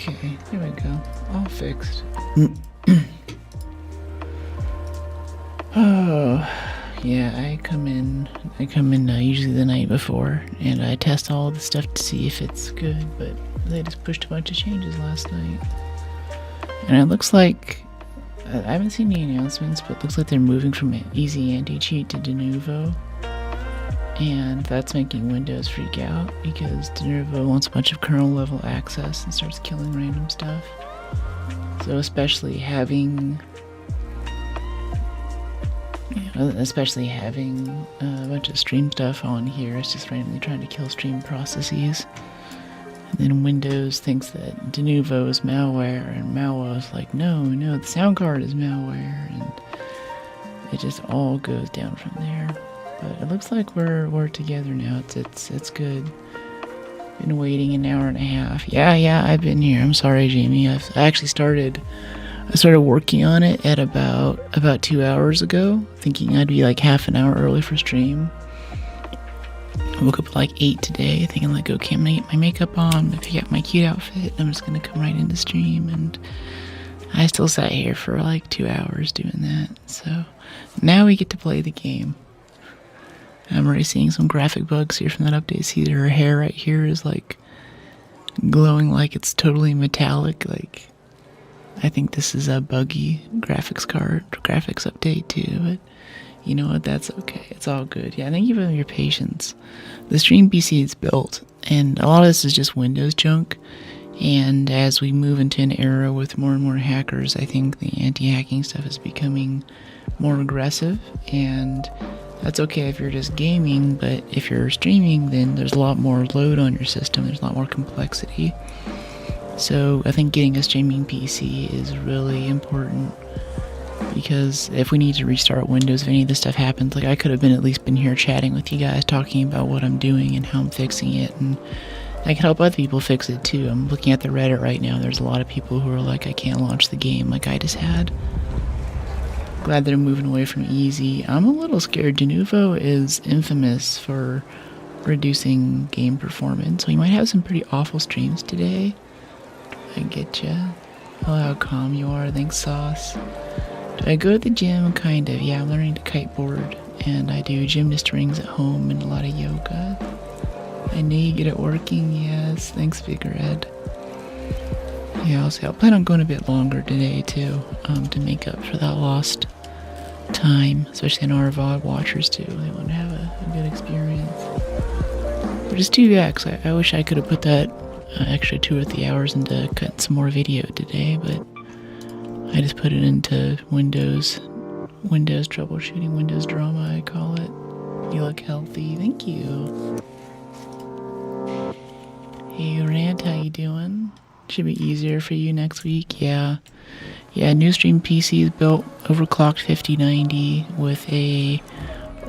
Okay, there we go. All fixed. Oh, yeah, I come in usually the night before, and I test all the stuff to see if it's good, but they just pushed a bunch of changes last night. And it looks like, I haven't seen any announcements, but it looks like they're moving from easy anti-cheat to de novo. And that's making Windows freak out, because de novo wants a bunch of kernel level access and starts killing random stuff. So especially having a bunch of stream stuff on here, it's just randomly trying to kill stream processes. And then Windows thinks that de novo is malware, and malware is like, no, the sound card is malware, and it just all goes down from there. But it looks like we're together now. It's good. Been waiting an hour and a half. Yeah, I've been here. I'm sorry, Jamie. I started working on it at about 2 hours ago, thinking I'd be like half an hour early for stream. I woke up at like 8 today, thinking like, okay, I'm gonna get my makeup on, I'm gonna pick out my cute outfit, I'm just gonna come right into stream, and I still sat here for like 2 hours doing that. So now we get to play the game. I'm already seeing some graphic bugs here from that update. See, her hair right here is like glowing like it's totally metallic. Like, I think this is a buggy graphics update too, but you know what, that's okay. It's all good. Yeah, thank you for your patience. The stream PC is built, and a lot of this is just Windows junk. And as we move into an era with more and more hackers, I think the anti-hacking stuff is becoming more aggressive, and that's okay if you're just gaming, but if you're streaming, then there's a lot more load on your system, there's a lot more complexity. So I think getting a streaming PC is really important, because if we need to restart Windows, if any of this stuff happens, like I could have at least been here chatting with you guys, talking about what I'm doing and how I'm fixing it, and I can help other people fix it too. I'm looking at the Reddit right now, there's a lot of people who are like, I can't launch the game like I just had. Glad they're moving away from easy. I'm a little scared. De novo is infamous for reducing game performance, so you might have some pretty awful streams today. I get ya. Oh, how calm you are. Thanks, Sauce. Do I go to the gym? Kind of. Yeah, I'm learning to kiteboard, and I do gymnast rings at home and a lot of yoga. I know you get it working. Yes. Thanks, Big Red. Yeah, I'll plan on going a bit longer today too, to make up for that lost time, especially in our VOD watchers too. They want to have a good experience. But just 2x. I wish I could have put that extra 2 or 3 hours into cutting some more video today, but I just put it into Windows troubleshooting, Windows drama, I call it. You look healthy. Thank you. Hey, Rant, how you doing? Should be easier for you next week. Yeah, new stream PC is built overclocked 5090 with a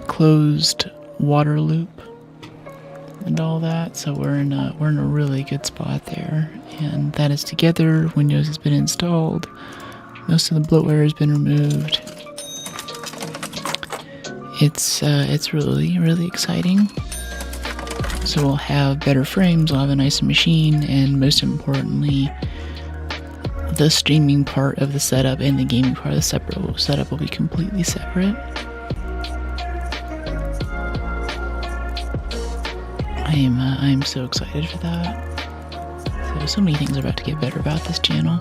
closed water loop and all that, so we're in a really good spot there. And that is together. Windows has been installed. Most of the bloatware has been removed. It's really exciting. So we'll have better frames, we'll have a nicer machine, and most importantly, the streaming part of the setup and the gaming part of the setup will be completely separate. I'm so excited for that. So many things are about to get better about this channel.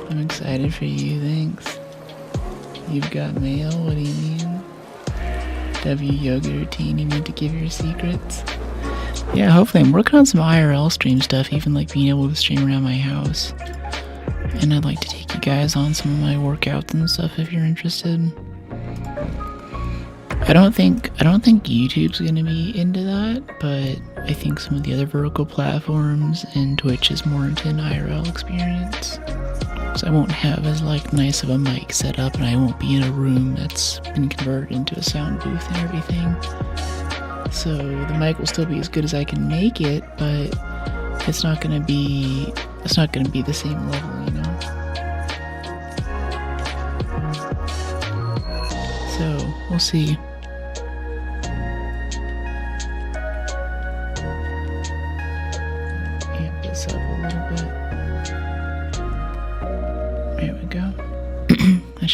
I'm excited for you, thanks. You've got mail, what do you mean? W yoga routine, you need to give your secrets. Yeah, hopefully I'm working on some IRL stream stuff, even like being able to stream around my house. And I'd like to take you guys on some of my workouts and stuff if you're interested. I don't think YouTube's gonna be into that, but I think some of the other vertical platforms and Twitch is more into an IRL experience. So I won't have as like nice of a mic set up, and I won't be in a room that's been converted into a sound booth and everything. So the mic will still be as good as I can make it, but it's not gonna be the same level, you know. So we'll see.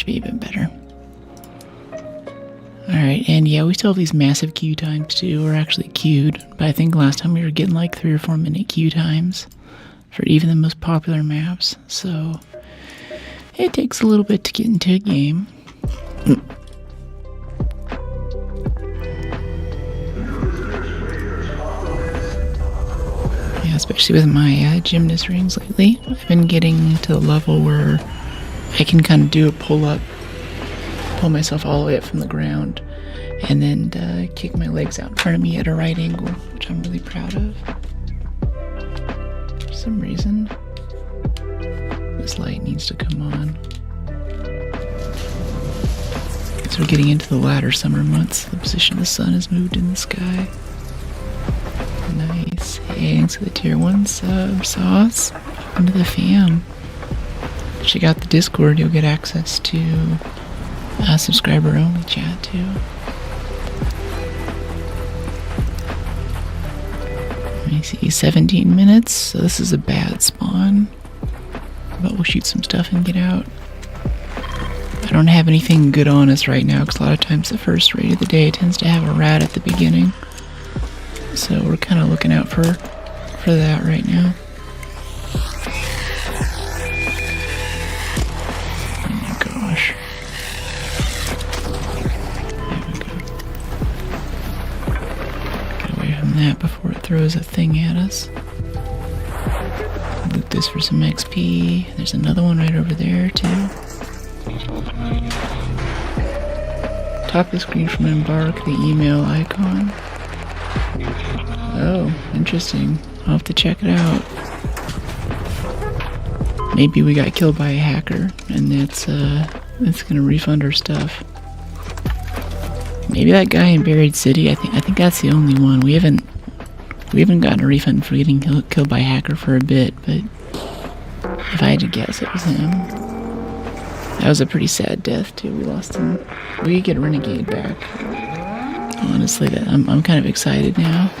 should be even better. Alright, and yeah, we still have these massive queue times too. We're actually queued, but I think last time we were getting like 3 or 4 minute queue times for even the most popular maps, so it takes a little bit to get into a game. Yeah, especially with my gymnast rings lately. I've been getting to the level where I can kind of do a pull-up, pull myself all the way up from the ground, and then kick my legs out in front of me at a right angle, which I'm really proud of. For some reason, this light needs to come on. As we're getting into the latter summer months, the position of the sun has moved in the sky. Nice. Hey, thanks for the tier 1 sub, Sauce. Welcome to the fam. Check out the Discord, you'll get access to subscriber-only chat too. Let me see, 17 minutes, so this is a bad spawn. But we'll shoot some stuff and get out. I don't have anything good on us right now, because a lot of times the first raid of the day tends to have a rat at the beginning. So we're kind of looking out for that right now. Oh gosh. There we go. Get away from that before it throws a thing at us. Loot this for some XP. There's another one right over there too. Top of the screen from Embark, the email icon. Oh, interesting. I'll have to check it out. Maybe we got killed by a hacker, and that's gonna refund our stuff. Maybe that guy in Buried City. I think that's the only one. We haven't gotten a refund for getting killed by a hacker for a bit, but if I had to guess, it was him. That was a pretty sad death too. We lost him. We could get a Renegade back. Honestly, I'm kind of excited now.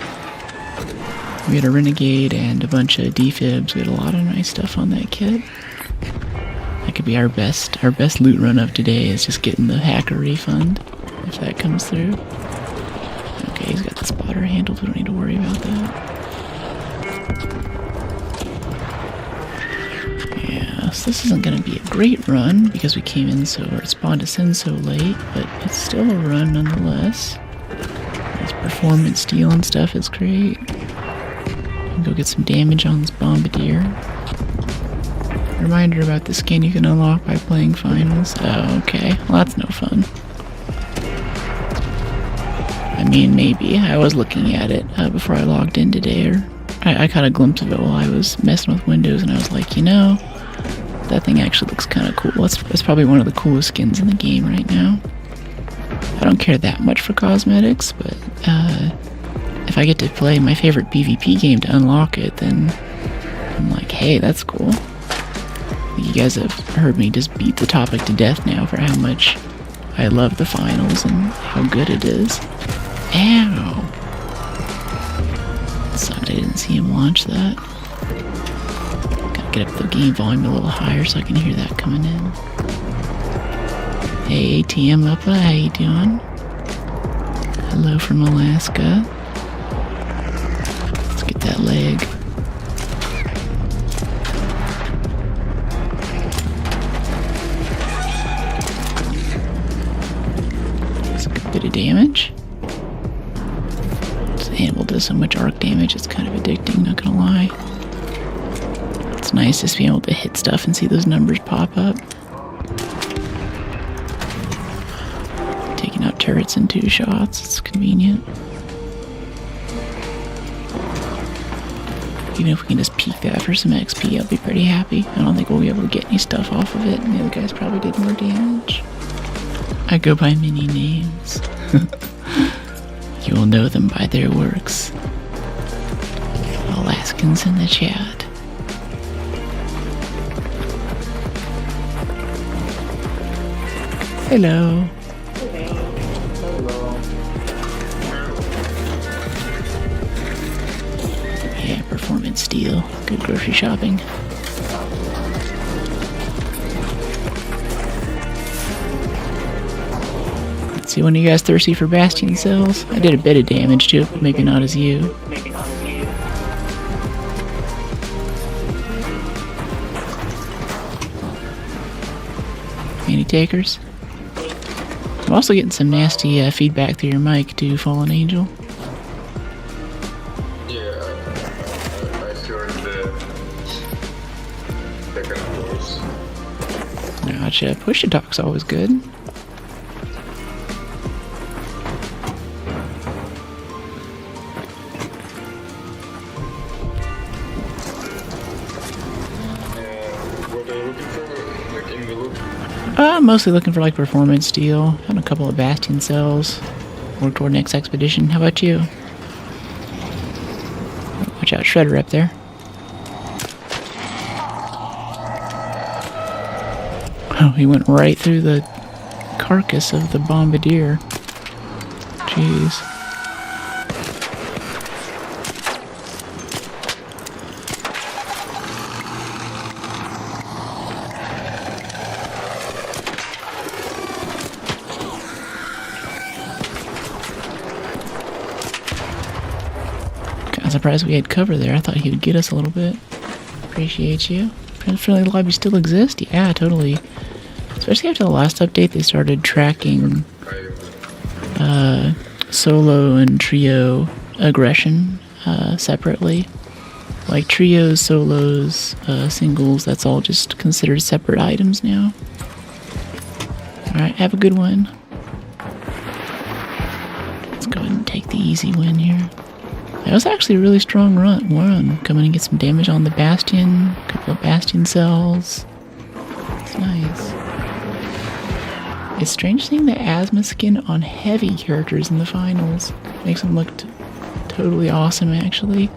We had a Renegade and a bunch of defibs. We had a lot of nice stuff on that kit. That could be our best loot run of today, is just getting the hacker refund, if that comes through. Okay, he's got the spotter handled. We don't need to worry about that. Yeah, so this isn't going to be a great run because we came in or spawned us in so late, but it's still a run nonetheless. This performance steal and stuff is great. Go get some damage on this bombardier. Reminder about this skin you can unlock by playing finals. Oh, okay. Well, that's no fun. I mean, maybe. I was looking at it before I logged in today, or I caught a glimpse of it while I was messing with Windows, and I was like, you know, that thing actually looks kind of cool. It's probably one of the coolest skins in the game right now. I don't care that much for cosmetics, but if I get to play my favorite PvP game to unlock it, then I'm like, hey, that's cool. You guys have heard me just beat the topic to death now for how much I love the finals and how good it is. Ow! It sucked I didn't see him launch that. Gotta get up the game volume a little higher so I can hear that coming in. Hey, ATM Uppa, how you doing? Hello from Alaska. Let's get that leg. That's a good bit of damage. This animal does so much arc damage, it's kind of addicting, not gonna lie. It's nice just being able to hit stuff and see those numbers pop up. Taking out turrets in 2 shots, it's convenient. Even if we can just peek that for some XP, I'll be pretty happy. I don't think we'll be able to get any stuff off of it, and the other guys probably did more damage. I go by many names. You will know them by their works. Alaskans in the chat. Hello. Yeah, performance steal. Good grocery shopping. See one of you guys thirsty for Bastion cells? I did a bit of damage to it, but maybe not as you. Any takers? I'm also getting some nasty feedback through your mic too, Fallen Angel. Yeah, I heard the second voice. Gotcha. Push to talk's always good. What are you looking for, like in the loop? I'm mostly looking for like performance steel. Having a couple of Bastion cells. Work toward next expedition. How about you? Watch out, Shredder up there. Oh, he went right through the carcass of the bombardier. Jeez. I'm surprised we had cover there. I thought he would get us a little bit. Appreciate you. Friendly lobby still exists? Yeah, totally. Especially after the last update, they started tracking solo and trio aggression separately. Like trios, solos, singles, that's all just considered separate items now. Alright, have a good one. Let's go ahead and take the easy win here. That was actually a really strong run. Come in and get some damage on the Bastion. A couple of Bastion cells. It's nice. It's strange seeing the asthma skin on heavy characters in the finals. Makes them look totally awesome, actually.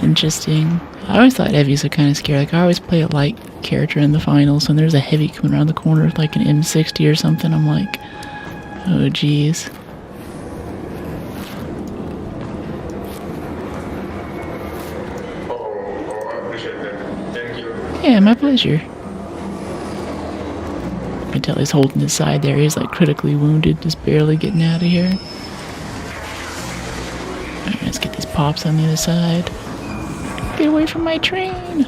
Interesting. I always thought heavies are kind of scary. Like, I always play a light character in the finals. When there's a heavy coming around the corner with like an M60 or something, I'm like, oh geez. Yeah, my pleasure. I can tell he's holding his side there. He's like critically wounded, just barely getting out of here. Alright, let's get these pops on the other side. Get away from my train!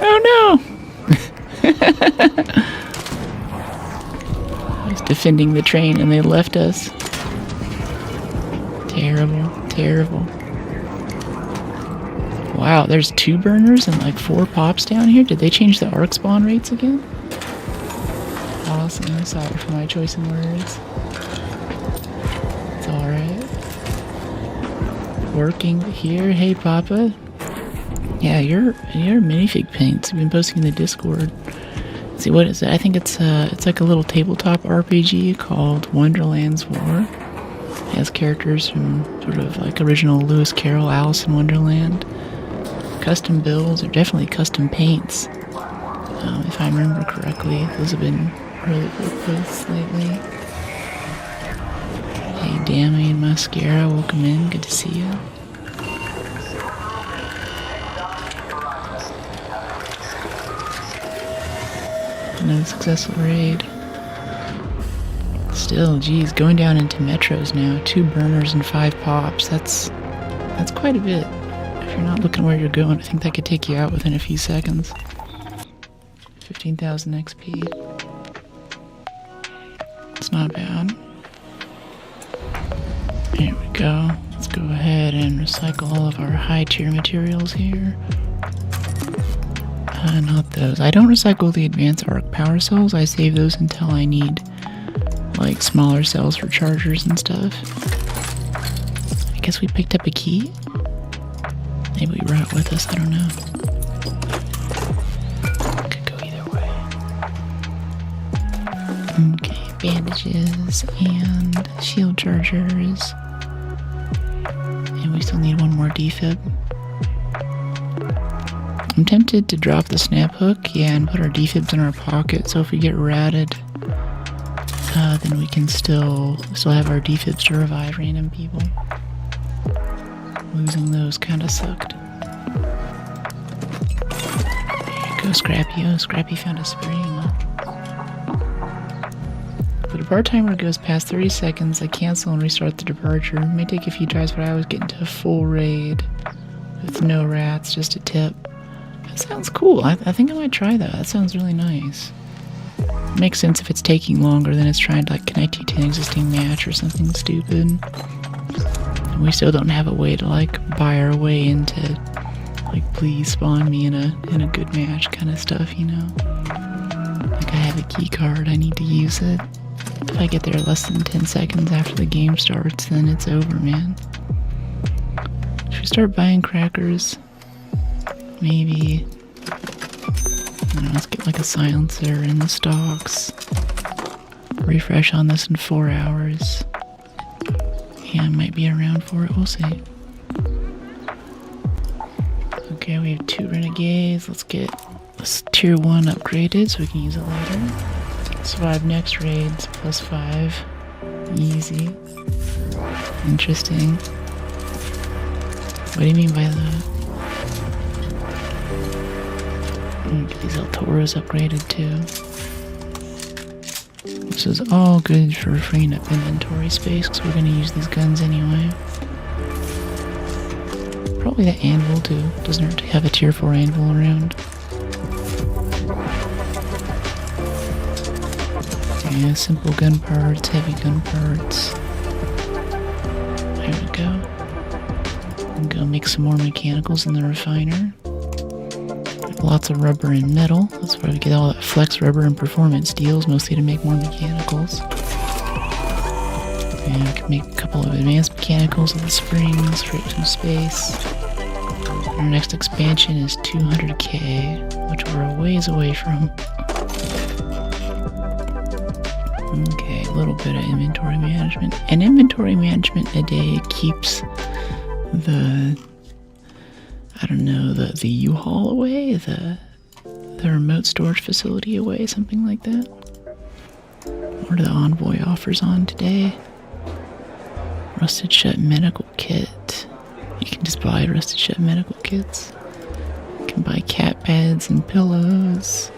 Oh no! I was defending the train and they left us. Terrible, terrible. Wow, there's 2 burners and like 4 pops down here. Did they change the arc spawn rates again? Awesome. Sorry for my choice in words. It's alright. Working here. Hey, Papa. Yeah, your minifig paints. You've been posting in the Discord. Let's see, what is it? I think it's like a little tabletop RPG called Wonderland's War. It has characters from sort of like original Lewis Carroll, Alice in Wonderland. Custom builds, or definitely custom paints. If I remember correctly, those have been really good posts lately. Hey, Dammy and Mascara, welcome in. Good to see you. Another successful raid. Still, geez, going down into metros now. 2 burners and 5 pops. That's quite a bit. If you're not looking where you're going, I think that could take you out within a few seconds. 15,000 XP. It's not bad. Here we go. Let's go ahead and recycle all of our high tier materials here. Not those. I don't recycle the advanced arc power cells. I save those until I need like smaller cells for chargers and stuff. I guess we picked up a key. Maybe we brought it with us, I don't know. Could go either way. Okay, bandages and shield chargers. And we still need one more defib. I'm tempted to drop the snap hook, yeah, and put our defibs in our pocket, so if we get ratted, then we can still have our defibs to revive random people. Losing those kinda sucked. go, Scrappy. Oh, Scrappy found a spring. If the depart timer goes past 30 seconds, I cancel and restart the departure. It may take a few tries, but I always get into a full raid with no rats, just a tip. That sounds cool. I think I might try that. That sounds really nice. It makes sense if it's taking longer than it's trying to like connect you to an existing match or something stupid. And we still don't have a way to like buy our way into like please spawn me in a good match kind of stuff, you know? Like I have a key card, I need to use it. If I get there less than 10 seconds after the game starts, then it's over, man. Should we start buying crackers? Maybe. I don't know, let's get like a silencer in the stocks. Refresh on this in 4 hours. Yeah, I might be around for it, we'll see. Okay, we have 2 renegades. Let's get this tier 1 upgraded so we can use it later. Survive next raids, +5. Easy. Interesting. What do you mean by that? Get these El Toros upgraded too. This is all good for freeing up inventory space because we're going to use these guns anyway. Probably the anvil too. Doesn't hurt to have a tier 4 anvil around. Yeah, simple gun parts, heavy gun parts. There we go. I'm gonna make some more mechanicals in the refiner. Lots of rubber and metal. That's where we get all that flex rubber and performance deals, mostly to make more mechanicals. And we can make a couple of advanced mechanicals with the springs, free up some space. Our next expansion is 200k, which we're a ways away from. Okay, a little bit of inventory management. And inventory management a day keeps the, I don't know, the U-Haul away, the remote storage facility away, something like that. What are the Envoy offers on today? Rusted Shut Medical Kit. You can just buy Rusted Shut Medical Kits. You can buy cat beds and pillows.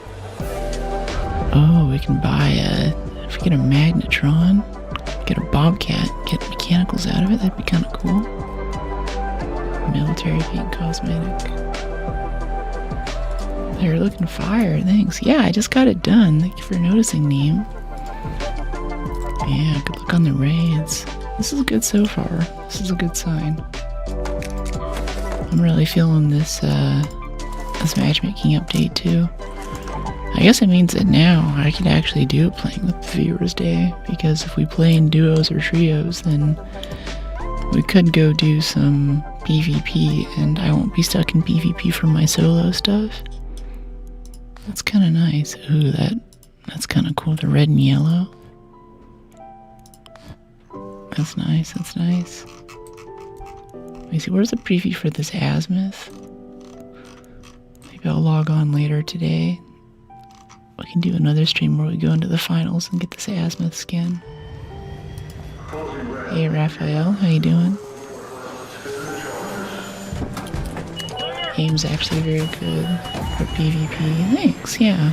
Oh, we can buy if we get a Magnetron, get a Bobcat, get mechanicals out of it, that'd be kind of cool. Military paint cosmetic. They're looking fire, thanks. Yeah, I just got it done. Thank you for noticing, Neem. Yeah, good luck on the raids. This is good so far. This is a good sign. I'm really feeling this this matchmaking update too. I guess it means that now I can actually do it playing with the viewers day, because if we play in duos or trios, then we could go do some PvP and I won't be stuck in PvP for my solo stuff. That's kind of nice. Ooh, that's kind of cool. The red and yellow. That's nice, that's nice. Let me see, where's the preview for this azimuth? Maybe I'll log on later today. We can do another stream where we go into the finals and get this azimuth skin. Hey Raphael, how you doing? Aim's actually very good for PvP. Thanks, yeah.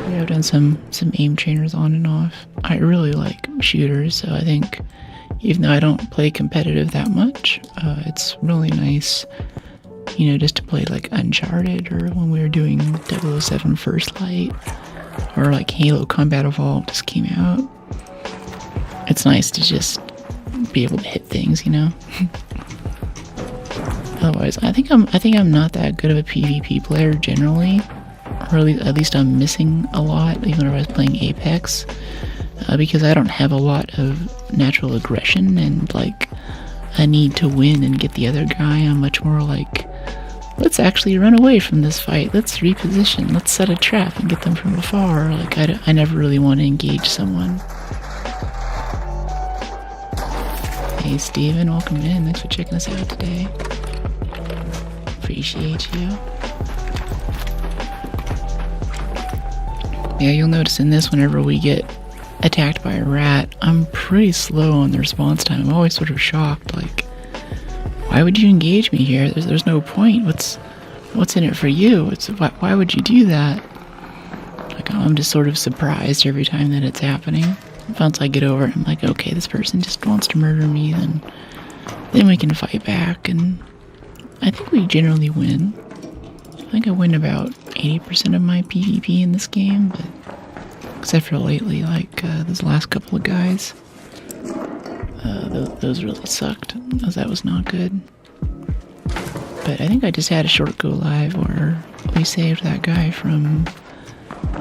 I've done some aim trainers on and off. I really like shooters, so I think even though I don't play competitive that much, it's really nice, you know, just to play like Uncharted, or when we were doing 007 First Light, or like Halo Combat Evolved just came out. It's nice to just be able to hit things, you know. Otherwise, I think I'm not that good of a PvP player generally, or at least I'm missing a lot, even though I was playing Apex, because I don't have a lot of natural aggression and like a need to win and get the other guy. I'm much more like, let's actually run away from this fight, let's reposition, let's set a trap and get them from afar. Like I never really want to engage someone. Hey Steven, welcome in, thanks for checking us out today. Appreciate you. Yeah, you'll notice in this, whenever we get attacked by a rat, I'm pretty slow on the response time. I'm always sort of shocked, like, why would you engage me here? There's no point. What's what's in it for you? It's why would you do that? Like, I'm just sort of surprised every time that it's happening. Once I get over it, I'm like, okay, this person just wants to murder me, then we can fight back, and I think we generally win. I think I win about 80% of my PvP in this game, but except for lately, like those last couple of guys. Those really sucked, because that was not good. But I think I just had a short go live where we saved that guy from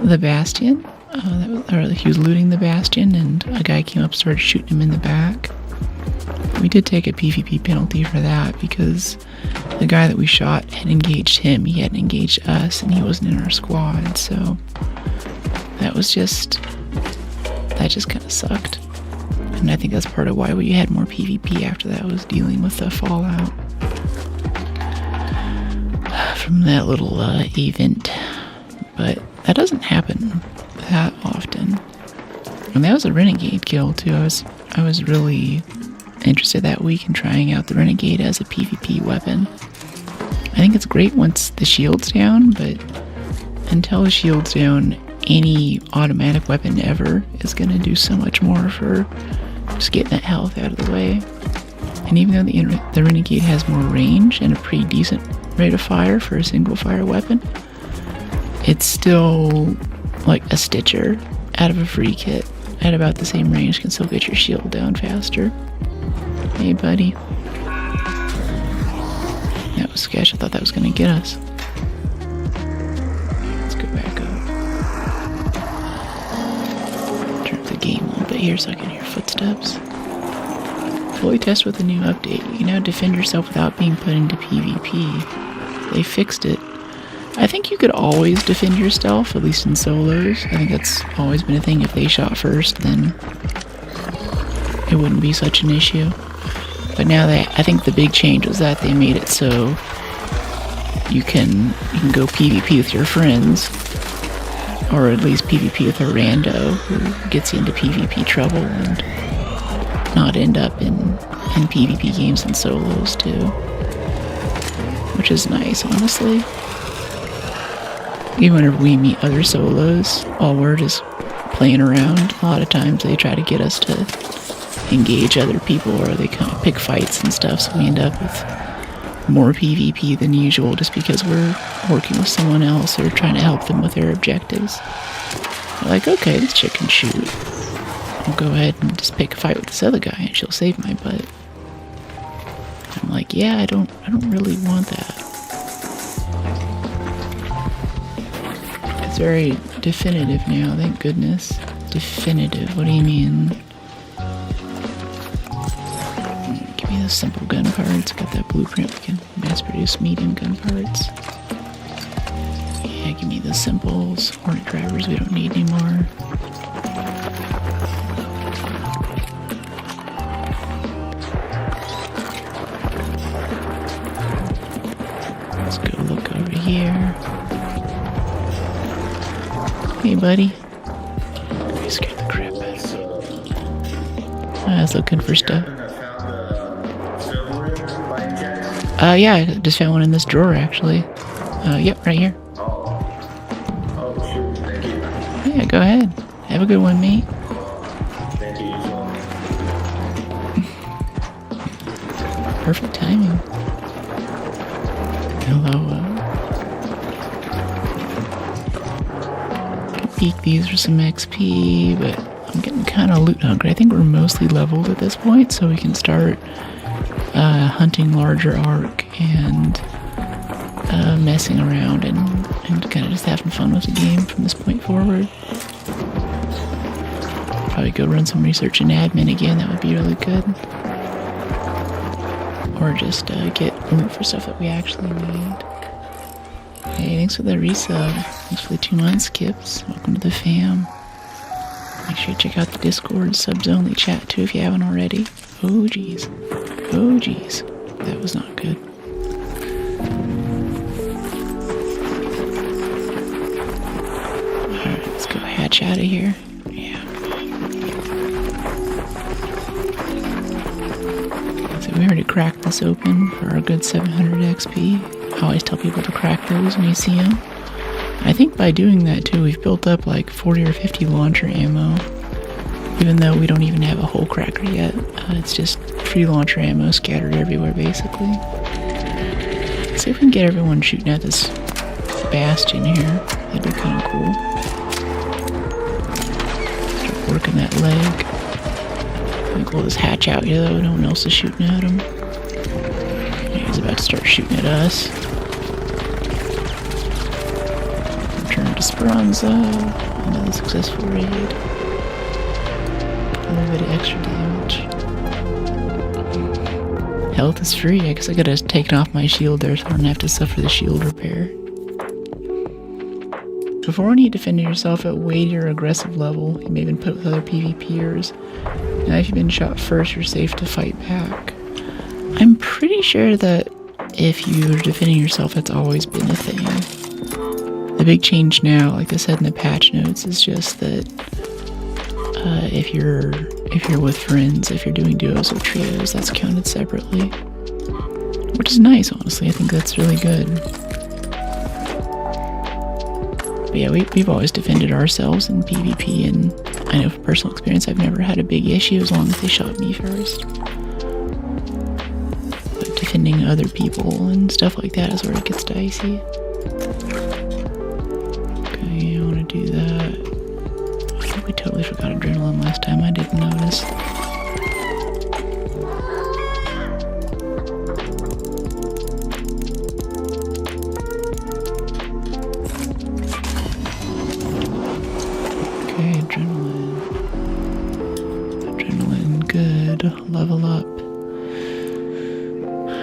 the Bastion. He was looting the Bastion, and a guy came up and started shooting him in the back. We did take a PvP penalty for that, because the guy that we shot had engaged him. He hadn't engaged us, and he wasn't in our squad, so that just kind of sucked. And I think that's part of why we had more PvP after that, was dealing with the fallout from that little event. But that doesn't happen that often. And that was a renegade kill too. I was really interested that week in trying out the renegade as a PvP weapon. I think it's great once the shield's down, but until the shield's down, any automatic weapon ever is going to do so much more for just getting that health out of the way. And even though the renegade has more range and a pretty decent rate of fire for a single fire weapon, it's still like a stitcher out of a free kit at about the same range, can still get your shield down faster. Hey buddy. That was sketch. I thought that was going to get us. Let's go back up. Turn up the game a little bit here so I can hear footsteps. Fully test with the new update. You can now defend yourself without being put into PvP. They fixed it. I think you could always defend yourself, at least in solos. I think that's always been a thing. If they shot first, then it wouldn't be such an issue. But now I think the big change was that they made it so you can go PvP with your friends, or at least PvP with a rando who gets you into PvP trouble, and not end up in PvP games and solos too, which is nice, honestly. Even whenever we meet other solos, while we're just playing around, a lot of times they try to get us to engage other people, or they kind of pick fights and stuff, so we end up with more PvP than usual just because we're working with someone else or trying to help them with their objectives. They're like, okay, this chick can shoot. I'll go ahead and just pick a fight with this other guy and she'll save my butt. I'm like, yeah, I don't really want that. It's very definitive now, thank goodness. Definitive, what do you mean? Give me those simple gun parts. Got that blueprint, we can mass produce medium gun parts. Yeah, give me the simples. Hornet drivers we don't need anymore. Let's go look over here. Hey, buddy. You scared the crap out of me. I was looking for stuff. Yeah, I just found one in this drawer, actually. Yep, right here. Yeah, go ahead. Have a good one, mate. Perfect timing. Hello. Peek these for some XP, but I'm getting kind of loot hungry. I think we're mostly leveled at this point, so we can start hunting larger arc and messing around and kind of just having fun with the game from this point forward. Probably go run some research in admin again, that would be really good. Or just get loot for stuff that we actually need. Hey, thanks for the resub. Thanks for the 2 months, Kips. Welcome to the fam. Make sure you check out the Discord subs only chat too if you haven't already. Oh geez. Oh geez. That was not good. Alright, let's go hatch out of here. Yeah. So we already cracked this open for our good 700 XP. I always tell people to crack those when you see them. I think by doing that too, we've built up like 40 or 50 launcher ammo. Even though we don't even have a hole cracker yet. It's just free launcher ammo scattered everywhere basically. See if we can get everyone shooting at this bastion here. That'd be kind of cool. Start working that leg. I'm gonna close this hatch out here though, no one else is shooting at him. Yeah, he's about to start shooting at us. Return to Speranza. Another successful raid. A little bit of extra damage. Health is free. I guess I gotta take off my shield there so I don't have to suffer the shield repair. Before when you defended yourself at weighty or aggressive level, you may have been put with other PvPers. Now if you've been shot first, you're safe to fight back. I'm pretty sure that if you're defending yourself, that's always been a thing. The big change now, like I said in the patch notes, is just that if you're with friends, if you're doing duos or trios, that's counted separately. Which is nice, honestly. I think that's really good. But yeah, we've always defended ourselves in PvP, and I know from personal experience I've never had a big issue as long as they shot me first. But defending other people and stuff like that is where it gets dicey. Okay, I want to do that. I think we totally forgot adrenaline last time. I didn't notice. Okay, adrenaline. Adrenaline, good. Level up.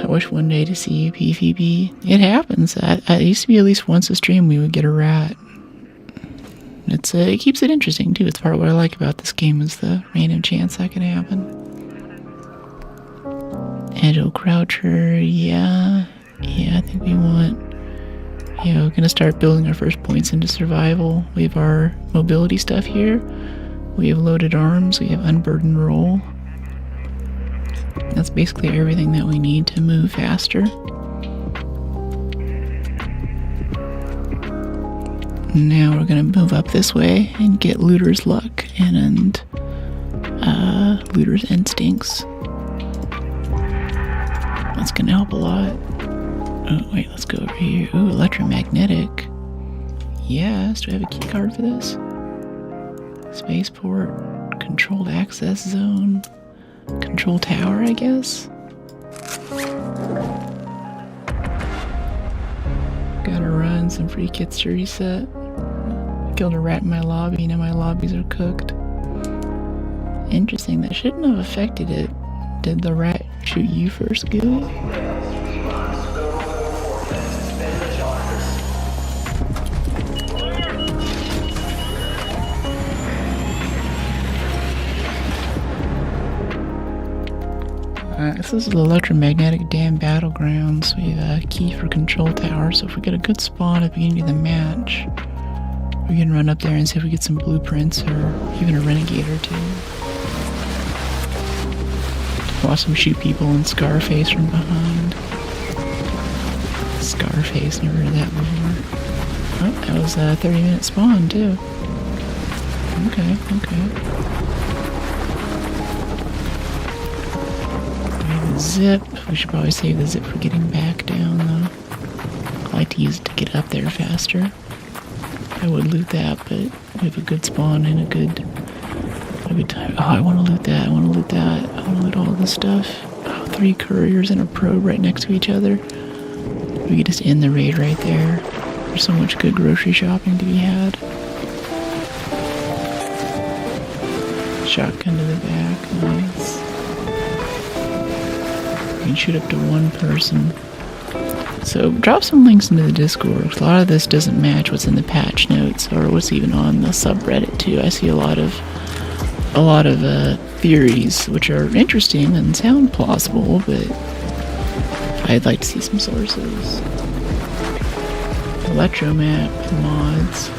I wish one day to see PvP. It happens. It used to be at least once a stream we would get a rat. It keeps it interesting too. It's part of what I like about this game is the random chance that can happen. Agile Croucher, yeah, I think we want. Yeah, we're gonna start building our first points into survival. We have our mobility stuff here. We have loaded arms. We have unburdened roll. That's basically everything that we need to move faster. Now we're gonna move up this way and get Looter's Luck and Looter's Instincts. That's gonna help a lot. Oh wait, let's go over here. Ooh, electromagnetic. Yes, do I have a key card for this? Spaceport, controlled access zone, control tower, I guess. Gotta run, some free kits to reset. Killed a rat in my lobby, now my lobbies are cooked. Interesting, that shouldn't have affected it. Did the rat shoot you first, Gooey? This is the electromagnetic dam battlegrounds. We have a key for control tower, so if we get a good spawn at the beginning of the match, we can run up there and see if we get some blueprints or even a renegade or two. Watch them shoot people in Scarface from behind. Scarface, never heard that before. Oh, that was a 30-minute spawn too. Okay. Zip. We should probably save the zip for getting back down though. I like to use it to get up there faster. I would loot that, but we have a good spawn and a good time. Oh, I want to loot that. I want to loot all this stuff. Oh, 3 couriers and a probe right next to each other. We could just end the raid right there. There's so much good grocery shopping to be had. Shotgun to the back. Nice. You can shoot up to 1 person. So drop some links into the Discord. A lot of this doesn't match what's in the patch notes or what's even on the subreddit too. I see a lot of theories which are interesting and sound plausible, but I'd like to see some sources. Electromap mods.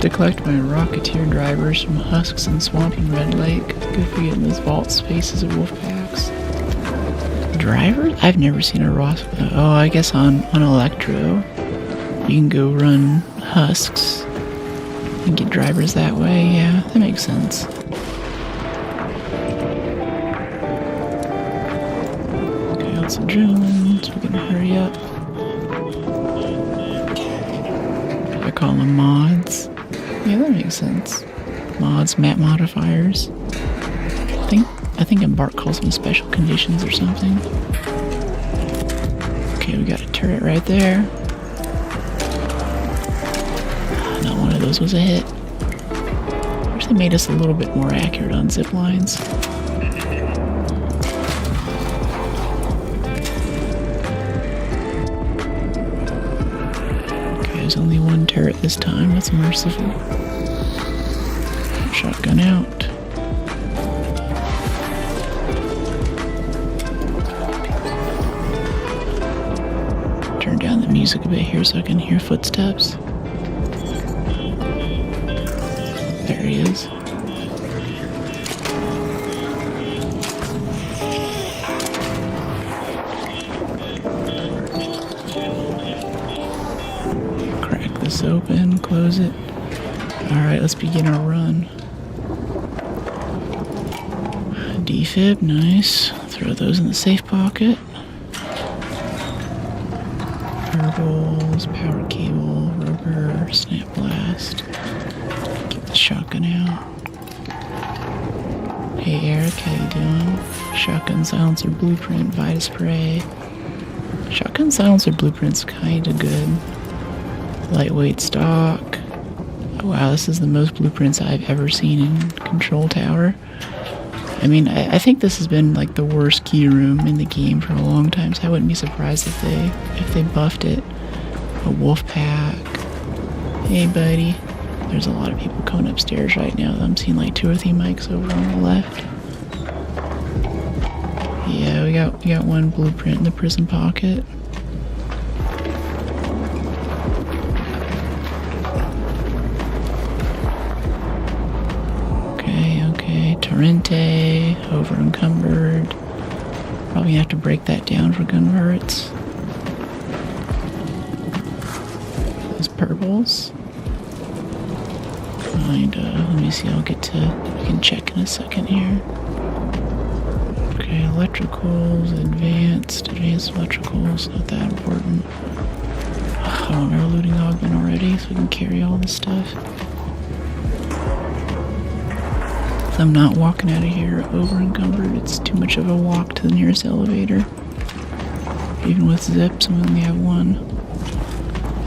To collect my Rocketeer drivers from husks and swampy Red Lake. Good for getting those vault spaces of wolf packs. Drivers? I've never seen a Ross. Oh, I guess on Electro, you can go run husks and get drivers that way. Yeah, that makes sense. Okay, lots of adrenaline, so we're gonna hurry up. I call them mods. Yeah, that makes sense. Mods, map modifiers. I think Embark calls them special conditions or something. Okay, we got a turret right there. Not one of those was a hit. Wish they made us a little bit more accurate on zip lines. Okay, there's only one turret this time. That's merciful. Shotgun out. Turn down the music a bit here so I can hear footsteps. There he is. Crack this open, close it. Alright, let's begin our run. Defib, nice. Throw those in the safe pocket. Herbals, power cable, rubber, snap blast. Get the shotgun out. Hey Eric, how you doing? Shotgun silencer blueprint, Vita spray. Shotgun silencer blueprint's kinda good. Lightweight stock. Oh, wow, this is the most blueprints I've ever seen in Control Tower. I mean, I think this has been like the worst key room in the game for a long time, so I wouldn't be surprised if they buffed it. A wolf pack. Hey buddy. There's a lot of people coming upstairs right now. I'm seeing like 2 or 3 mics over on the left. Yeah, we got one blueprint in the prison pocket. Okay, Torrente, over encumbered. Probably have to break that down for gun turrets. Those purples. And let me see, I can check in a second here. Okay, electricals, advanced electricals, not that important. I want our looting augment already so we can carry all this stuff. I'm not walking out of here over encumbered. It's too much of a walk to the nearest elevator. Even with zips, we only have one.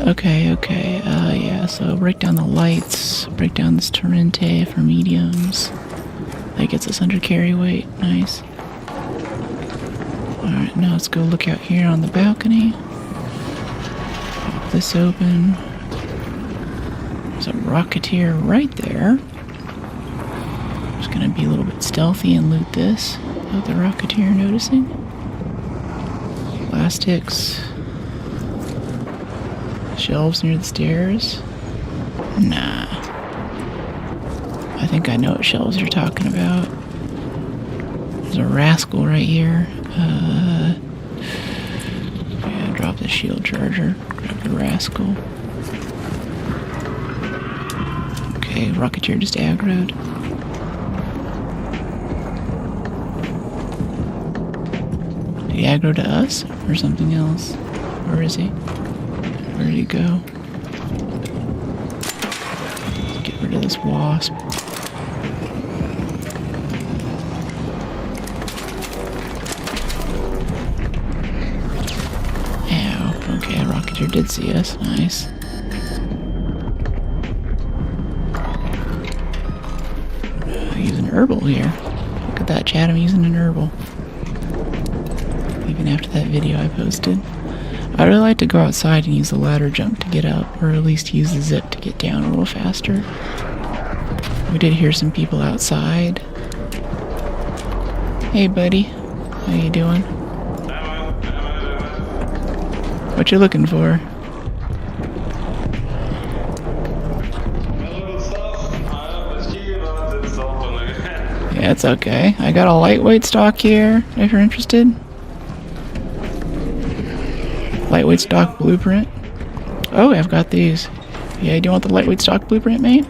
Okay, yeah, so break down the lights, break down this Torrente for mediums. That gets us under carry weight, nice. Alright, now let's go look out here on the balcony. Pop this open. There's a Rocketeer right there. Just gonna be a little bit stealthy and loot this without the Rocketeer noticing. Plastics. Shelves near the stairs? Nah. I think I know what shelves you're talking about. There's a rascal right here. Yeah, drop the shield charger. Grab the rascal. Okay, Rocketeer just aggroed. Did he aggro to us or something else? Where is he? Where did he go? Let's get rid of this wasp. Ow. Okay, Rocketeer did see us. Nice. I'm using herbal here. Look at that, chat. I'm using an herbal. Even after that video I posted. I'd really like to go outside and use the ladder jump to get up, or at least use the zip to get down a little faster. We did hear some people outside. Hey buddy, how you doing? What you looking for? Yeah, it's okay. I got a lightweight stock here, if you're interested. Lightweight stock blueprint. Oh, I've got these. Yeah, do you want the lightweight stock blueprint, mate?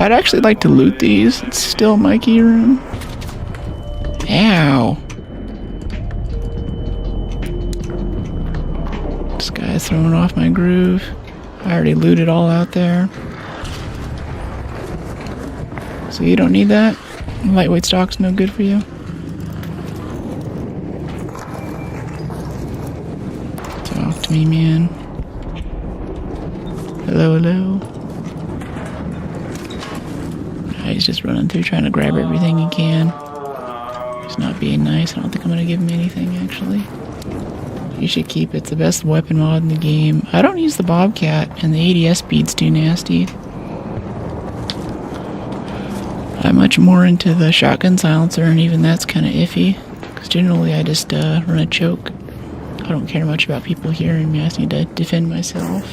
I'd actually like to loot these. It's still my key room. Ow. This guy's throwing off my groove. I already looted all out there. So you don't need that? Lightweight stock's no good for you? Talk to me, man. Hello, hello. He's just running through trying to grab everything he can. He's not being nice. I don't think I'm going to give him anything, actually. You should keep it. It's the best weapon mod in the game. I don't use the Bobcat, and the ADS speed's too nasty. I'm much more into the shotgun silencer, and even that's kind of iffy. Because generally I just run a choke. I don't care much about people hearing me. I just need to defend myself.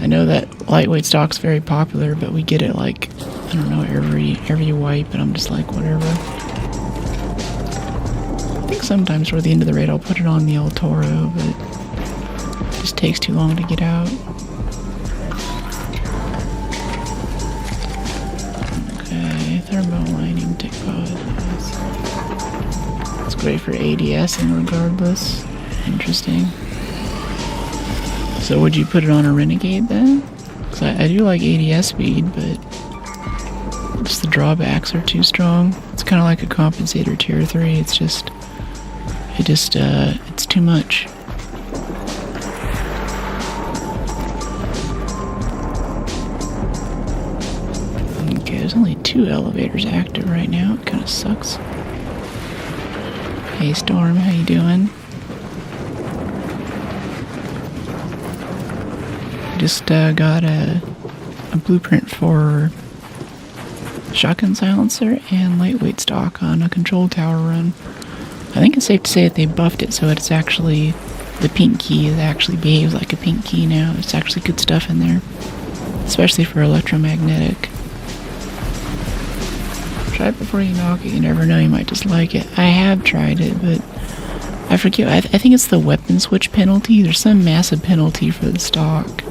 I know that lightweight stock's very popular, but we get it like, I don't know, every wipe, and I'm just like, whatever. I think sometimes toward the end of the raid I'll put it on the El Toro, but it just takes too long to get out. Okay, thermal lining tick pod. It's great for ADS and regardless. Interesting. So would you put it on a Renegade then? Because I do like ADS speed, but just the drawbacks are too strong. It's kind of like a compensator tier 3. It's just, it's too much. Okay, there's only 2 elevators active right now. It kind of sucks. Hey Storm, how you doing? Just got a blueprint for shotgun silencer and lightweight stock on a control tower run. I think it's safe to say that they buffed it so it's actually, the pink key actually behaves like a pink key now. It's actually good stuff in there, especially for electromagnetic. Try it before you knock it, you never know, you might just like it. I have tried it, but I forget, I think it's the weapon switch penalty. There's some massive penalty for the stock.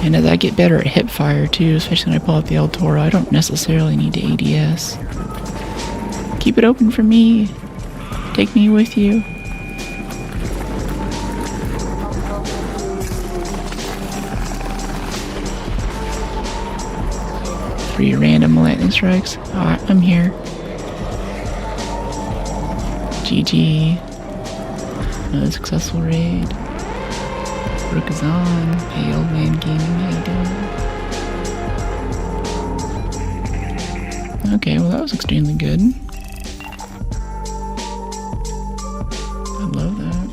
And as I get better at hip fire too, especially when I pull out the El Toro, I don't necessarily need to ADS. Keep it open for me. Take me with you. 3 random lightning strikes. Oh, I'm here. GG. Another successful raid. Brook is on. Hey, old man gaming, how you doing? Okay, well that was extremely good. I love that.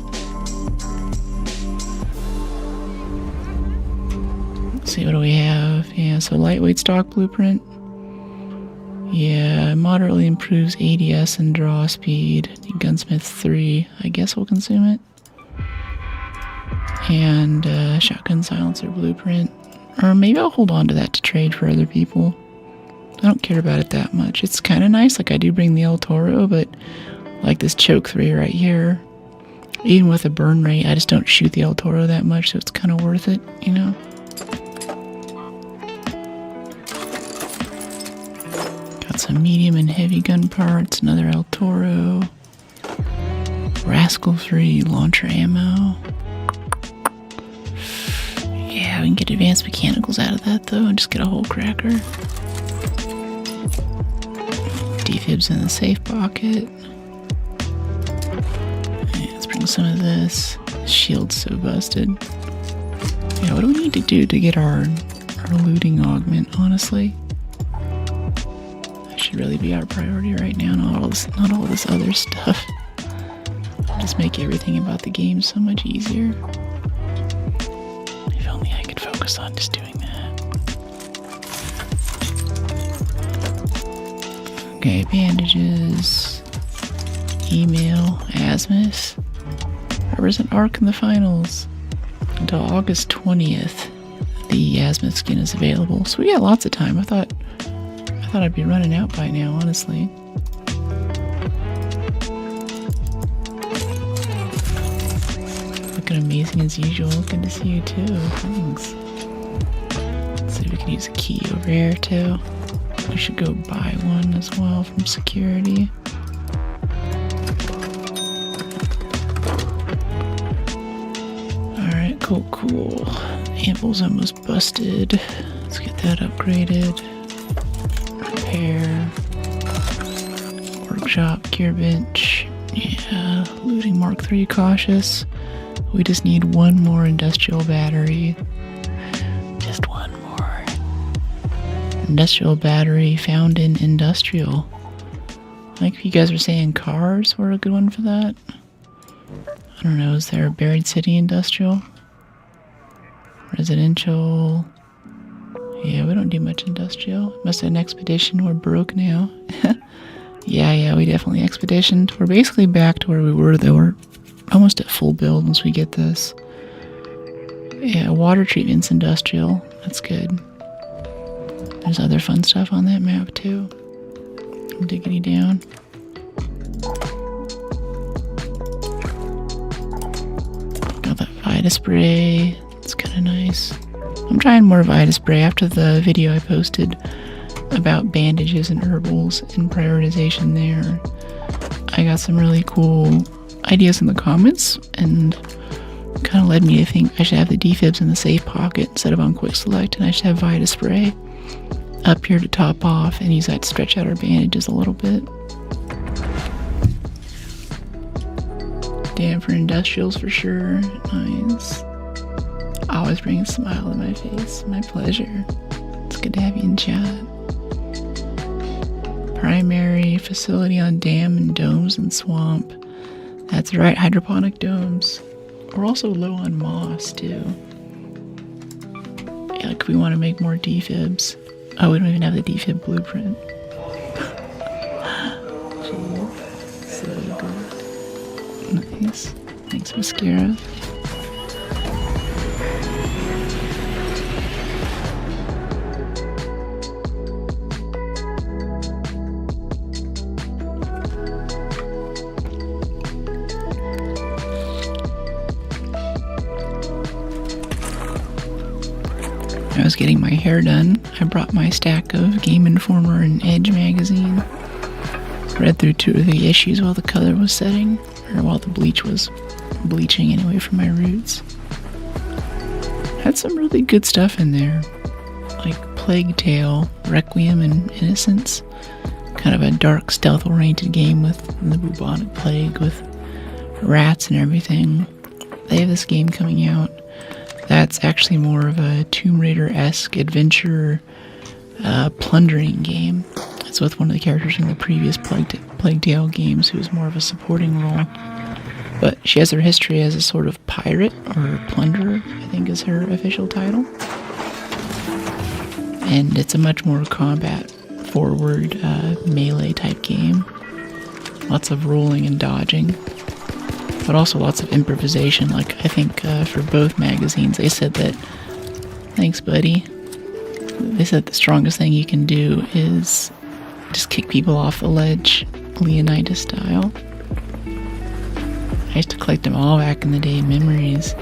Let's see, what do we have? Yeah, so lightweight stock blueprint. Yeah, moderately improves ADS and draw speed. Gunsmith 3, I guess we'll consume it. And shotgun silencer blueprint. Or maybe I'll hold on to that to trade for other people. I don't care about it that much. It's kind of nice, like I do bring the El Toro, but like this choke 3 right here, even with a burn rate, I just don't shoot the El Toro that much, so it's kind of worth it, you know? Got some medium and heavy gun parts, another El Toro, Rascal 3 launcher ammo. Yeah, we can get advanced mechanicals out of that though, and just get a whole cracker. Defibs in the safe pocket. Yeah, let's bring some of this. Shield's so busted. Yeah, what do we need to do to get our looting augment, honestly? That should really be our priority right now, not all this other stuff. Just make everything about the game so much easier. If only I could focus on just doing that. Okay, bandages, email, azimuth, represent Arc in the finals until August 20th. the Yasmith skin is available. So we got lots of time. I thought I'd be running out by now, honestly. Looking amazing as usual. Good to see you too. Thanks. Let's see if we can use a key over here too. We should go buy one as well from security. Alright, cool. Ample's almost busted. Let's get that upgraded. Repair. Workshop, gear bench. Yeah, looting Mark III cautious. We just need one more industrial battery. Just one more. Industrial battery found in industrial. Like you guys were saying, cars were a good one for that. I don't know, is there a buried city industrial? Residential. Yeah, we don't do much industrial. Must have an expedition. We're broke now. Yeah, we definitely expeditioned. We're basically back to where we were, though. We're almost at full build once we get this. Yeah, water treatment's industrial. That's good. There's other fun stuff on that map, too. Diggity down. Got that Vita spray. It's kind of nice. I'm trying more Vita spray after the video I posted about bandages and herbals and prioritization there. I got some really cool ideas in the comments and kind of led me to think I should have the defibs in the safe pocket instead of on quick select, and I should have Vita spray up here to top off and use that to stretch out our bandages a little bit. Damn for industrials for sure. Nice. Always bring a smile to my face. My pleasure. It's good to have you in chat. Primary facility on dam and domes and swamp. That's right, hydroponic domes. We're also low on moss too. Yeah, like we want to make more defibs. Oh, we don't even have the defib blueprint. Jeez, so good. Nice. Thanks, Mascara. I was getting my hair done. I brought my stack of Game Informer and Edge magazine. Read through 2 of the issues while the color was setting, or while the bleach was bleaching anyway for my roots. Had some really good stuff in there, like Plague Tale, Requiem, and Innocence. Kind of a dark, stealth-oriented game with the bubonic plague, with rats and everything. They have this game coming out that's actually more of a Tomb Raider-esque adventure plundering game. It's with one of the characters from the previous Plague Tale games who's more of a supporting role. But she has her history as a sort of pirate or plunderer, I think is her official title. And it's a much more combat-forward melee type game. Lots of rolling and dodging. But also lots of improvisation. Like, I think for both magazines, they said that, thanks buddy, they said the strongest thing you can do is just kick people off the ledge, Leonidas style. I used to collect them all back in the day, memories.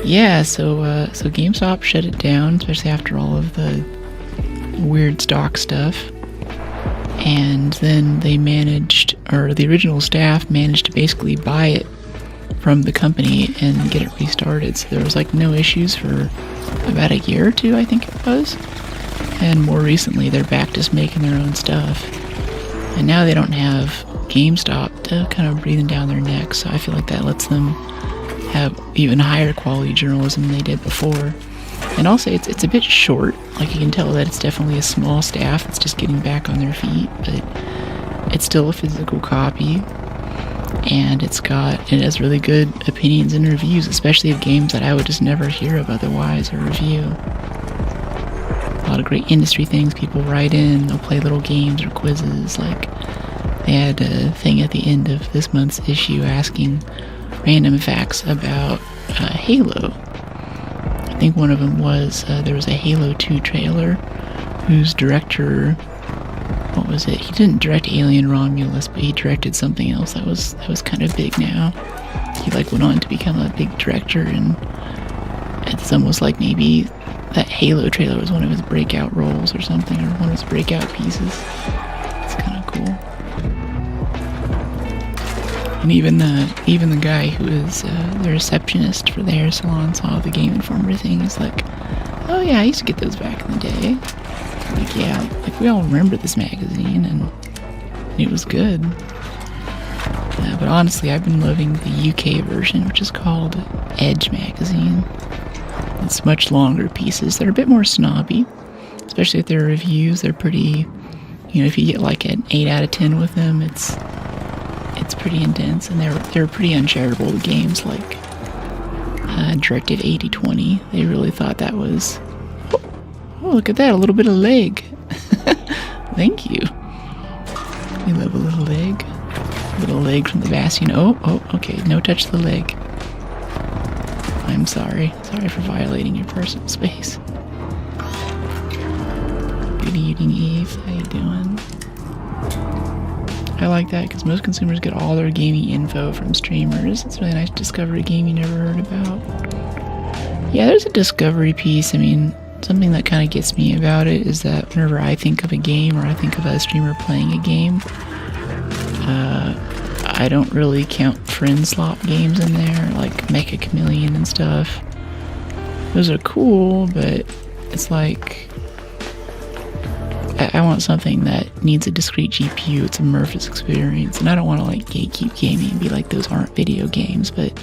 Yeah, so GameStop shut it down, especially after all of the weird stock stuff. And then they managed, or the original staff managed to basically buy it from the company and get it restarted. So there was like no issues for about a year or 2, I think it was. And more recently they're back just making their own stuff. And now they don't have GameStop to kind of breathing down their necks, so I feel like that lets them have even higher quality journalism than they did before. And also it's a bit short. Like you can tell that it's definitely a small staff that's just getting back on their feet, but it's still a physical copy. And it has really good opinions and reviews, especially of games that I would just never hear of otherwise or review. A lot of great industry things people write in. They'll play little games or quizzes. Like they had a thing at the end of this month's issue asking random facts about Halo. think one of them was, there was a Halo 2 trailer whose director, what was it? He didn't direct Alien Romulus, but he directed something else that was kind of big now. He like went on to become a big director, and it's almost like maybe that Halo trailer was one of his breakout roles or something, or one of his breakout pieces. It's kind of cool. And even the guy who is the receptionist for the hair salon saw the Game Informer thing. He's like, oh yeah, I used to get those back in the day. Like, yeah, like we all remember this magazine, and it was good. But honestly, I've been loving the UK version, which is called Edge magazine. It's much longer pieces. They're a bit more snobby, especially if they're reviews. They're pretty, if you get like an 8 out of 10 with them, it's pretty intense, and they're pretty uncharitable to games like Directed 8020. They really thought that was, oh look at that, a little bit of leg. Thank you. We love a little leg. A little leg from the Bastion. Oh, okay, no touch the leg. I'm sorry. Sorry for violating your personal space. Good evening, Eve. How you doing? I like that because most consumers get all their gaming info from streamers. It's really nice to discover a game you never heard about. Yeah, there's a discovery piece. I mean, something that kind of gets me about it is that whenever I think of a game, or I think of a streamer playing a game, I don't really count friend slot games in there, like Mecha Chameleon and stuff. Those are cool, but it's like, I want something that needs a discrete GPU. It's a immersive experience, and I don't want to like gatekeep gaming and be like, those aren't video games, but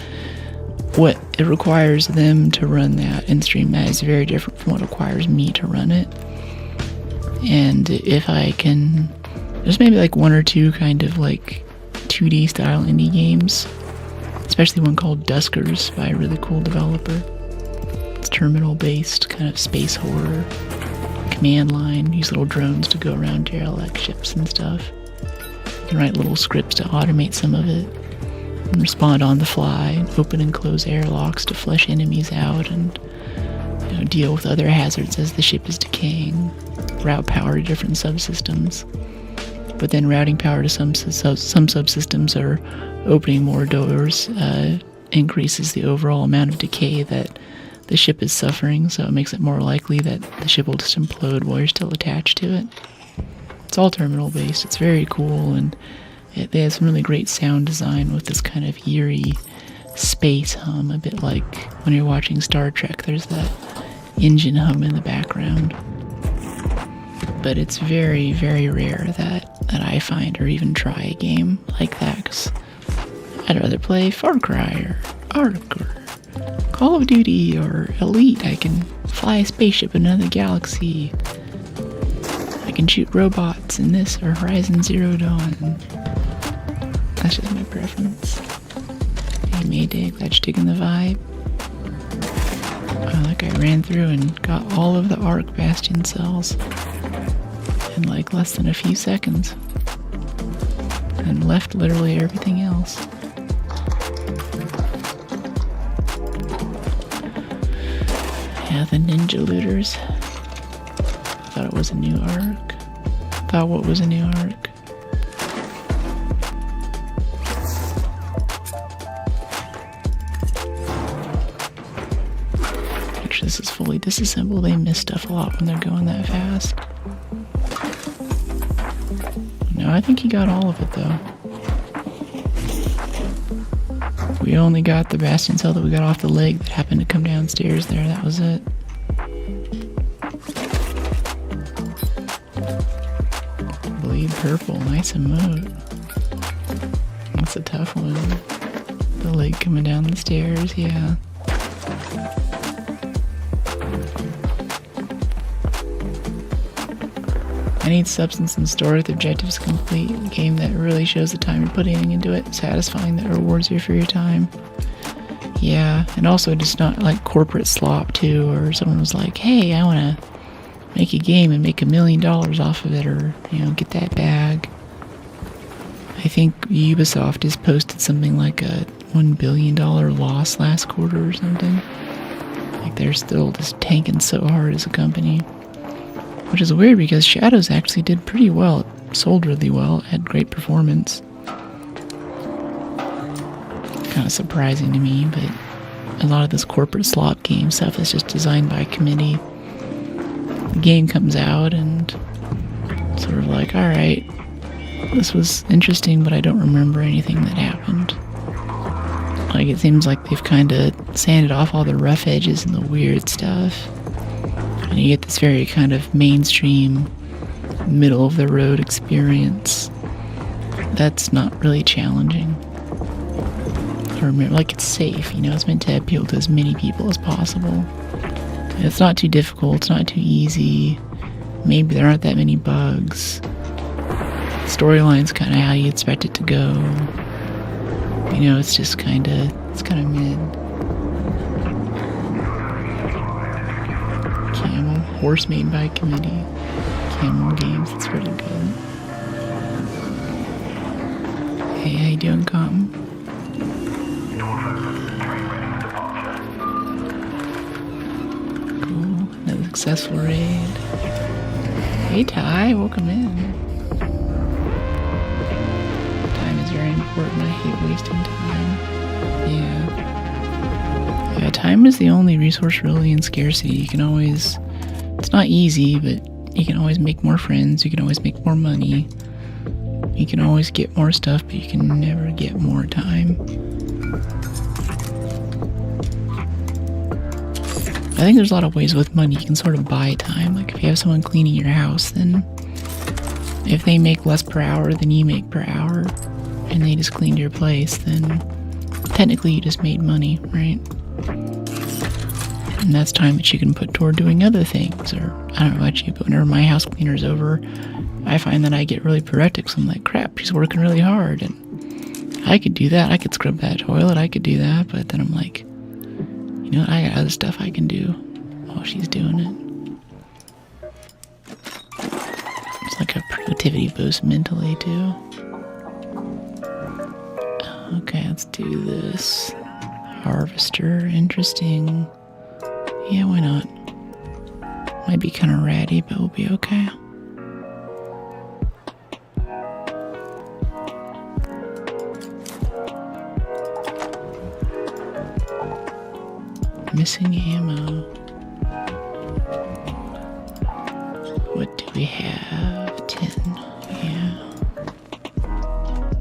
what it requires them to run that and stream that is very different from what requires me to run it. And if I can, there's maybe like one or two kind of like 2D style indie games, especially one called Duskers by a really cool developer. It's terminal based, kind of space horror. Command line, use little drones to go around derelict ships and stuff. You can write little scripts to automate some of it, and respond on the fly, and open and close airlocks to flush enemies out, and deal with other hazards as the ship is decaying. Route power to different subsystems, but then routing power to some subsystems or opening more doors increases the overall amount of decay that the ship is suffering, so it makes it more likely that the ship will just implode while you're still attached to it. It's all terminal based. It's very cool, and they have some really great sound design with this kind of eerie space hum, a bit like when you're watching Star Trek. There's that engine hum in the background. But it's very, very rare that I find or even try a game like that, because I'd rather play Far Cry or Ark or Call of Duty or Elite. I can fly a spaceship in another galaxy. I can shoot robots in this or Horizon Zero Dawn. That's just my preference. Hey Mayday, glad you're digging the vibe. Oh, that guy ran through and got all of the Arc Bastion cells in like less than a few seconds. And left literally everything else. Yeah, the ninja looters. Thought it was a new arc. Thought what was a new arc? Actually, this is fully disassembled. They miss stuff a lot when they're going that fast. No, I think he got all of it though. We only got the Bastion cell that we got off the leg that happened to come downstairs there. That was it. Bleed purple. Nice emote. That's a tough one. The leg coming down the stairs. Yeah. I need substance and store with objectives complete. A game that really shows the time you're putting into it, satisfying, that rewards you for your time. Yeah, and also just not like corporate slop too, or someone was like, hey, I want to make a game and make $1 million off of it, or, get that bag. I think Ubisoft has posted something like a $1 billion loss last quarter or something. Like, they're still just tanking so hard as a company. Which is weird because Shadows actually did pretty well. It sold really well, had great performance. Kind of surprising to me, but a lot of this corporate slot game stuff is just designed by committee. The game comes out and sort of like, alright, this was interesting, but I don't remember anything that happened. Like, it seems like they've kind of sanded off all the rough edges and the weird stuff. And you get this very kind of mainstream, middle-of-the-road experience that's not really challenging. Or, like, it's safe, you know, it's meant to appeal to as many people as possible. It's not too difficult, it's not too easy. Maybe there aren't that many bugs. Storyline's kind of how you expect it to go. You know, it's just kind of, it's kind of mid. Camel, horse made by committee. Camel games, it's pretty good. Hey, how you doing, Compton? Cool, another successful raid. Hey Ty, welcome in. Time is very important. I hate wasting time. Yeah, time is the only resource really in scarcity. You can always, it's not easy, but you can always make more friends, you can always make more money, you can always get more stuff, but you can never get more time. I think there's a lot of ways with money you can sort of buy time. Like if you have someone cleaning your house, then if they make less per hour than you make per hour, and they just cleaned your place, then technically you just made money, right? And that's time that you can put toward doing other things. Or I don't know about you, but whenever my house cleaner's over, I find that I get really productive because I'm like, crap, she's working really hard, and I could do that. I could scrub that toilet, I could do that, but then I'm like, you know what, I got other stuff I can do while she's doing it. It's like a productivity boost mentally too. Okay, let's do this. Harvester, interesting. Yeah, why not? Might be kind of ratty, but we'll be okay. Missing ammo. What do we have? 10. Yeah.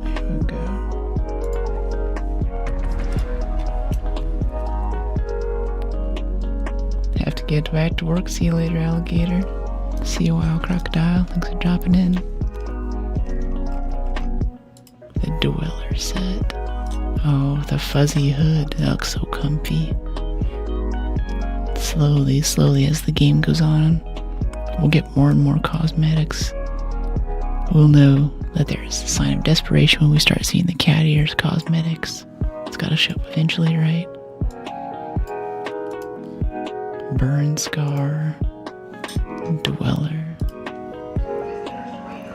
There we go. Have to get back to work. See you later, alligator. See you, wild crocodile. Thanks for dropping in. The Dweller set. Oh, the fuzzy hood. That looks so comfy. Slowly, as the game goes on, we'll get more and more cosmetics. We'll know that there's a sign of desperation when we start seeing the cat ears cosmetics. It's gotta show up eventually, right? Burn scar. Dweller.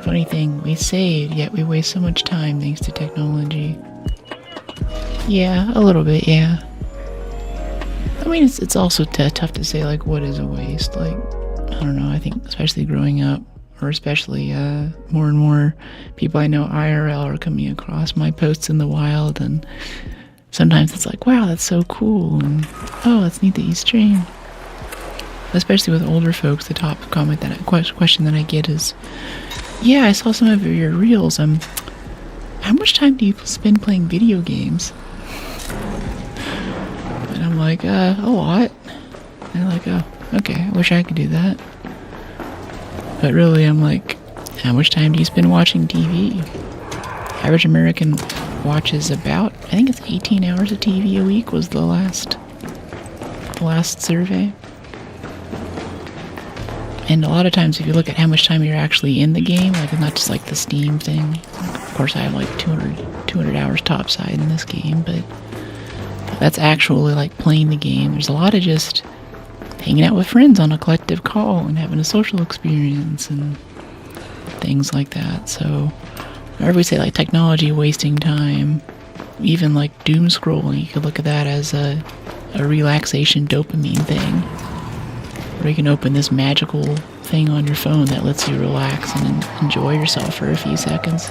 Funny thing, we saved, yet we waste so much time thanks to technology. Yeah, a little bit, yeah. I mean, it's also tough to say, like, what is a waste? Like, I don't know, I think especially growing up, or especially more and more people I know IRL are coming across my posts in the wild, and sometimes it's like, wow, that's so cool, and oh, that's neat that you stream. Especially with older folks, the top comment that question that I get is, yeah, I saw some of your reels. How much time do you spend playing video games? And I'm like, a lot. And they're like, oh, okay, I wish I could do that. But really, I'm like, how much time do you spend watching TV? Average American watches about, I think it's 18 hours of TV a week was the last survey. And a lot of times if you look at how much time you're actually in the game, like not just like the Steam thing, of course I have like 200 hours topside in this game, but that's actually like playing the game. There's a lot of just hanging out with friends on a collective call and having a social experience and things like that. So whenever we say like technology wasting time, even like doom scrolling, you could look at that as a a relaxation dopamine thing, where you can open this magical thing on your phone that lets you relax and enjoy yourself for a few seconds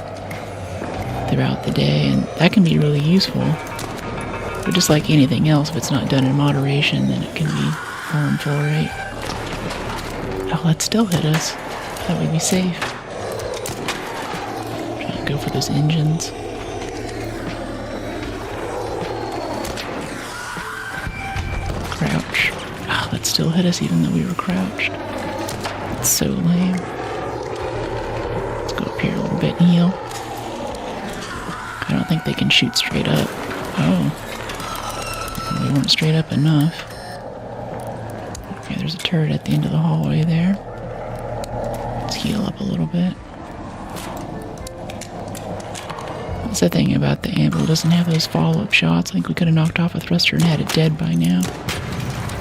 throughout the day, and that can be really useful. But just like anything else, if it's not done in moderation, then it can be harmful, right? Oh, that still hit us. That would be safe. Trying to go for those engines. Crouch. Oh, that still hit us even though we were crouched. That's so lame. Let's go up here a little bit and heal. I don't think they can shoot straight up. Oh. They weren't straight up enough. Okay, there's a turret at the end of the hallway there. Let's heal up a little bit. That's the thing about the ammo, it doesn't have those follow-up shots. I think we could have knocked off a thruster and had it dead by now,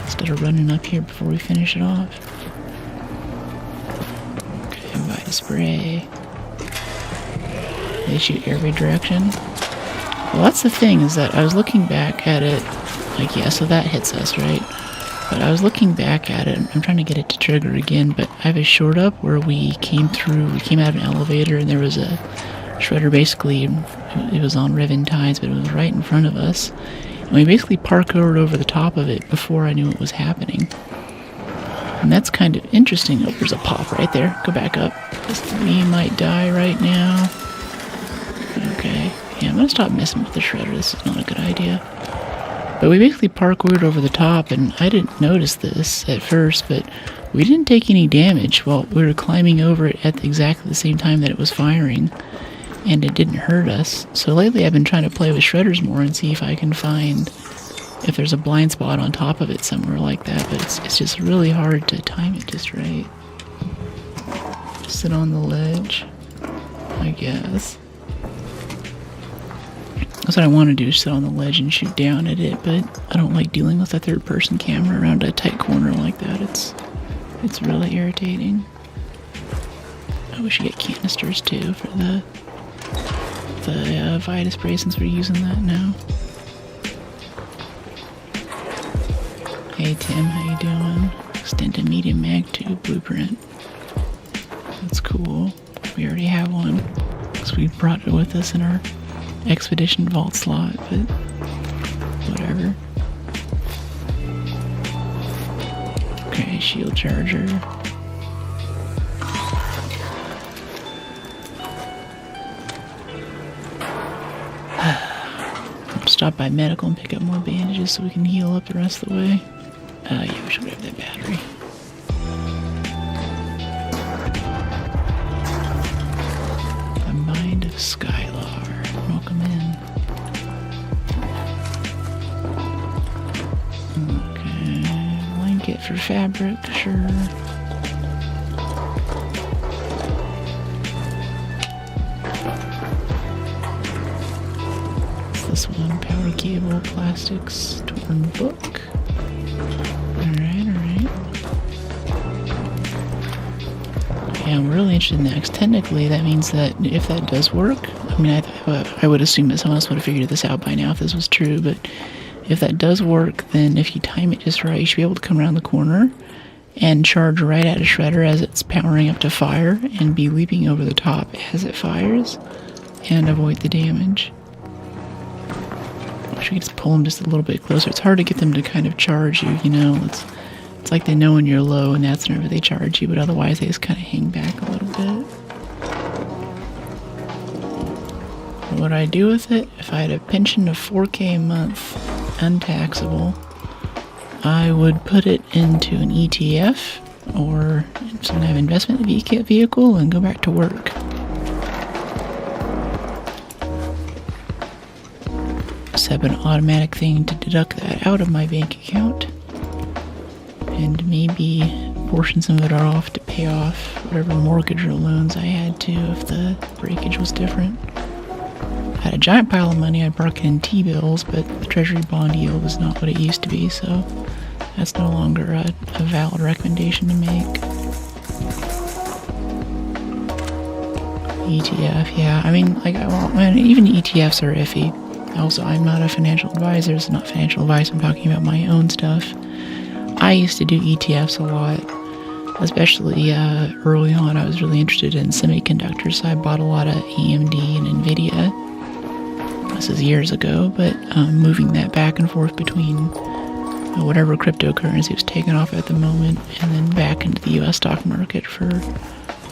instead of running up here before we finish it off. Okay, Vita spray. They shoot every direction. Well, that's the thing, is that I was looking back at it, like, yeah, so that hits us, right? But I was looking back at it, I'm trying to get it to trigger again, but I have a short up where we came out of an elevator, and there was a shredder, basically, it was on Riven Tides, but it was right in front of us. And we basically parkoured over the top of it before I knew what was happening. And that's kind of interesting. Oh, there's a pop right there. Go back up. We might die right now. Okay. Yeah, I'm gonna stop messing with the shredder. This is not a good idea. But we basically parkoured over the top, and I didn't notice this at first, but we didn't take any damage while we were climbing over it at exactly the same time that it was firing, and it didn't hurt us. So lately I've been trying to play with shredders more and see if I can find if there's a blind spot on top of it somewhere like that, but it's just really hard to time it just right. Sit on the ledge, I guess. That's what I want to do, is sit on the ledge and shoot down at it, but I don't like dealing with a third-person camera around a tight corner like that. It's really irritating. I wish you get canisters too for the Vita spray, since we're using that now. Hey Tim, how you doing? Extended medium mag tube blueprint. That's cool. We already have one because we brought it with us in our Expedition Vault slot, but whatever. Okay, shield charger. Stop by medical and pick up more bandages so we can heal up the rest of the way. Yeah, we should grab that battery. The Mind of Skylar. Welcome in. Okay, blanket for fabric, sure. What's this one? Power cable, plastics, torn book. Alright. Yeah, I'm really interested in that, 'cause technically that means that if that does work, I mean, I would assume that someone else would have figured this out by now if this was true, but if that does work, then if you time it just right, you should be able to come around the corner and charge right at a shredder as it's powering up to fire and be leaping over the top as it fires and avoid the damage. I wish we could just pull them just a little bit closer. It's hard to get them to kind of charge you, you know. It's like they know when you're low, and that's whenever they charge you, but otherwise they just kind of hang back a little bit. What would I do with it? If I had a pension of $4K a month, untaxable, I would put it into an ETF or some kind of investment vehicle and go back to work. Set up an automatic thing to deduct that out of my bank account, and maybe portion some of it off to pay off whatever mortgage or loans I had to if the breakage was different. I had a giant pile of money I'd park in T-bills, but the treasury bond yield is not what it used to be, so that's no longer a valid recommendation to make. ETF, yeah, I mean, even ETFs are iffy. Also, I'm not a financial advisor. It's not financial advice. I'm talking about my own stuff. I used to do ETFs a lot, especially early on. I was really interested in semiconductors, so I bought a lot of AMD and NVIDIA. This is years ago, but moving that back and forth between whatever cryptocurrency was taken off at the moment and then back into the US stock market for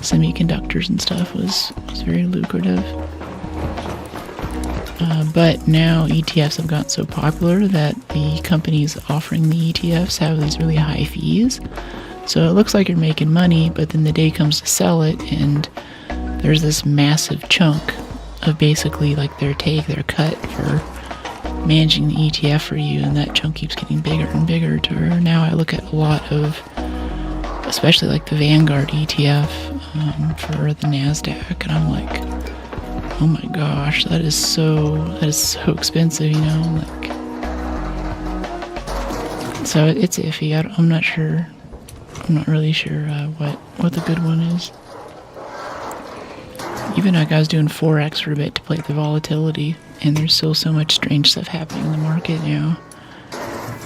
semiconductors and stuff was very lucrative. But now ETFs have gotten so popular that the companies offering the ETFs have these really high fees. So it looks like you're making money, but then the day comes to sell it and there's this massive chunk of basically like their cut for managing the ETF for you, and that chunk keeps getting bigger and bigger to where now I look at a lot of, especially like the Vanguard ETF for the NASDAQ, and I'm like, oh my gosh, that is so expensive, you know, like, so it's iffy. I'm not sure, I'm not really sure what the good one is. Even like I was doing Forex for a bit to play the volatility, and there's still so much strange stuff happening in the market now.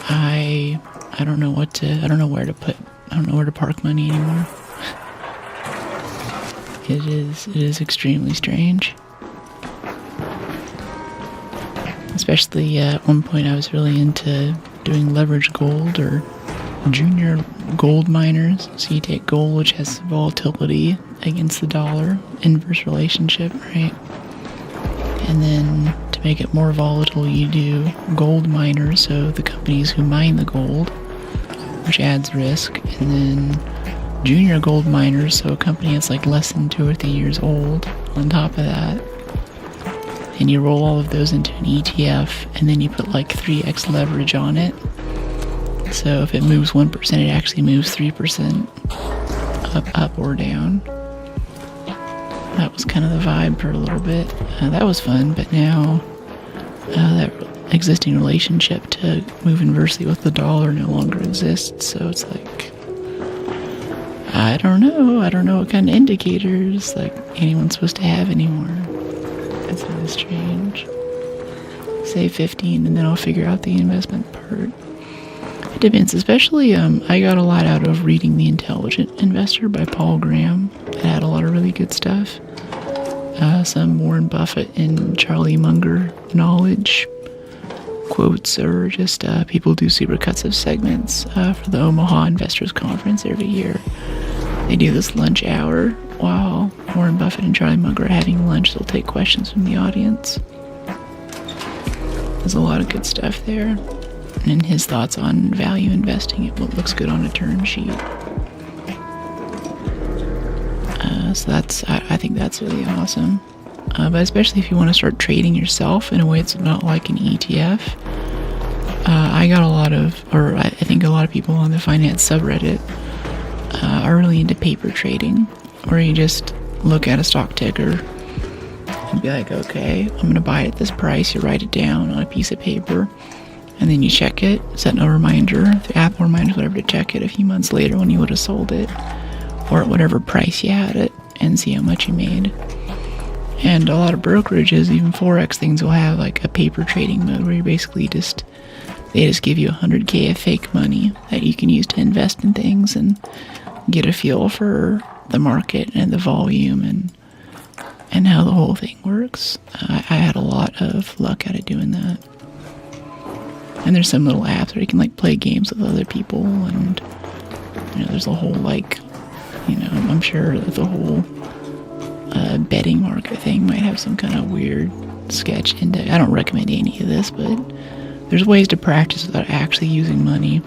I don't know where to park money anymore. It is extremely strange. Especially at one point I was really into doing leveraged gold or junior gold miners. So you take gold, which has volatility against the dollar, inverse relationship, right? And then to make it more volatile, you do gold miners, so the companies who mine the gold, which adds risk, and then junior gold miners, so a company that's like less than 2 or 3 years old on top of that. And you roll all of those into an ETF, and then you put like 3x leverage on it. So if it moves 1%, it actually moves 3% up or down. That was kind of the vibe for a little bit. That was fun, but now that existing relationship to move inversely with the dollar no longer exists. So it's like, I don't know what kind of indicators like anyone's supposed to have anymore. It's really strange. Say 15 and then I'll figure out the investment part. It depends, especially I got a lot out of reading The Intelligent Investor by Paul Graham. It had a lot of really good stuff. Some Warren Buffett and Charlie Munger knowledge quotes, or just people do supercuts of segments for the Omaha Investors Conference every year. They do this lunch hour while Warren Buffett and Charlie Munger are having lunch. They'll take questions from the audience. There's a lot of good stuff there. And his thoughts on value investing, what looks good on a term sheet. So I think that's really awesome. But especially if you want to start trading yourself in a way it's not like an ETF. I think a lot of people on the finance subreddit are really into paper trading, where you just look at a stock ticker and be like, okay, I'm going to buy it at this price. You write it down on a piece of paper, and then you check it, set a reminder, the app reminds whatever to check it a few months later when you would have sold it, or at whatever price you had it, and see how much you made. And a lot of brokerages, even Forex things, will have like a paper trading mode where you basically they just give you $100K of fake money that you can use to invest in things and get a feel for the market and the volume and how the whole thing works. I had a lot of luck at it doing that. And there's some little apps where you can like play games with other people, and there's a whole I'm sure that the whole betting market thing might have some kind of weird sketch index. I don't recommend any of this, but there's ways to practice without actually using money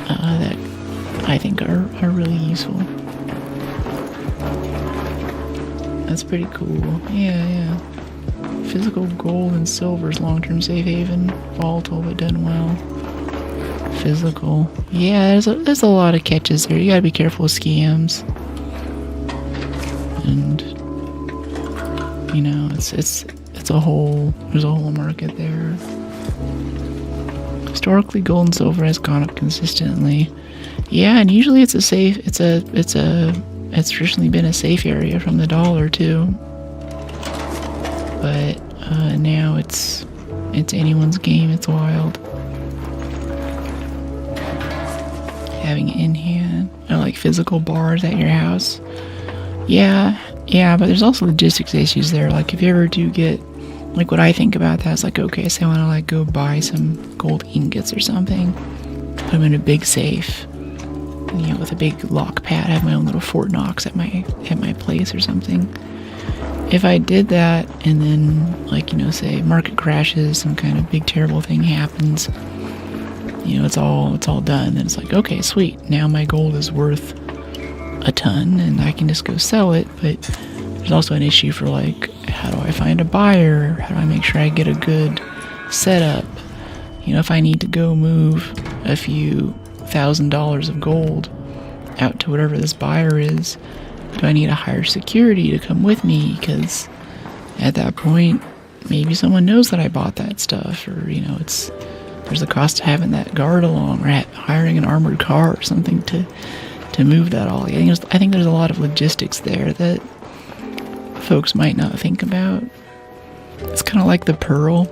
that I think are really useful. That's pretty cool. Yeah. Physical gold and silver's long-term safe haven. Volatile but done well. Physical. Yeah, there's a lot of catches there. You gotta be careful with scams. And there's a whole market there. Historically, gold and silver has gone up consistently. Yeah, and usually it's traditionally been a safe area from the dollar too. But Now it's anyone's game. It's wild. Having it in hand, or like physical bars at your house. Yeah, but there's also logistics issues there. Like if you ever do get, like what I think about that is like, okay, say I want to like go buy some gold ingots or something, put them in a big safe, with a big lock pad, have my own little Fort Knox at my place or something. If I did that and then like, say market crashes, some kind of big terrible thing happens, it's all done, then it's like, okay, sweet, now my gold is worth a ton and I can just go sell it. But there's also an issue for like, how do I find a buyer? How do I make sure I get a good setup? If I need to go move a few $1,000s of gold out to whatever this buyer is, do I need to hire security to come with me? Because at that point, maybe someone knows that I bought that stuff, or there's a cost to having that guard along, or hiring an armored car or something to move that all. I think there's a lot of logistics there that folks might not think about. It's kind of like the Pearl.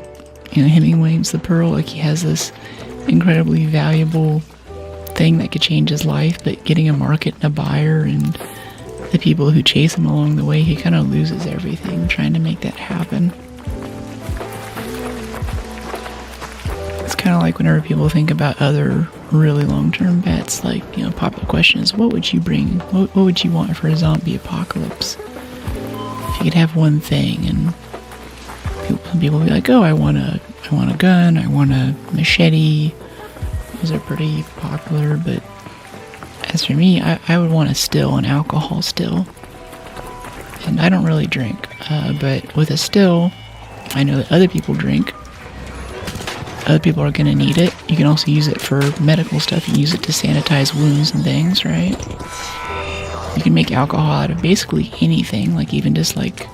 Hemingway's The Pearl. Like, he has this incredibly valuable thing that could change his life, but getting a market and a buyer and the people who chase him along the way, he kind of loses everything trying to make that happen. It's kind of like whenever people think about other really long-term bets, like, popular question is, what would you bring? What would you want for a zombie apocalypse? If you could have one thing, and people will be like, oh, I want a gun, I want a machete. Those are pretty popular, but as for me, I would want a still, an alcohol still. And I don't really drink, but with a still, I know that other people drink. Other people are going to need it. You can also use it for medical stuff. You can use it to sanitize wounds and things, right? You can make alcohol out of basically anything, like even just like,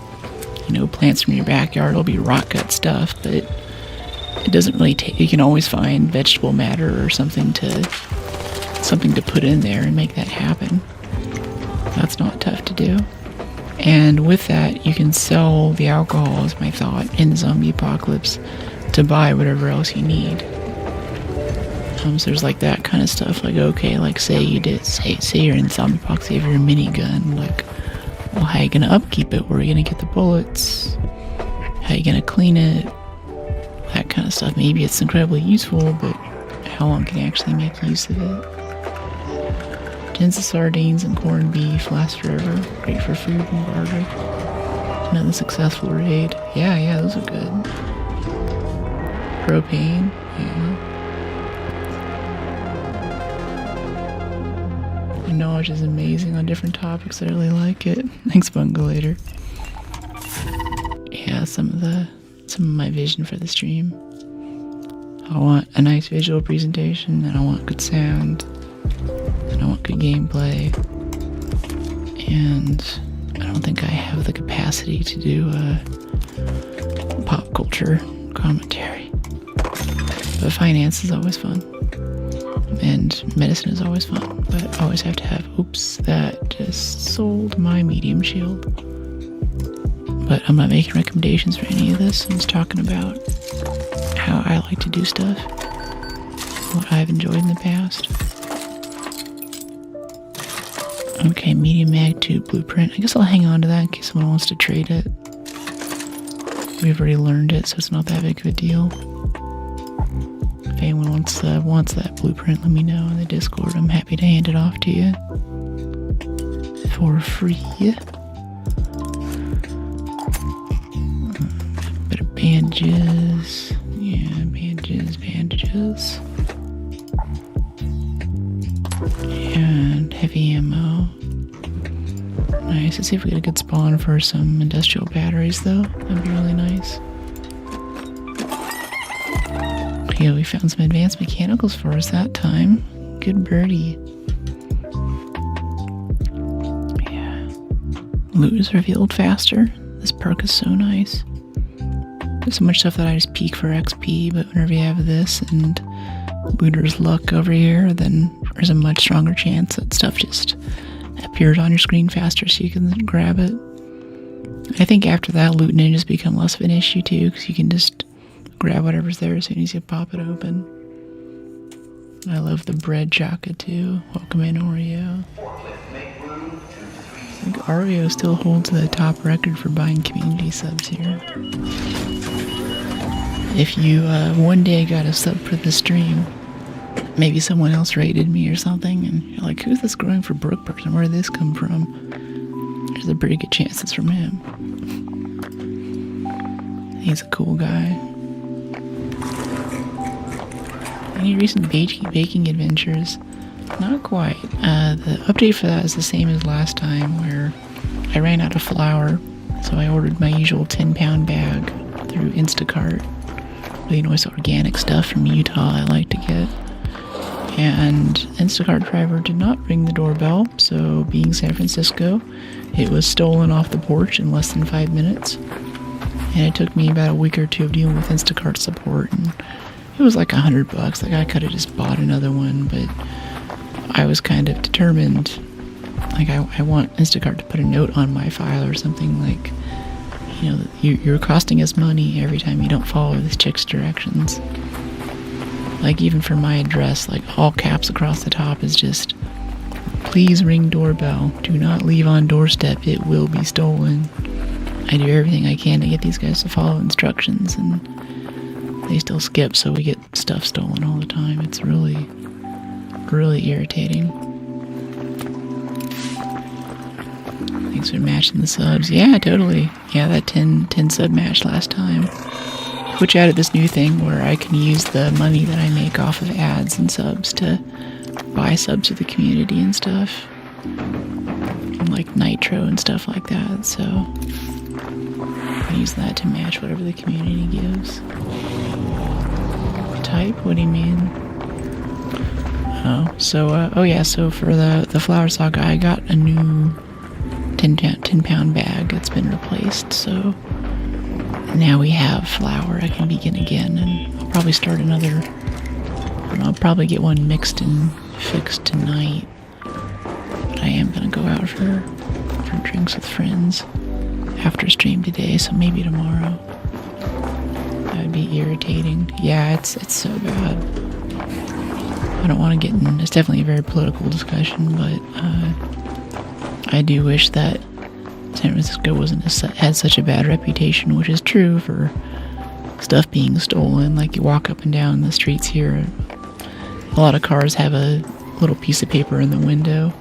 plants from your backyard. It'll be rot gut stuff, but it doesn't really take. You can always find vegetable matter or something to put in there and make that happen. That's not tough to do. And with that, you can sell the alcohol, is my thought, in the zombie apocalypse to buy whatever else you need. So there's like that kind of stuff. Like, okay, like say you're in the zombie apocalypse, you have your minigun. Like, well, how are you gonna upkeep it? Where are you gonna get the bullets? How are you gonna clean it? That kind of stuff. Maybe it's incredibly useful, but how long can you actually make use of it? Tins of sardines and corned beef last forever. Great for food and barter. Another successful raid. Yeah, those are good. Propane, yeah. My knowledge is amazing on different topics. I really like it. Thanks, Bungalator. Yeah, some of my vision for the stream. I want a nice visual presentation, and I want good sound, and I want good gameplay, and I don't think I have the capacity to do a pop culture commentary. But finance is always fun, and medicine is always fun, but I always have to have, oops, that just sold my medium shield. But I'm not making recommendations for any of this. I'm just talking about how I like to do stuff, what I've enjoyed in the past. Okay, medium magnitude blueprint. I guess I'll hang on to that in case someone wants to trade it. We've already learned it, so it's not that big of a deal. If anyone wants that blueprint, let me know in the Discord. I'm happy to hand it off to you for free. Bit of bandages. Yeah, bandages. And heavy ammo. Nice. Let's see if we get a good spawn for some industrial batteries, though. That'd be really nice. Yeah, we found some advanced mechanicals for us that time. Good birdie. Yeah. Loot is revealed faster. This perk is so nice. There's so much stuff that I just peek for XP, but whenever you have this and looter's luck over here, then there's a much stronger chance that stuff just appears on your screen faster so you can grab it. I think after that, loot ninjas become less of an issue too, because you can just grab whatever's there as soon as you pop it open. I love the bread chaka too. Welcome in, Oreo. I think Oreo still holds the top record for buying community subs here. If you one day got a sub for the stream, maybe someone else rated me or something, and you're like, who's this growing for Brook person? Where did this come from? There's a pretty good chance it's from him. He's a cool guy. Any recent baking adventures? Not quite. The update for that is the same as last time, where I ran out of flour, so I ordered my usual 10-pound bag through Instacart. Really nice organic stuff from Utah I like to get. And Instacart driver did not ring the doorbell, so being San Francisco, it was stolen off the porch in less than 5 minutes. And it took me about a week or two of dealing with Instacart support, and it was like $100. Like, I could have just bought another one, but I was kind of determined. Like, I want Instacart to put a note on my file or something like, you know, you're costing us money every time you don't follow this chick's directions. Like, even for my address, like, all caps across the top is just, please ring doorbell. Do not leave on doorstep. It will be stolen. I do everything I can to get these guys to follow instructions, and they still skip, so we get stuff stolen all the time. It's really, really irritating. Thanks for matching the subs. Yeah, totally. Yeah, that 10 sub match last time. Twitch added this new thing where I can use the money that I make off of ads and subs to buy subs to the community and stuff. And like Nitro and stuff like that, so I use that to match whatever the community gives. Type? What do you mean? Oh, so, oh yeah, so for the Flower Saga, I got a new 10-pound bag that's been replaced, so now we have flour. I can begin again, and I'll probably start another. I'll probably get one mixed and fixed tonight. But I am gonna go out for drinks with friends after stream today, so maybe tomorrow. That would be irritating. Yeah, it's so bad. I don't want to get in. It's definitely a very political discussion, but I do wish that San Francisco had such a bad reputation, which is true for stuff being stolen. Like, you walk up and down the streets here, a lot of cars have a little piece of paper in the window.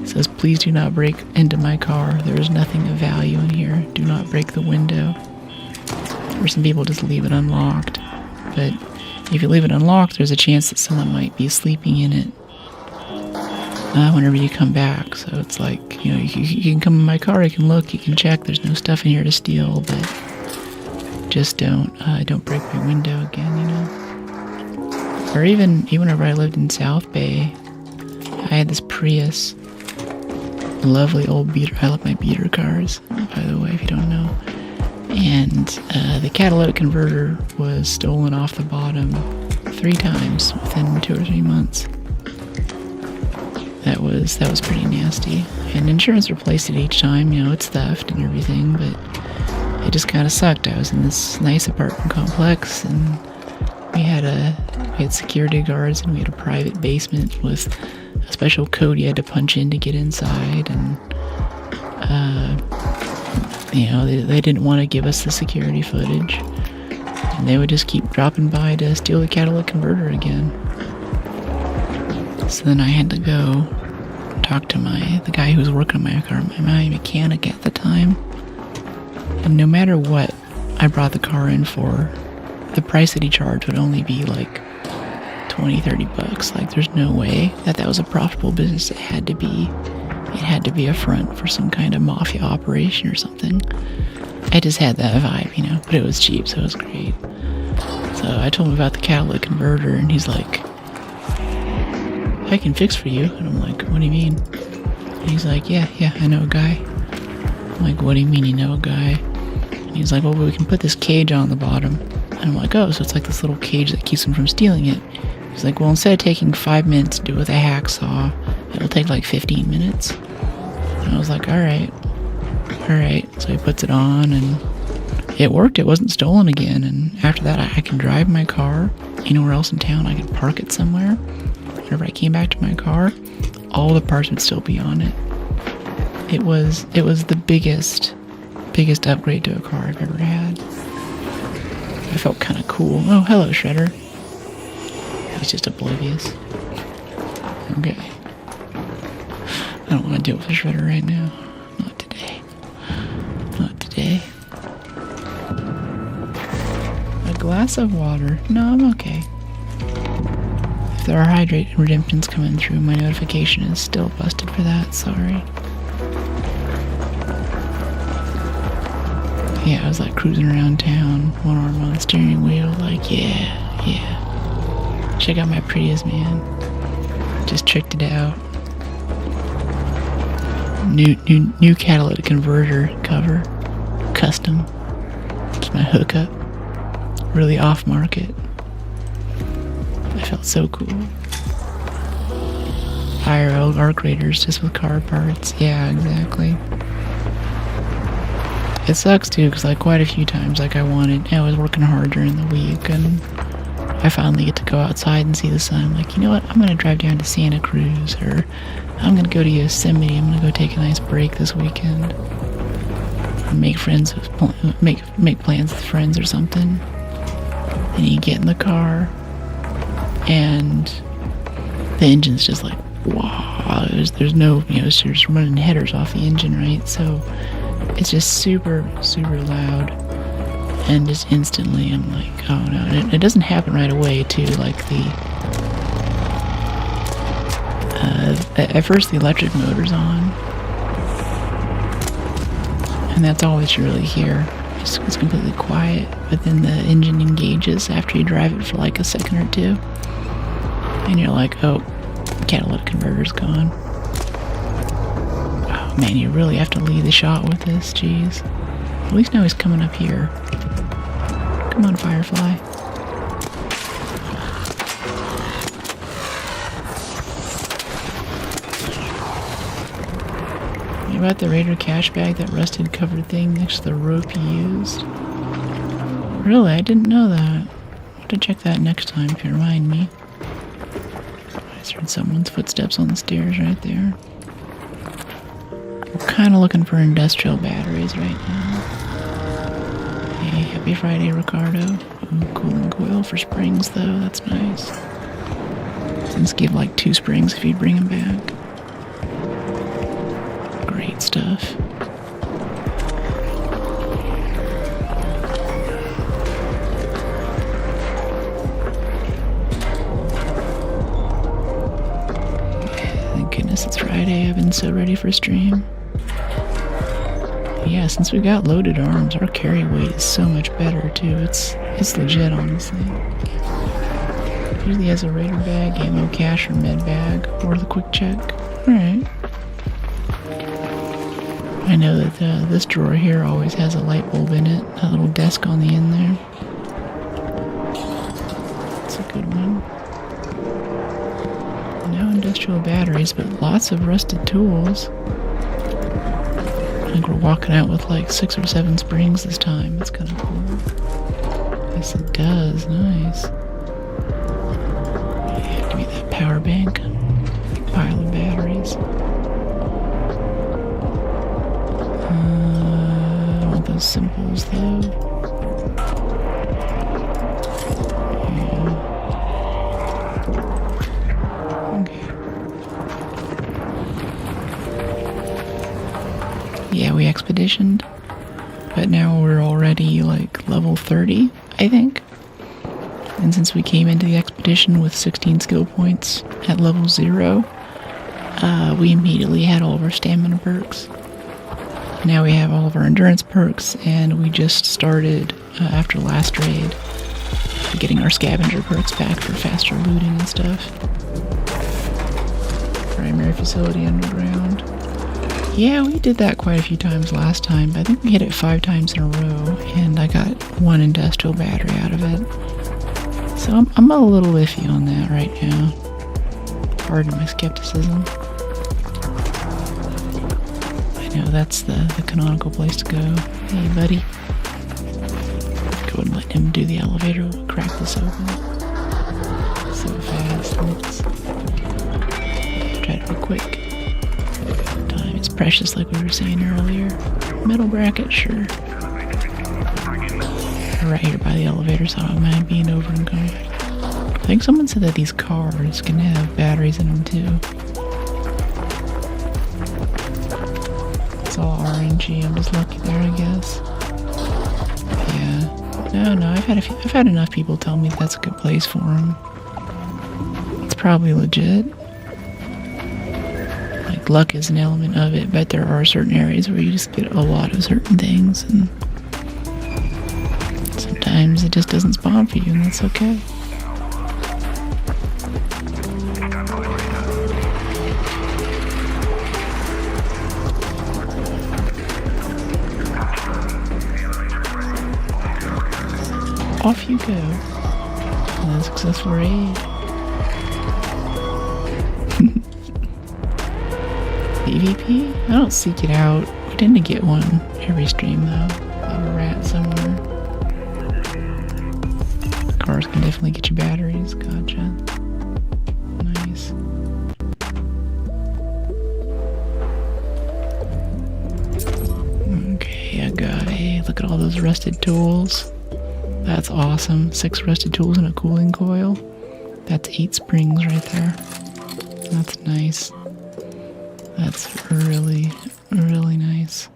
It says, please do not break into my car. There is nothing of value in here. Do not break the window. Or some people just leave it unlocked. But if you leave it unlocked, there's a chance that someone might be sleeping in it whenever you come back. So it's like, you know, you can come in my car, you can look, you can check, there's no stuff in here to steal, but just don't break my window again, you know. Or even whenever I lived in South Bay, I had this Prius, lovely old beater. I love my beater cars, by the way, if you don't know. And the catalytic converter was stolen off the bottom 3 times within 2 or 3 months. That was pretty nasty. And insurance replaced it each time. You know, it's theft and everything, but it just kind of sucked. I was in this nice apartment complex, and we had security guards, and we had a private basement with a special code you had to punch in to get inside, and you know, they didn't want to give us the security footage, and they would just keep dropping by to steal the catalytic converter again. So then I had to go talk to the guy who was working on my car, my mechanic at the time. And no matter what I brought the car in for, the price that he charged would only be like $20-$30. Like, there's no way that was a profitable business. It had to be a front for some kind of mafia operation or something. I just had that vibe, you know, but it was cheap, so it was great. So I told him about the catalytic converter, and he's like, I can fix for you. And I'm like, what do you mean? And he's like, yeah, I know a guy. I'm like, what do you mean you know a guy? And he's like, well, we can put this cage on the bottom. And I'm like, oh, so it's like this little cage that keeps him from stealing it. He's like, well, instead of taking 5 minutes to do it with a hacksaw, it'll take like 15 minutes. And I was like, all right. Alright, so he puts it on and it worked. It wasn't stolen again. And after that, I could drive my car anywhere else in town. I could park it somewhere. Whenever I came back to my car, all the parts would still be on it. It was the biggest upgrade to a car I've ever had. I felt kind of cool. Oh, hello, Shredder. He's just oblivious. Okay. I don't want to deal with a Shredder right now. Not today. Not today. A glass of water. No, I'm okay. If there are hydrate redemptions coming through, my notification is still busted for that. Sorry. Yeah, I was like cruising around town, one arm on the steering wheel, like, yeah. Check out my Prius, man. Just checked it out. New catalytic converter cover. Custom. It's my hookup. Really off market. I felt so cool. IRL arc raiders just with car parts. Yeah, exactly. It sucks too, because like quite a few times, like I was working hard during the week, and I finally get to go outside and see the sun. I'm like, you know what? I'm gonna drive down to Santa Cruz, or I'm gonna go to Yosemite. I'm gonna go take a nice break this weekend. Make friends with make plans with friends or something. And you get in the car, and the engine's just like, wow. There's no, you're just running headers off the engine, right? So it's just super, super loud. And just instantly I'm like, oh no. And it doesn't happen right away too, like at first the electric motor's on. And that's all that you really hear. It's completely quiet, but then the engine engages after you drive it for like a second or two. And you're like, oh, catalytic converter's gone. Oh man, you really have to lead the shot with this, jeez. At least now he's coming up here. Come on, Firefly. What about the Raider cash bag, that rusted covered thing next to the rope you used? Really? I didn't know that. I'll have to check that next time if you remind me. I just heard someone's footsteps on the stairs right there. I'm kind of looking for industrial batteries right now. Hey, happy Friday, Ricardo. Ooh, cooling coil for springs, though. That's nice. Things give like 2 springs if you bring them back. Great stuff. Thank goodness it's Friday. I've been so ready for stream. Yeah, since we got loaded arms, our carry weight is so much better too. It's legit, honestly. Usually has a Raider bag, ammo cache, or med bag, or the quick check. Alright. I know that this drawer here always has a light bulb in it, a little desk on the end there. That's a good one. No industrial batteries, but lots of rusted tools. I think we're walking out with like 6 or 7 springs this time. That's kind of cool. Yes, it does. Nice. Yeah, give me that power bank. Pile of batteries. I want those simples though. Yeah. Okay. Yeah, we expeditioned, but now we're already like level 30, I think. And since we came into the expedition with 16 skill points at level 0, we immediately had all of our stamina perks. Now we have all of our endurance perks, and we just started, after last raid, getting our scavenger perks back for faster looting and stuff. Primary facility underground. Yeah, we did that quite a few times last time. I think we hit it 5 times in a row, and I got 1 industrial battery out of it. So I'm a little iffy on that right now. Pardon my skepticism. I know that's the canonical place to go. Hey, buddy. Go and let him do the elevator. We'll crack this open. So fast. Let's try to be quick. Time is precious, like we were saying earlier. Metal bracket, sure. Right here by the elevator, so I don't mind being over and going. I think someone said that these cars can have batteries in them too. It's all RNG. I'm just lucky there, I guess. Yeah. No. I've had enough people tell me that's a good place for them. It's probably legit. Like luck is an element of it, but there are certain areas where you just get a lot of certain things, and sometimes it just doesn't spawn for you, and that's okay. Off you go. Another successful raid. PvP? I don't seek it out. We tend to get one every stream though. Have a rat somewhere. Cars can definitely get you batteries. Gotcha. Nice. Okay, I got a look at all those rusted tools. That's awesome. 6 rusted tools and a cooling coil. That's 8 springs right there. That's nice. That's really, really nice.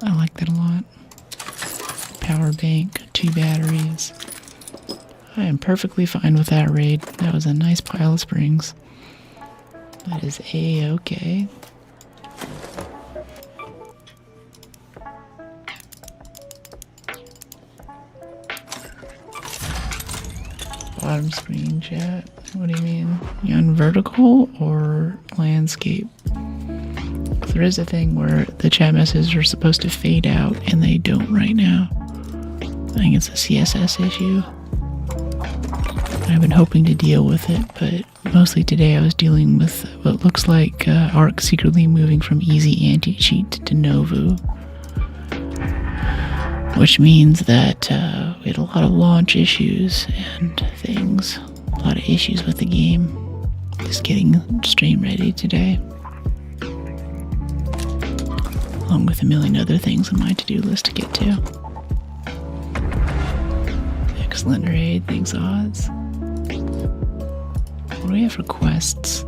I like that a lot. Power bank, 2 batteries. I am perfectly fine with that raid. That was a nice pile of springs. That is A-okay. Bottom screen chat. What do you mean? You on vertical or landscape? There is a thing where the chat messages are supposed to fade out and they don't right now. I think it's a CSS issue. I've been hoping to deal with it, but mostly today I was dealing with what looks like Arc secretly moving from easy anti-cheat to Novu. Which means that we had a lot of launch issues and things. A lot of issues with the game. Just getting stream ready today. Along with a million other things on my to-do list to get to. Excellent raid, thanks odds. What do we have for quests?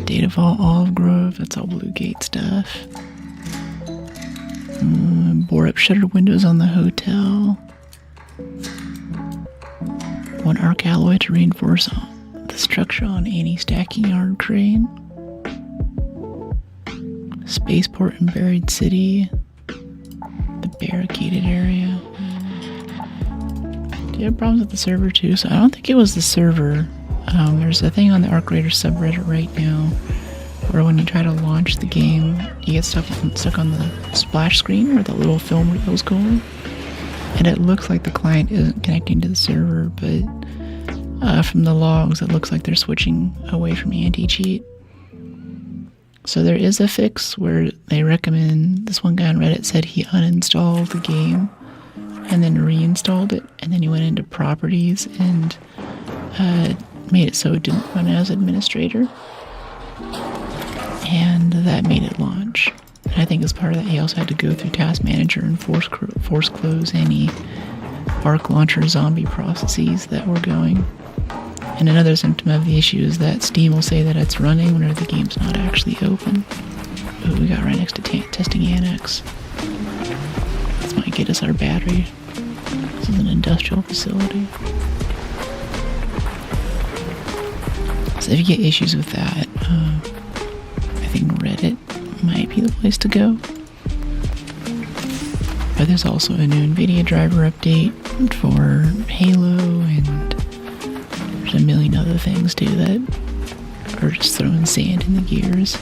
Data Vault, Olive Grove, that's all Blue Gate stuff. Bore up shuttered windows on the hotel. 1 arc alloy to reinforce the structure on anti-stacking yard crane. Spaceport and Buried City. The barricaded area. Do you have problems with the server too? So I don't think it was the server. There's a thing on the Arc Raider subreddit right now where when you try to launch the game, you get stuck on the splash screen where the little film reel's going. And it looks like the client isn't connecting to the server, but from the logs, it looks like they're switching away from anti-cheat. So there is a fix where they recommend, this one guy on Reddit said he uninstalled the game and then reinstalled it, and then he went into properties and made it so it didn't run as administrator. And that made it launch. And I think as part of that, he also had to go through Task Manager and force close any Arc Launcher zombie processes that were going. And another symptom of the issue is that Steam will say that it's running whenever the game's not actually open. Ooh, we got right next to testing annex. This might get us our battery. This is an industrial facility. So if you get issues with that, I think Reddit might be the place to go. But there's also a new NVIDIA driver update for Halo, and there's a million other things too that are just throwing sand in the gears.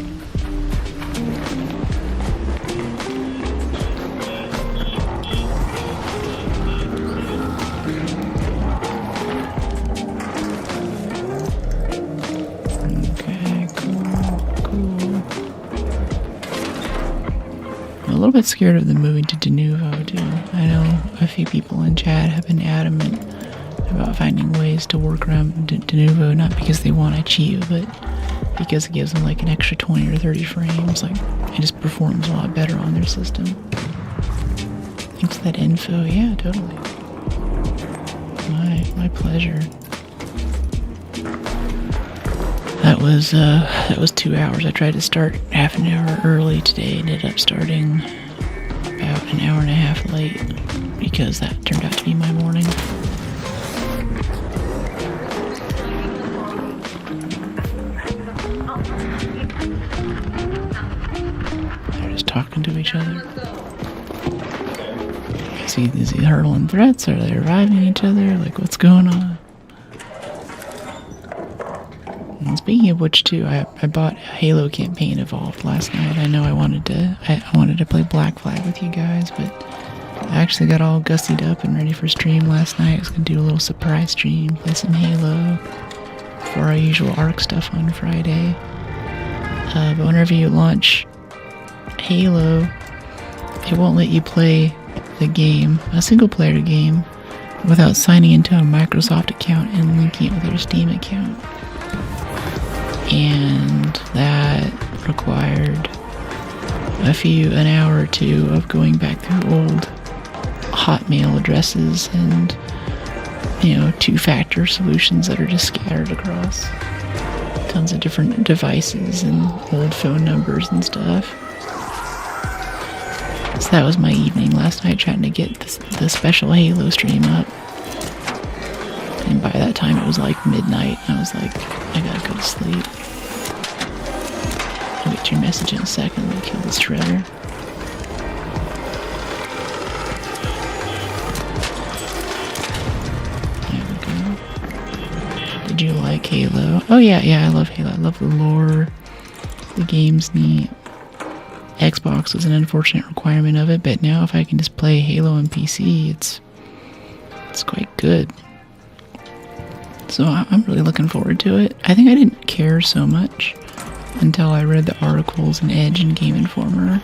bit scared of them moving to Denuvo too. I know a few people in chat have been adamant about finding ways to work around Denuvo, not because they want to cheat, but because it gives them like an extra 20 or 30 frames. Like, it just performs a lot better on their system. Thanks for that info. Yeah, totally. My pleasure. That was 2 hours. I tried to start half an hour early today. Ended up starting about an hour and a half late because that turned out to be my morning. They're just talking to each other. Is he hurling threats? Are they reviving each other? Like, what's going on? And speaking of which, too, I bought a Halo campaign evolved last night. I know I wanted to play Black Flag with you guys, but I actually got all gussied up and ready for stream last night. I was gonna do a little surprise stream, play some Halo for our usual Arc stuff on Friday. But whenever you launch Halo, it won't let you play the game, a single player game, without signing into a Microsoft account and linking it with your Steam account. And that required an hour or two of going back through old Hotmail addresses and, two-factor solutions that are just scattered across tons of different devices and old phone numbers and stuff. So that was my evening last night, trying to get the special Halo stream up. And by that time it was like midnight, and I was like, I gotta go to sleep. I'll get your message in a second. We'll kill this shredder. There we go. Did you like Halo? Oh yeah, I love Halo. I love the lore. The game's neat. Xbox was an unfortunate requirement of it, but now if I can just play Halo on PC, it's quite good. So I'm really looking forward to it. I think I didn't care so much until I read the articles in Edge and Game Informer.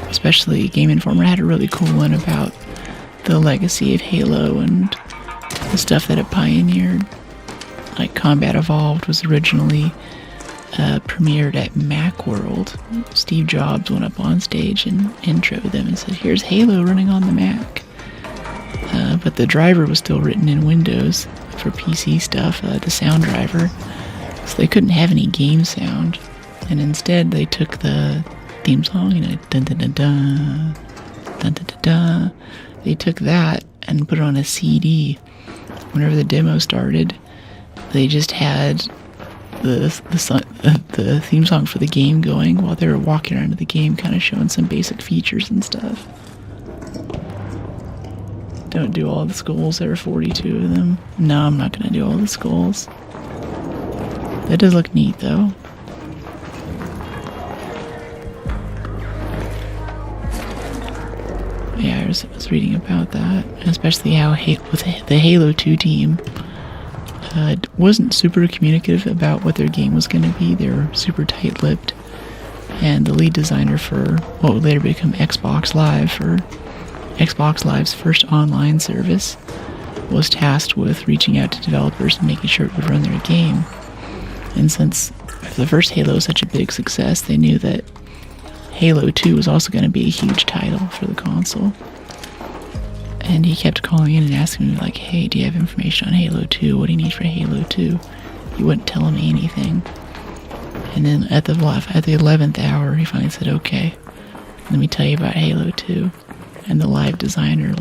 Especially Game Informer had a really cool one about the legacy of Halo and the stuff that it pioneered. Like Combat Evolved was originally premiered at Macworld. Steve Jobs went up on stage and introed them and said, "Here's Halo running on the Mac." But the driver was still written in Windows for PC stuff, the sound driver. So they couldn't have any game sound. And instead they took the theme song, dun dun dun dun, dun dun dun dun. They took that and put it on a CD. Whenever the demo started, they just had the theme song for the game going while they were walking around the game, kind of showing some basic features and stuff. Don't do all the skulls. There are 42 of them. No, I'm not going to do all the skulls. That does look neat, though. Yeah, I was reading about that, especially how with the Halo 2 team wasn't super communicative about what their game was going to be. They were super tight-lipped, and the lead designer for what would later become Xbox Live, for Xbox Live's first online service, was tasked with reaching out to developers and making sure it would run their game. And since the first Halo was such a big success, they knew that Halo 2 was also going to be a huge title for the console. And he kept calling in and asking me, like, "Hey, do you have information on Halo 2? What do you need for Halo 2? He wouldn't tell me anything. And then at the 11th hour, he finally said, "Okay, let me tell you about Halo 2. And the live designer,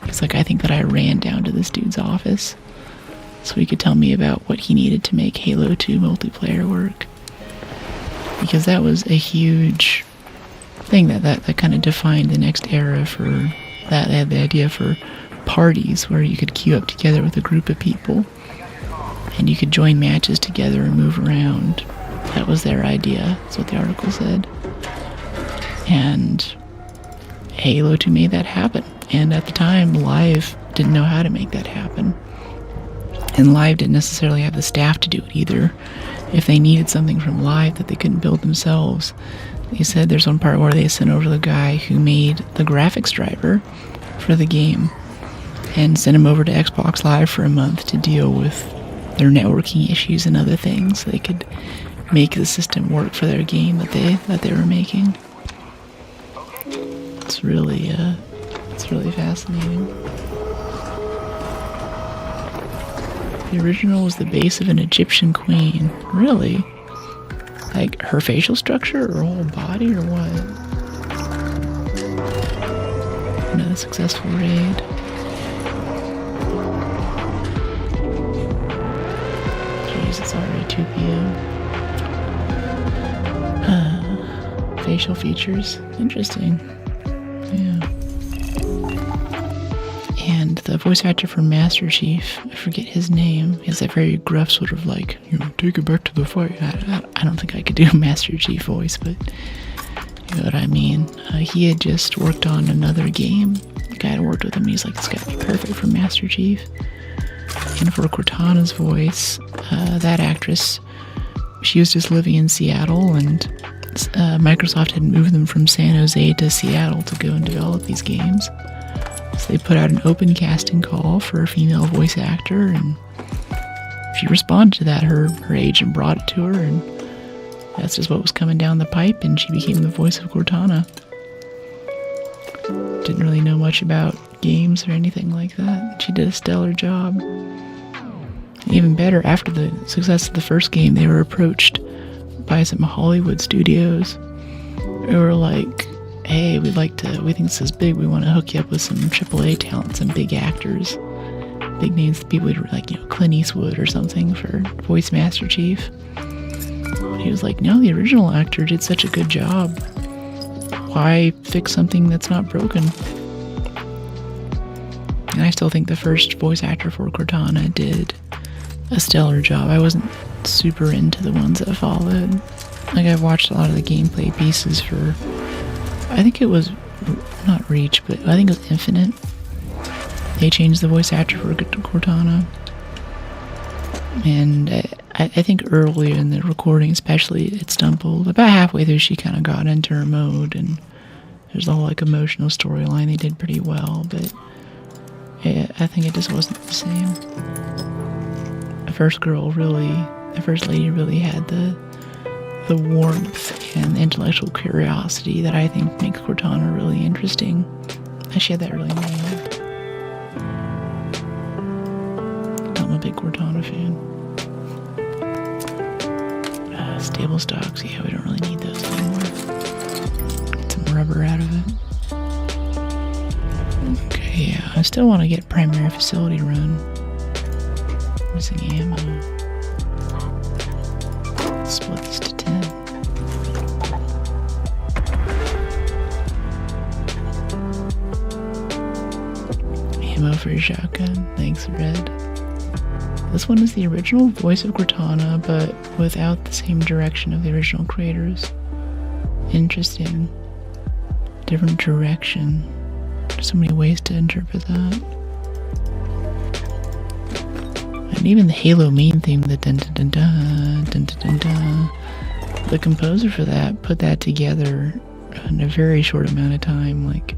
he's like, "I think that I ran down to this dude's office so he could tell me about what he needed to make Halo 2 multiplayer work." Because that was a huge thing that kind of defined the next era for that. They had the idea for parties where you could queue up together with a group of people and you could join matches together and move around. That was their idea. That's what the article said. And Halo 2 made that happen. And at the time, Live didn't know how to make that happen. And Live didn't necessarily have the staff to do it either. If they needed something from Live that they couldn't build themselves, He said there's one part where they sent over the guy who made the graphics driver for the game and sent him over to Xbox Live for a month to deal with their networking issues and other things so they could make the system work for their game that they were making. It's really fascinating. The original was the base of an Egyptian queen. Really? Like her facial structure or her whole body or what? Another successful raid. Jeez, it's already 2 p.m. Facial features. Interesting. Yeah. And the voice actor for Master Chief, I forget his name, he has that very gruff sort of like, take it back to the fight. I don't think I could do a Master Chief voice, but you know what I mean. He had just worked on another game. The guy had worked with him, he's like, this guy would be perfect for Master Chief. And for Cortana's voice, that actress, she was just living in Seattle, and Microsoft had moved them from San Jose to Seattle to go and develop these games. So they put out an open casting call for a female voice actor, and she responded to that. Her agent brought it to her, and that's just what was coming down the pipe, and she became the voice of Cortana. Didn't really know much about games or anything like that. She did a stellar job. Even better, after the success of the first game, they were approached by some Hollywood studios who were like, hey, we think this is big, we want to hook you up with some AAA talent, some big actors, big names, people like, Clint Eastwood or something for voice Master Chief. And he was like, no, the original actor did such a good job. Why fix something that's not broken? And I still think the first voice actor for Cortana did a stellar job. I wasn't super into the ones that followed. Like, I've watched a lot of the gameplay pieces for, I think it was not Reach, but I think it was Infinite. They changed the voice actor for Cortana. And I think earlier in the recording especially, it stumbled. About halfway through, she kind of got into her mode, and there's a whole emotional storyline they did pretty well, but I think it just wasn't the same. The first lady really had the warmth and intellectual curiosity that I think makes Cortana really interesting. She had that really nailed. I'm a big Cortana fan. Stable stocks, yeah, we don't really need those anymore. Get some rubber out of it. Okay, yeah, I still want to get primary facility run. Missing ammo. Split this to 10. Ammo for your shotgun. Thanks, Red. This one is the original voice of Cortana, but without the same direction of the original creators. Interesting. Different direction. There's so many ways to interpret that. And even the Halo main theme, the dun dun dun dun dun dun dun dun. The composer for that put that together in a very short amount of time. Like,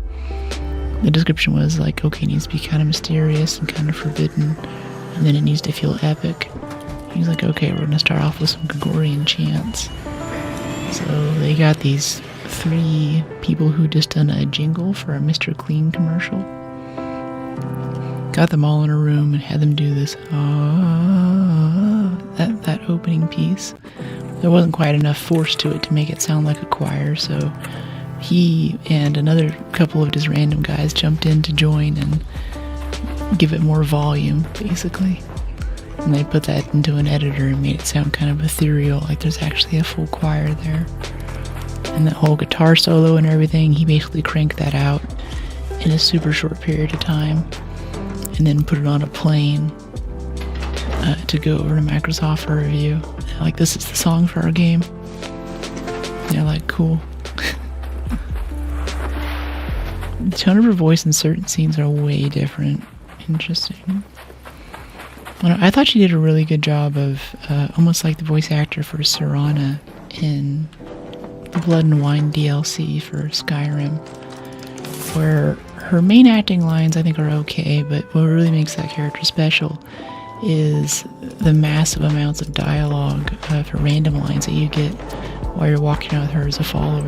the description was like, okay, it needs to be kind of mysterious and kind of forbidden, and then it needs to feel epic. He's like, okay, we're gonna start off with some Gregorian chants. So they got these 3 people who just done a jingle for a Mr. Clean commercial. Got them all in a room and had them do this that opening piece. There wasn't quite enough force to it to make it sound like a choir, so he and another couple of just random guys jumped in to join and give it more volume, basically. And they put that into an editor and made it sound kind of ethereal, like there's actually a full choir there. And that whole guitar solo and everything, he basically cranked that out in a super short period of time, and then put it on a plane to go over to Microsoft for a review. They're like, this is the song for our game. And they're like, cool. The tone of her voice in certain scenes are way different. Interesting. I thought she did a really good job of almost like the voice actor for Serana in the Blood and Wine DLC for Skyrim, where her main acting lines I think are okay, but what really makes that character special is the massive amounts of dialogue for random lines that you get while you're walking out with her as a follower.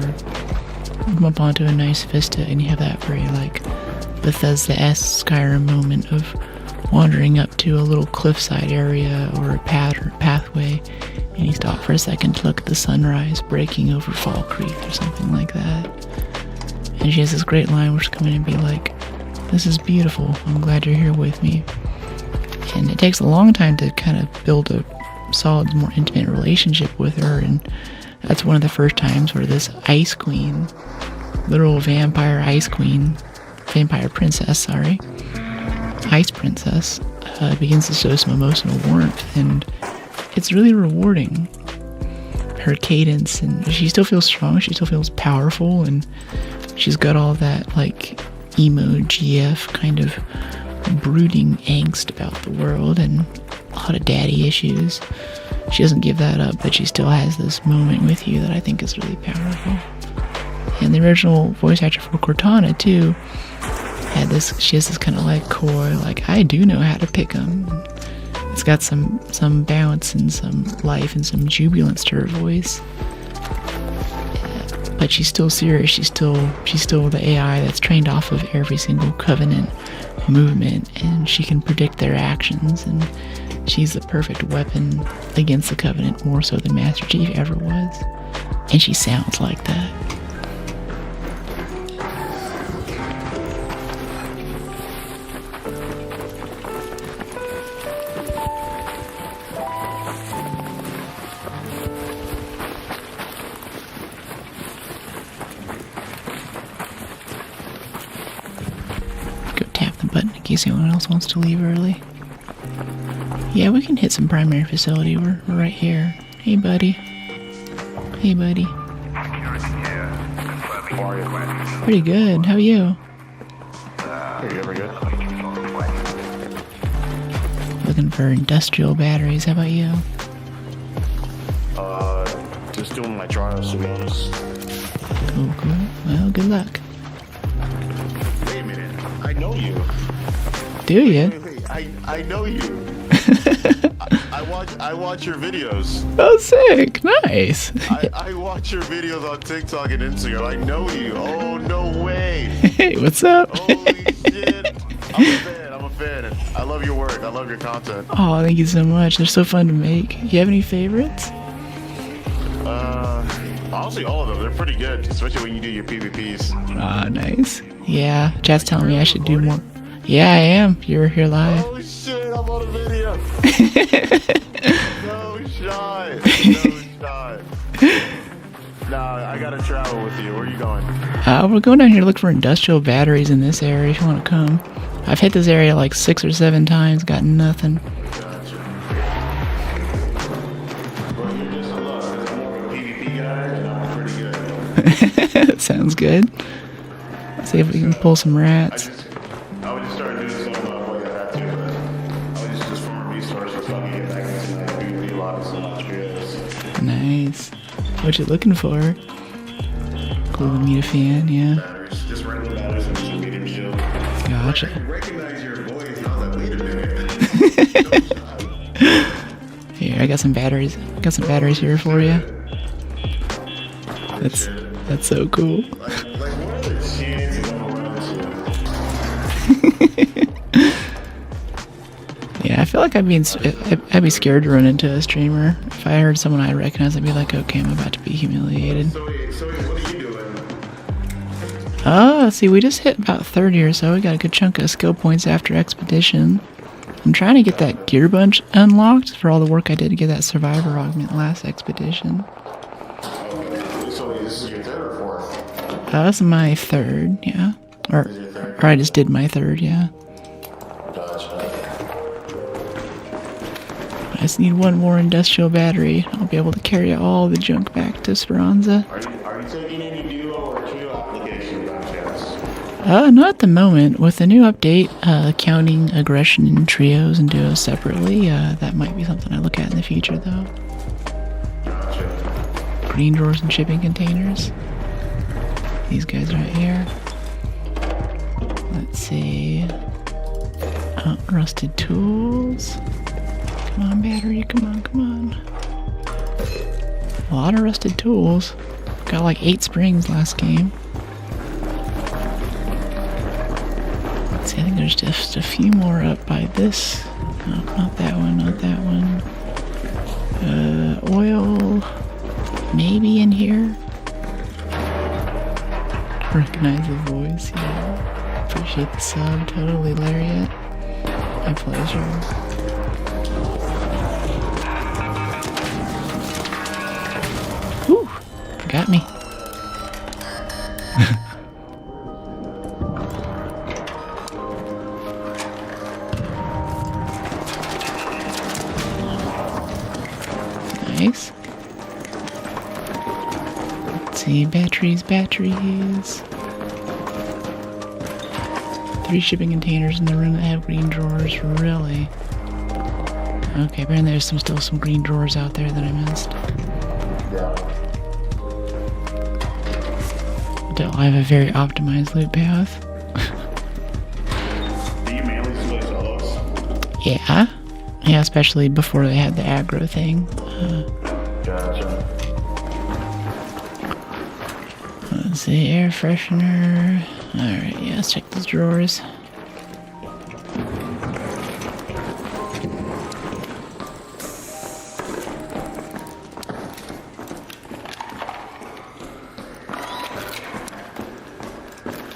You come up onto a nice vista and you have that very like Bethesda-esque Skyrim moment of wandering up to a little cliffside area or a pathway, and you stop for a second to look at the sunrise breaking over Fall Creek or something like that. And she has this great line where she'll come in and be like, "This is beautiful, I'm glad you're here with me." And it takes a long time to kind of build a solid, more intimate relationship with her, and that's one of the first times where this Ice Queen, literal vampire Ice Queen, vampire princess, sorry, Ice Princess, begins to show some emotional warmth, and it's really rewarding. Her cadence, and she still feels strong, she still feels powerful, and she's got all that like emo GF kind of brooding angst about the world and a lot of daddy issues. She doesn't give that up, but she still has this moment with you that I think is really powerful. And the original voice actor for Cortana too she has this kind of like coy, like, I do know how to pick them. It's got some bounce and some life and some jubilance to her voice. But she's still serious. She's still the AI that's trained off of every single Covenant movement, and she can predict their actions, and she's the perfect weapon against the Covenant, more so than Master Chief ever was. And she sounds like that. In case anyone else wants to leave early. Yeah, we can hit some primary facility. We're right here. Hey, buddy. Hey, buddy. Pretty good. How are you? Pretty good. Looking for industrial batteries. How about you? Just doing my trials, to be honest. Cool. Well, good luck. Wait a minute. I know you. Do you? Wait, I know you. I watch your videos. Oh, sick. Nice. I watch your videos on TikTok and Instagram. I know you. Oh, no way. Hey, what's up? Holy shit. I'm a fan. I love your work. I love your content. Oh, thank you so much. They're so fun to make. You have any favorites? Honestly, all of them. They're pretty good, especially when you do your PvPs. Ah, nice. Yeah, chat's telling me I should do more. Yeah, I am. You're here live. Oh shit, I'm on a video. No shot. Nah, I gotta travel with you. Where are you going? We're going down here to look for industrial batteries in this area if you want to come. I've hit this area like 6 or 7 times, got nothing. Gotcha. Well, you're just a lot. I'm more of a PvP guy, and I'm pretty good. Sounds good. Let's see if we can pull some rats. I would just start doing some like I have to, but I would just farm resources so I can get back into that PvP a lot of some materials. Nice. What you looking for? Cool to meet a fan, yeah. Batteries, just regular batteries and some medium shield. Gotcha. I recognize your voice, and I was like, wait a minute. Here, I got some batteries. Got some batteries here for you. That's so cool. Like what are the chances I'm around this? Yeah, I feel like I'd be scared to run into a streamer. If I heard someone I recognize, I'd be like, okay, I'm about to be humiliated. So what are you doing? See, we just hit about 30 or so. We got a good chunk of skill points after Expedition. I'm trying to get that gear bunch unlocked for all the work I did to get that Survivor augment last Expedition. Okay, so this is your third or fourth? That's my third, yeah. Or I just did my third, yeah. Gotcha. I just need one more industrial battery. I'll be able to carry all the junk back to Speranza. Are you taking any duo or trio applications by chance? Not at the moment. With the new update, counting aggression in trios and duos separately, that might be something I look at in the future, though. Gotcha. green drawers and shipping containers. These guys right here. Let's see. Oh, rusted tools. Come on, battery. Come on, come on. A lot of rusted tools. Got like 8 springs last game. Let's see, I think there's just a few more up by this. No, not that one, not that one. Oil. Maybe in here. Recognize the voice, yeah. Appreciate the sub, totally Lariat. My pleasure. Whew, got me. Nice. Let's see, batteries. 3 shipping containers in the room that have green drawers, really? Okay, apparently there's still some green drawers out there that I missed. Yeah. I have a very optimized loot path. Do you mainly play solos? Yeah. Yeah, especially before they had the aggro thing. Gotcha. Let's see, air freshener. Alright, yeah, let's check those drawers.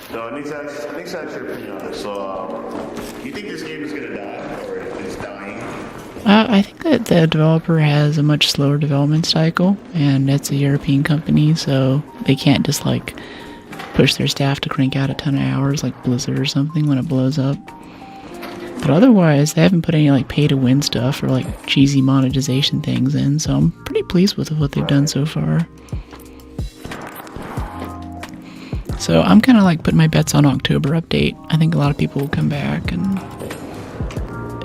So I need to ask your opinion on this. So, you think this game is gonna die, or is dying? I think that the developer has a much slower development cycle, and it's a European company, so they can't just like push their staff to crank out a ton of hours like Blizzard or something when it blows up. But otherwise, they haven't put any like pay to win stuff or like cheesy monetization things in, so I'm pretty pleased with what they've done so far. So I'm kind of like putting my bets on October update. I think a lot of people will come back, and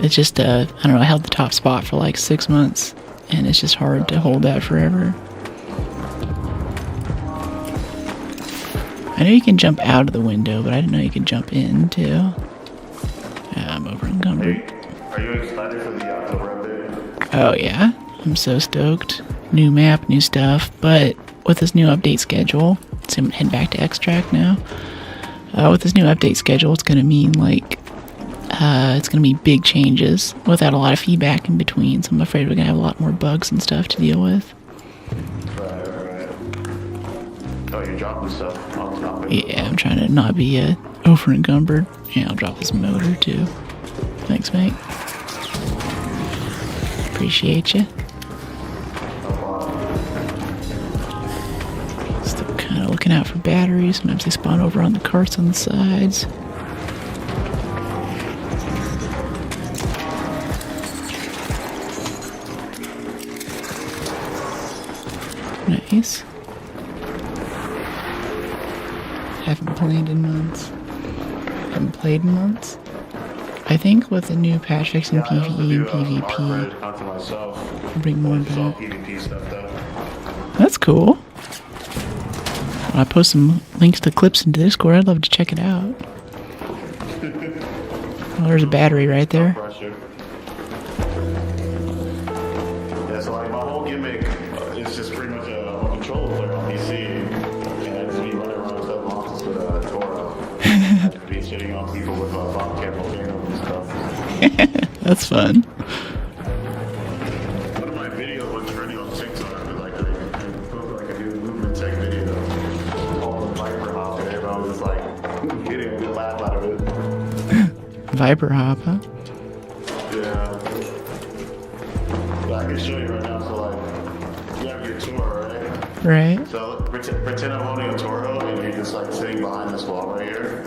it's just I don't know, I held the top spot for like 6 months, and it's just hard to hold that forever. I know you can jump out of the window, but I didn't know you could jump in too. Yeah, I'm over encumbered. Are you excited for the October update? Oh yeah, I'm so stoked. New map, new stuff, but with this new update schedule, so I'm heading back to Extract now. With this new update schedule, it's going to mean like it's going to be big changes without a lot of feedback in between, so I'm afraid we're going to have a lot more bugs and stuff to deal with. Right. Oh, you're dropping stuff on top. Yeah, I'm trying to not be over encumbered. Yeah, I'll drop this motor too. Thanks, mate. Appreciate you. Still kind of looking out for batteries. Sometimes they spawn over on the carts on the sides. Nice. Haven't played in months. I think with the new patch fixing PvE and PvP, I'll bring more back. That's cool. When I post some links to clips into Discord, I'd love to check it out. Oh, there's a battery right there. Yeah, so like my whole gimmick is just pretty much a controller player on PC, and I just be running around with monsters with a Toro. I just be shitting on people with bottom volcanoes and stuff. That's fun. One of my videos was trending on TikTok, but like I do a movement tech video called Viper Hop, and everyone was like getting a good laugh out of it. Viper hop, huh? Yeah. I can show you right now. So like, you have your Toro, right? Right. So pretend I'm holding a Toro, and you're just like sitting behind this wall right here.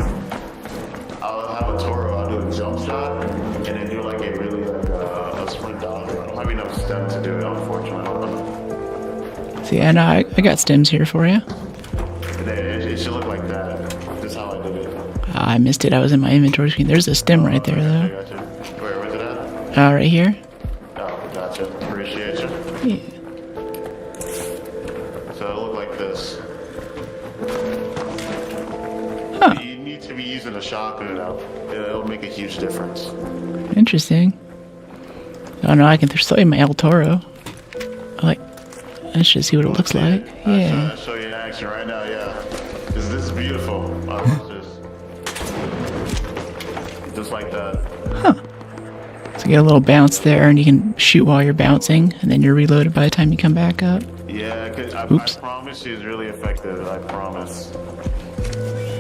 I'll have a Toro. I'll do a jump shot, and then do like a really like a sprint down. I don't have enough stem to do it, unfortunately. See, and I got stems here for you. It should look like that. That's how I did it. I missed it. I was in my inventory screen. There's a stem right there, though. Gotcha. Where's it at? Right here. Oh, gotcha. Appreciate you. Yeah. So this. Huh. You need to be using a shotgun though. It'll make a huge difference. Interesting. Oh no, I can throw my El Toro. Let's just see what it looks like. Yeah. I'll show you in action right now, yeah. This is beautiful. I watch this. Just like that. Huh. So you get a little bounce there, and you can shoot while you're bouncing, and then you're reloaded by the time you come back up. Yeah, I promise you it's really effective. I promise.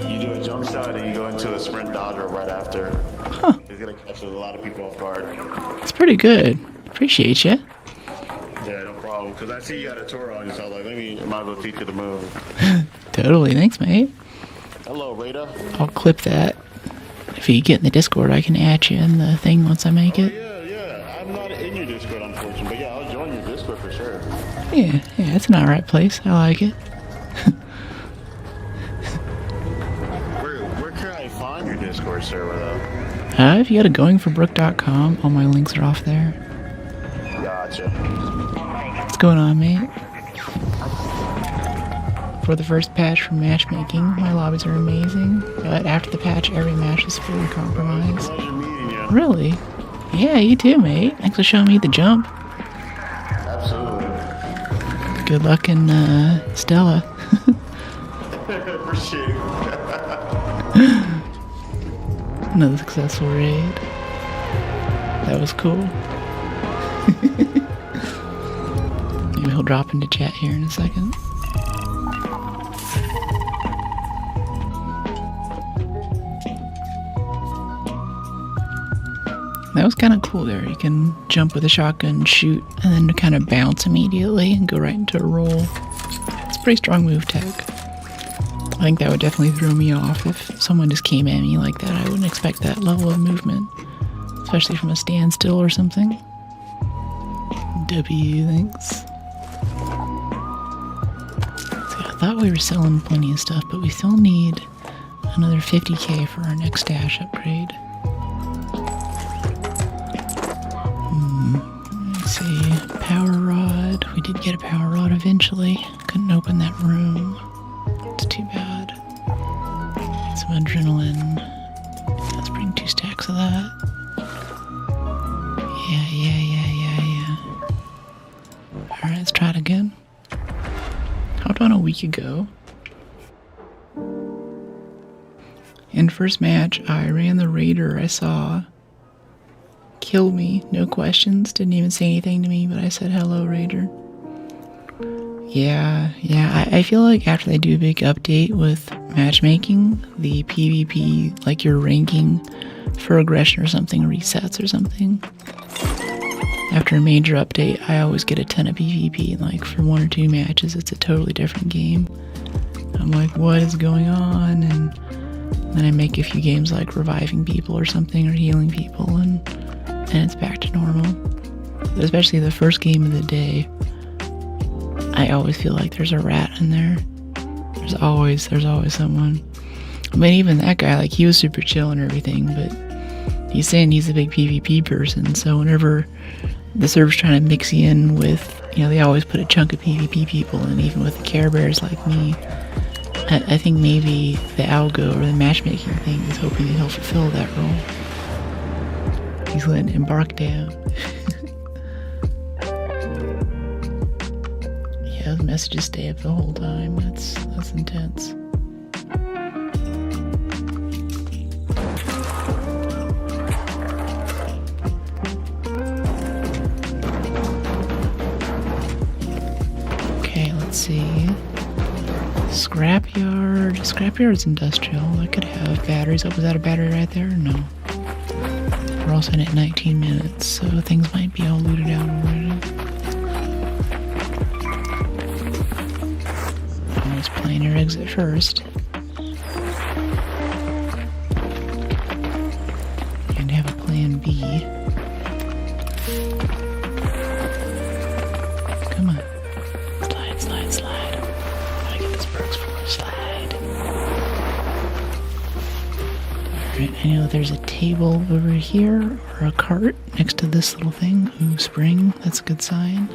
You do a jump shot and you go into a sprint dodger right after. Huh. It's gonna catch a lot of people off guard. It's pretty good. Appreciate you. Yeah, no problem. Because I see you got a Toro on you, so I was like, maybe I might as well teach you the move. Totally. Thanks, mate. Hello, Rita. I'll clip that. If you get in the Discord, I can add you in the thing once I make it. Yeah. I'm not in your Discord, unfortunately, but yeah, I'll join your Discord for sure. Yeah, it's an alright place. I like it. Where can I find your Discord server, though? If you go to goingforbrook.com, all my links are off there. Gotcha. What's going on, mate? For the first patch for matchmaking, my lobbies are amazing, but after the patch, every match is fully compromised. Pleasure meeting you. Really? Yeah, you too, mate. Thanks for showing me the jump. Absolutely. Good luck in Stella. Appreciate it. Another successful raid. That was cool. Maybe he'll drop into chat here in a second. That was kind of cool there. You can jump with a shotgun, shoot, and then kind of bounce immediately and go right into a roll. It's a pretty strong move tech. I think that would definitely throw me off if someone just came at me like that. I wouldn't expect that level of movement, especially from a standstill or something. W, thanks. See, I thought we were selling plenty of stuff, but we still need another 50k for our next stash upgrade. Let's see, power rod. We did get a power rod eventually. Couldn't open that room. It's too bad. Some adrenaline. Let's bring 2 stacks of that. Yeah. Alright, let's try it again. Hopped on a week ago. In first match, I ran the raider I saw. Killed me, no questions, didn't even say anything to me, but I said hello, raider. Yeah, I feel like after they do a big update with matchmaking, the PvP, like your ranking for aggression or something, resets or something. After a major update, I always get a ton of PvP, and like for 1 or 2 matches, it's a totally different game. I'm like, what is going on? And then I make a few games like reviving people or something, or healing people, and it's back to normal. But especially the first game of the day, I always feel like there's a rat in there. There's always someone. I mean, even that guy, like, he was super chill and everything, but he's saying he's a big PvP person, so whenever the server's trying to mix you in with, they always put a chunk of PvP people, and even with the Care Bears like me, I think maybe the algo or the matchmaking thing is hoping that he'll fulfill that role. He's letting him bark down. Yeah, those messages stay up the whole time. That's intense. Okay, let's see. Scrapyard. Scrapyard's industrial. I could have batteries. Oh, was that a battery right there? No. We're also in at 19 minutes, so things might be all looted out already. Let's plan your exit first. And have a plan B. Come on. Slide. Gotta get this perks floor. Slide. Alright, I know there's a table over here, or a cart next to this little thing. Ooh, spring. That's a good sign.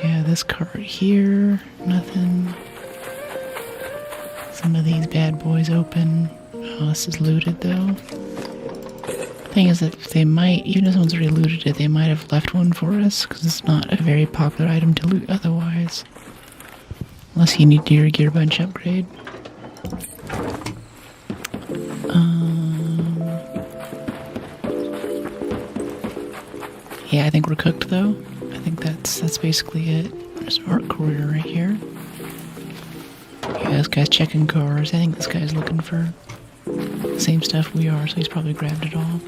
Yeah, this cart here, nothing. Some of these bad boys open. Oh, this is looted though. Thing is that they might, even if someone's already looted it, they might have left one for us, because it's not a very popular item to loot otherwise. Unless you need to do your gear bunch upgrade. Yeah, I think we're cooked though. I think that's basically it. There's an art courier right here. Yeah, this guy's checking cars. I think this guy's looking for the same stuff we are, so he's probably grabbed it all.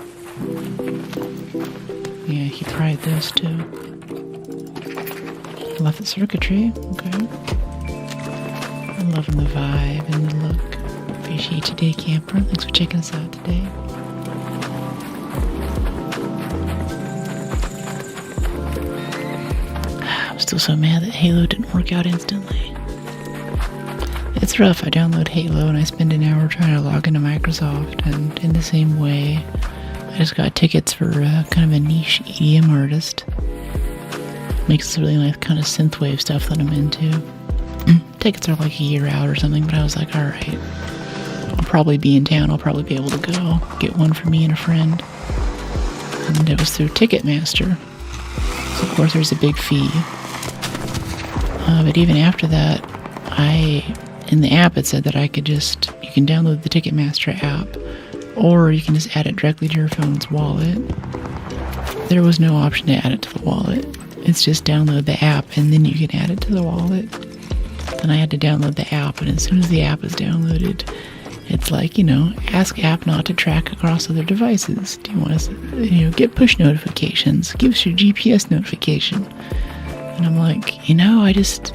Yeah, he tried this too. Left the circuitry, okay. I'm loving the vibe and the look. Appreciate you, day camper. Thanks for checking us out today. I'm still so mad that Halo didn't work out instantly. It's rough. I download Halo and I spend an hour trying to log into Microsoft, and in the same way, I just got tickets for kind of a niche EDM artist. Makes this really nice kind of synthwave stuff that I'm into. Tickets are like a year out or something, but I was like, alright, I'll probably be in town. I'll probably be able to go get one for me and a friend. And it was through Ticketmaster. So of course there's a big fee. But even after that, in the app it said that you can download the Ticketmaster app, or you can just add it directly to your phone's wallet. There was no option to add it to the wallet. It's just download the app and then you can add it to the wallet. Then I had to download the app, and as soon as the app is downloaded, it's like, ask app not to track across other devices. Do you want to, get push notifications? Give us your GPS notification. And I'm like, I just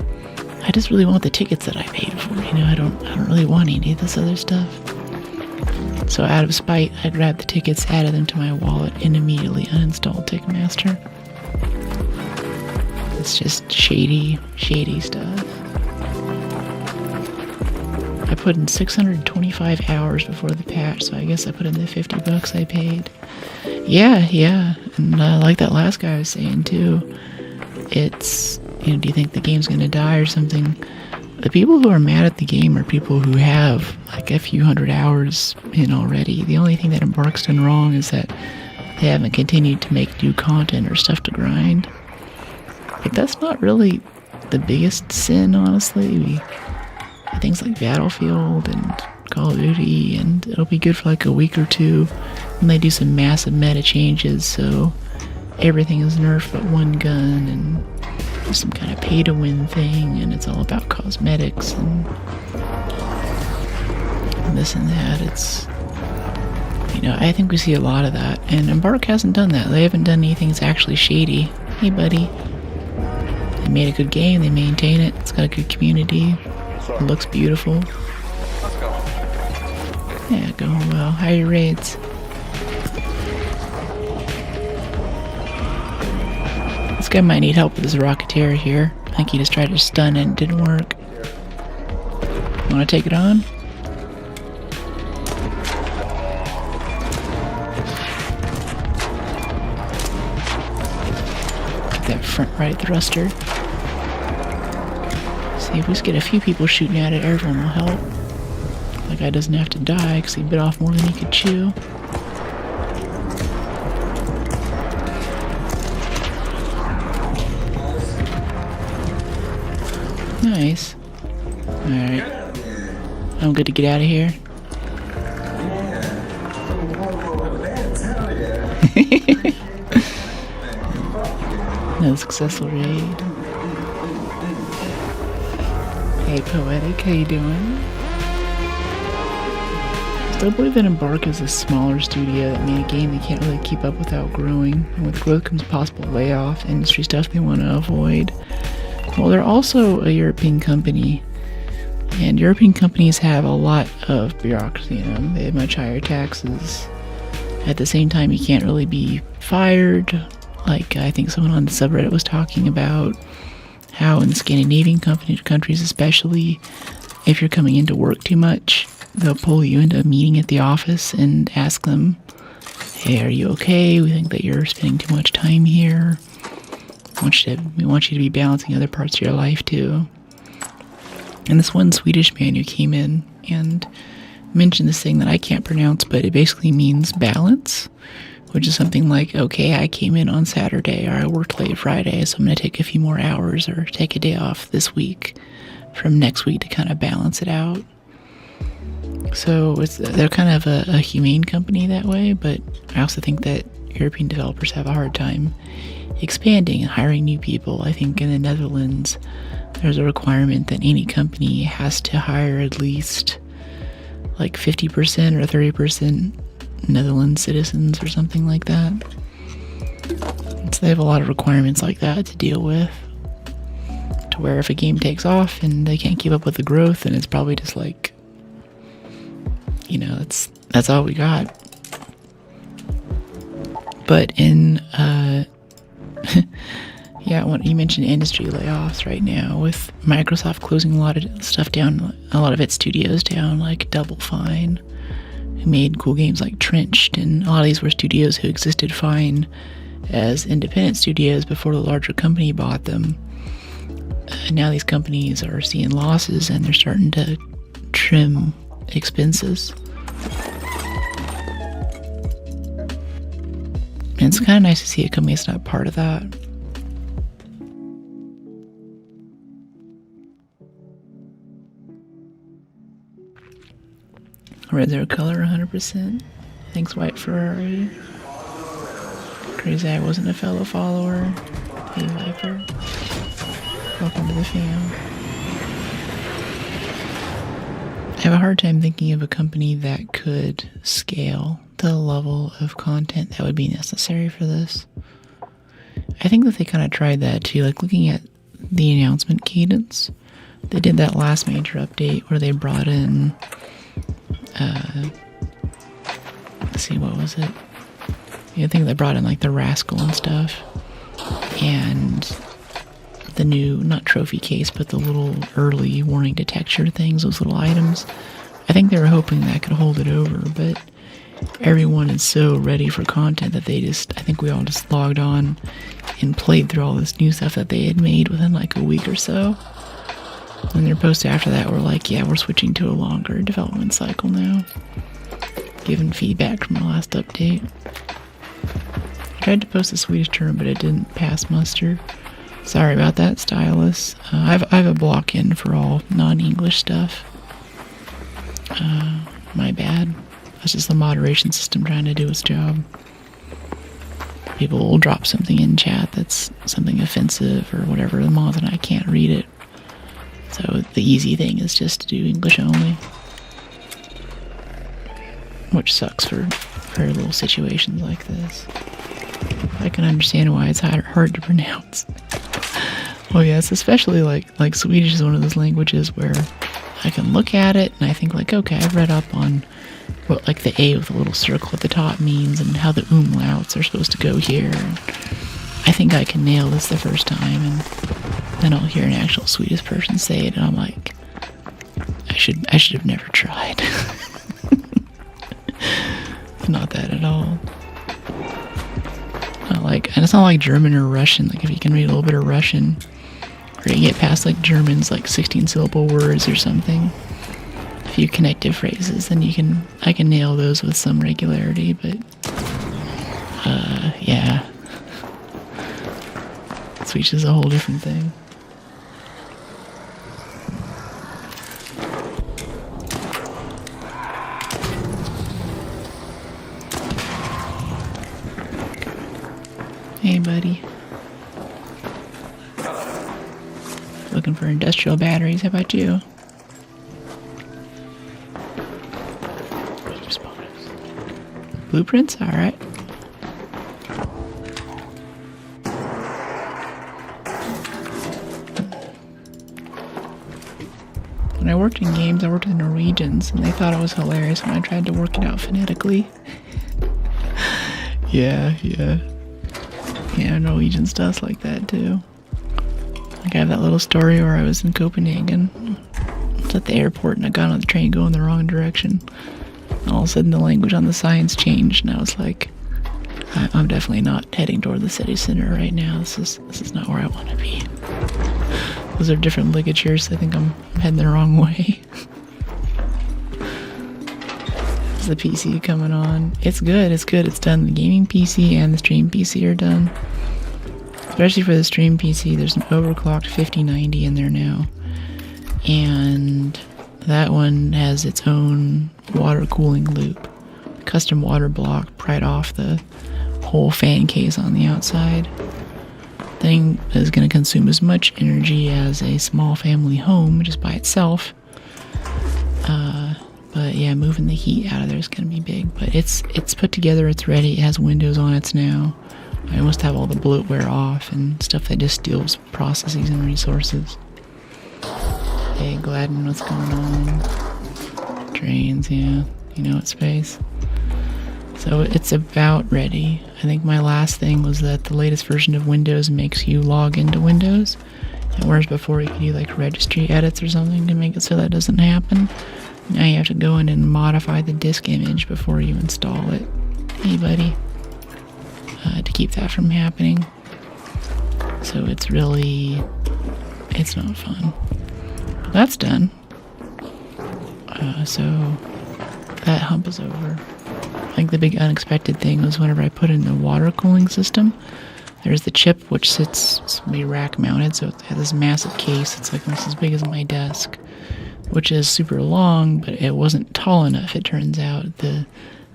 really want the tickets that I paid for. I don't really want any of this other stuff. So out of spite, I grabbed the tickets, added them to my wallet, and immediately uninstalled Ticketmaster. It's just shady stuff. I put in 625 hours before the patch, so I guess I put in the $50 I paid. Yeah, and like that last guy was saying too, it's, do you think the game's gonna die or something? The people who are mad at the game are people who have like a few hundred hours in already. The only thing that Embark's done wrong is that they haven't continued to make new content or stuff to grind. But that's not really the biggest sin, honestly. Things like Battlefield and Call of Duty, and it'll be good for like a week or two when they do some massive meta changes, so everything is nerfed but one gun, and there's some kind of pay to win thing, and it's all about cosmetics and this and that. It's, I think we see a lot of that, and Embark hasn't done that. They haven't done anything that's actually shady. Hey buddy, they made a good game, they maintain it, it's got a good community. It looks beautiful. Let's go. Yeah, going well. How are your raids? This guy might need help with his Rocketeer here. I think he just tried to stun and it didn't work. Want to take it on? Get that front right thruster. See, if we just get a few people shooting at it, everyone will help. That guy doesn't have to die because he bit off more than he could chew. Nice. Alright. I'm good to get out of here. Another successful raid. Hey Poetic, how you doing? Still believe that Embark is a smaller studio that made a game they can't really keep up without growing. And with growth comes possible layoff, industry stuff they want to avoid. Well, they're also a European company, and European companies have a lot of bureaucracy in them. They have much higher taxes. At the same time, you can't really be fired. Like, I think someone on the subreddit was talking about how in Scandinavian countries especially, if you're coming into work too much, they'll pull you into a meeting at the office and ask them, hey, are you okay? We think that you're spending too much time here. We want you to be balancing other parts of your life too. And this one Swedish man who came in and mentioned this thing that I can't pronounce, but it basically means balance, which is something like, okay, I came in on Saturday, or I worked late Friday, so I'm going to take a few more hours or take a day off this week from next week to kind of balance it out. So they're kind of a humane company that way, but I also think that European developers have a hard time expanding and hiring new people. I think in the Netherlands, there's a requirement that any company has to hire at least like 50% or 30% Netherlands citizens or something like that. So they have a lot of requirements like that to deal with, to where if a game takes off and they can't keep up with the growth, then it's probably just like, that's all we got. But in when you mentioned industry layoffs right now, with Microsoft closing a lot of stuff down, a lot of its studios down, like Double Fine, who made cool games like Trenched, and a lot of these were studios who existed fine as independent studios before the larger company bought them. And now these companies are seeing losses and they're starting to trim expenses. And it's kind of nice to see a company that's not part of that. Red Zero Color 100%. Thanks, White Ferrari. Crazy I wasn't a fellow follower. Hey, Viper. Welcome to the fam. I have a hard time thinking of a company that could scale to the level of content that would be necessary for this. I think that they kind of tried that too, like looking at the announcement cadence. They did that last major update where they brought in, let's see, what was it? Yeah, I think they brought in like the Rascal and stuff, and the new, not trophy case, but the little early warning detector things, those little items. I think they were hoping that could hold it over, but everyone is so ready for content that I think we all just logged on and played through all this new stuff that they had made within like a week or so. And their posts after that were like, yeah, we're switching to a longer development cycle now, given feedback from the last update. I tried to post the Swedish term, but it didn't pass muster. Sorry about that, Stylus. I have a block in for all non-English stuff. My bad. That's just the moderation system trying to do its job. People will drop something in chat that's something offensive or whatever, the mods, and I can't read it. So the easy thing is just to do English only. Which sucks for little situations like this. I can understand why it's hard to pronounce. Oh yes, especially like Swedish is one of those languages where I can look at it and I think like, okay, I've read up on what like the A with a little circle at the top means and how the umlauts are supposed to go here. And I think I can nail this the first time, and then I'll hear an actual Swedish person say it and I'm like, I should have never tried. It's not that at all. And it's not like German or Russian. Like if you can read a little bit of Russian, or you get past like German's like 16-syllable words or something, a few connective phrases, then I can nail those with some regularity. But yeah, Swedish is a whole different thing. Hey, buddy. Looking for industrial batteries. How about you? Blueprints? Alright. When I worked in games, I worked with Norwegians, and they thought it was hilarious when I tried to work it out phonetically. Yeah, Norwegian stuff's like that too. Like I have that little story where I was in Copenhagen. I was at the airport and I got on the train going the wrong direction. And all of a sudden the language on the signs changed and I was like, I'm definitely not heading toward the city center right now. This is not where I want to be. Those are different ligatures. I think I'm heading the wrong way. Is the PC coming on? It's good. It's good. It's done. The gaming PC and the stream PC are done. Especially for the stream PC, there's an overclocked 5090 in there now. And that one has its own water cooling loop. Custom water block right off the whole fan case on the outside. Thing is going to consume as much energy as a small family home just by itself. But yeah, moving the heat out of there is going to be big. But it's put together, it's ready, it has windows on it now. I must have all the bloatware off and stuff that just steals processes and resources. Hey, Gladden, what's going on? Trains, yeah, you know it's space. So it's about ready. I think my last thing was that the latest version of Windows makes you log into Windows. And whereas before you could do like registry edits or something to make it so that doesn't happen. Now you have to go in and modify the disk image before you install it. Hey buddy. To keep that from happening. So it's not fun. But that's done. So that hump is over. I think the big unexpected thing was whenever I put in the water cooling system, there's the chip which sits rack mounted, so it has this massive case. It's like almost as big as my desk, which is super long, but it wasn't tall enough, it turns out. The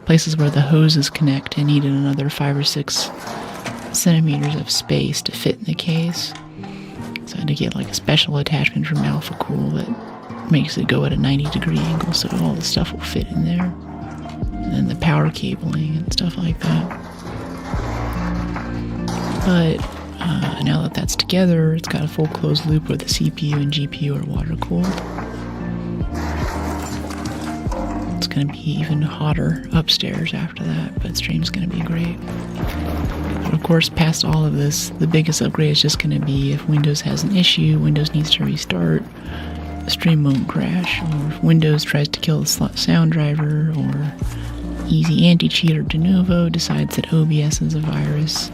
places where the hoses connect, I needed another 5 or 6 centimeters of space to fit in the case. So I had to get like a special attachment from Alpha Cool that makes it go at a 90-degree angle so all the stuff will fit in there. And then the power cabling and stuff like that. But now that that's together, it's got a full closed loop where the CPU and GPU are water cooled. It's going to be even hotter upstairs after that, but stream's going to be great. But of course, past all of this, the biggest upgrade is just going to be if Windows has an issue, Windows needs to restart, the stream won't crash, or if Windows tries to kill the sound driver, or Easy Anti-Cheat or de novo decides that OBS is a virus.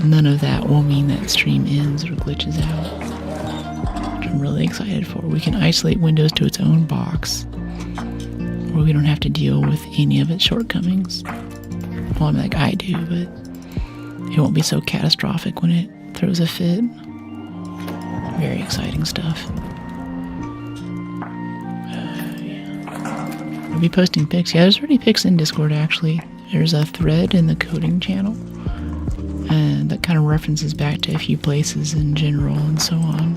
None of that will mean that stream ends or glitches out, which I'm really excited for. We can isolate Windows to its own box, where we don't have to deal with any of its shortcomings. Well, I mean, like I do, but it won't be so catastrophic when it throws a fit. Very exciting stuff. Yeah. I'll be posting pics. Yeah, there's already pics in Discord, actually. There's a thread in the coding channel, and that kind of references back to a few places in general and so on.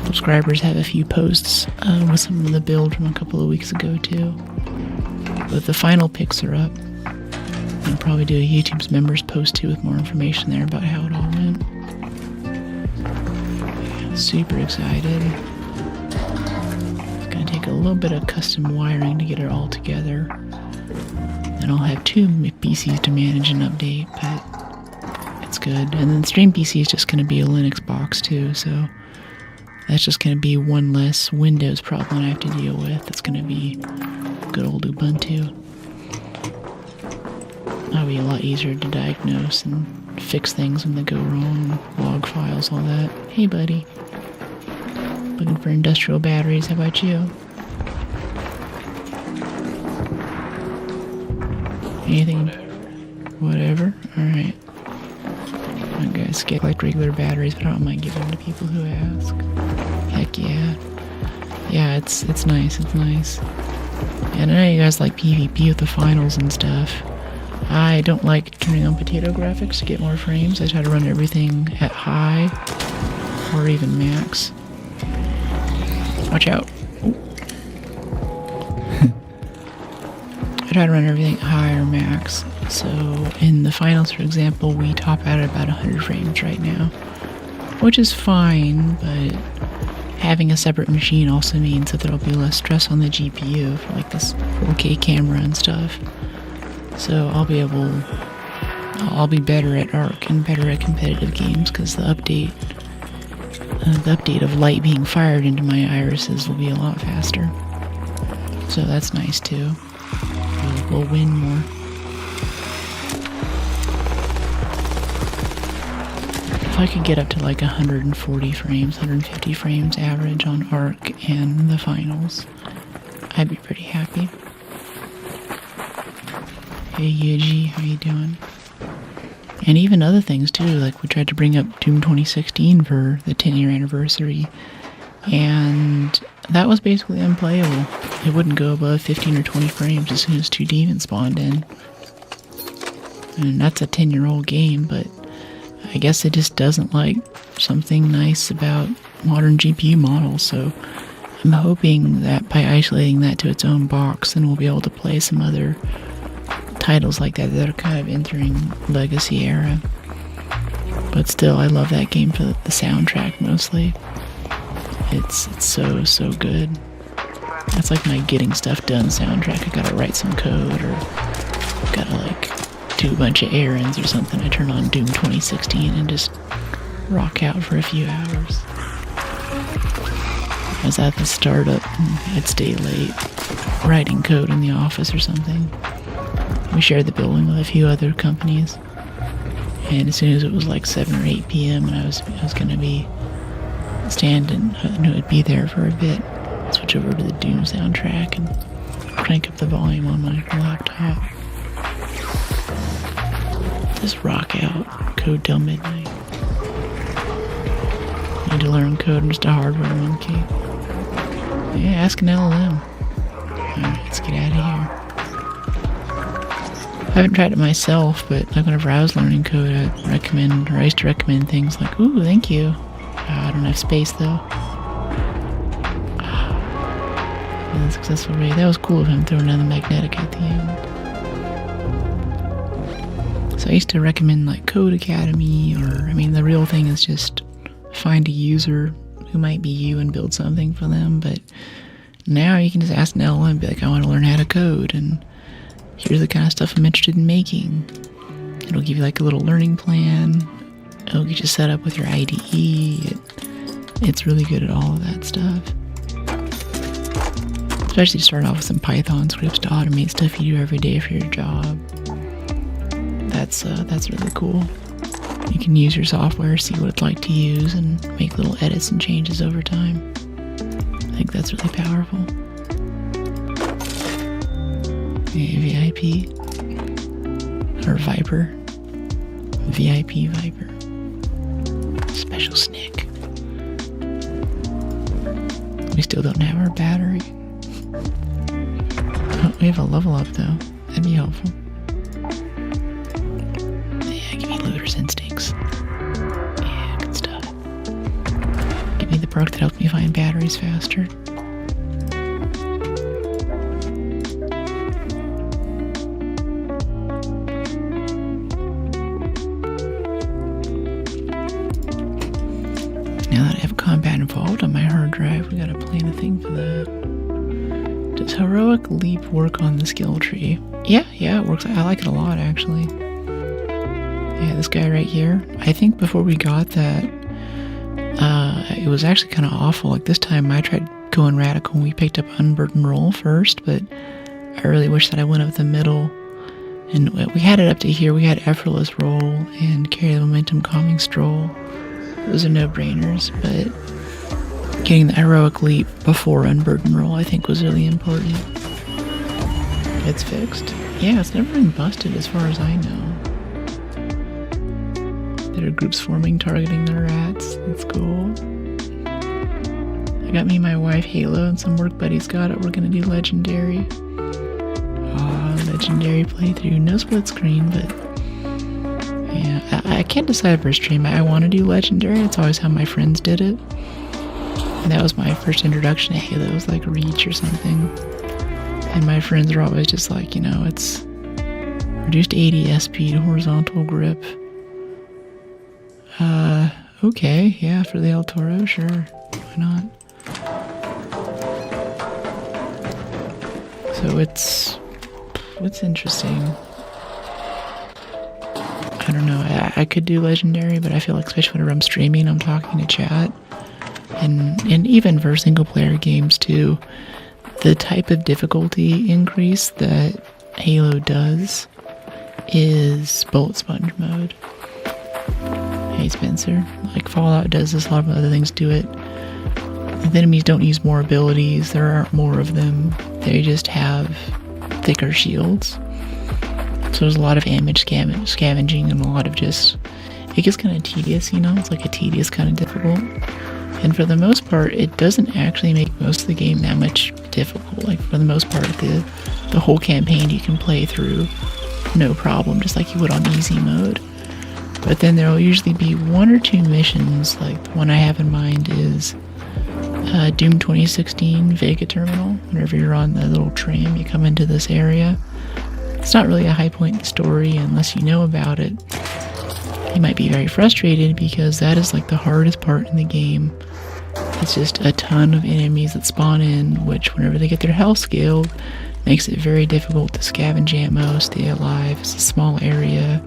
Subscribers have a few posts with some of the build from a couple of weeks ago, too. But the final pics are up. I'll probably do a YouTube's members post too with more information there about how it all went. Yeah, super excited. It's gonna take a little bit of custom wiring to get it all together. And I'll have 2 PCs to manage and update, but it's good. And then Stream PC is just gonna be a Linux box too, so that's just gonna be one less Windows problem I have to deal with. It's gonna be good old Ubuntu. That'll be a lot easier to diagnose and fix things when they go wrong, log files, all that. Hey buddy. Looking for industrial batteries, how about you? Anything? Whatever? Alright. I guess get like regular batteries, but I don't mind giving them to people who ask. Heck yeah. Yeah, it's nice, it's nice. And I know you guys like PvP with the finals and stuff. I don't like turning on potato graphics to get more frames. I try to run everything at high or even max. Watch out. I try to run everything at high or max. So in the finals, for example, we top out at about 100 frames right now, which is fine, but having a separate machine also means that there'll be less stress on the GPU for like this 4K camera and stuff. So I'll be better at Arc and better at competitive games because the update of light being fired into my irises will be a lot faster. So that's nice too. We'll win more. if I could get up to like 140 frames, 150 frames average on Arc and the finals, I'd be pretty happy. Hey Yuji, how you doing? And even other things too, like we tried to bring up Doom 2016 for the 10-year anniversary, and that was basically unplayable. It wouldn't go above 15 or 20 frames as soon as 2 demons spawned in. And that's a 10-year-old game, but I guess it just doesn't like something nice about modern GPU models, so I'm hoping that by isolating that to its own box, then we'll be able to play some other titles like that that are kind of entering legacy era. But still, I love that game for the soundtrack mostly. It's so good. That's like my getting stuff done soundtrack. I gotta write some code or gotta like do a bunch of errands or something. I turn on Doom 2016 and just rock out for a few hours. I was at the startup and I'd stay late writing code in the office or something. We shared the building with a few other companies, and as soon as it was like 7 or 8 p.m. and I was gonna be standing, I knew I'd be there for a bit, switch over to the Doom soundtrack and crank up the volume on my laptop. Just rock out, code till midnight. Need to learn code, I'm just a hardware monkey. Yeah, ask an LLM. Alright, let's get out of here. I haven't tried it myself, but like whenever I was learning code, I used to recommend things like, ooh, thank you. I don't have space though. Really successful raid. That was cool of him throwing down the magnetic at the end. So I used to recommend like Code Academy, or the real thing is just find a user who might be you and build something for them. But now you can just ask an LLM and be like, I want to learn how to code, and here's the kind of stuff I'm interested in making. It'll give you like a little learning plan. It'll get you set up with your IDE. It's really good at all of that stuff. Especially start off with some Python scripts to automate stuff you do every day for your job. That's really cool. You can use your software, see what it's like to use, and make little edits and changes over time. I think that's really powerful. VIP or Viper. VIP Viper. Special Snick. We still don't have our battery. Oh, we have a level up though. That'd be helpful. Yeah, give me looter's instincts. Yeah, good stuff. Give me the perk that helps me find batteries faster. Now that I have combat involved on my hard drive, we gotta plan a thing for that. Does Heroic Leap work on the skill tree? Yeah, it works. I like it a lot, actually. Yeah, this guy right here. I think before we got that, it was actually kind of awful. Like this time I tried going radical and we picked up Unburden Roll first, but I really wish that I went up the middle. And we had it up to here. We had Effortless Roll and Carry the Momentum Calming Stroll. Those are no-brainers, but getting the Heroic Leap before Unburden Roll I think was really important. It's fixed. Yeah, it's never been busted as far as I know. There are groups forming targeting the rats. That's cool. I got me and my wife Halo and some work buddies got it. We're gonna do Legendary. Legendary playthrough. No split screen, but yeah, I can't decide for a stream. I want to do Legendary. It's always how my friends did it. And that was my first introduction to Halo. It was like Reach or something. And my friends are always just like, it's reduced ADS speed, horizontal grip. Okay, yeah, for the El Toro, sure. Why not? So it's interesting. I don't know, I could do Legendary, but I feel like especially whenever I'm streaming, I'm talking to chat. And even for single player games too, the type of difficulty increase that Halo does is bullet sponge mode. Hey Spencer, like Fallout does this, a lot of other things do it. The enemies don't use more abilities, there aren't more of them, they just have thicker shields. So there's a lot of damage scavenging and a lot of just, it gets kind of tedious, you know, it's like a tedious kind of difficult. And for the most part, it doesn't actually make most of the game that much difficult. Like for the most part, the whole campaign you can play through no problem, just like you would on easy mode. But then there will usually be one or two missions, like the one I have in mind is Doom 2016 Vega Terminal. Whenever you're on the little tram, you come into this area. It's not really a high point in the story unless you know about it. You might be very frustrated because that is like the hardest part in the game. It's just a ton of enemies that spawn in, which whenever they get their health scaled, makes it very difficult to scavenge ammo, stay alive. It's a small area.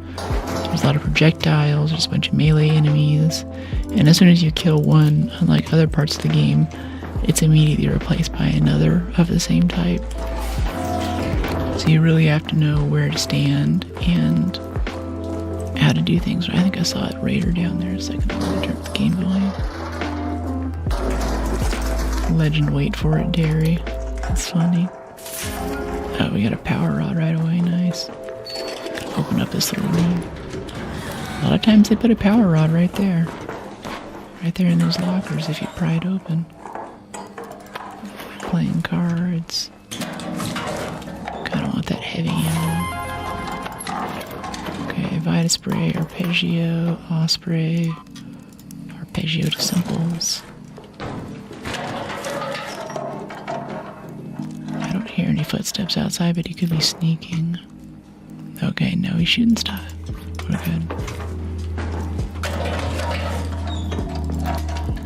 There's a lot of projectiles, there's a bunch of melee enemies, and as soon as you kill one, unlike other parts of the game, it's immediately replaced by another of the same type. So you really have to know where to stand and how to do things. I think I saw a raider down there a second ago. I turned the game volume. Legend wait for it, Derry. That's funny. Oh, we got a power rod right away, nice. Open up this little room. A lot of times they put a power rod right there. Right there in those lockers if you pry it open. Playing cards. Kinda want that heavy ammo. Okay, Vita Spray, Arpeggio, Osprey, Arpeggio to Simples. I don't hear any footsteps outside, but he could be sneaking. Okay, no, he's shooting stuff. We're good.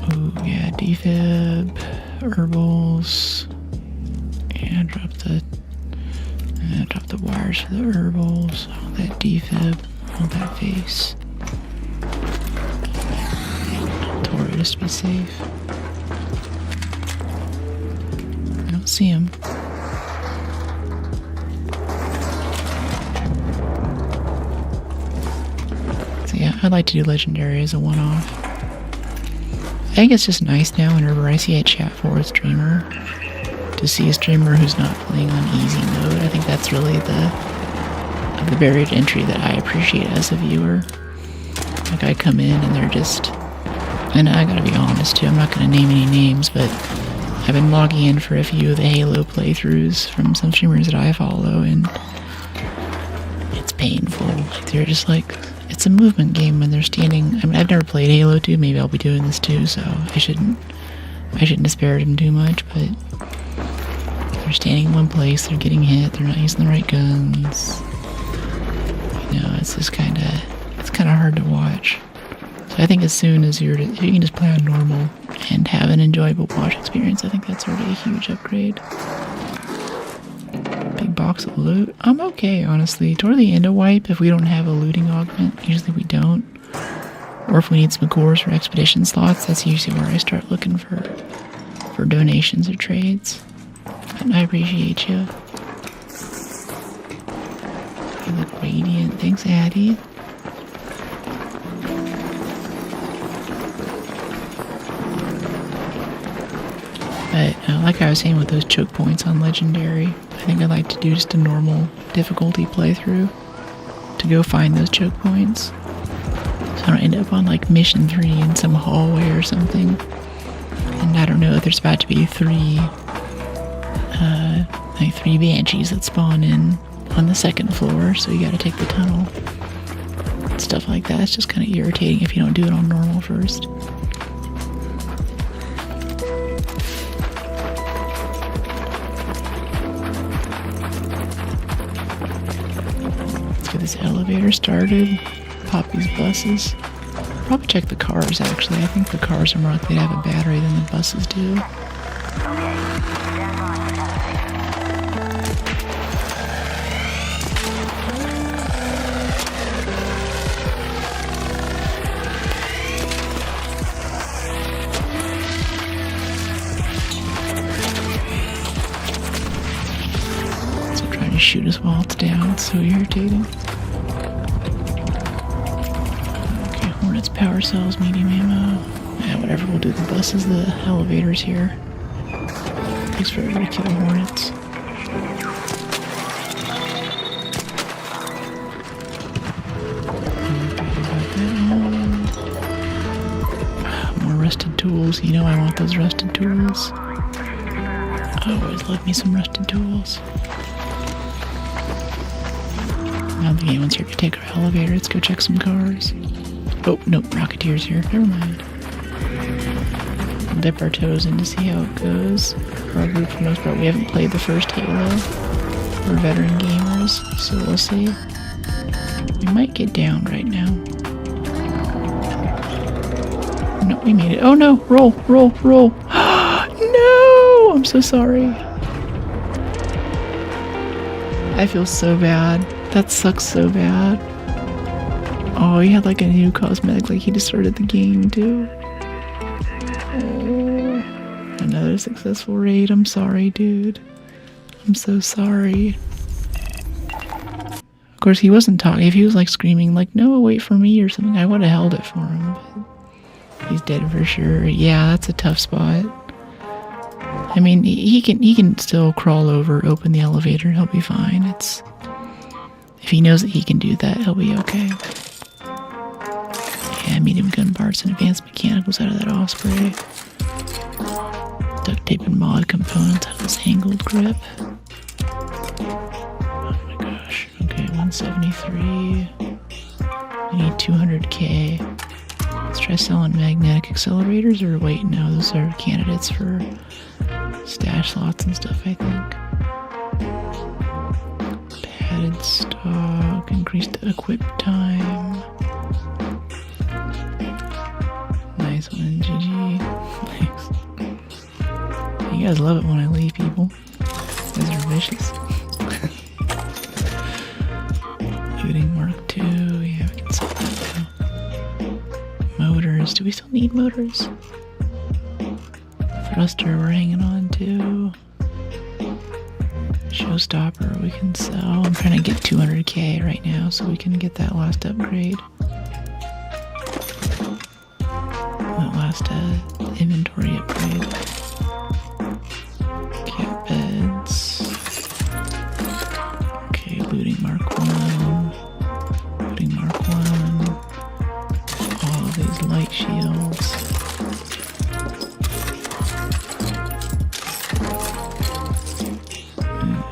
Oh, yeah, defib, herbals, and drop the wires for the herbals. All that defib, all that face. Tori, just to be safe. I don't see him. Yeah, I'd like to do Legendary as a one-off. I think it's just nice now whenever I see a chat for a streamer to see a streamer who's not playing on easy mode. I think that's really the barrier to entry that I appreciate as a viewer. Like I come in and they're just, and I gotta be honest too, I'm not gonna name any names, but I've been logging in for a few of the Halo playthroughs from some streamers that I follow, and it's painful. Like they're just like, it's a movement game when they're standing. I mean, I've never played Halo 2, maybe I'll be doing this too, so I shouldn't disparage them too much, but they're standing in one place, they're getting hit, they're not using the right guns. You know, it's just kinda hard to watch. So I think as soon as you can just play on normal and have an enjoyable watch experience, I think that's already a huge upgrade. Big box of loot. I'm okay, honestly. Toward the end of wipe, if we don't have a looting augment, usually we don't. Or if we need some cores for expedition slots, that's usually where I start looking for donations or trades. And I appreciate you. You look radiant. Thanks, Addie. But like I was saying with those choke points on Legendary, I think I'd like to do just a normal difficulty playthrough to go find those choke points. So I don't end up on like mission 3 in some hallway or something. And I don't know if there's about to be three banshees that spawn in on the second floor, so you gotta take the tunnel. Stuff like that. It's just kind of irritating if you don't do it on normal first. Let's get this elevator started. Pop these buses. Probably check the cars actually. I think the cars are more likely to have a battery than the buses do. Shoot us while it's down. It's so irritating. Okay, Hornet's power car sells medium ammo. Yeah, whatever, we'll do the buses, the elevators here. Takes forever to kill hornets. More rusted tools. You know I want those rusted tools. I always love me some rusted tools. Now the game wants here to take our elevator. Let's go check some cars. Oh, nope, Rocketeer's here. Never mind. We'll dip our toes in to see how it goes. For our group, for the most part, we haven't played the first Halo. We're veteran gamers, so we'll see. We might get down right now. No, we made it. Oh no! Roll, roll, roll! No! I'm so sorry. I feel so bad. That sucks so bad. Oh, he had like a new cosmetic, like he just started the game too. Oh, another successful raid. I'm sorry, dude. I'm so sorry. Of course, he wasn't talking. If he was like screaming, like, no, wait for me or something, I would have held it for him. But he's dead for sure. Yeah, that's a tough spot. I mean, he can still crawl over, open the elevator, he'll be fine. It's if he knows that he can do that, he'll be okay. Yeah, medium gun parts and advanced mechanicals out of that Osprey. Duct tape and mod components out of this angled grip. Oh my gosh. Okay, 173. We need 200k. Let's try selling magnetic accelerators, or wait, no, those are candidates for stash slots and stuff, I think. Padded stock, increase the equip time. Nice one, GG. Thanks. You guys love it when I leave people. You guys are vicious. Looting Mark II, yeah, we can sell that too. Motors, do we still need motors? Thruster, we're hanging on to. Showstopper, we can sell. I'm trying to get 200k right now so we can get that last upgrade. That last inventory upgrade. Cat beds. Okay, looting Mark 1. Looting Mark 1. All of these light shields.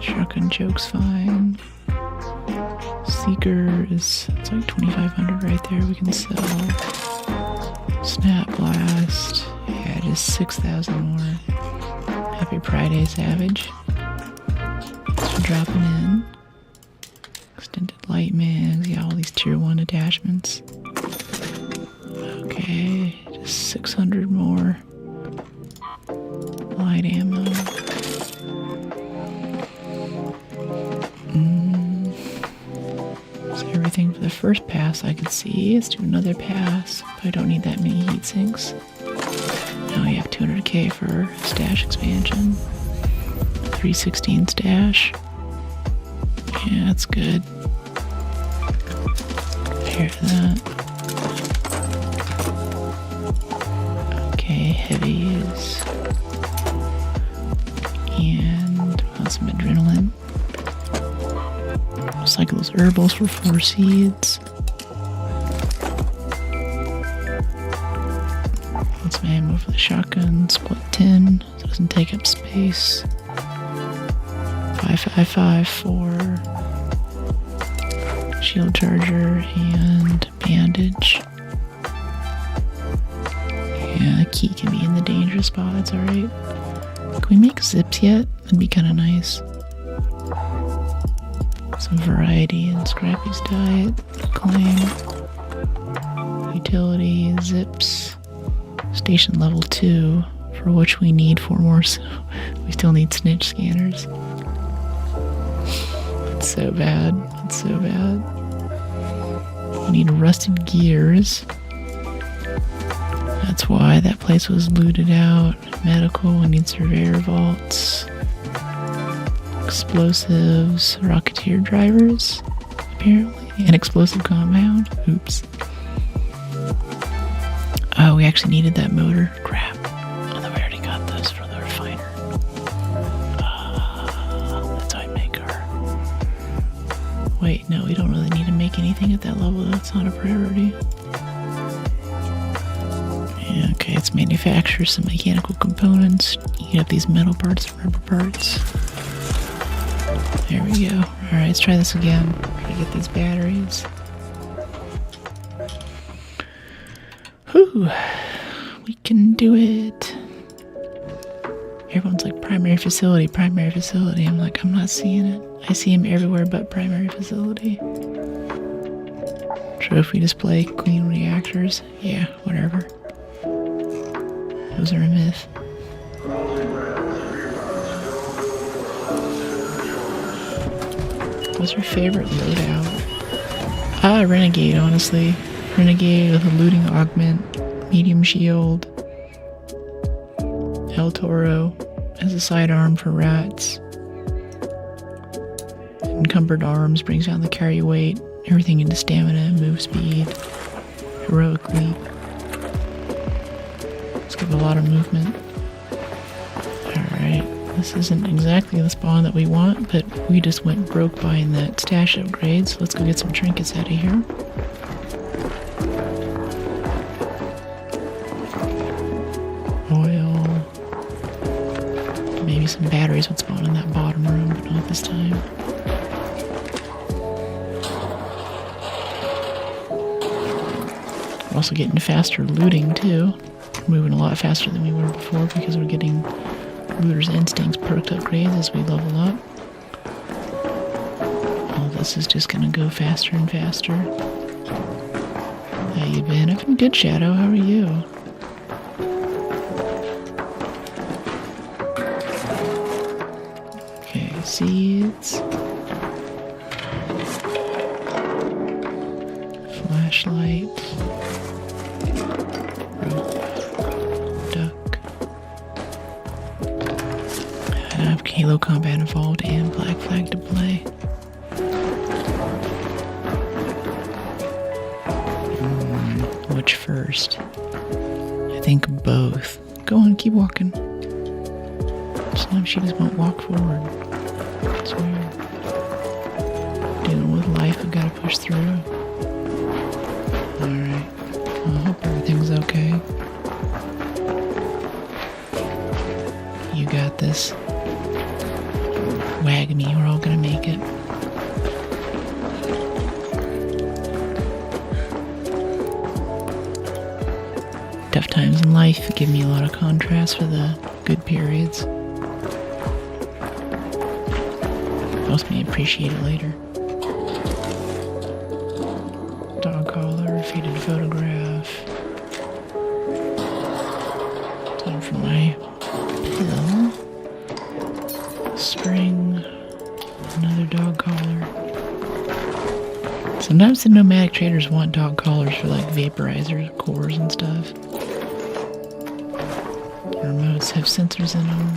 Shotgun choke's fine. Seeker is, it's like 2,500 right there. We can sell. Snap blast. Yeah, just 6,000 more. Happy Friday, Savage. Thanks for dropping in. Extended light mags. Yeah, all these tier 1 attachments. Okay, just 600 more. Light ammo. So everything for the first pass I could see. Let's do another pass. But I don't need that many heat sinks. Now we have 200k for stash expansion. 316 stash. Yeah, that's good. Prepare for that. Okay, heavies. And some adrenaline. Cycle those herbals for 4 seeds. That's some ammo for the shotgun. Split 10, so it doesn't take up space. 555 for shield charger and bandage. Yeah, the key can be in the dangerous spots, alright. Can we make zips yet? That'd be kind of nice. Some variety in Scrappy's diet. Claim. Utility, zips. Station level 2, for which we need 4 more, so we still need snitch scanners. That's so bad. That's so bad. We need rusted gears. That's why that place was looted out. Medical, we need surveyor vaults. Explosives, Rocketeer drivers, apparently. An explosive compound. Oops. Oh, we actually needed that motor. Crap. Oh, we already got this for the refiner. That's how I make our... Wait, no, we don't really need to make anything at that level. That's not a priority. Yeah, okay, let's manufacture some mechanical components. Heat up these metal parts and rubber parts. There we go. Alright, let's try this again. Try to get these batteries. Whew. We can do it. Everyone's like, primary facility, primary facility. I'm like, I'm not seeing it. I see him everywhere but primary facility. Trophy display, clean reactors. Yeah, whatever. Those are a myth. What's your favorite loadout? Renegade, honestly. Renegade with a looting augment, medium shield, El Toro as a sidearm for rats. Encumbered arms brings down the carry weight, everything into stamina, move speed, heroic leap. Let's give a lot of movement. Alright, this isn't exactly the spawn that we want, but we just went broke buying that stash upgrade, so let's go get some trinkets out of here. Oil. Maybe some batteries would spawn in that bottom room, but not this time. We're also getting faster looting too. We're moving a lot faster than we were before because we're getting Looter's Instincts perked upgrades as we level up. All this is just gonna go faster and faster. How you been? I've been good, Shadow. How are you? Okay, seeds. Flashlight. Duck. I have Halo Combat involved and Black Flag to play. Which first? I think both. Go on, keep walking. Sometimes she just won't walk forward. It's weird. Dealing with life, we gotta push through. Alright. I hope everything's okay. You got this. Wag me, we're all gonna make it. Tough times in life give me a lot of contrast for the good periods. Helps me appreciate it later. Dog collar, faded photograph. Time for my pill. Spring. Another dog collar. Sometimes the nomadic traders want dog collars for like vaporizers, cores, and stuff. Remotes have sensors in them.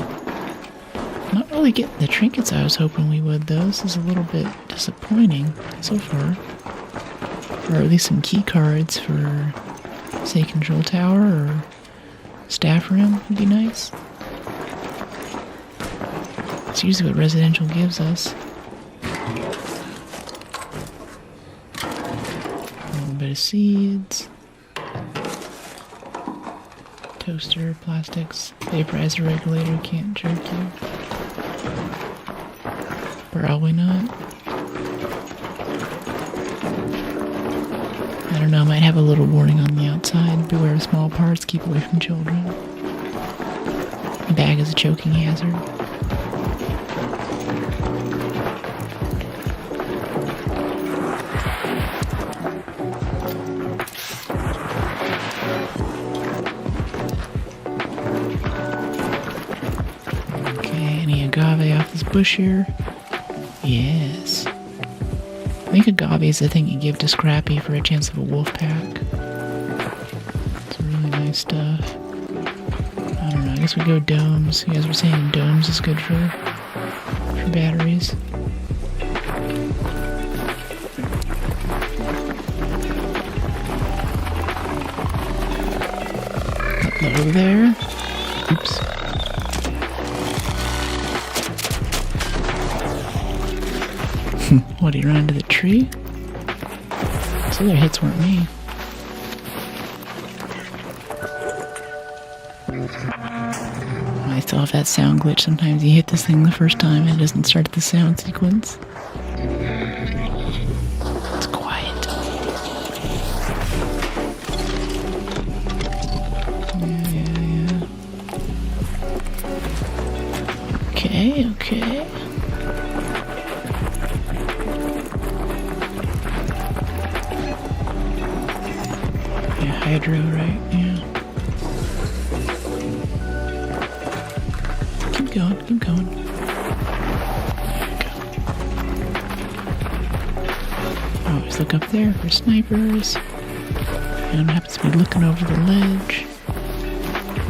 Not really getting the trinkets I was hoping we would, though. This is a little bit disappointing so far. Or at least some key cards for, say, control tower or staff room would be nice. It's usually what residential gives us. A little bit of seeds. Toaster, plastics, vaporizer regulator, can't jerk you. Probably not. I don't know, might have a little warning on the outside. Beware of small parts, keep away from children. The bag is a choking hazard. Agave off this bush here. Yes. I think agave is the thing you give to Scrappy for a chance of a wolf pack. It's really nice stuff. I don't know, I guess we go domes. You guys were saying domes is good for batteries. Low there. Oops. What, he run into the tree? Those other hits weren't me. I still have that sound glitch. Sometimes you hit this thing the first time and it doesn't start the sound sequence. It's quiet. Yeah. Okay. Yeah, Hydro, right? Yeah. Keep going. There you go. Always look up there for snipers. And happens to be looking over the ledge.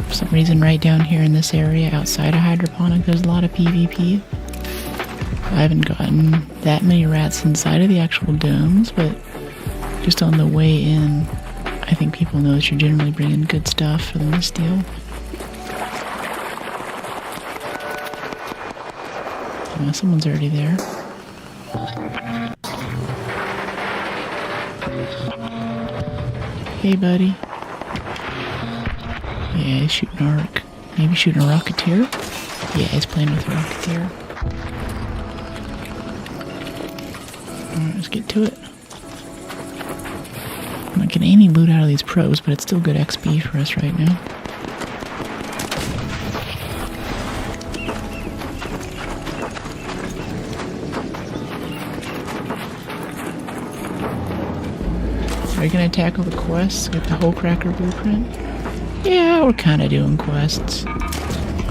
For some reason, right down here in this area outside of hydroponic, there's a lot of PvP. I haven't gotten that many rats inside of the actual domes, but just on the way in, I think people know that you're generally bringing good stuff for them to steal. Someone's already there. Hey, buddy. Yeah, he's shooting arc. Maybe shooting a Rocketeer? Yeah, he's playing with a Rocketeer. Alright, let's get to it. I'm not getting any loot out of these pros, but it's still good XP for us right now. Are you gonna tackle the quests? Get the whole Cracker blueprint? Yeah, we're kinda doing quests.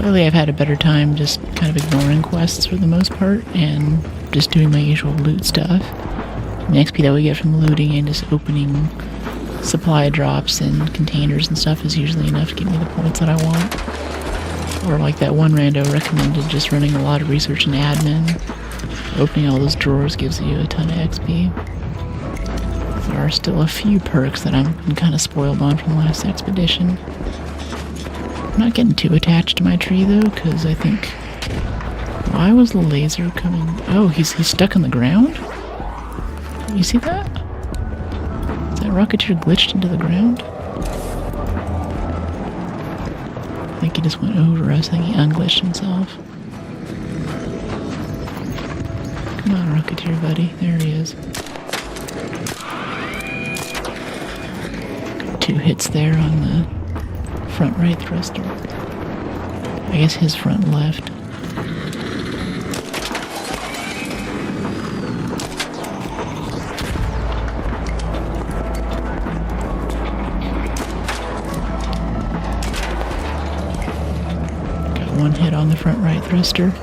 Lately I've had a better time just kind of ignoring quests for the most part and just doing my usual loot stuff. The XP that we get from looting and just opening supply drops and containers and stuff is usually enough to give me the points that I want. Or like that one rando recommended, just running a lot of research and admin. Opening all those drawers gives you a ton of XP. There are still a few perks that I'm kind of spoiled on from the last expedition. I'm not getting too attached to my tree though, because I think... Why was the laser coming... Oh, he's stuck in the ground? You see that? Is that Rocketeer glitched into the ground? I think he just went over us. I think he unglitched himself. Come on, Rocketeer buddy. There he is. 2 hits there on the front right thruster. I guess his front left. Got 1 hit on the front right thruster.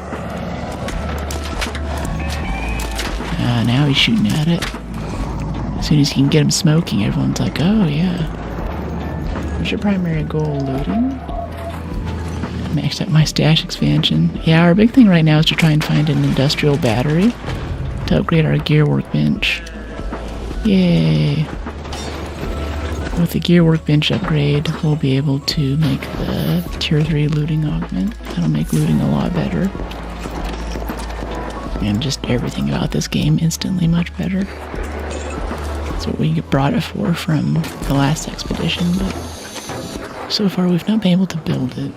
Now he's shooting at it. As soon as you can get him smoking, everyone's like, oh yeah. What's your primary goal, looting? Maxed out my stash expansion. Yeah, our big thing right now is to try and find an industrial battery to upgrade our gear workbench. Yay! With the gear workbench upgrade, we'll be able to make the tier 3 looting augment. That'll make looting a lot better. And just everything about this game instantly much better. That's what we brought it for from the last expedition, but so far we've not been able to build it.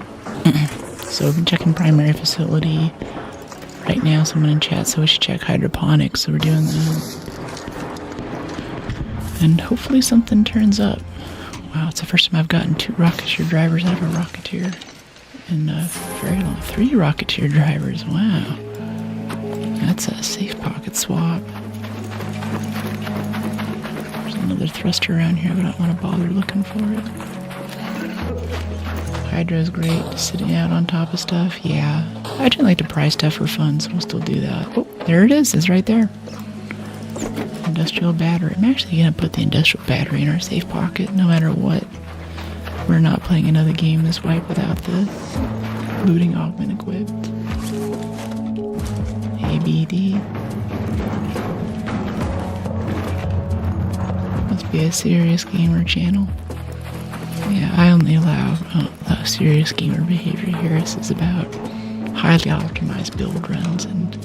So we've been checking primary facility. Right now someone in chat said we should check hydroponics, so we're doing that. And hopefully something turns up. Wow, it's the first time I've gotten 2 Rocketeer drivers out of a Rocketeer in very long. 3 Rocketeer drivers, wow. That's a safe pocket swap. There's another thruster around here, but I don't want to bother looking for it. Hydro's great, just sitting out on top of stuff. Yeah, I do like to pry stuff for fun, so we'll still do that. Oh, there it is. It's right there. Industrial battery. I'm actually going to put the industrial battery in our safe pocket, no matter what. We're not playing another game this wipe without the looting augment equipped. ABD. Must be a serious gamer channel. Yeah, I only allow serious gamer behavior here. This is about highly optimized build runs and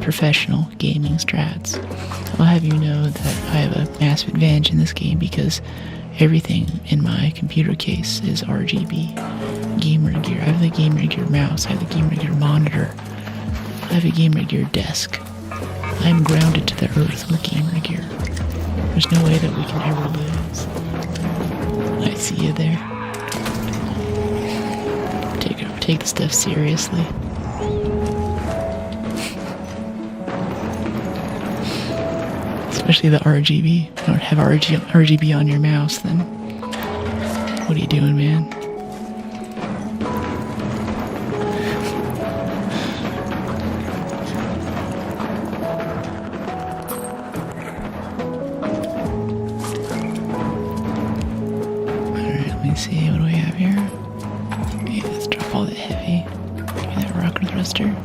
professional gaming strats. I'll have you know that I have a massive advantage in this game because everything in my computer case is RGB gamer gear. I have the gamer gear mouse, I have the gamer gear monitor, I have a gamer gear desk. I'm grounded to the earth with gamer gear. There's no way that we can ever lose. I see you there. Take the stuff seriously. Especially the RGB. If you don't have RGB on your mouse, then what are you doing, man? Alright, let me see. What do we have here? Okay, let's drop all that heavy. Give me that rocket thruster.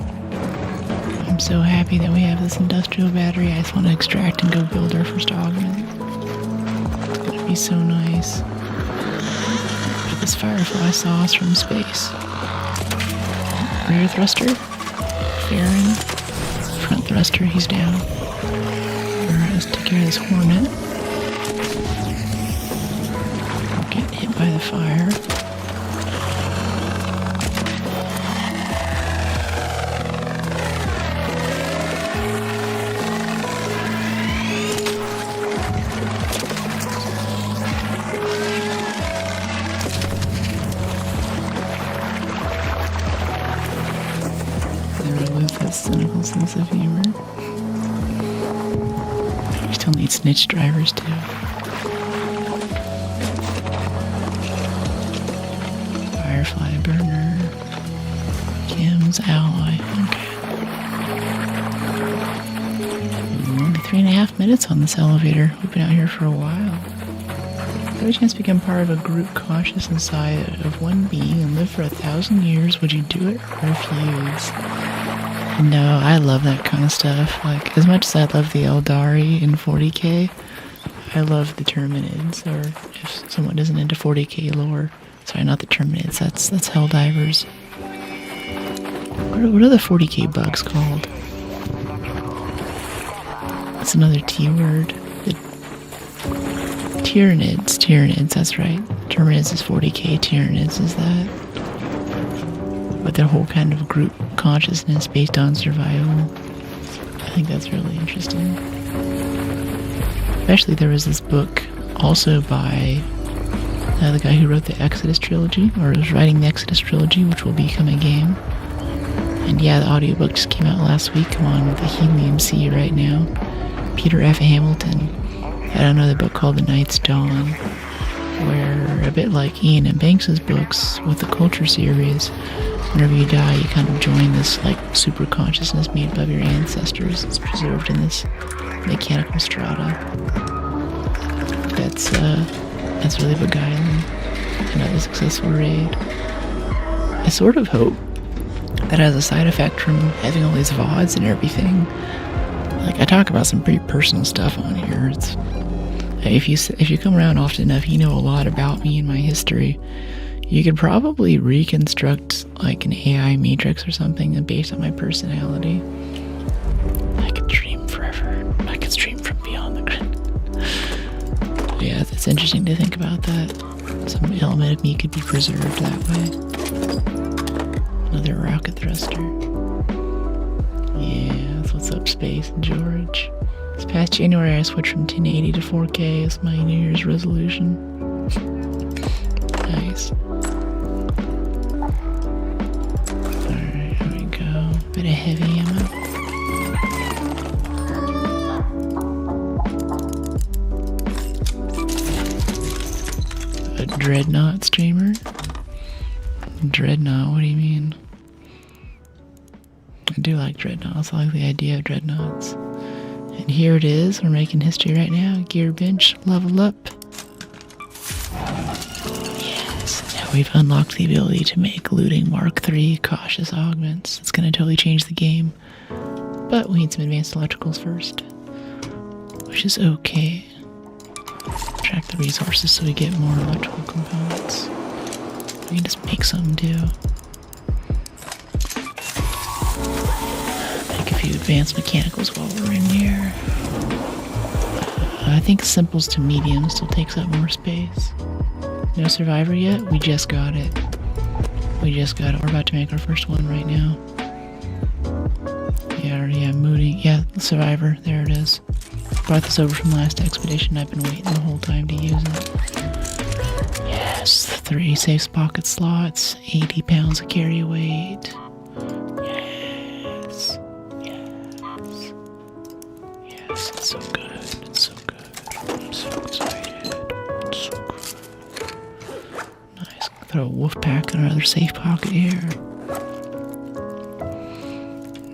I'm so happy that we have this industrial battery. I just want to extract and go build our first augment. It's gonna be so nice. Look at this firefly saw us from space. Rear thruster. Farron. Front thruster, he's down. Alright, let's take care of this hornet. Get hit by the fire. Cynical sense of humor. We still need snitch drivers too. Firefly burner. Kim's alloy. Okay. Only 3.5 minutes on this elevator. We've been out here for a while. Every chance to become part of a group conscious inside of one being and live for 1,000 years, would you do it or refuse? No, I love that kind of stuff. Like, as much as I love the Eldari in 40k, I love the Terminids, or if someone isn't into 40k lore, sorry, not the Terminids, that's Helldivers. What are the 40k bugs called? That's another T word. The Tyranids, that's right. Terminids is 40k, Tyranids is that. But their whole kind of group consciousness based on survival. I think that's really interesting. Especially there was this book also by the guy who wrote the Exodus trilogy, or was writing the Exodus trilogy, which will become a game. And yeah, the audiobook just came out last week. Come on with the Helium Sea right now. Peter F. Hamilton had another book called The Night's Dawn, where a bit like Ian and Banks's books with the Culture series, whenever you die, you kind of join this like super consciousness made above your ancestors. It's preserved in this mechanical strata. That's really beguiling. Another successful raid. I sort of hope that as a side effect from having all these VODs and everything, like I talk about some pretty personal stuff on here. It's if you come around often enough, you know a lot about me and my history. You could probably reconstruct like an AI matrix or something based on my personality. I could dream forever. I could stream from beyond the grid. Yeah, it's interesting to think about that. Some element of me could be preserved that way. Another rocket thruster. Yeah, that's what's up, Space and George. This past January I switched from 1080 to 4K as my New Year's resolution. Nice. Alright, here we go. Bit of heavy ammo. A Dreadnought streamer? Dreadnought, what do you mean? I do like Dreadnoughts. I like the idea of Dreadnoughts. And here it is. We're making history right now. Gear bench, level up. Yes. Now we've unlocked the ability to make looting Mark III cautious augments. It's going to totally change the game. But we need some advanced electricals first. Which is okay. Try extract the resources so we get more electrical components. We can just make some too. Make a few advanced mechanicals while we're in here. I think simples to medium still takes up more space. No survivor yet? We just got it. We're about to make our first one right now. Yeah, Moody. Yeah, survivor. There it is. Brought this over from last expedition. I've been waiting the whole time to use it. Yes, 3 safe pocket slots, 80 pounds of carry weight. Yes. Yes, it's so good. It's so good. I'm so excited. It's so good. Nice. Throw a wolf pack in our other safe pocket here.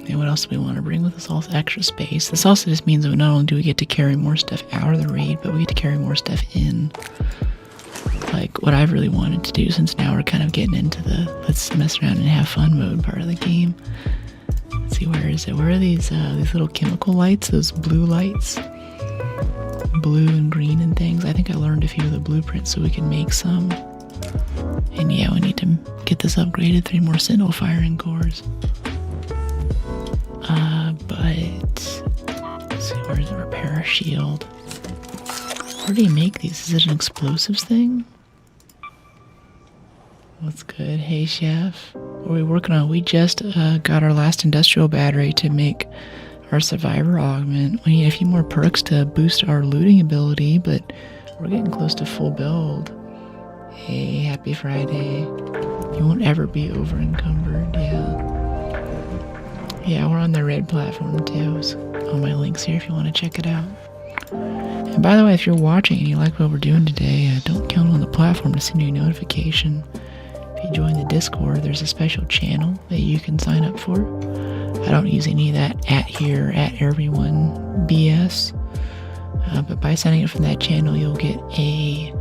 And what else do we want to bring with us? All this extra space. This also just means that not only do we get to carry more stuff out of the raid, but we get to carry more stuff in. Like what I've really wanted to do, since now we're kind of getting into the let's mess around and have fun mode part of the game. Let's see, where is it? Where are these little chemical lights? Those blue lights? Blue and green and things. I think I learned a few of the blueprints so we can make some. And yeah, we need to get this upgraded. 3 more Sentinel firing cores. But let's see, where's the repair shield? Where do you make these? Is it an explosives thing? What's good? Hey, chef. What are we working on? We just got our last industrial battery to make our survivor augment. We need a few more perks to boost our looting ability, but we're getting close to full build. Hey, happy Friday. You won't ever be over encumbered, yeah. Yeah, we're on the red platform too. So all my links here if you want to check it out. And by the way, if you're watching and you like what we're doing today, don't count on the platform to send you a notification. If you join the Discord, there's a special channel that you can sign up for. I don't use any of that at everyone BS. But by signing up for that channel, you'll get a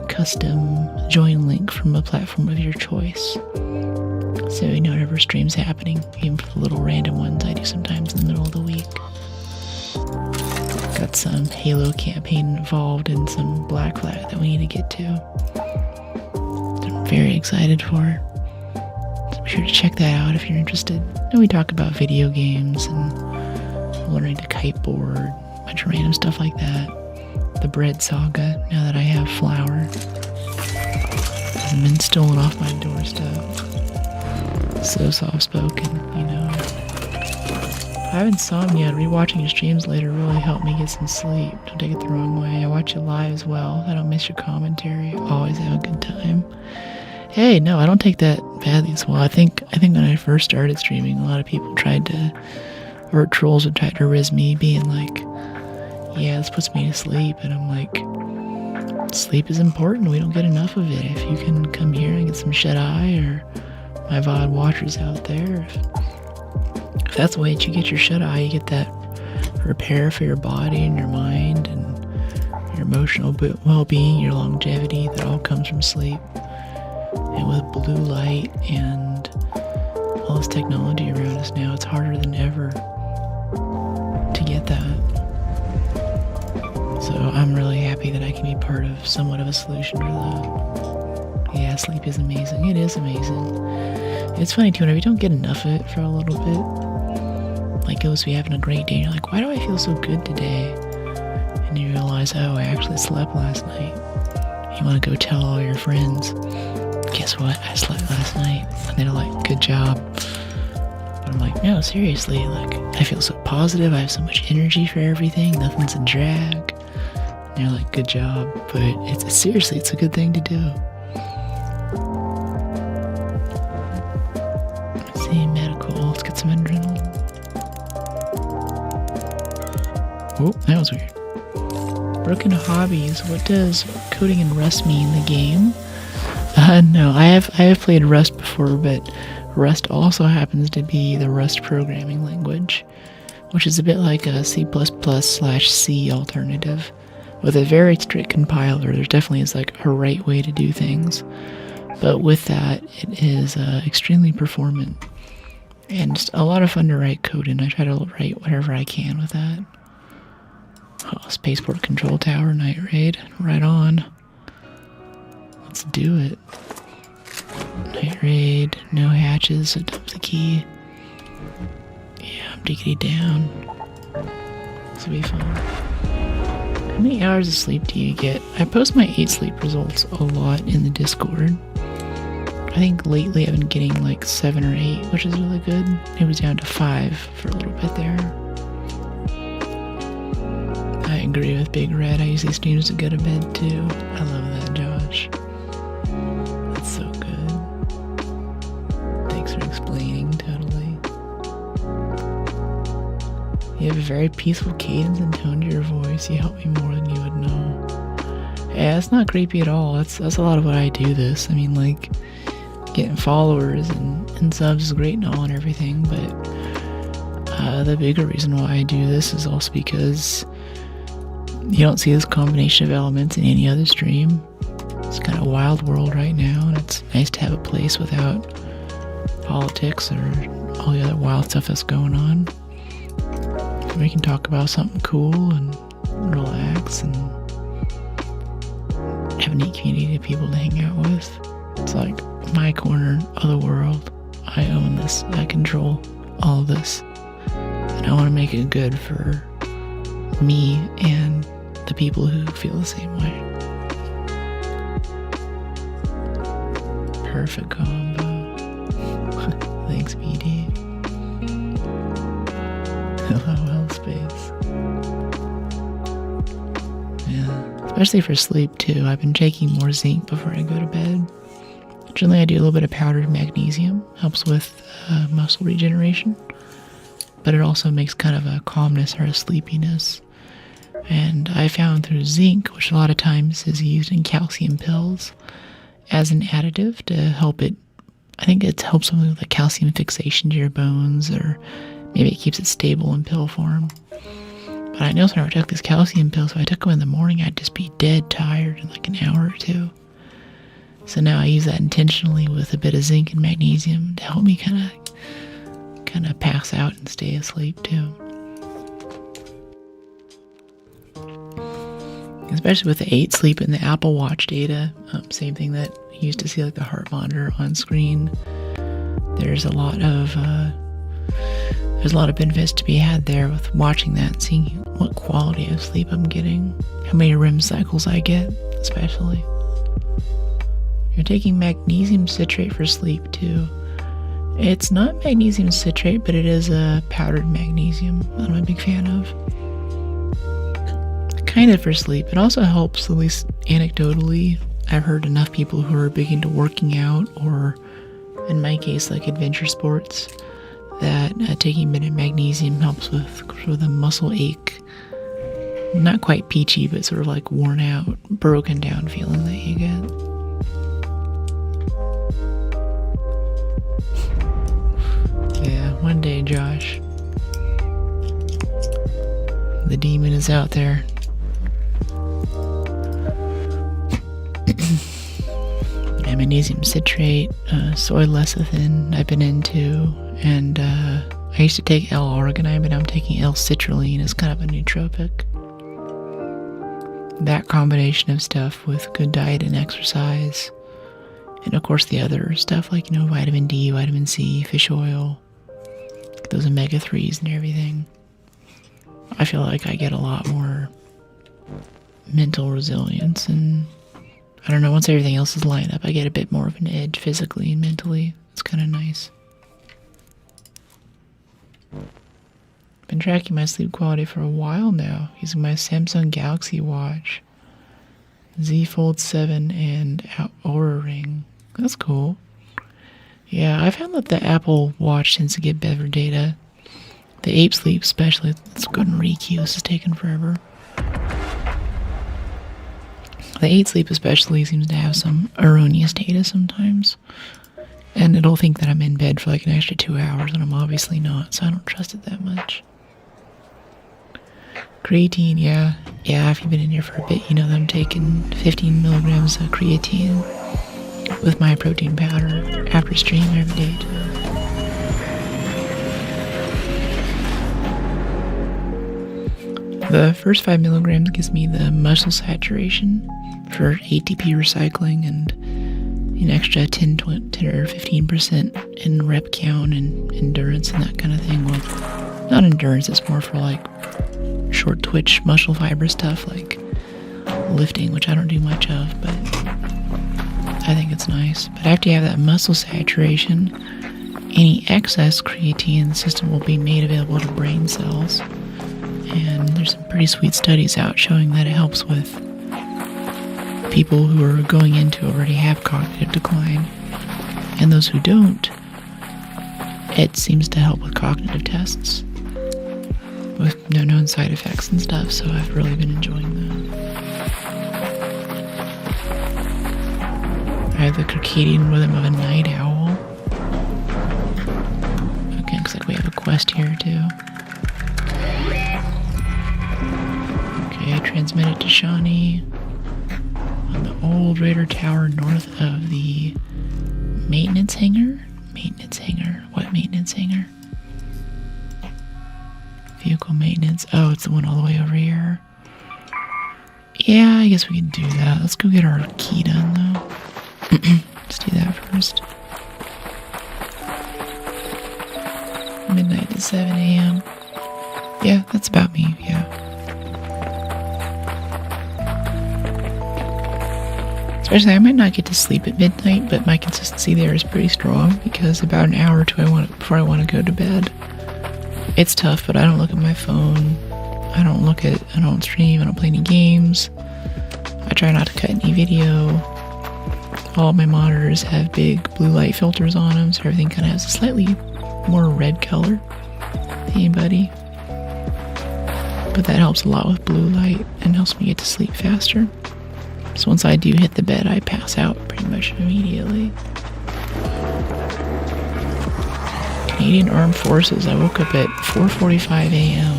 custom join link from a platform of your choice. So you know whatever stream's happening, even for the little random ones I do sometimes in the middle of the week. Got some Halo campaign involved and some Black Flag that we need to get to. I'm very excited for. So be sure to check that out if you're interested. And we talk about video games and learning to kiteboard, a bunch of random stuff like that. The bread saga, now that I have flour. I've been stolen off my doorstep. So soft-spoken, you know. I have insomnia. Rewatching your streams later really helped me get some sleep. Don't take it the wrong way. I watch you live as well. I don't miss your commentary. Always have a good time. Hey, no, I don't take that badly as well. I think when I first started streaming, a lot of people trolls would try to riz me, being like, yeah, this puts me to sleep. And I'm like, sleep is important. We don't get enough of it. If you can come here and get some shut-eye, or my VOD watchers out there, if that's the way that you get your shut-eye, you get that repair for your body and your mind and your emotional well-being, your longevity, that all comes from sleep. And with blue light and all this technology around us now, it's harder than ever to get that. So I'm really happy that I can be part of somewhat of a solution for that. Yeah, sleep is amazing. It is amazing. It's funny too, whenever you don't get enough of it for a little bit, like you'll just be having a great day and you're like, why do I feel so good today? And you realize, oh, I actually slept last night. You want to go tell all your friends, guess what, I slept last night. And they're like, good job. But I'm like, no, seriously, like, I feel so positive, I have so much energy for everything, nothing's a drag. And they're like, good job. But it's seriously, it's a good thing to do. Let's see, medical, let's get some adrenaline. Oh, that was weird. Broken hobbies. What does coding in Rust mean in the game? No, I have played Rust before, but Rust also happens to be the Rust programming language, which is a bit like a C++/C alternative, with a very strict compiler. There definitely is like a right way to do things, but with that, it is extremely performant and just a lot of fun to write code in. I try to write whatever I can with that. Oh, spaceport control tower night raid. Right on. Let's do it. Night raid. No hatches, so dump the key. Yeah, I'm diggity down. This will be fun. How many hours of sleep do you get? I post my 8 sleep results a lot in the Discord. I think lately I've been getting like 7 or 8, which is really good. It was down to 5 for a little bit there. I agree with Big Red. I usually stream to go to bed too. I love that, Josh. That's so good. Thanks for explaining, totally. You have a very peaceful cadence and tone to your voice. You help me more than you would know. Yeah, it's not creepy at all. That's a lot of what I do this. I mean, like, getting followers and subs is great and all and everything, but the bigger reason why I do this is also because you don't see this combination of elements in any other stream. It's kind of a wild world right now, and it's nice to have a place without politics or all the other wild stuff that's going on. We can talk about something cool and relax and have a neat community of people to hang out with. It's like my corner of the world. I own this. I control all of this. And I want to make it good for me and the people who feel the same way. Perfect combo. Thanks, BD. LOL space. Yeah. Especially for sleep, too. I've been taking more zinc before I go to bed. Generally, I do a little bit of powdered magnesium. Helps with muscle regeneration. But it also makes kind of a calmness or a sleepiness. And I found through zinc, which a lot of times is used in calcium pills, as an additive to help it. I think it helps something with the calcium fixation to your bones, or maybe it keeps it stable in pill form. But I noticed when I took this calcium pill, so I took them in the morning, I'd just be dead tired in like an hour or two. So now I use that intentionally with a bit of zinc and magnesium to help me kind of pass out and stay asleep too. Especially with the 8 sleep and the Apple Watch data, same thing that you used to see like the heart monitor on screen. There's a lot of benefits to be had there with watching that and seeing what quality of sleep I'm getting, how many REM cycles I get, especially. You're taking magnesium citrate for sleep too. It's not magnesium citrate, but it is a powdered magnesium that I'm a big fan of. Kind of for sleep. It also helps, at least anecdotally. I've heard enough people who are big into working out, or in my case, like adventure sports, that taking a bit of magnesium helps with sort of the muscle ache. Not quite peachy, but sort of like worn out, broken down feeling that you get. Yeah, one day, Josh. The demon is out there. Magnesium citrate, soy lecithin I've been into, and I used to take L-arginine, but now I'm taking L-citrulline as kind of a nootropic. That combination of stuff with good diet and exercise, and of course the other stuff like, vitamin D, vitamin C, fish oil, those omega-3s and everything. I feel like I get a lot more mental resilience, and I don't know, once everything else is lined up, I get a bit more of an edge physically and mentally. It's kind of nice. Been tracking my sleep quality for a while now, using my Samsung Galaxy Watch, Z Fold 7, and Oura Ring. That's cool. Yeah, I found that the Apple Watch tends to get better data. The Ape Sleep especially. Let's go and re-queue. This is taking forever. The 8 sleep especially seems to have some erroneous data sometimes. And it'll think that I'm in bed for like an extra 2 hours, and I'm obviously not, so I don't trust it that much. Creatine, yeah. Yeah, if you've been in here for a bit, you know that I'm taking 15 milligrams of creatine with my protein powder after stream every day too. The first 5 milligrams gives me the muscle saturation for ATP recycling and an extra 10 or 15% in rep count and endurance and that kind of thing. Well, not endurance, it's more for like short twitch muscle fiber stuff like lifting, which I don't do much of, but I think it's nice. But after you have that muscle saturation, any excess creatine in the system will be made available to brain cells. And there's some pretty sweet studies out showing that it helps with people who are going in to already have cognitive decline. And those who don't, it seems to help with cognitive tests with no known side effects and stuff, so I've really been enjoying that. I have the circadian rhythm of a night owl. Okay, looks like we have a quest here too. Okay, transmit it to Shawnee on the old radar tower north of the maintenance hangar. Maintenance hangar. What maintenance hangar? Vehicle maintenance. Oh, it's the one all the way over here. Yeah, I guess we can do that. Let's go get our key done though. Let's do that first. Midnight to 7 a.m. Yeah, that's about me, yeah. Especially, I might not get to sleep at midnight, but my consistency there is pretty strong because about an hour or two before I want to go to bed. It's tough, but I don't look at my phone. I don't stream, I don't play any games. I try not to cut any video. All my monitors have big blue light filters on them, so everything kind of has a slightly more red color than anybody. But that helps a lot with blue light and helps me get to sleep faster. So once I do hit the bed, I pass out pretty much immediately. Canadian Armed Forces. I woke up at 4:45 a.m.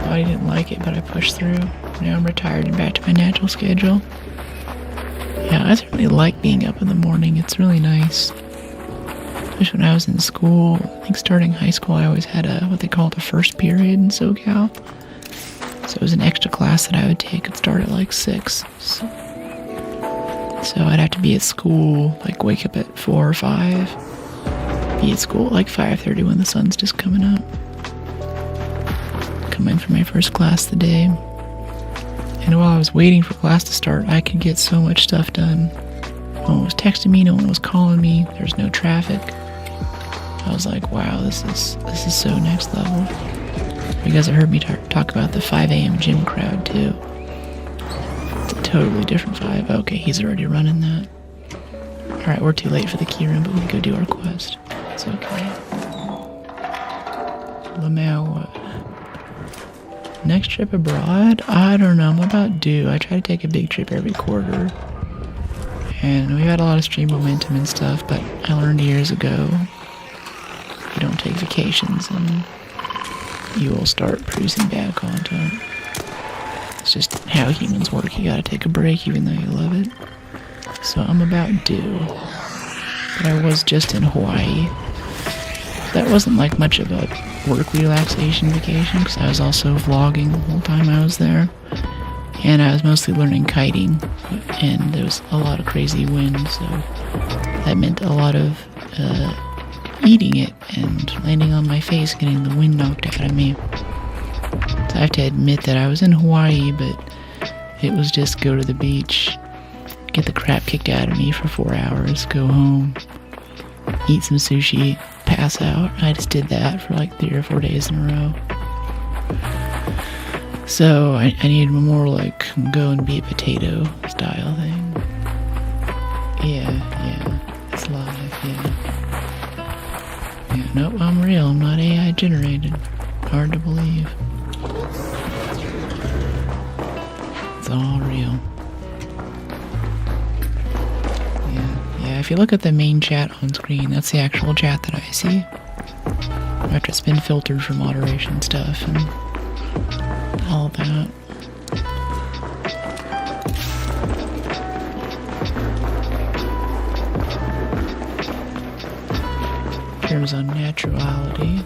I didn't like it, but I pushed through. Now I'm retired and back to my natural schedule. Yeah, I certainly like being up in the morning. It's really nice. Especially when I was in school. I think starting high school, I always had what they called a first period in SoCal. So it was an extra class that I would take. It'd start at like 6. So I'd have to be at school, like wake up at 4 or 5. Be at school at like 5:30 when the sun's just coming up. Come in for my first class of the day. And while I was waiting for class to start, I could get so much stuff done. No one was texting me, no one was calling me, there's no traffic. I was like, wow, this is so next level. You guys have heard me talk about the 5 a.m. gym crowd too. It's a totally different vibe. Okay, he's already running that. Alright, we're too late for the key room, but we can go do our quest. It's okay. Lamau. Next trip abroad? I don't know, I'm about due. I try to take a big trip every quarter. And we've had a lot of stream momentum and stuff, but I learned years ago, you don't take vacations and you will start producing bad content. It's just how humans work. You gotta take a break even though you love it. So I'm about due. But I was just in Hawaii. That wasn't like much of a work relaxation vacation because I was also vlogging the whole time I was there. And I was mostly learning kiting, and there was a lot of crazy wind, so that meant a lot of eating it and landing on my face, getting the wind knocked out of me. So I have to admit that I was in Hawaii, but it was just go to the beach, get the crap kicked out of me for 4 hours, go home, eat some sushi, pass out. I just did that for like 3 or 4 days in a row. So I needed more like go and be a potato style thing. Yeah, it's live, yeah. Nope, I'm real, I'm not AI generated. Hard to believe. It's all real. Yeah, if you look at the main chat on screen, that's the actual chat that I see. After it's been filtered for moderation stuff and all that. In was on naturality.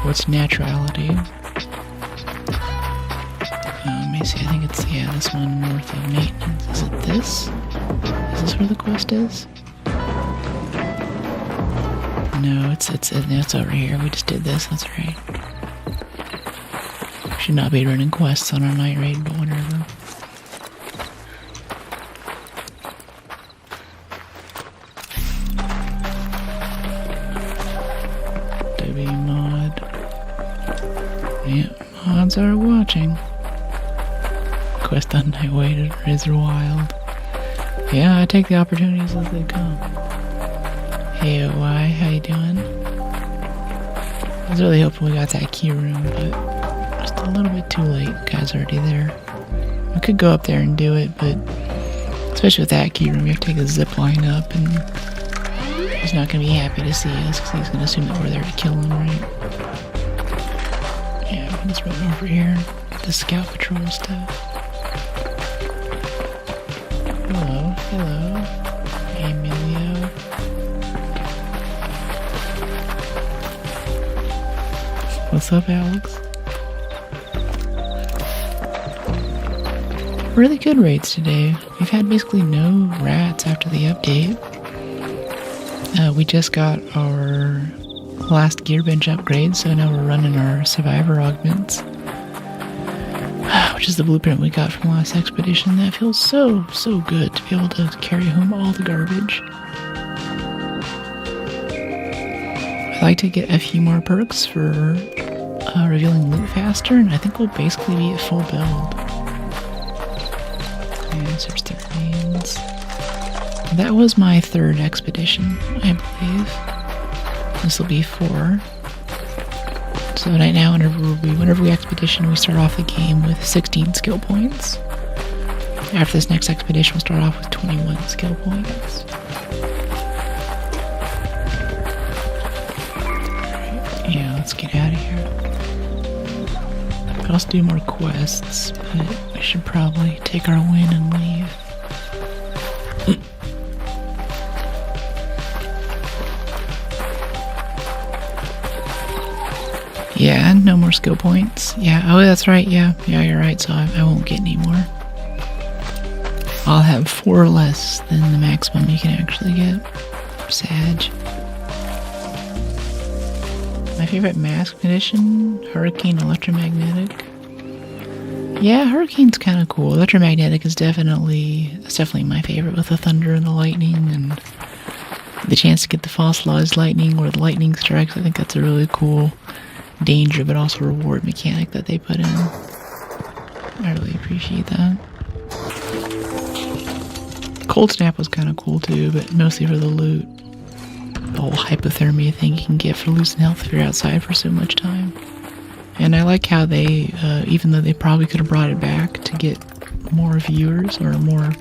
What's naturality? Let me see, I think it's, yeah, this one north of maintenance. Is it this? Is this where the quest is? No, it's over here. We just did this, that's right. Should not be running quests on our night raid, but whatever. Mod. Yeah, mods are watching. Quest on Night Way to Razor Wild. Yeah, I take the opportunities as they come. Hey, OY, how you doing? I was really hoping we got that key room, but just a little bit too late. Guy's already there. I could go up there and do it, but especially with that key room, you have to take a zip line up, and he's not going to be happy to see us because he's going to assume that we're there to kill him, right? Yeah, we can just run over here and get the scout patrol stuff. Hello. Hey, Emilio. What's up, Alex? Really good raids today. We've had basically no rats after the update. We just got our last gear bench upgrade, so now we're running our survivor augments, which is the blueprint we got from last expedition. That feels so good to be able to carry home all the garbage. I'd like to get a few more perks for revealing loot faster, and I think we'll basically be at full build. And search the remains. That was my third expedition, I believe. This will be 4. So right now, whenever we expedition, we start off the game with 16 skill points. After this next expedition, we'll start off with 21 skill points. Alright, yeah, let's get out of here. Could also do more quests, but we should probably take our win and leave. Yeah, no more skill points. Yeah, oh, that's right. Yeah, you're right. So I won't get any more. I'll have 4 less than the maximum you can actually get. Sag. My favorite mask edition, Hurricane Electromagnetic. Yeah, Hurricane's kind of cool. Electromagnetic is definitely my favorite, with the thunder and the lightning and the chance to get the fossilized lightning where the lightning strikes. I think that's a really cool danger but also reward mechanic that they put in. I really appreciate that. Cold Snap was kind of cool too, but mostly for the loot. The whole hypothermia thing you can get for losing health if you're outside for so much time. And I like how they, even though they probably could have brought it back to get more viewers or more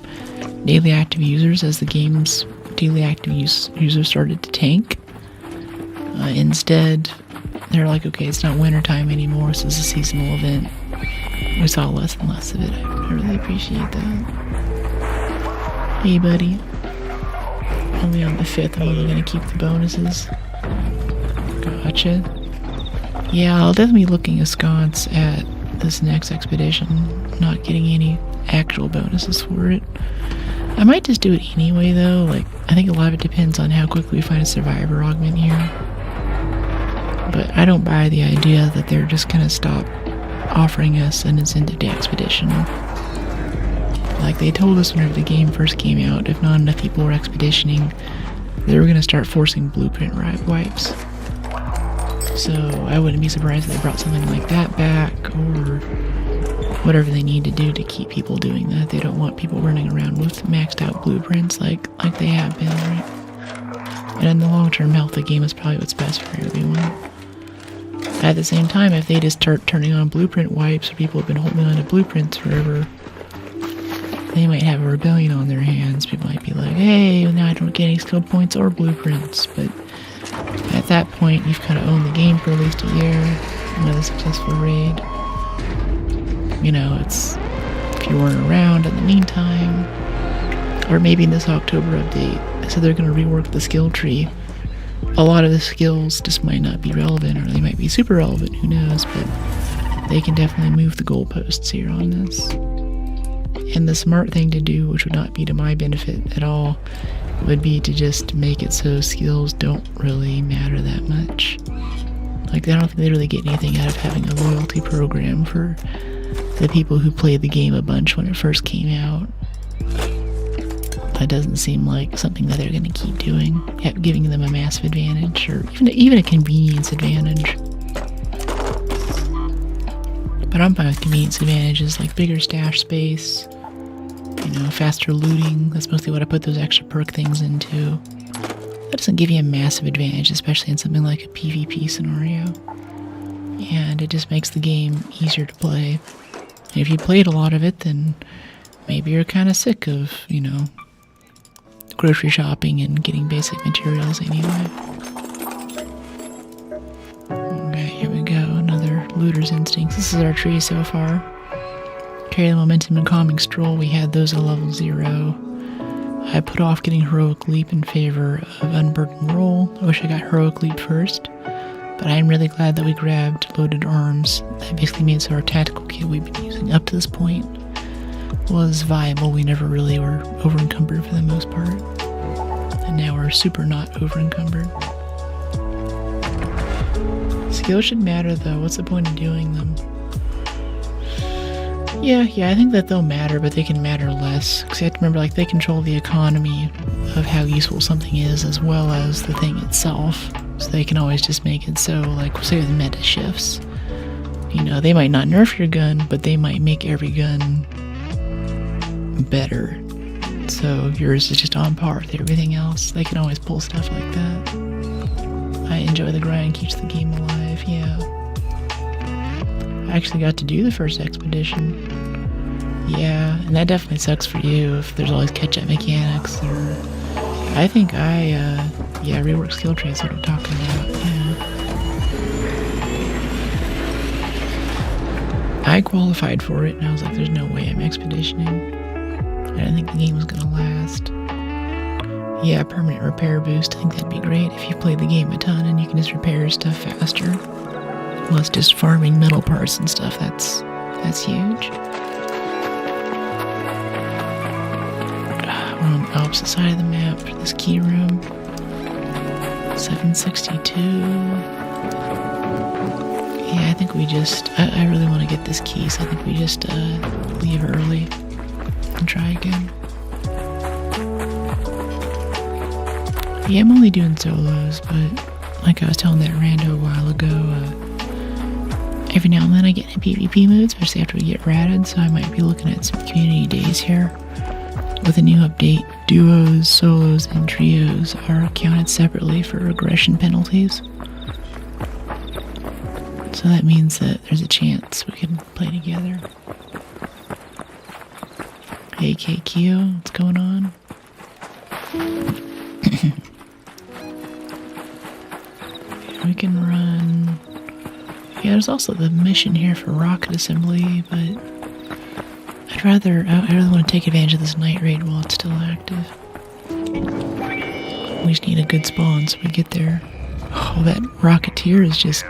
daily active users as the game's daily active users started to tank, instead they're like, okay, it's not winter time anymore, this is a seasonal event. We saw less and less of it. I really appreciate that. Hey, buddy. Only on the 5th, I'm only going to keep the bonuses. Gotcha. Yeah, I'll definitely be looking askance at this next expedition, not getting any actual bonuses for it. I might just do it anyway, though. Like, I think a lot of it depends on how quickly we find a survivor augment here. But I don't buy the idea that they're just gonna stop offering us an incentive to expedition. Like they told us whenever the game first came out, if not enough people were expeditioning, they were gonna start forcing blueprint wipes. So I wouldn't be surprised if they brought something like that back, or whatever they need to do to keep people doing that. They don't want people running around with maxed out blueprints like they have been, right? And in the long-term health, the game is probably what's best for everyone. At the same time, if they just start turning on blueprint wipes, or people have been holding on to blueprints forever, they might have a rebellion on their hands. People might be like, hey, now I don't get any skill points or blueprints. But at that point, you've kind of owned the game for at least a year. Another successful raid. You know, it's, if you weren't around in the meantime, or maybe in this October update, so they're going to rework the skill tree a lot of the skills just might not be relevant, or they might be super relevant, who knows, but they can definitely move the goalposts here on this. And the smart thing to do, which would not be to my benefit at all, would be to just make it so skills don't really matter that much. Like, I don't think they really get anything out of having a loyalty program for the people who played the game a bunch when it first came out. That doesn't seem like something that they're going to keep doing, giving them a massive advantage, or even a convenience advantage. But I'm fine with convenience advantages like bigger stash space, faster looting. That's mostly what I put those extra perk things into. That doesn't give you a massive advantage, especially in something like a PvP scenario. And it just makes the game easier to play. And if you played a lot of it, then maybe you're kind of sick of, grocery shopping and getting basic materials anyway. Okay, here we go. Another looter's instincts. This is our tree so far. Carry the momentum and calming stroll. We had those at level 0. I put off getting heroic leap in favor of unburdened roll. I wish I got heroic leap first, but I am really glad that we grabbed loaded arms. That basically made so our tactical kit we've been using up to this point was viable. We never really were over encumbered for the most part, and now we're super not over encumbered. Skills should matter though. What's the point of doing them? Yeah, I think that they'll matter, but they can matter less. Because you have to remember, they control the economy of how useful something is, as well as the thing itself. So they can always just make it so, say with meta shifts. They might not nerf your gun, but they might make every gun better. So yours is just on par with everything else. They can always pull stuff like that. I enjoy the grind, keeps the game alive, yeah. I actually got to do the first expedition. Yeah, and that definitely sucks for you if there's always catch-up mechanics, or... I think rework skill tree is what I'm talking about, yeah. I qualified for it, and I was like, there's no way I'm expeditioning. I didn't think the game was gonna last. Yeah, permanent repair boost, I think that'd be great if you played the game a ton and you can just repair stuff faster. Plus just farming metal parts and stuff, that's huge. We're on the opposite side of the map for this key room. 762. Yeah, I think we just... I really want to get this key, so I think we just leave early and try again. Yeah, I'm only doing solos, but like I was telling that rando a while ago, every now and then I get in PvP mood, especially after we get ratted, so I might be looking at some community days here. With a new update, duos, solos, and trios are counted separately for regression penalties. So that means that there's a chance we can play together. Hey KQ, what's going on? We can run... Yeah, there's also the mission here for rocket assembly, but I really want to take advantage of this night raid while it's still active. We just need a good spawn so we get there. Oh, that rocketeer is just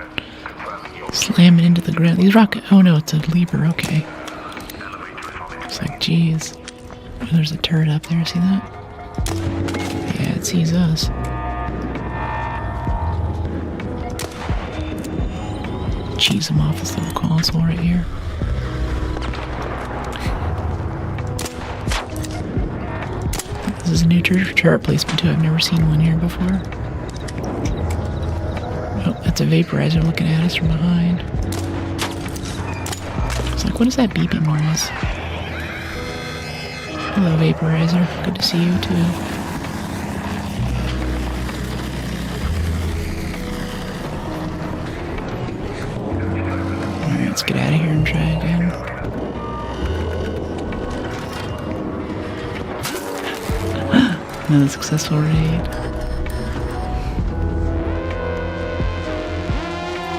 slamming into the ground. Oh no, it's a leaper, okay. It's like, geez. Oh, there's a turret up there, see that? Yeah, it sees us. Cheese him off this little console right here. This is a new turret placement too. I've never seen one here before. Oh, that's a vaporizer looking at us from behind. It's like, what is that beeping noise? Hello, vaporizer. Good to see you too. Alright, let's get out of here and try again. Another successful raid.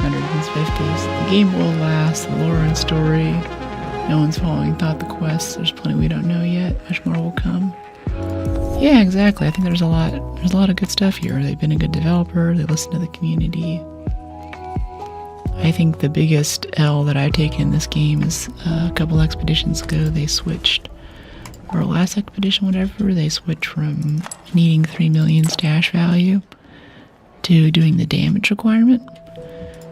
150s. The game will last. The lore and story. No one's following thought the quests. There's plenty we don't know yet. Much more will come. Yeah, exactly. I think there's a lot of good stuff here. They've been a good developer. They listen to the community. I think the biggest L that I've taken in this game is a couple expeditions ago they switched, or last expedition, whatever, they switched from needing 3 million stash value to doing the damage requirement.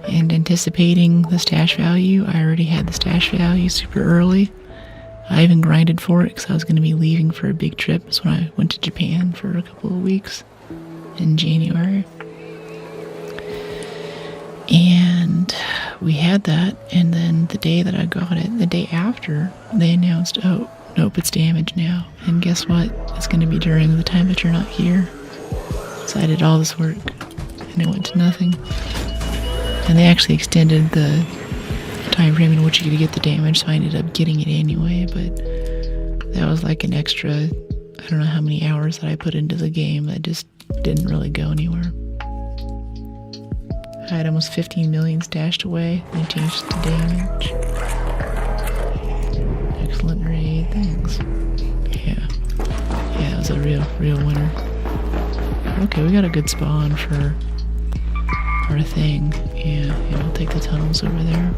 And anticipating the stash value, I already had the stash value super early. I even grinded for it because I was going to be leaving for a big trip. That's when I went to Japan for a couple of weeks in January. And we had that, and then the day that I got it, the day after, they announced, oh, nope, it's damaged now. And guess what? It's going to be during the time that you're not here. So I did all this work, and it went to nothing. And they actually extended the time frame in which you could get the damage, so I ended up getting it anyway, but that was like an extra, I don't know how many hours that I put into the game that just didn't really go anywhere. I had almost 15 million stashed away, and I changed it to damage. Excellent raid, thanks. Yeah, it was a real winner. Okay, we got a good spawn for our thing. Yeah, I'll take the tunnels over there.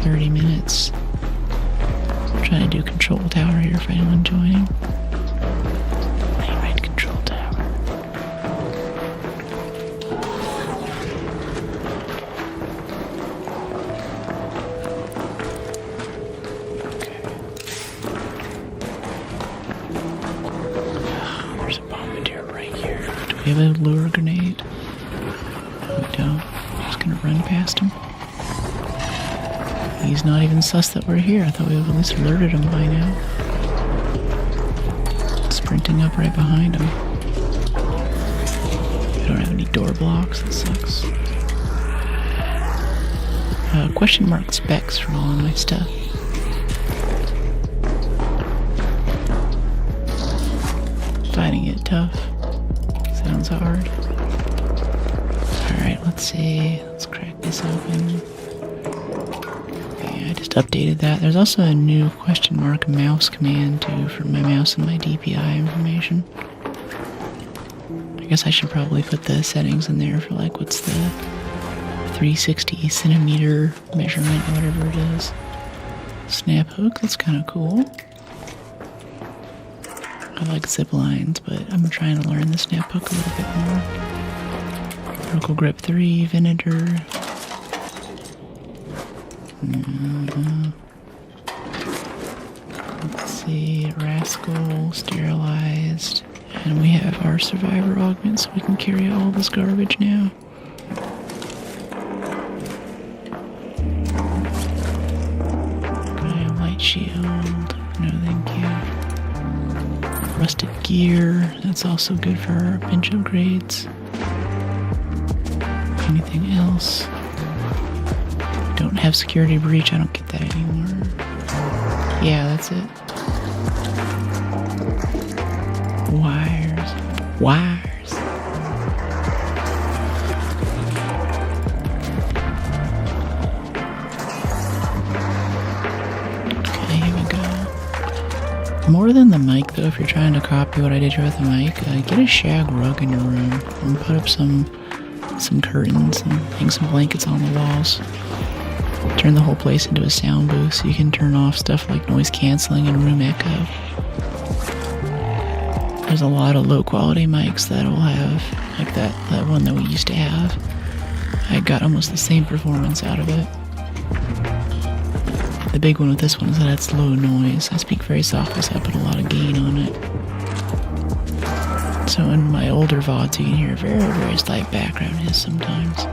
30 minutes. I'm trying to do control tower here for anyone joining. Alright, control tower. Okay. Oh, there's a bombardier right here. Do we have a lure grenade? No, we don't. I'm just gonna run past him. He's not even sus that we're here. I thought we would have at least alerted him by now. Sprinting up right behind him. We don't have any door blocks. That sucks. Question mark specs for all of my stuff. Finding it tough. Sounds hard. Alright, let's see. Let's crack this open. I just updated that. There's also a new question mark mouse command too for my mouse and my DPI information. I guess I should probably put the settings in there for like what's the 360 centimeter measurement or whatever it is. Snap hook, that's kind of cool. I like zip lines, but I'm trying to learn the snap hook a little bit more. Vertical grip 3, Venator. Let's see, Rascal, sterilized, and we have our survivor augment, so we can carry all this garbage now. Okay, light shield, no thank you. Rusted gear, that's also good for our bench upgrades. Anything else? Don't have security breach, I don't get that anymore. Yeah, that's it. Wires. Okay, here we go. More than the mic though, if you're trying to copy what I did here with the mic, get a shag rug in your room and put up some curtains and hang some blankets on the walls. Turn the whole place into a sound booth so you can turn off stuff like noise canceling and room echo. There's a lot of low quality mics that will have, like that one that we used to have. I got almost the same performance out of it. The big one with this one is that it's low noise. I speak very softly, so I put a lot of gain on it. So in my older VODs you can hear a very, very slight background hiss sometimes.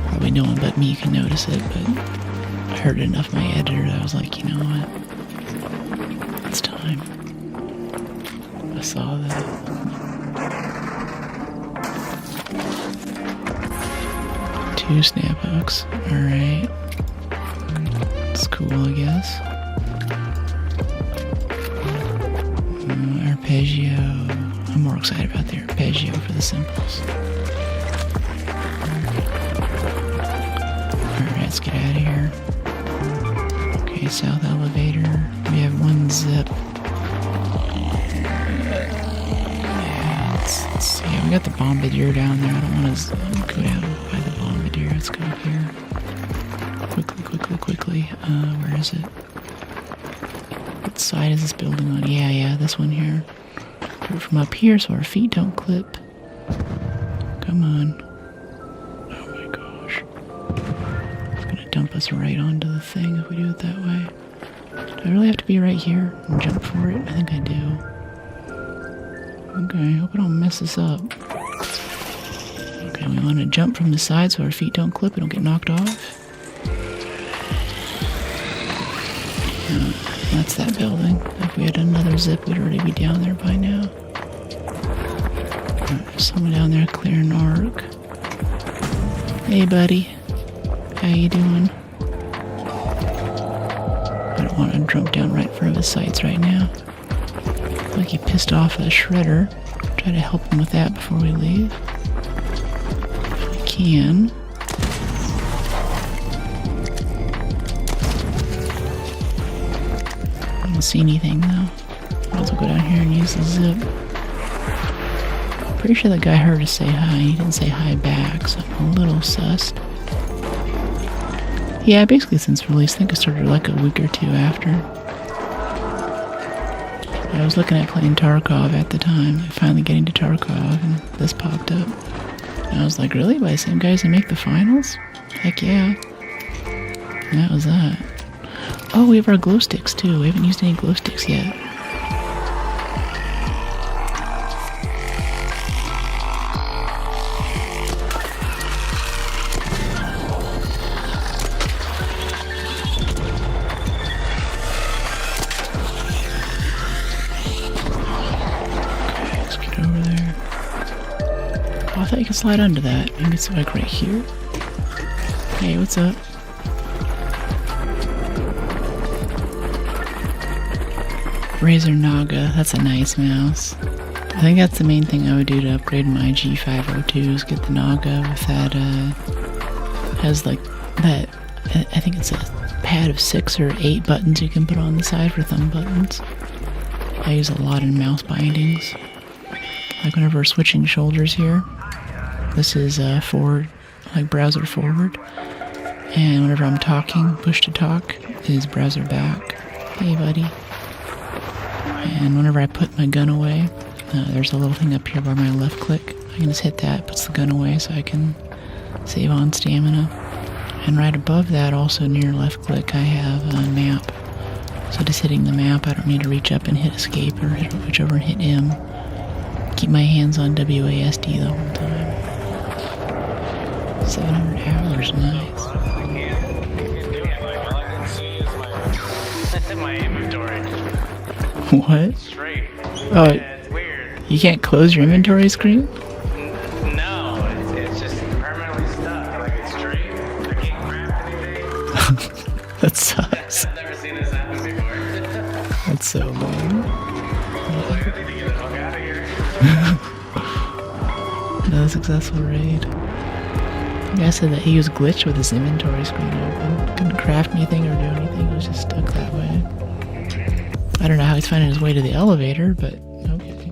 Probably no one but me can notice it, but I heard it enough in my editor that I was like, you know what? It's time. I saw that. Two snap hooks. Alright. It's cool, I guess. Arpeggio. I'm more excited about the arpeggio for the simples. Alright, let's get out of here. Okay, south elevator. We have one zip. Yeah, we got the bombardier down there. I don't want to go down by the bombardier. Let's go here. Quickly. Where is it? What side is this building on? Yeah, this one here. Do it from up here so our feet don't clip. Come on. Oh my gosh. It's gonna dump us right onto the thing if we do it that way. Do I really have to be right here and jump for it? I think I do. Okay, hope I don't mess this up. Okay, we want to jump from the side so our feet don't clip and don't get knocked off. Yeah, that's that building. If we had another zip, we'd already be down there by now. There's someone down there clearing arc. Hey, buddy. How you doing? I don't want to jump down right in front of his sights right now. Like he pissed off a shredder. Try to help him with that before we leave. If we can. I don't see anything though. Might as well go down here and use the zip. Pretty sure that guy heard us say hi. He didn't say hi back, so I'm a little sussed. Yeah, basically since release, I think I started like a week or two after. I was looking at playing Tarkov at the time, finally getting to Tarkov, and this popped up. And I was like, really? By the same guys that make the finals? Heck yeah. And that was that. Oh, we have our glow sticks too. We haven't used any glow sticks yet. I thought you could slide under that. Maybe it's like right here. Hey, what's up? Razer Naga, that's a nice mouse. I think that's the main thing I would do to upgrade my G502 is get the Naga with that, has like that, I think it's a pad of 6 or 8 buttons you can put on the side for thumb buttons. I use a lot in mouse bindings. Like whenever we're switching shoulders here. This is forward, like browser forward. And whenever I'm talking, push to talk is browser back. Hey, buddy. And whenever I put my gun away, there's a little thing up here by my left click. I can just hit that, puts the gun away so I can save on stamina. And right above that, also near left click, I have a map. So just hitting the map, I don't need to reach up and hit escape or reach over and hit M. Keep my hands on WASD the whole time. 700 hours, nice. My inventory. What? Straight. Oh, It's weird. you can't close your inventory screen? No, it's just permanently stuck. Like it's straight. I can't craft anything. That sucks. I've never seen this happen before. That's so lame. I need to get the fuck out of here. Another successful raid. The guy said that he was glitched with his inventory screen open. Couldn't craft anything or do anything. He was just stuck that way. I don't know how he's finding his way to the elevator, but okay.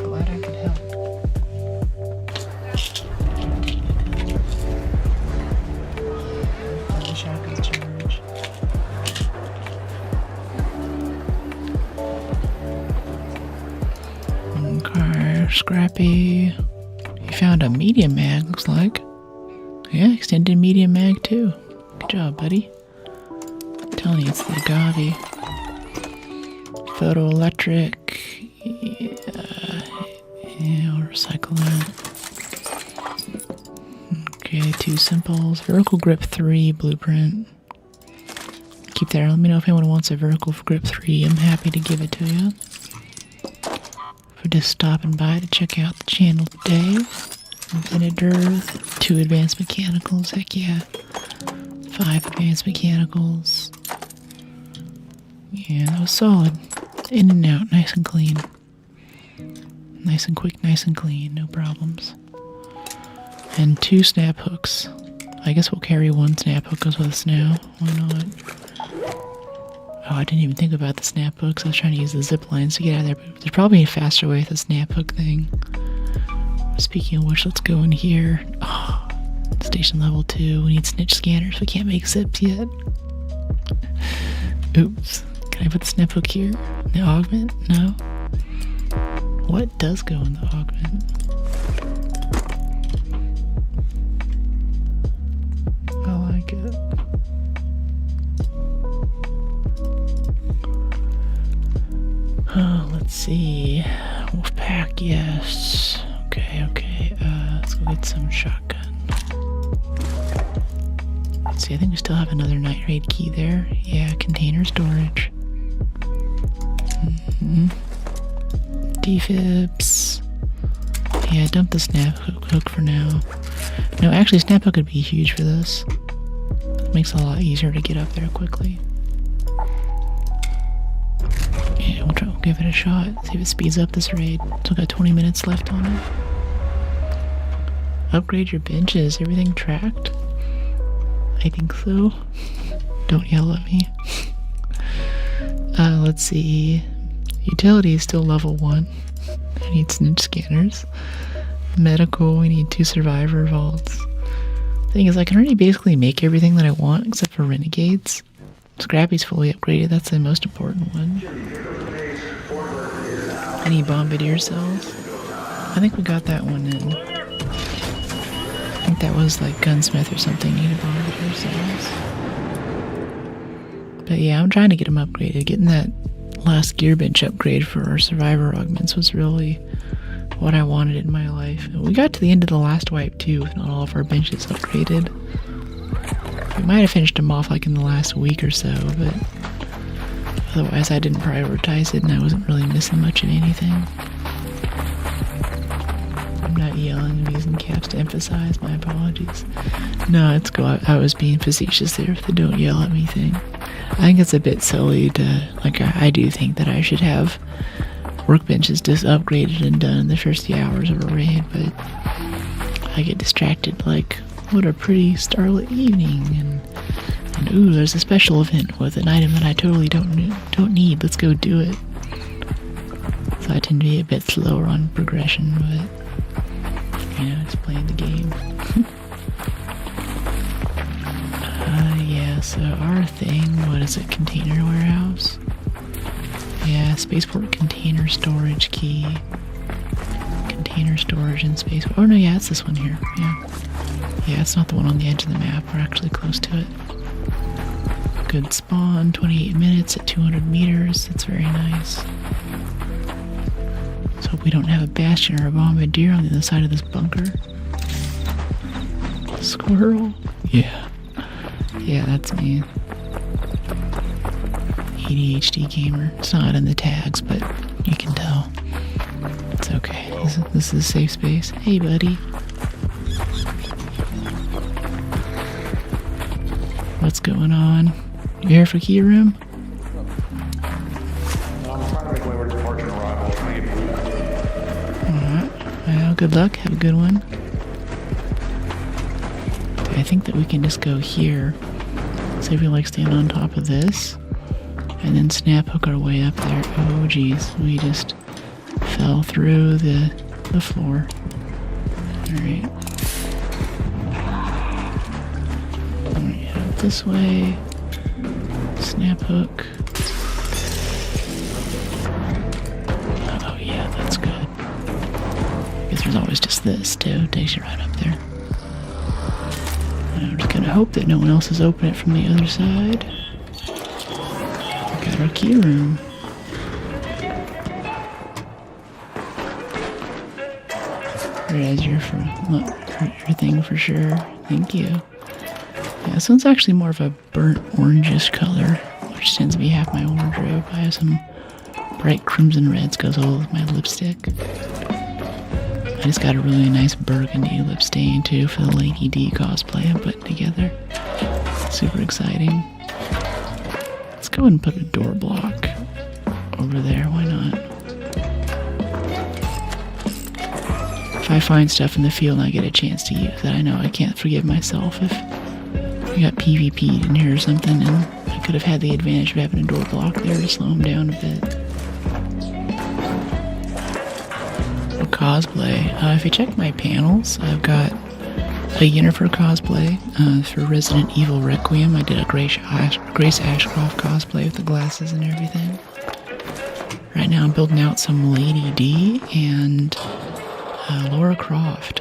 Glad I could help. The shotgun's charged. Okay, Scrappy. You found a medium mag, looks like. Yeah, extended medium mag too. Good job, buddy. I'm telling you, it's the Gavi. Photoelectric. Yeah, I'll recycle that. Okay, 2 simples. Vertical grip 3 blueprint. Keep that. Let me know if anyone wants a vertical grip 3. I'm happy to give it to you. For just stopping by to check out the channel today. Infinite Earth, 2 advanced mechanicals, heck yeah. 5 advanced mechanicals. Yeah, that was solid. In and out, nice and clean. Nice and quick, nice and clean, no problems. And 2 snap hooks. I guess we'll carry 1 snap hook with us now. Why not? Oh, I didn't even think about the snap hooks. I was trying to use the zip lines to get out of there, but there's probably a faster way with the snap hook thing. Speaking of which, let's go in here. Oh, station level 2. We need snitch scanners. We can't make zips yet. Oops. Can I put the snap hook here? The augment? No. What does go in the augment? I like it. Oh, let's see. Wolfpack, yes. Okay. Let's go get some shotgun. Let's see, I think we still have another night raid key there. Yeah, container storage. Defibs. Yeah, dump the snap hook for now. No, actually, snap hook would be huge for this. It makes it a lot easier to get up there quickly. Yeah, we'll give it a shot. See if it speeds up this raid. Still got 20 minutes left on it. Upgrade your benches. Everything tracked? I think so. Don't yell at me. Let's see. Utility is still level 1. I need snitch scanners. Medical, we need 2 survivor vaults. Thing is, I can already basically make everything that I want except for renegades. Scrappy's fully upgraded, that's the most important one. I need bombardier cells. I think we got that one in. I think that was like gunsmith or something, needed bombardier cells. But yeah, I'm trying to get them upgraded. Getting that last gear bench upgrade for our survivor augments was really what I wanted in my life. We got to the end of the last wipe too, with not all of our benches upgraded. We might have finished them off like in the last week or so, but otherwise I didn't prioritize it and I wasn't really missing much of anything. I'm not yelling, I'm using caps to emphasize, my apologies. No, it's cool. I was being facetious there with the don't yell at me thing. I think it's a bit silly to, like, I do think that I should have workbenches just upgraded and done in the first few hours of a raid, but I get distracted, like, what a pretty starlit evening, and ooh, there's a special event with an item that I totally don't need, let's go do it. So I tend to be a bit slower on progression, but, you know, just playing the game. Yeah, so our thing, what is it, container warehouse? Yeah, spaceport container storage key. Container storage and spaceport. Oh no, yeah, it's this one here. Yeah, it's not the one on the edge of the map. We're actually close to it. Good spawn, 28 minutes at 200 meters. That's very nice. Let's hope we don't have a bastion or a bombardier on the other side of this bunker. Squirrel? Yeah, that's me. ADHD gamer. It's not in the tags, but you can tell. It's okay. This is a safe space. Hey, buddy. What's going on? You here for key room? I'm trying to make my way to departure and arrival. Trying to get moving. Alright. Well, good luck. Have a good one. I think that we can just go here. See if we like stand on top of this. And then snap hook our way up there. Oh geez, we just fell through the floor. Alright. Alright, out this way. Snap hook. Oh yeah, that's good. I guess there's always just this too. Takes you right up there. I'm just gonna hope that no one else has opened it from the other side. Got our key room. There's your thing for sure. Thank you. Yeah, this one's actually more of a burnt orangish color, which tends to be half my wardrobe. I have some bright crimson reds, goes well with my lipstick. I just got a really nice burgundy lip stain too for the Lady D cosplay I'm putting together. Super exciting. Let's go and put a door block over there, why not? If I find stuff in the field and I get a chance to use it, I know I can't forgive myself if we got PvP'd in here or something and I could have had the advantage of having a door block there to slow him down a bit. For cosplay, if you check my panels, I've got a Yennefer cosplay for Resident Evil Requiem. I did a Grace Ashcroft cosplay with the glasses and everything. Right now I'm building out some Lady D and Lara Croft.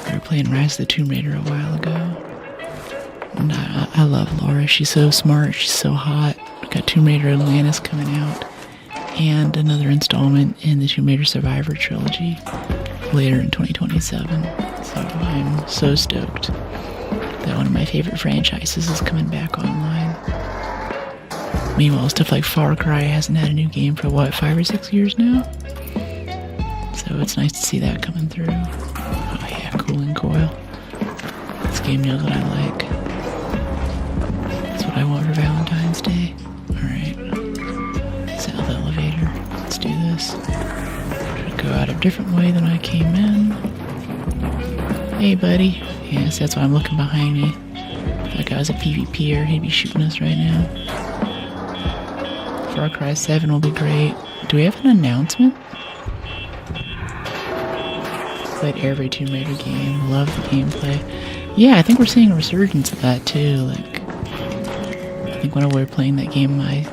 We were playing Rise of the Tomb Raider a while ago. And I love Lara. She's so smart. She's so hot. We got Tomb Raider Atlantis coming out. And another installment in the Tomb Raider Survivor trilogy later in 2027. So I'm so stoked that one of my favorite franchises is coming back online. Meanwhile, stuff like Far Cry hasn't had a new game for what, 5 or 6 years now? So it's nice to see that coming through. Oh yeah, cooling coil. This game knows what I like. That's what I want for Valentine's Day. Alright. South elevator. Let's do this. Try to go out a different way than I came in. Hey buddy. Yes, that's why I'm looking behind me. If that guy's a PvPer, he'd be shooting us right now. Far Cry 7 will be great. Do we have an announcement? Played every Tomb Raider game. Love the gameplay. Yeah, I think we're seeing a resurgence of that too. Like, I think when we were playing that game, I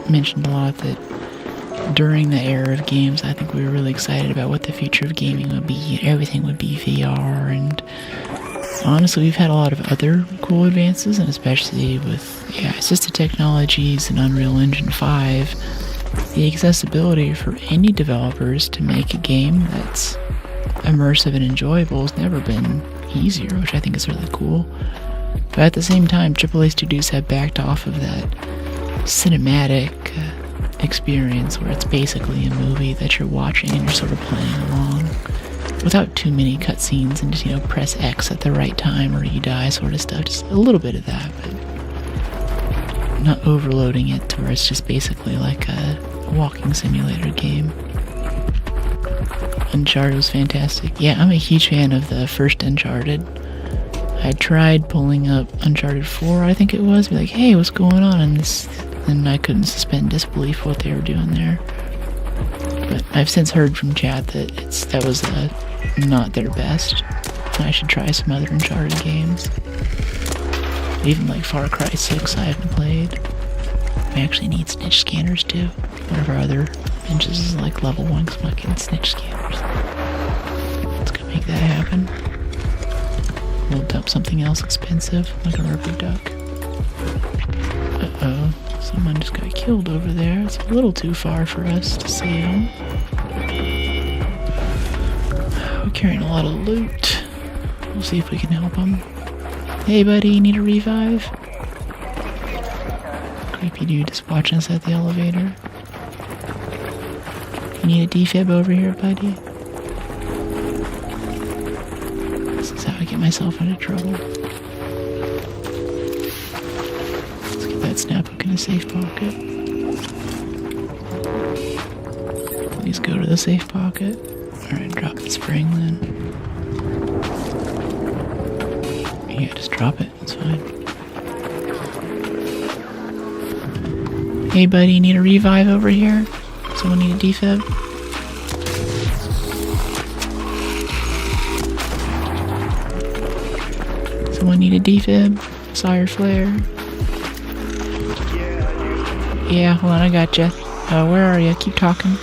mentioned a lot that during the era of games, I think we were really excited about what the future of gaming would be. Everything would be VR, and honestly, we've had a lot of other cool advances, and especially with assisted technologies and Unreal Engine 5, the accessibility for indie developers to make a game that's immersive and enjoyable has never been easier, which I think is really cool. But at the same time, AAA studios have backed off of that cinematic experience where it's basically a movie that you're watching and you're sort of playing along without too many cutscenes and just, press X at the right time or you die sort of stuff. Just a little bit of that, but not overloading it to where it's just basically like a walking simulator game. Uncharted was fantastic. Yeah, I'm a huge fan of the first Uncharted. I tried pulling up Uncharted 4, I think it was, be like, hey, what's going on in this? And I couldn't suspend disbelief what they were doing there. But I've since heard from chat that that was not their best. I should try some other Uncharted games. Even like Far Cry 6 I haven't played. We actually need snitch scanners too. One of our other benches is like level 1 because I'm not getting snitch scanners. Let's go make that happen. We'll dump something else expensive, like a rubber duck. Uh-oh. Someone just got killed over there. It's a little too far for us to see him. We're carrying a lot of loot. We'll see if we can help him. Hey buddy, you need a revive? Creepy dude just watching us at the elevator. You need a defib over here, buddy? This is how I get myself into trouble. That snap hook in a safe pocket. Please go to the safe pocket. Alright, drop the spring then. Yeah, just drop it. It's fine. Hey buddy, you need a revive over here? Someone need a defib? Someone need a defib? Saw your flare. Yeah, hold on, I gotcha. Where are you? Keep talking.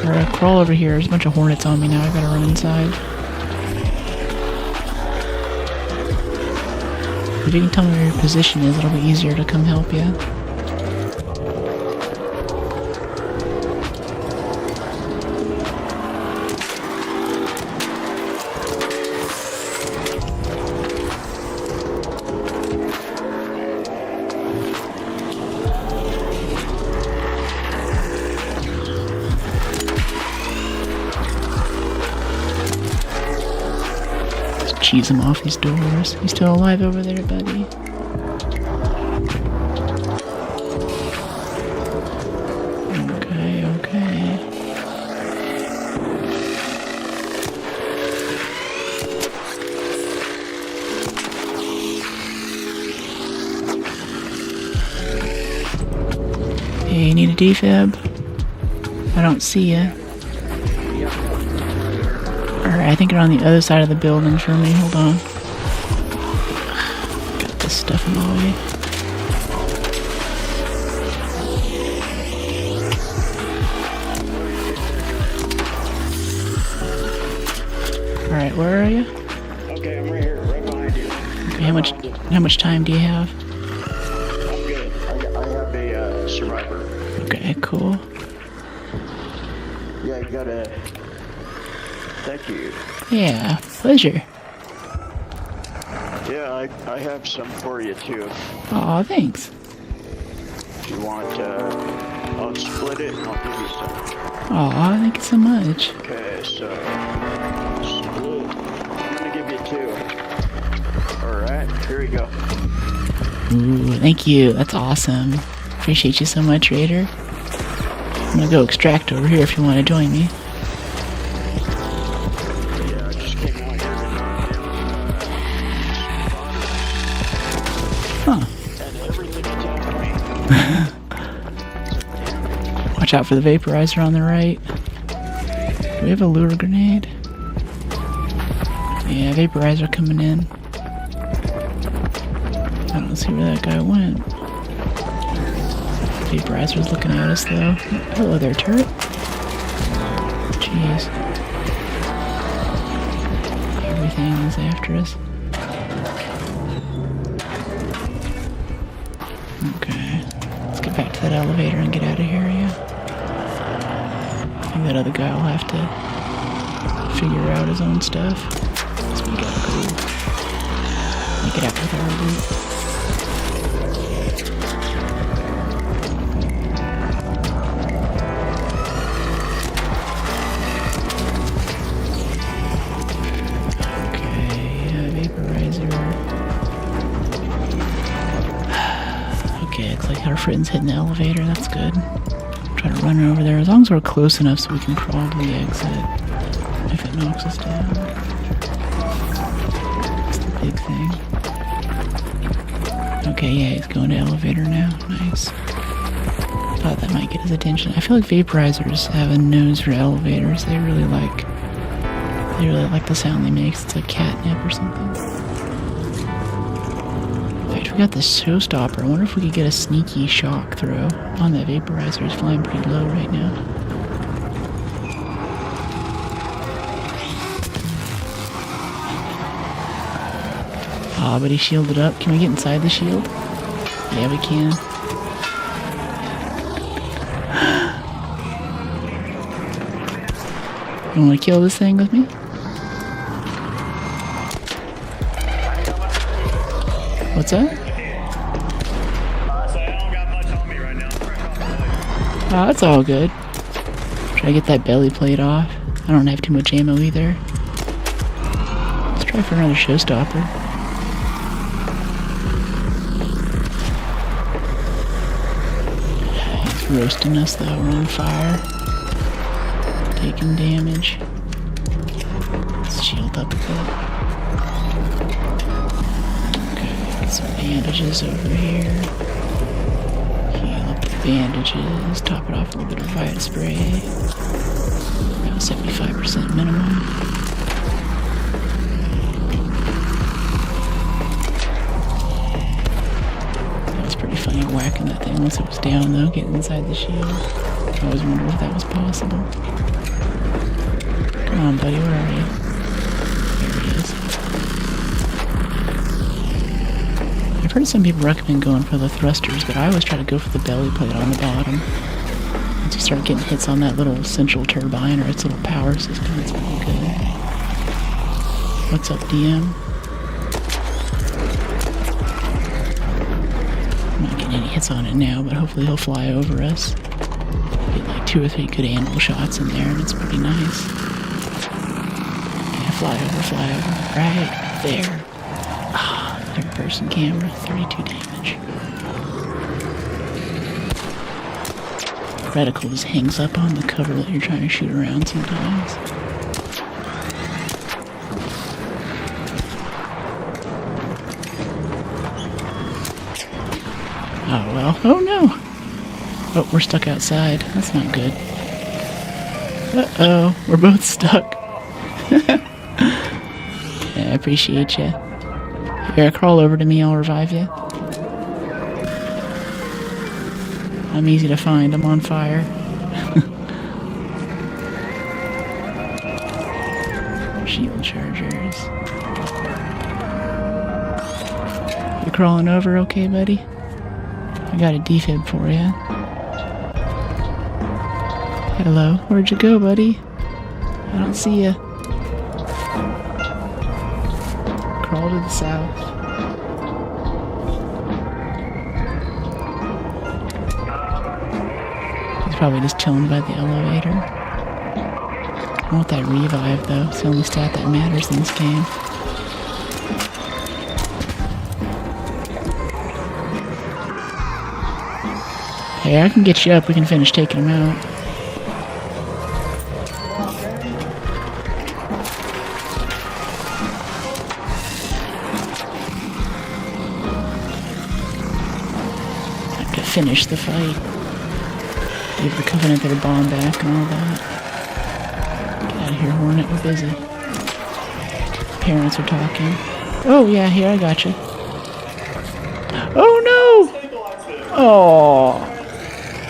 Or crawl over here. There's a bunch of hornets on me now. I gotta run inside. If you can tell me where your position is, it'll be easier to come help you. Cheese him off these doors. He's still alive over there, buddy. Okay. Hey, you need a defib? I don't see you. Alright, I think you're on the other side of the building for me. Hold on. Got this stuff in the way. Alright, where are you? Okay, I'm right here, right behind you. Okay, how much time do you have? I'm good. I have a survivor. Okay, cool. Yeah, you gotta. Thank you. Yeah, pleasure. Yeah, I have some for you too. Aw, thanks. If you want, I'll split it and I'll give you some. Aw, thank you so much. Okay, so split. I'm gonna give you 2. Alright, here we go. Ooh, thank you. That's awesome. Appreciate you so much, Raider. I'm gonna go extract over here if you want to join me. Yeah, I just came out here to knock down Huh. and everything attacked me. Watch out for the vaporizer on the right. Do we have a lure grenade? Yeah, vaporizer coming in. I don't see where that guy went. Vaporizer's looking at us though. Hello there, turret. Jeez. Everything is after us. Okay. Let's get back to that elevator and get out of here, yeah. I think that other guy will have to figure out his own stuff. So we gotta go make it out with our loot. Okay, it's like our friend's hitting the elevator, that's good. Try to run over there, as long as we're close enough so we can probably exit if it knocks us down. That's the big thing. Okay, yeah, he's going to elevator now, nice. Thought that might get his attention. I feel like vaporizers have a nose for elevators, they really like the sound they make. It's like catnip or something. We got this showstopper. I wonder if we could get a sneaky shock throw on that vaporizer. It's flying pretty low right now. Ah, but he shielded up. Can we get inside the shield? Yeah, we can. You want to kill this thing with me? What's that? So I don't got much on me right now. Oh, that's all good. Try to get that belly plate off. I don't have too much ammo either. Let's try for another showstopper. He's roasting us though. We're on fire. Taking damage. Let's shield up a bit. Some bandages over here. Heal up the bandages. Top it off with a little bit of Riot spray. About 75% minimum. That was pretty funny whacking that thing once it was down though, getting inside the shield. I always wondered if that was possible. Come on, buddy, where are you? There he is. I've heard some people recommend going for the thrusters, but I always try to go for the belly plate on the bottom. Once you start getting hits on that little central turbine or its little power system, it's pretty good. What's up, DM? I'm not getting any hits on it now, but hopefully he'll fly over us. Get like 2 or 3 good animal shots in there, and it's pretty nice. Yeah, fly over, right there. Third person camera, 32 damage. Reticle just hangs up on the cover that you're trying to shoot around sometimes. Oh well, oh no! Oh, we're stuck outside. That's not good. Uh-oh, we're both stuck. Yeah, I appreciate you. Here, crawl over to me, I'll revive you. I'm easy to find, I'm on fire. Shield chargers. You crawling over okay, buddy? I got a defib for you. Hello, where'd you go, buddy? I don't see you. Crawl to the south. He's probably just chilling by the elevator. I want that revive though, it's the only stat that matters in this game. Hey, I can get you up, we can finish taking him out. Finish the fight. Give the Covenant their bomb back and all that. Get out of here, Hornet. We're busy. Parents are talking. Oh, yeah, here, I got you. Oh, no! Oh.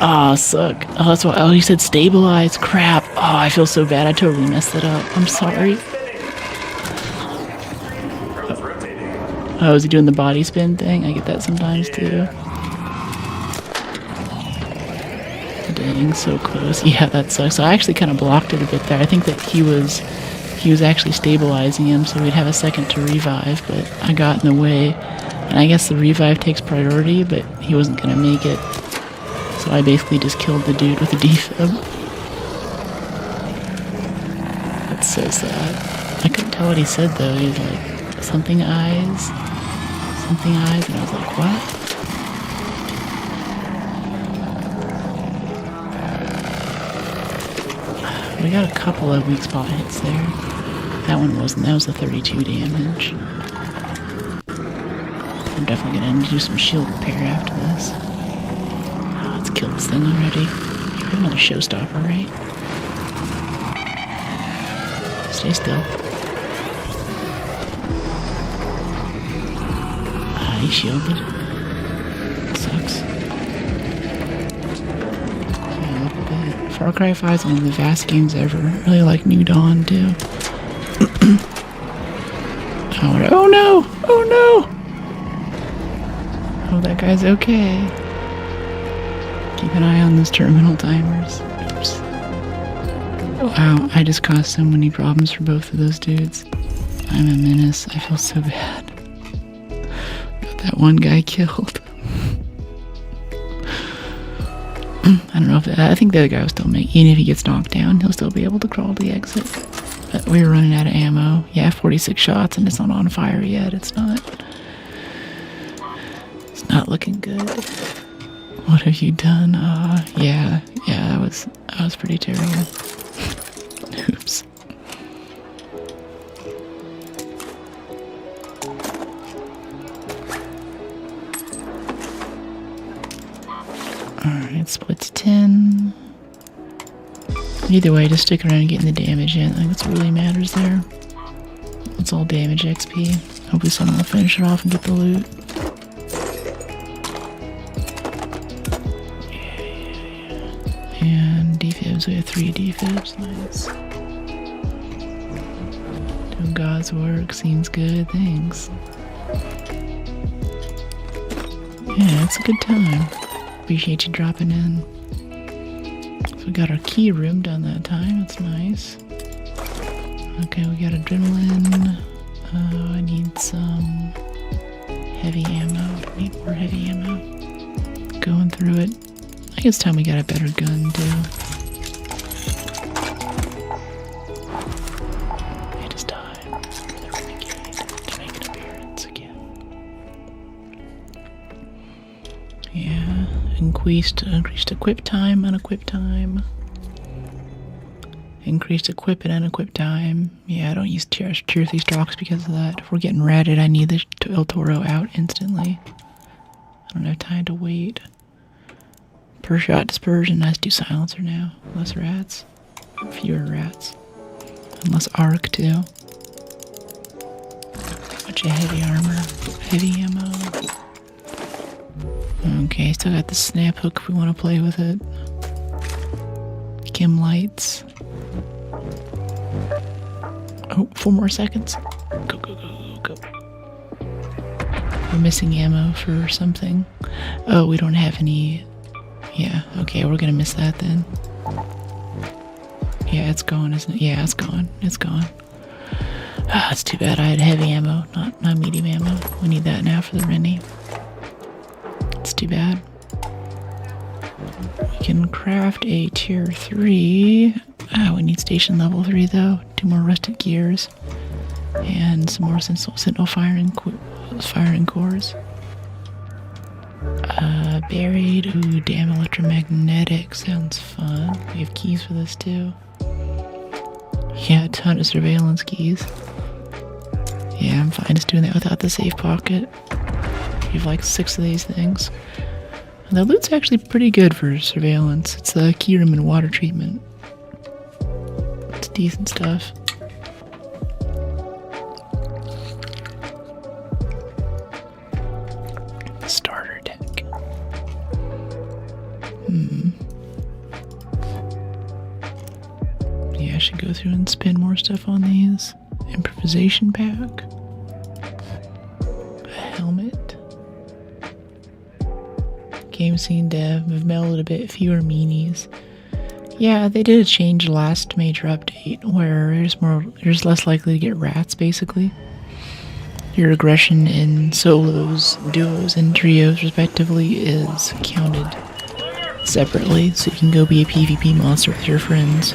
Ah, suck. Oh, that's why. Oh, you said stabilize. Crap. Oh, I feel so bad. I totally messed it up. I'm sorry. Oh, is he doing the body spin thing? I get that sometimes, too. Dang, so close. Yeah, that sucks. So I actually kind of blocked it a bit there. I think that he was actually stabilizing him, so we'd have a second to revive, but I got in the way. And I guess the revive takes priority, but he wasn't going to make it. So I basically just killed the dude with a defib. That's so sad. I couldn't tell what he said, though. He was like, something eyes, and I was like, what? We got a couple of weak spot hits there. That one wasn't. That was the 32 damage. I'm definitely gonna need to do some shield repair after this. Oh, let's kill this thing already. We have another showstopper, right? Stay still. Ah, he shielded. Sucks. Far Cry 5 is one of the best games ever. I really like New Dawn too. Oh no! Oh no! Oh, that guy's okay. Keep an eye on those terminal timers. Oops. Wow, I just caused so many problems for both of those dudes. I'm a menace. I feel so bad. Got that one guy killed. I don't know if I think the other guy will still make. Even if he gets knocked down, he'll still be able to crawl to the exit. But we were running out of ammo. Yeah, 46 shots, and it's not on fire yet. It's not looking good. What have you done? Yeah, that was pretty terrible. Oops. Alright, splits 10. Either way, just stick around and getting the damage in. I think that's what really matters there. It's all damage XP. Hopefully someone will finish it off and get the loot. Yeah. And defibs, we have 3 defibs. Nice. Doing God's work, seems good. Thanks. Yeah, it's a good time. Appreciate you dropping in. So we got our key room done that time. That's nice. Okay, we got adrenaline. I need some heavy ammo. Need more heavy ammo. Going through it. I think it's time we got a better gun too. It is time for the renegade to make an appearance again. Yeah, increased equip time, unequip time. Increased equip and unequip time. Yeah, I don't use tier 3 stocks because of that. If we're getting ratted, I need the El Toro out instantly. I don't have time to wait. Per shot dispersion. Let's do silencer now. Less rats. Fewer rats. And less arc too. Bunch of heavy armor. Heavy ammo. Okay, still got the snap hook if we want to play with it. Chem lights. Oh, 4 more seconds. Go, go, go, go, go. We're missing ammo for something. Oh, we don't have any. Yeah, okay, we're gonna miss that then. Yeah, it's gone, isn't it? Yeah, it's gone. It's gone. Ah, it's too bad I had heavy ammo, not medium ammo. We need that now for the Rennie. It's too bad. We can craft a tier 3. Ah, we need station level 3 though. 2 more rusted gears. And some more sentinel firing cores. Buried. Ooh, damn electromagnetic. Sounds fun. We have keys for this too. Yeah, a ton of surveillance keys. Yeah, I'm fine just doing that without the safe pocket. You have like 6 of these things. And the loot's actually pretty good for surveillance. It's the key room and water treatment. It's decent stuff. Starter deck. Yeah, I should go through and spin more stuff on these. Improvisation pack. A helmet. Game scene dev. We've mellowed a bit. Fewer meanies. Yeah, they did a change last major update where you're less likely to get rats, basically. Your aggression in solos, duos, and trios, respectively, is counted separately, so you can go be a PvP monster with your friends.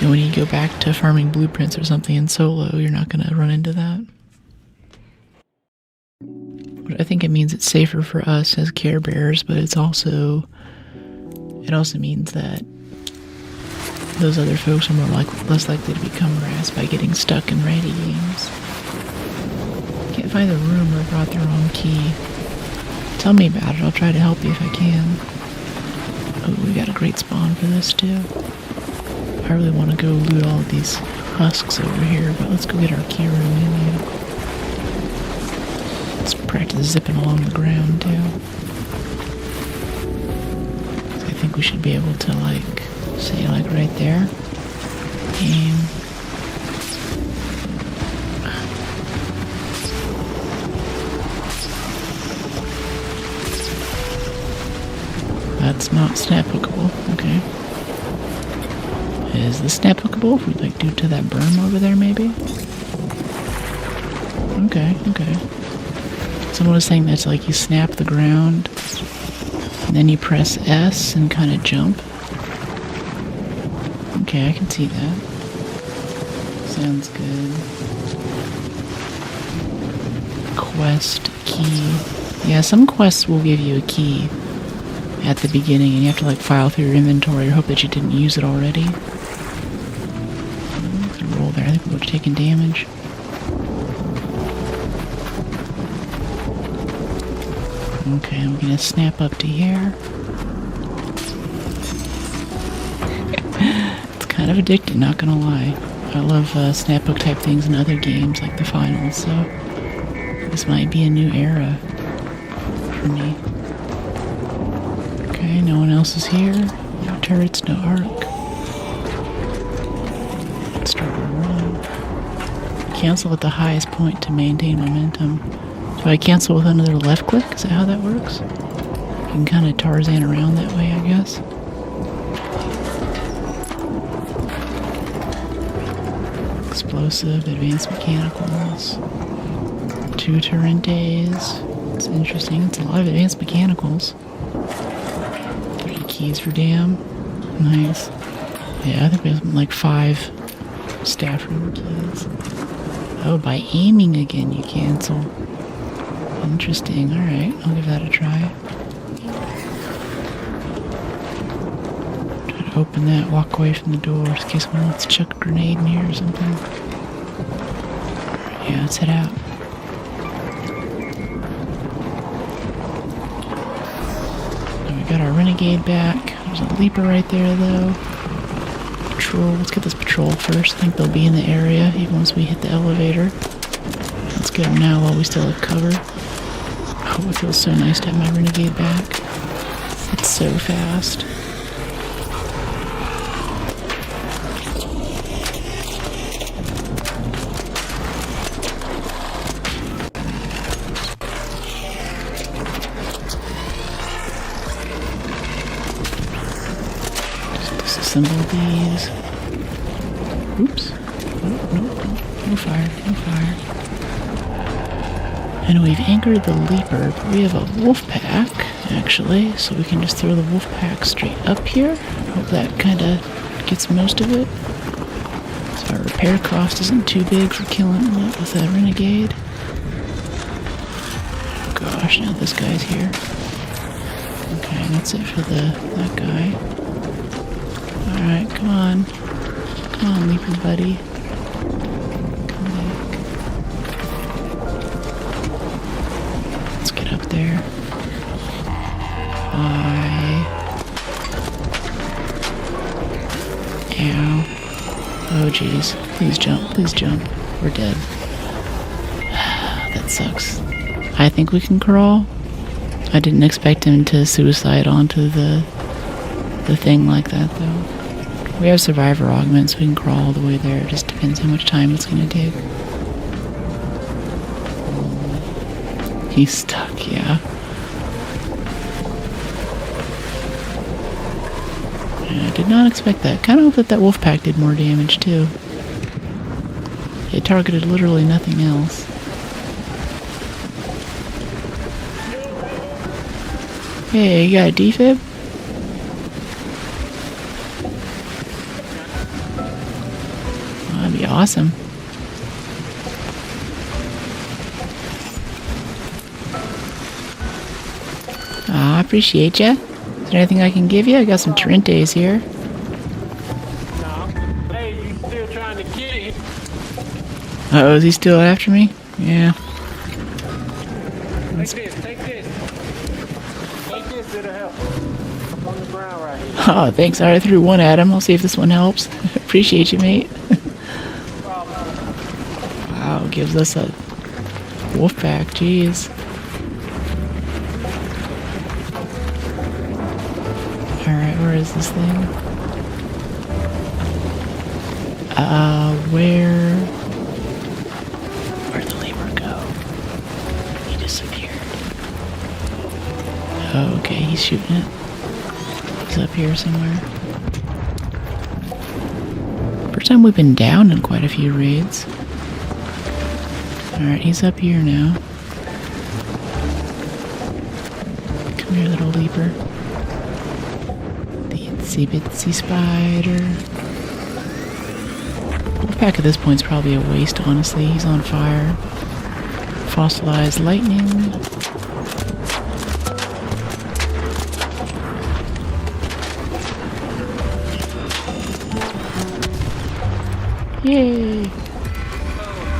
And when you go back to farming blueprints or something in solo, you're not going to run into that. But I think it means it's safer for us as Care Bears, but it also means that those other folks are less likely to become rats by getting stuck in ready games. Can't find the room or brought the wrong key. Tell me about it. I'll try to help you if I can. Oh, we got a great spawn for this too. I really want to go loot all of these husks over here, but let's go get our key room menu. Let's practice zipping along the ground too. I think we should be able to say right there. Aim. That's not snap hookable. Okay. Is this snap hookable? If we do to that berm over there, maybe? Okay, okay. Someone was saying that's you snap the ground, and then you press S and kind of jump. Okay, I can see that. Sounds good. Quest key. Yeah, some quests will give you a key at the beginning, and you have to file through your inventory or hope that you didn't use it already. Roll there. I think we're taking damage. Okay, I'm gonna snap up to here. It's kind of addicting, not gonna lie. I love snap hook type things in other games like the finals, so this might be a new era for me. Okay, no one else is here. No turrets, no arc. Let's start a run. Cancel at the highest point to maintain momentum. Do I cancel with another left click? Is that how that works? You can kind of Tarzan around that way, I guess. Explosive, advanced mechanicals. 2 Torrentes. It's interesting. It's a lot of advanced mechanicals. 3 keys for dam. Nice. Yeah, I think we have 5 staff room keys. Oh, by aiming again you cancel. Interesting. Alright, I'll give that a try. Try to open that, walk away from the door in case someone wants to chuck a grenade in here or something. Yeah, let's head out. got our renegade back. There's a leaper right there, though. Patrol. Let's get this patrol first. I think they'll be in the area even once we hit the elevator. Let's get them now while we still have cover. Oh, it feels so nice to have my renegade back. It's so fast. Disassemble these. Oops. No fire, no fire. And we've anchored the leaper, but we have a wolf pack, actually, so we can just throw the wolf pack straight up here. Hope that kind of gets most of it. So our repair cost isn't too big for killing it with a renegade. Oh gosh, now this guy's here. Okay, that's it for that guy. Alright, come on. Come on, leaper buddy. Come back. Let's get up there. Ow. Oh jeez. Please jump, please jump. We're dead. That sucks. I think we can crawl. I didn't expect him to suicide onto the thing like that, though. We have survivor augments, we can crawl all the way there. It just depends how much time it's gonna take. He's stuck, yeah. I did not expect that. Kind of hope that wolf pack did more damage, too. It targeted literally nothing else. Hey, you got a defib? Oh, that'd be awesome. I appreciate ya. Is there anything I can give you? I got some Torrentes here. No. Hey, you still trying to kill him? Uh-oh, is he still after me? Yeah. Take this, take this. Take this, it'll help. On the ground right here. Oh, thanks. I already threw one at him. I'll see if this one helps. Appreciate you, mate. Wow, gives us a wolf pack. Jeez. Alright, where is this thing? Where'd the labor go? He disappeared. Oh, okay, he's shooting it. He's up here somewhere. First time we've been down in quite a few raids. Alright, he's up here now. Come here, little leaper. The itsy bitsy spider. Wolfpack at this point is probably a waste, honestly. He's on fire. Fossilized lightning. Yay!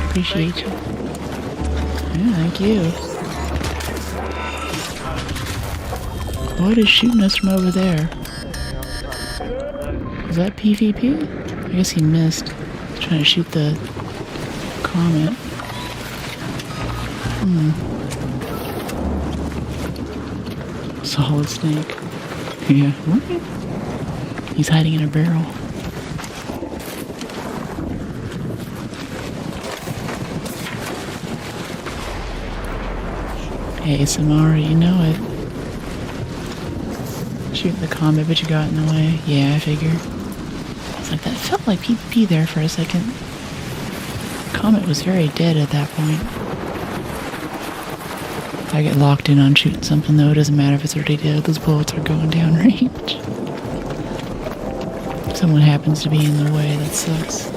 Appreciate you. Yeah, thank you. What is shooting us from over there? Is that PvP? I guess he missed. He's trying to shoot the comet. Solid snake. Yeah. He's hiding in a barrel. ArcSMR, you know it. Shooting the comet, but you got in the way. Yeah, I figured. It's like that felt like PvP there for a second. Comet was very dead at that point. If I get locked in on shooting something, though, it doesn't matter if it's already dead. Those bullets are going down range. If someone happens to be in the way, that sucks.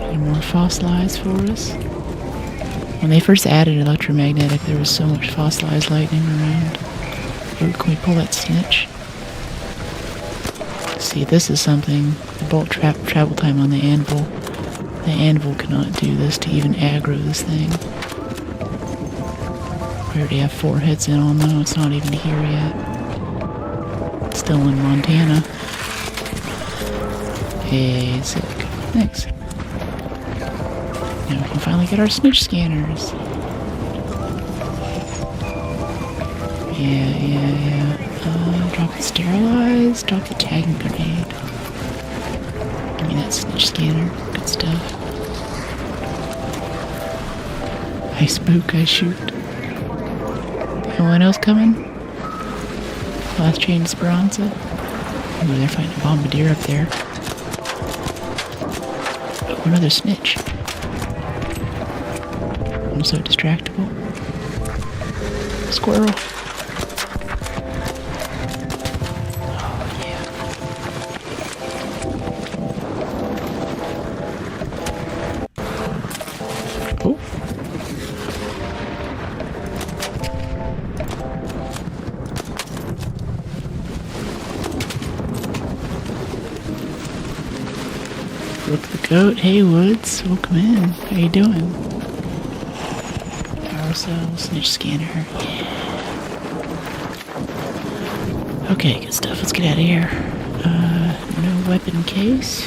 Any more fossilized for us? When they first added electromagnetic, there was so much fossilized lightning around. Ooh, can we pull that snitch? See, this is something. The bolt travel time on the anvil. The anvil cannot do this to even aggro this thing. We already have 4 hits in on though. It's not even here yet. It's still in Montana. Hey, sick. Thanks. Now we can finally get our snitch scanners. Yeah. Drop the sterilize, drop the tagging grenade. Give me that snitch scanner. Good stuff. I spook, I shoot. Anyone else coming? Last chain Esperanza. Ooh, they're fighting a bombardier up there. Oh, another snitch. I'm so distractible. Squirrel. Look the goat. Hey Woods, welcome in. How you doing? Power cell, snitch scanner. Yeah. Okay, good stuff. Let's get out of here. No weapon case.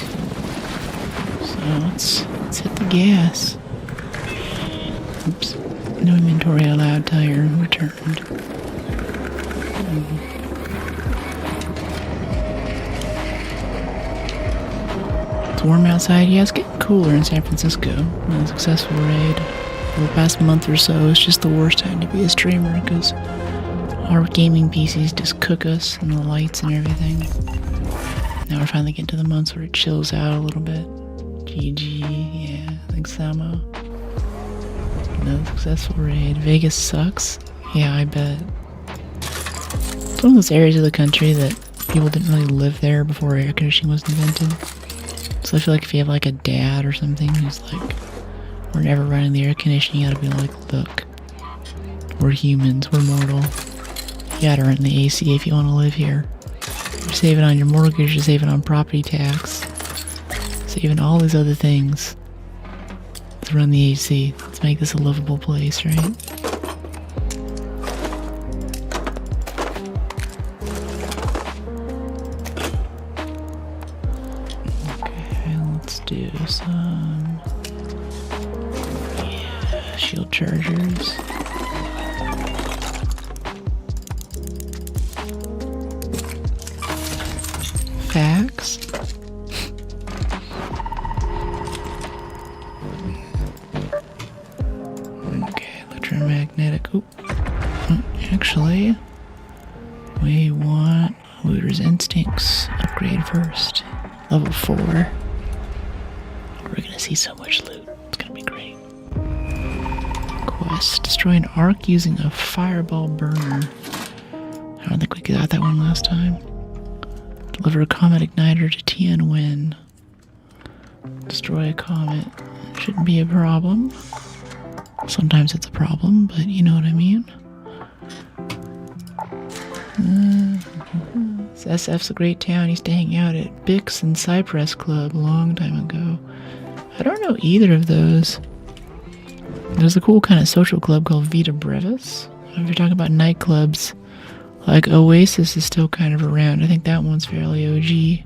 So let's hit the gas. Oops. No inventory allowed. Tire returned. It's warm outside. Yeah, it's getting cooler in San Francisco. A successful raid. For the past month or so, it's just the worst time to be a streamer because our gaming PCs just cook us and the lights and everything. Now we're finally getting to the months where it chills out a little bit. GG, yeah, thanks Samo. No successful raid. Vegas sucks. Yeah, I bet. It's one of those areas of the country that people didn't really live there before air conditioning was invented. So I feel like if you have like a dad or something who's like, we're never running the air conditioning, you gotta be like, look, we're humans, we're mortal. You gotta run the AC if you want to live here. You're saving on your mortgage, you're saving on property tax, saving all these other things to run the AC. Let's make this a livable place, right? Okay, let's do some shield chargers. Facts. Okay, electromagnetic. Oop. Actually, we want Looter's Instincts upgrade first. Level 4. We're gonna see so much loot. It's gonna be great. Quest. Destroy an arc using a fireball burner. I don't think we got that one last time. Deliver a comet igniter to Tianwen. Destroy a comet. Shouldn't be a problem. Sometimes it's a problem, but you know what I mean. SF's a great town. He used to hang out at Bix and Cypress Club a long time ago. I don't know either of those. There's a cool kind of social club called Vita Brevis. If you're talking about nightclubs, like Oasis is still kind of around. I think that one's fairly OG.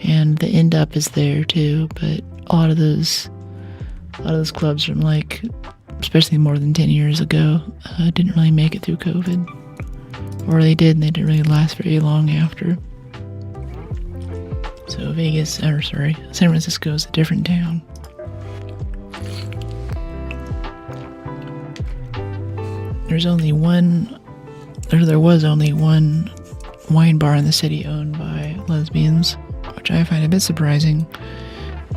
And the End Up is there too, but a lot of those clubs from like, especially more than 10 years ago, didn't really make it through COVID. Or they did and they didn't really last very long after. So San Francisco is a different town. There was only one wine bar in the city owned by lesbians, which I find a bit surprising.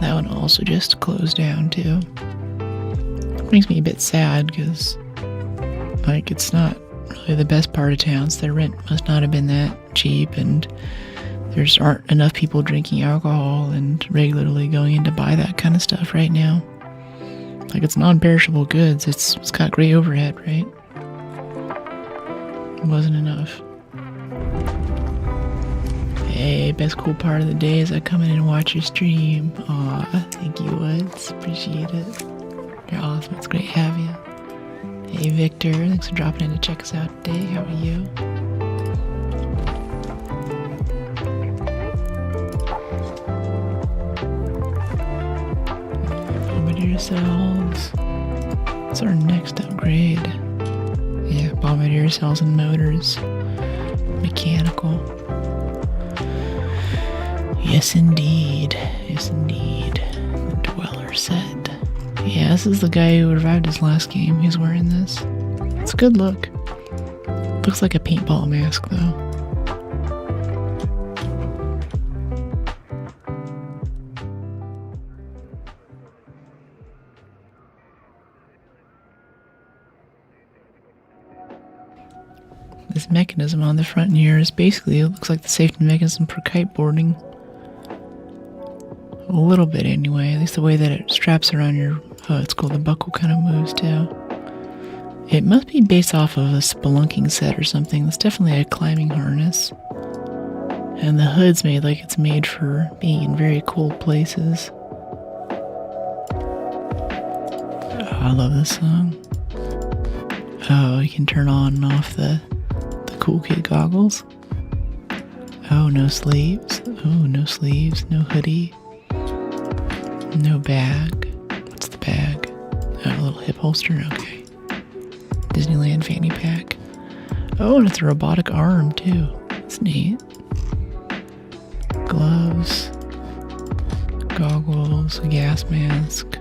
That one also just closed down too. It makes me a bit sad because, like, it's not really the best part of town, so their rent must not have been that cheap, and there's aren't enough people drinking alcohol and regularly going in to buy that kind of stuff right now. Like, it's non-perishable goods. It's got great overhead, right? It wasn't enough. Hey, best cool part of the day is I come in and watch your stream. Aw, thank you, Woods. Appreciate it. You're awesome. It's great to have you. Hey Victor, thanks for dropping in to check us out today. How are you? Bombardier cells. What's our next upgrade? Yeah, bombardier cells and motors. Mechanical. Yes indeed. Yes indeed. The Dweller set. Yeah, this is the guy who revived his last game. He's wearing this. It's a good look. Looks like a paintball mask, though. This mechanism on the front here is basically, it looks like the safety mechanism for kiteboarding. A little bit anyway, at least the way that it straps around your, oh, it's cool, the buckle kind of moves too. It must be based off of a spelunking set or something. It's definitely a climbing harness. And the hood's made like it's made for being in very cold places. Oh, I love this song. Oh, you can turn on and off the cool kid goggles. Oh, no sleeves. Oh, no sleeves, no hoodie. No bag. What's the bag? Oh, a little hip holster? Okay. Disneyland fanny pack. Oh, and it's a robotic arm, too. That's neat. Gloves. Goggles. A gas mask.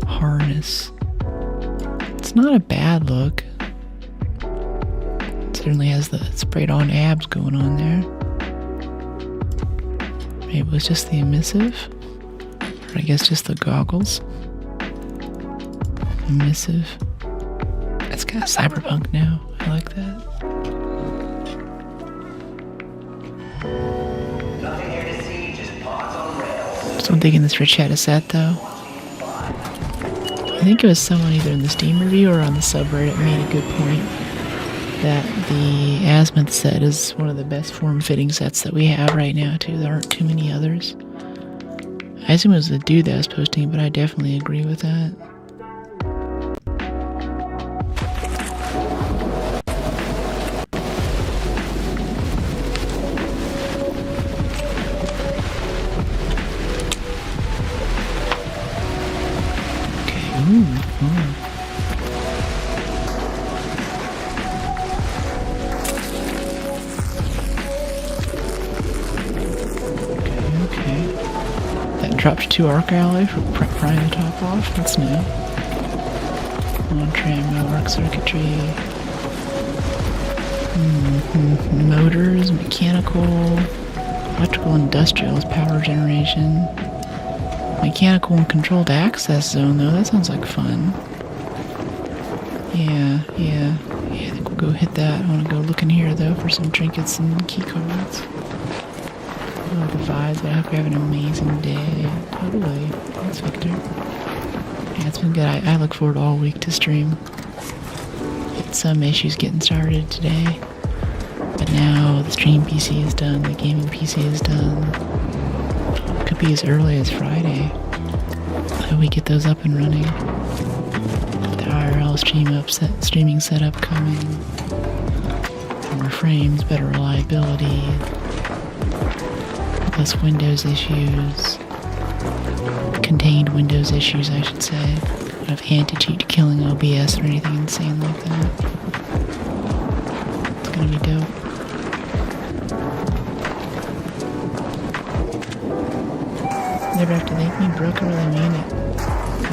Harness. It's not a bad look. It certainly has the sprayed on abs going on there. Maybe it was just the emissive? Or I guess just the goggles. Emissive. It's kind of cyberpunk now. I like that. Nothing here to see, just pods on rails. So I'm thinking this Rachetta set though. I think it was someone either in the Steam review or on the subreddit made a good point that the Azimuth set is one of the best form-fitting sets that we have right now too. There aren't too many others. I assume it was the dude that was posting, but I definitely agree with that. Okay, ooh. Dropped 2 arc alloy for prying the top off. That's new. On tram, no arc circuitry. Motors, mechanical, electrical, industrial is power generation. Mechanical and controlled access zone, though. That sounds like fun. Yeah, I think we'll go hit that. I want to go look in here, though, for some trinkets and key cards. I love the vibes, but I hope you're having an amazing day. Totally. Thanks, Victor. Yeah, it's been good. I look forward all week to stream. Had some issues getting started today. But now the stream PC is done, the gaming PC is done. It could be as early as Friday. So we get those up and running. The IRL streaming setup coming. More frames, better reliability. Less Windows issues. Contained Windows issues, I should say. Of anti-cheat killing OBS or anything insane like that. It's gonna be dope. Never have to thank me, Brooke. I really mean it. I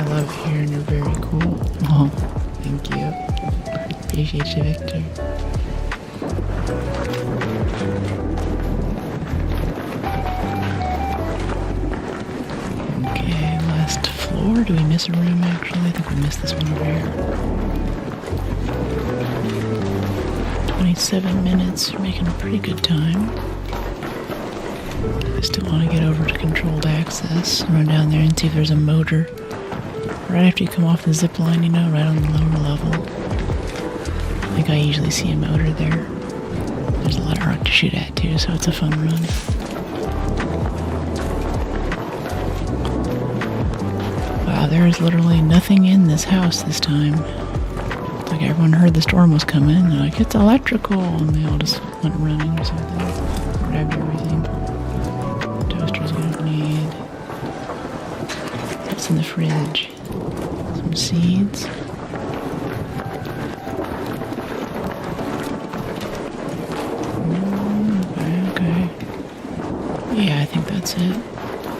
love it here and you're very cool. Oh, thank you. Appreciate you, Victor. Okay, last floor. Do we miss a room actually? I think we missed this one over here. 27 minutes. We're making a pretty good time. I still want to get over to controlled access. Run down there and see if there's a motor. Right after you come off the zip line, you know, right on the lower level. I think I usually see a motor there. There's a lot of arc to shoot at too, so it's a fun run. Wow, there is literally nothing in this house this time. Looks like everyone heard the storm was coming. They're like, it's electrical, and they all just went running or something. Grabbed everything. Toasters we don't need. What's in the fridge? Some seeds. Okay. Yeah, I think that's it.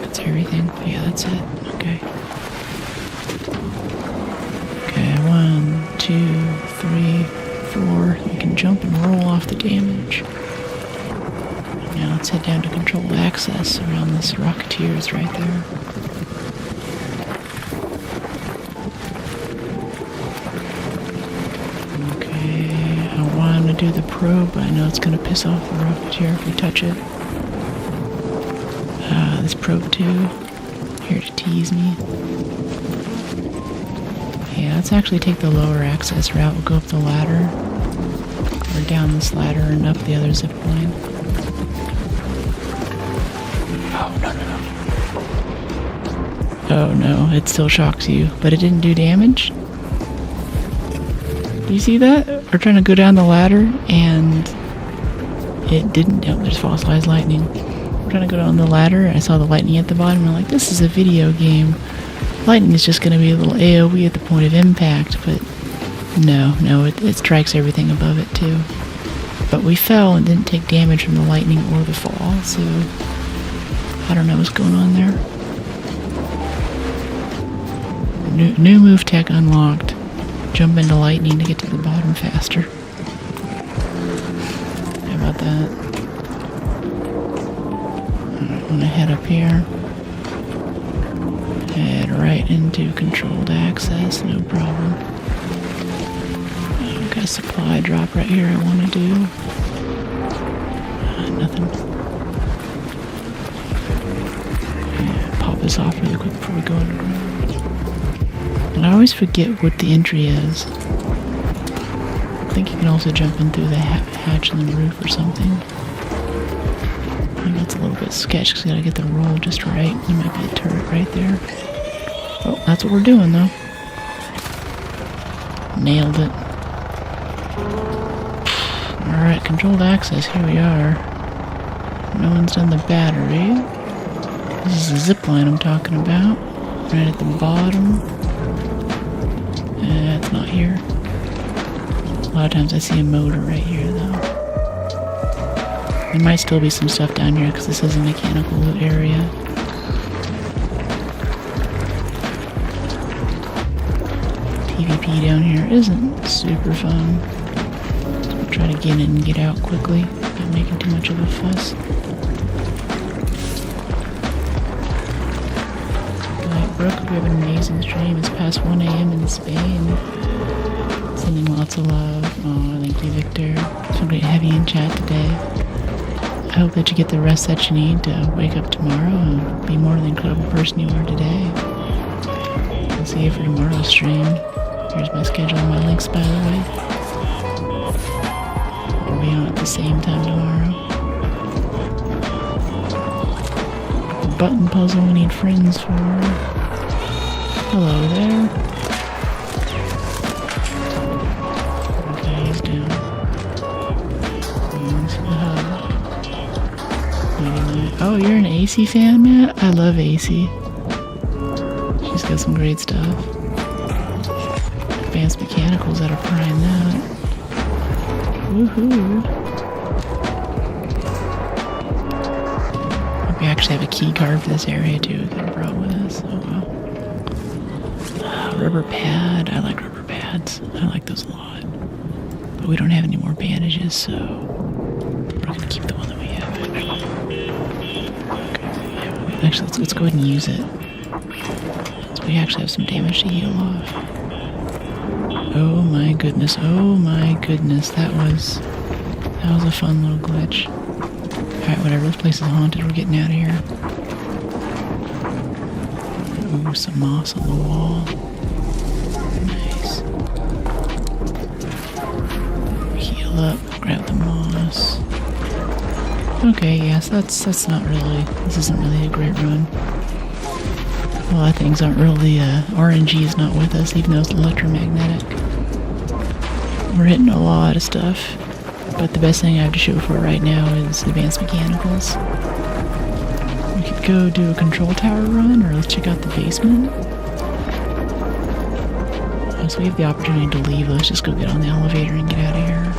That's everything. Yeah, that's it. Okay. Okay, 1, 2, 3, 4. You can jump and roll off the damage. Now let's head down to control access around this Rocketeers right there. Okay, I want to do the probe, but I know it's going to piss off the Rocketeer if we touch it. This probe too, here to tease me. Yeah, let's actually take the lower access route. We'll go up the ladder, or down this ladder and up the other zip line. Oh, no. Oh no, it still shocks you, but it didn't do damage? Do you see that? We're trying to go down the ladder and it didn't. Oh, there's fossilized lightning. We're trying to go down the ladder and I saw the lightning at the bottom and I'm like, this is a video game. Lightning is just going to be a little AoE at the point of impact, but no, it strikes everything above it too. But we fell and didn't take damage from the lightning or the fall, so I don't know what's going on there. New move tech unlocked. Jump into lightning to get to the bottom faster. How about that? I'm gonna head up here. Head right into controlled access, no problem. I've got a supply drop right here I want to do. Nothing. Yeah, pop this off really quick before we go underground. And I always forget what the entry is. I think you can also jump in through the hatch in the roof or something. I think that's a little bit sketchy because you gotta get the roll just right. There might be a turret right there. Oh, that's what we're doing though. Nailed it. Alright, controlled access, here we are. No one's done the battery. This is the zip line I'm talking about. Right at the bottom. It's not here. A lot of times I see a motor right here though. There might still be some stuff down here because this is a mechanical loot area. PvP down here isn't super fun. So we'll try to get in and get out quickly, not making too much of a fuss. Brooke, we have an amazing stream. It's past 1 a.m. in Spain. Sending lots of love. Oh, thank you, Victor. So great heavy in chat today. I hope that you get the rest that you need to wake up tomorrow and be more than the incredible person you are today. I'll see you for tomorrow's stream. Here's my schedule and my links, by the way. We'll be on at the same time tomorrow. The button puzzle we need friends for. Hello there. Okay, he's down. Oh, you're an AC fan, Matt? I love AC. She's got some great stuff. Advanced Mechanicals out of Prime that. Woohoo. We actually have a key card for this area too that I brought with us. Oh wow. Rubber pad. I like rubber pads. I like those a lot. But we don't have any more bandages, so we're gonna keep the one that we have. Okay, actually, let's go ahead and use it. So we actually have some damage to heal off. Oh my goodness. Oh my goodness. That was a fun little glitch. Alright, whatever. This place is haunted. We're getting out of here. Ooh, some moss on the wall. Nice. Heal up, grab the moss. Okay, yes, that's not really, this isn't really a great run. A lot of things aren't really, RNG is not with us, even though it's electromagnetic. We're hitting a lot of stuff, but the best thing I have to show for it right now is advanced mechanicals. We could go do a control tower run, or let's check out the basement. So we have the opportunity to leave. Let's just go get on the elevator and get out of here.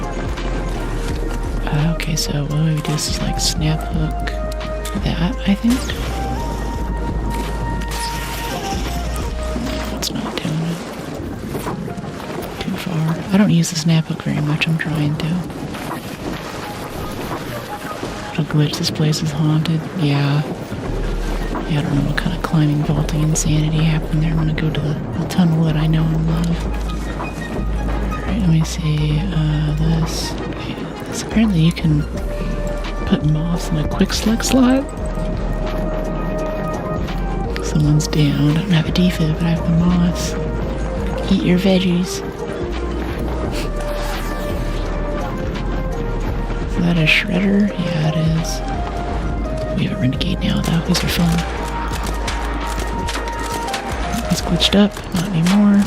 Okay, so what we do is like snap hook that, I think. It's not doing it. Too far. I don't use the snap hook very much. I'm trying to. It'll glitch. This place is haunted. Yeah. Yeah, I don't know what kind of climbing, vaulting insanity happened there. I'm gonna go to the tunnel that I know and love. Alright, let me see. This. Okay, this. Apparently you can put moths in a quick select slot. Someone's down. I don't have a defib, but I have the moths. Eat your veggies. Is that a shredder? Yeah, it is. We have a renegade now, though. These are fun. He's glitched up. Not anymore.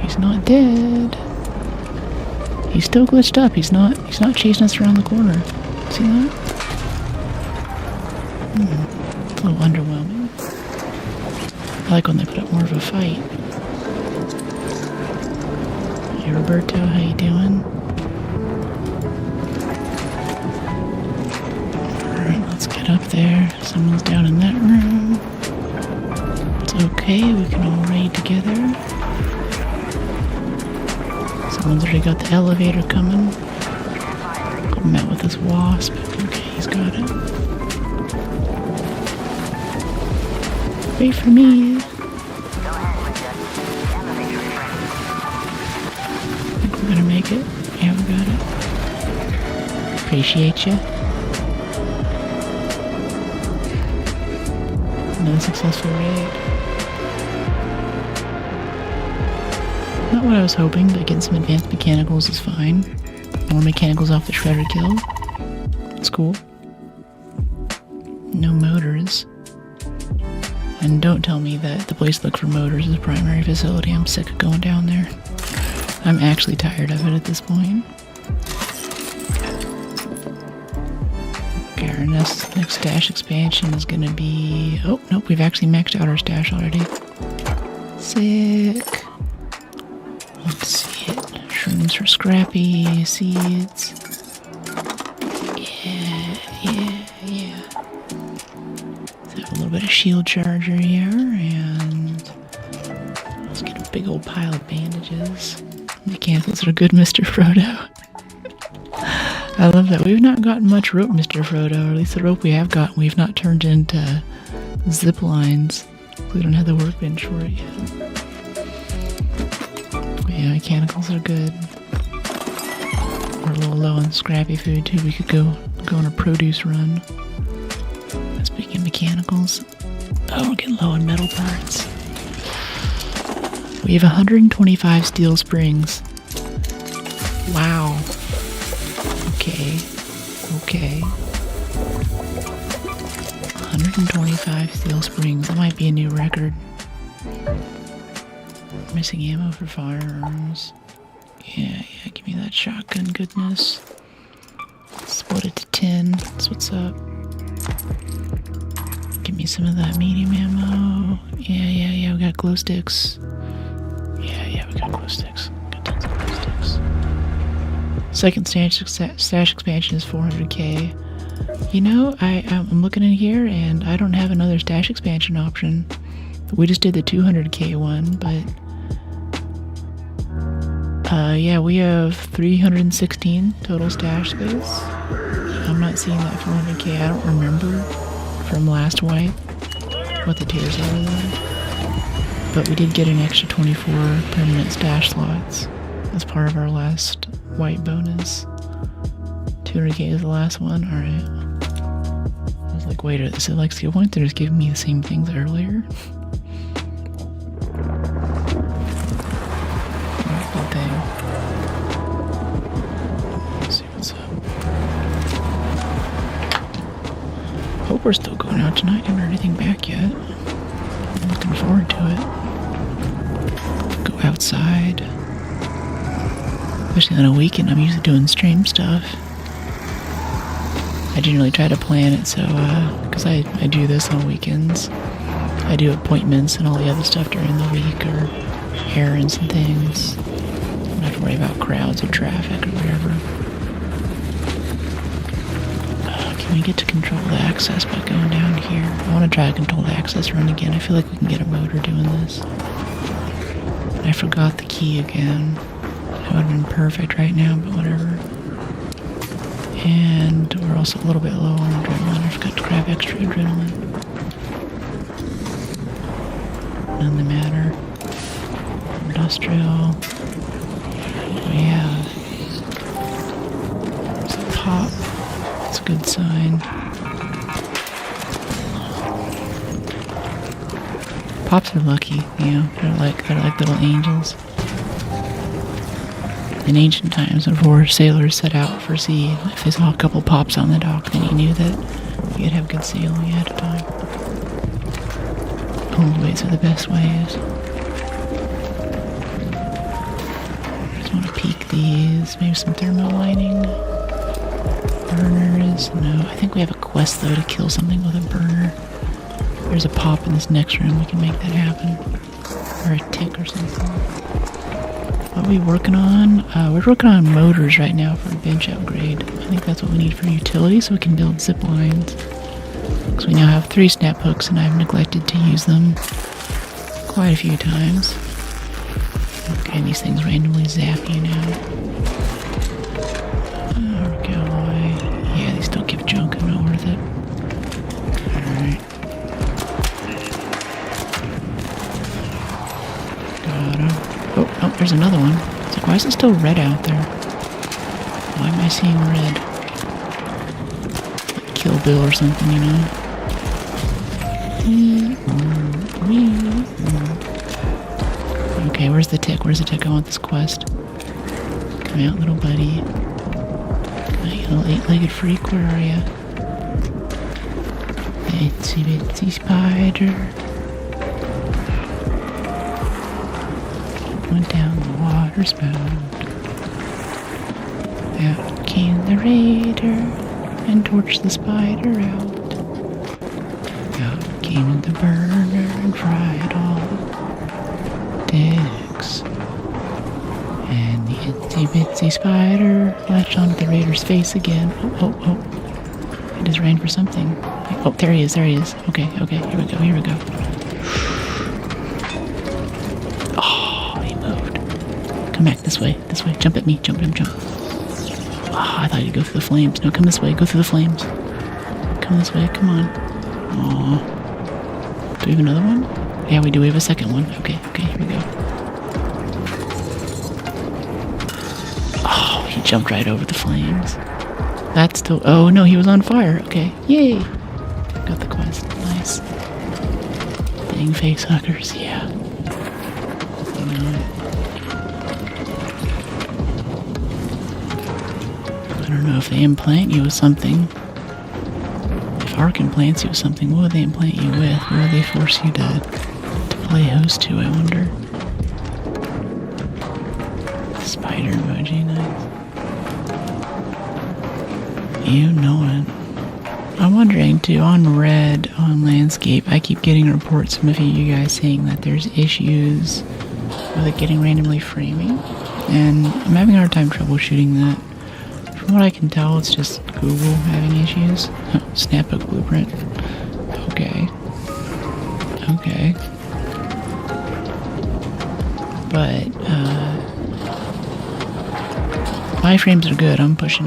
He's not dead. He's still glitched up. He's not chasing us around the corner. See that? It's a little underwhelming. I like when they put up more of a fight. Hey Roberto, how you doing? Alright, let's get up there. Someone's down in that room. It's okay, we can all raid together. Someone's already got the elevator coming. Met with this wasp. Okay, he's got it. Wait for me. Think we're gonna make it? Yeah, we got it. Appreciate you. Another successful raid. Not what I was hoping, but getting some advanced mechanicals is fine. More mechanicals off the shredder kill. It's cool. No motors. And don't tell me that the place to look for motors is a primary facility. I'm sick of going down there. I'm actually tired of it at this point. Okay, our next stash expansion is gonna be... Oh, nope, we've actually maxed out our stash already. Sick. Let's see it. Shrooms for Scrappy, seeds. Yeah. Let's have a little bit of shield charger here, and let's get a big old pile of bandages. Mechanicals are good, Mr. Frodo. I love that. We've not gotten much rope, Mr. Frodo, or at least the rope we have gotten, we've not turned into zip lines. We don't have the workbench for it yet. Yeah, mechanicals are good. We're a little low on scrappy food too. We could go on a produce run. Speaking of mechanicals, oh, we're getting low on metal parts. We have 125 steel springs. Wow. Okay. 125 steel springs. That might be a new record. Missing ammo for firearms. Yeah, give me that shotgun goodness. Split it to 10. That's what's up. Give me some of that medium ammo. Yeah, we got glow sticks. Yeah, we got glow sticks. Got tons of glow sticks. Second stash expansion is 400k. You know, I'm looking in here and I don't have another stash expansion option. We just did the 200k one, but yeah, we have 316 total stash space. I'm not seeing that 400k. I don't remember from last wipe what the tiers are though. But we did get an extra 24 permanent stash slots as part of our last wipe bonus. 200k is the last one. Alright. I was like, wait, is it like skill points? They're just giving me the same things earlier? Good thing. Let's see what's up. Hope we're still going out tonight. I haven't heard anything back yet. I'm looking forward to it. outside. Especially on a weekend, I'm usually doing stream stuff. I generally try to plan it so, because I do this on weekends. I do appointments and all the other stuff during the week, or errands and things. I don't have to worry about crowds or traffic or whatever. Can we get to control the access by going down here? I want to try to control the access run again. I feel like we can get a motor doing this. I forgot the key again. That would have been perfect right now, but whatever. And we're also a little bit low on adrenaline. I forgot to grab extra adrenaline. None the matter. Industrial. What do we have? There's a pop. That's a good sign. Pops are lucky, you know. They're like little angels. In ancient times, before sailors set out for sea, if they saw a couple pops on the dock, then you knew that you'd have good sailing ahead of time. Old ways are the best ways. Just want to peek these. Maybe some thermal lining. Burners. No, I think we have a quest though to kill something with a burner. There's a pop in this next room. We can make that happen. Or a tick or something. What are we working on? We're working on motors right now for a bench upgrade. I think that's what we need for utility so we can build zip lines. Because we now have 3 snap hooks and I've neglected to use them quite a few times. Okay, these things randomly zap you now. Alloy. Yeah, they still give junk. I'm not worth it. Alright. Got him. Oh, there's another one. It's like, why is it still red out there? Why am I seeing red? Like Kill Bill or something, you know? Okay, where's the tick? Where's the tick? I want this quest. Come out, little buddy. Come out, you little 8-legged freak. Where are you? Itsy bitsy spider. Went down the water spout. Out came the raider and torched the spider out. Out came the burner and fried all dicks. And the itsy bitsy spider latched onto the raider's face again. Oh. I just ran for something. Oh, there he is. Okay, here we go. Come back this way. Jump at me. Jump. Oh, I thought you'd go through the flames. No, come this way. Go through the flames. Come this way. Come on. Aw. Do we have another one? Yeah, we do. We have a second one. Okay, here we go. Oh, he jumped right over the flames. That's still... Oh, no, he was on fire. Okay. Yay. Got the quest. Nice. Dang face huckers. Yeah. I don't know if they implant you with something. If Arc implants you with something, what would they implant you with? What would they force you to play host to, I wonder? Spider emoji, nice. You know it. I'm wondering too, on Red, on Landscape, I keep getting reports from a few of you guys saying that there's issues with it getting randomly framing. And I'm having a hard time troubleshooting that. From what I can tell, it's just Google having issues. Oh, Snapbook Blueprint. Okay. But, my frames are good. I push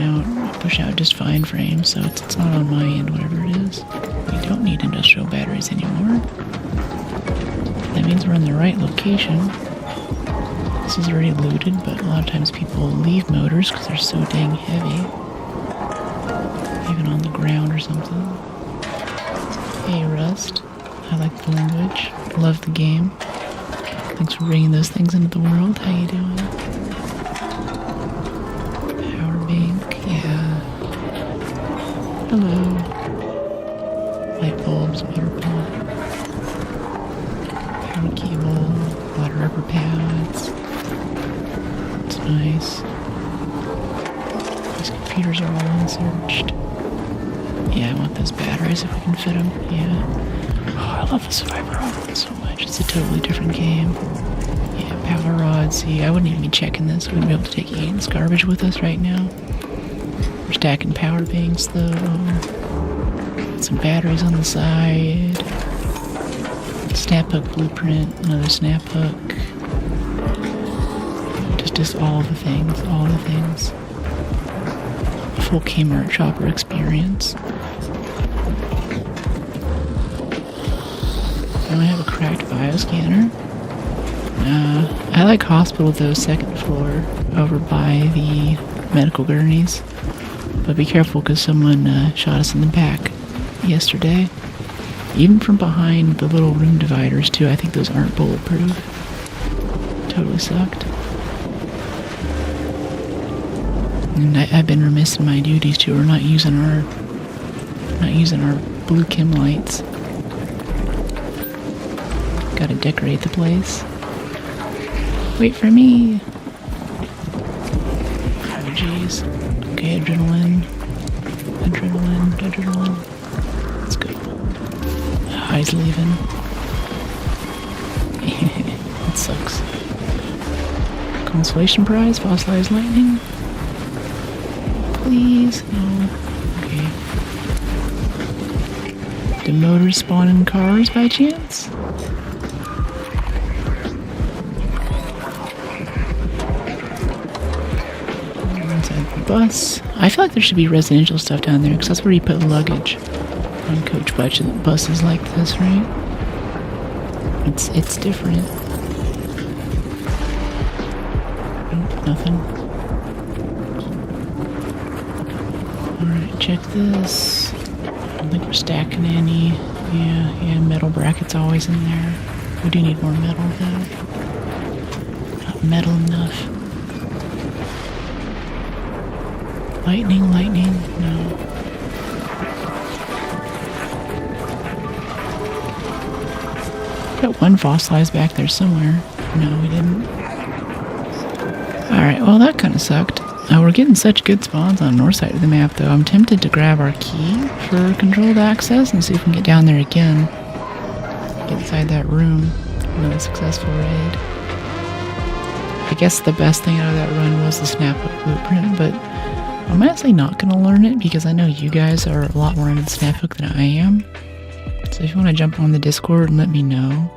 out just fine frames, so it's not on my end, whatever it is. We don't need industrial batteries anymore. That means we're in the right location. This is already looted, but a lot of times people leave motors because they're so dang heavy. Even on the ground or something. Hey, Rust. I like the language. Love the game. Thanks for bringing those things into the world. How you doing? Power bank, yeah. Hello. Light bulbs, water pump. Power cable, water rubber pads. These computers are all unsearched. Yeah, I want those batteries if we can fit them. Yeah. Oh, I love the survivor rod so much. It's a totally different game. Yeah, power rod. See, I wouldn't even be checking this. We wouldn't be able to take Aiden's garbage with us right now. We're stacking power banks though. Got some batteries on the side. Snap hook blueprint. Another snap hook. Just all the things. All the things. A full Kmart shopper experience. Now I have a cracked bioscanner. I like hospital though, second floor, over by the medical gurneys. But be careful because someone shot us in the back yesterday. Even from behind the little room dividers too. I think those aren't bulletproof. Totally sucked. And I've been remiss in my duties too. We're not using our blue chem lights. Gotta decorate the place. Wait for me. Oh jeez. Okay, adrenaline. Let's go. Oh, he's leaving. That sucks. Consolation prize, fossilized lightning. Please, no. Okay. Do motors spawn in cars by chance? Bus. I feel like there should be residential stuff down there because that's where you put luggage on coach buses like this, right? It's different. Nope, nothing. Alright, check this. I don't think we're stacking any. Yeah, metal brackets always in there. We do need more metal though. Not metal enough. Lightning, no. Got one fossilized back there somewhere. No, we didn't. Alright, well that kind of sucked. We're getting such good spawns on the north side of the map though. I'm tempted to grab our key for controlled access and see if we can get down there again. Get inside that room. Another successful raid. I guess the best thing out of that run was the snap hook blueprint, but I'm honestly not going to learn it because I know you guys are a lot more into the snap hook than I am. So if you want to jump on the Discord and let me know,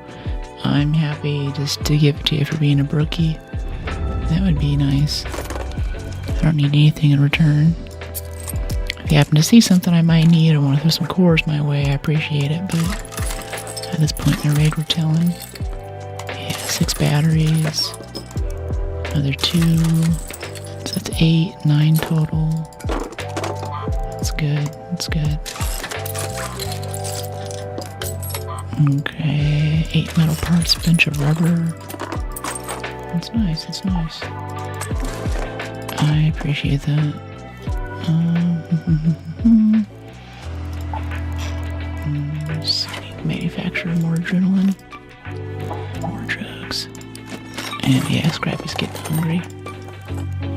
I'm happy just to give it to you for being a brookie. That would be nice. I don't need anything in return. If you happen to see something I might need or want to throw some cores my way, I appreciate it, but at this point in the raid we're telling. Yeah, 6 batteries. Another 2. So that's 8, 9 total. That's good. Okay, 8 metal parts, a bunch of rubber. That's nice. I appreciate that. Manufacture more adrenaline. More drugs. And yeah, Scrappy's getting hungry.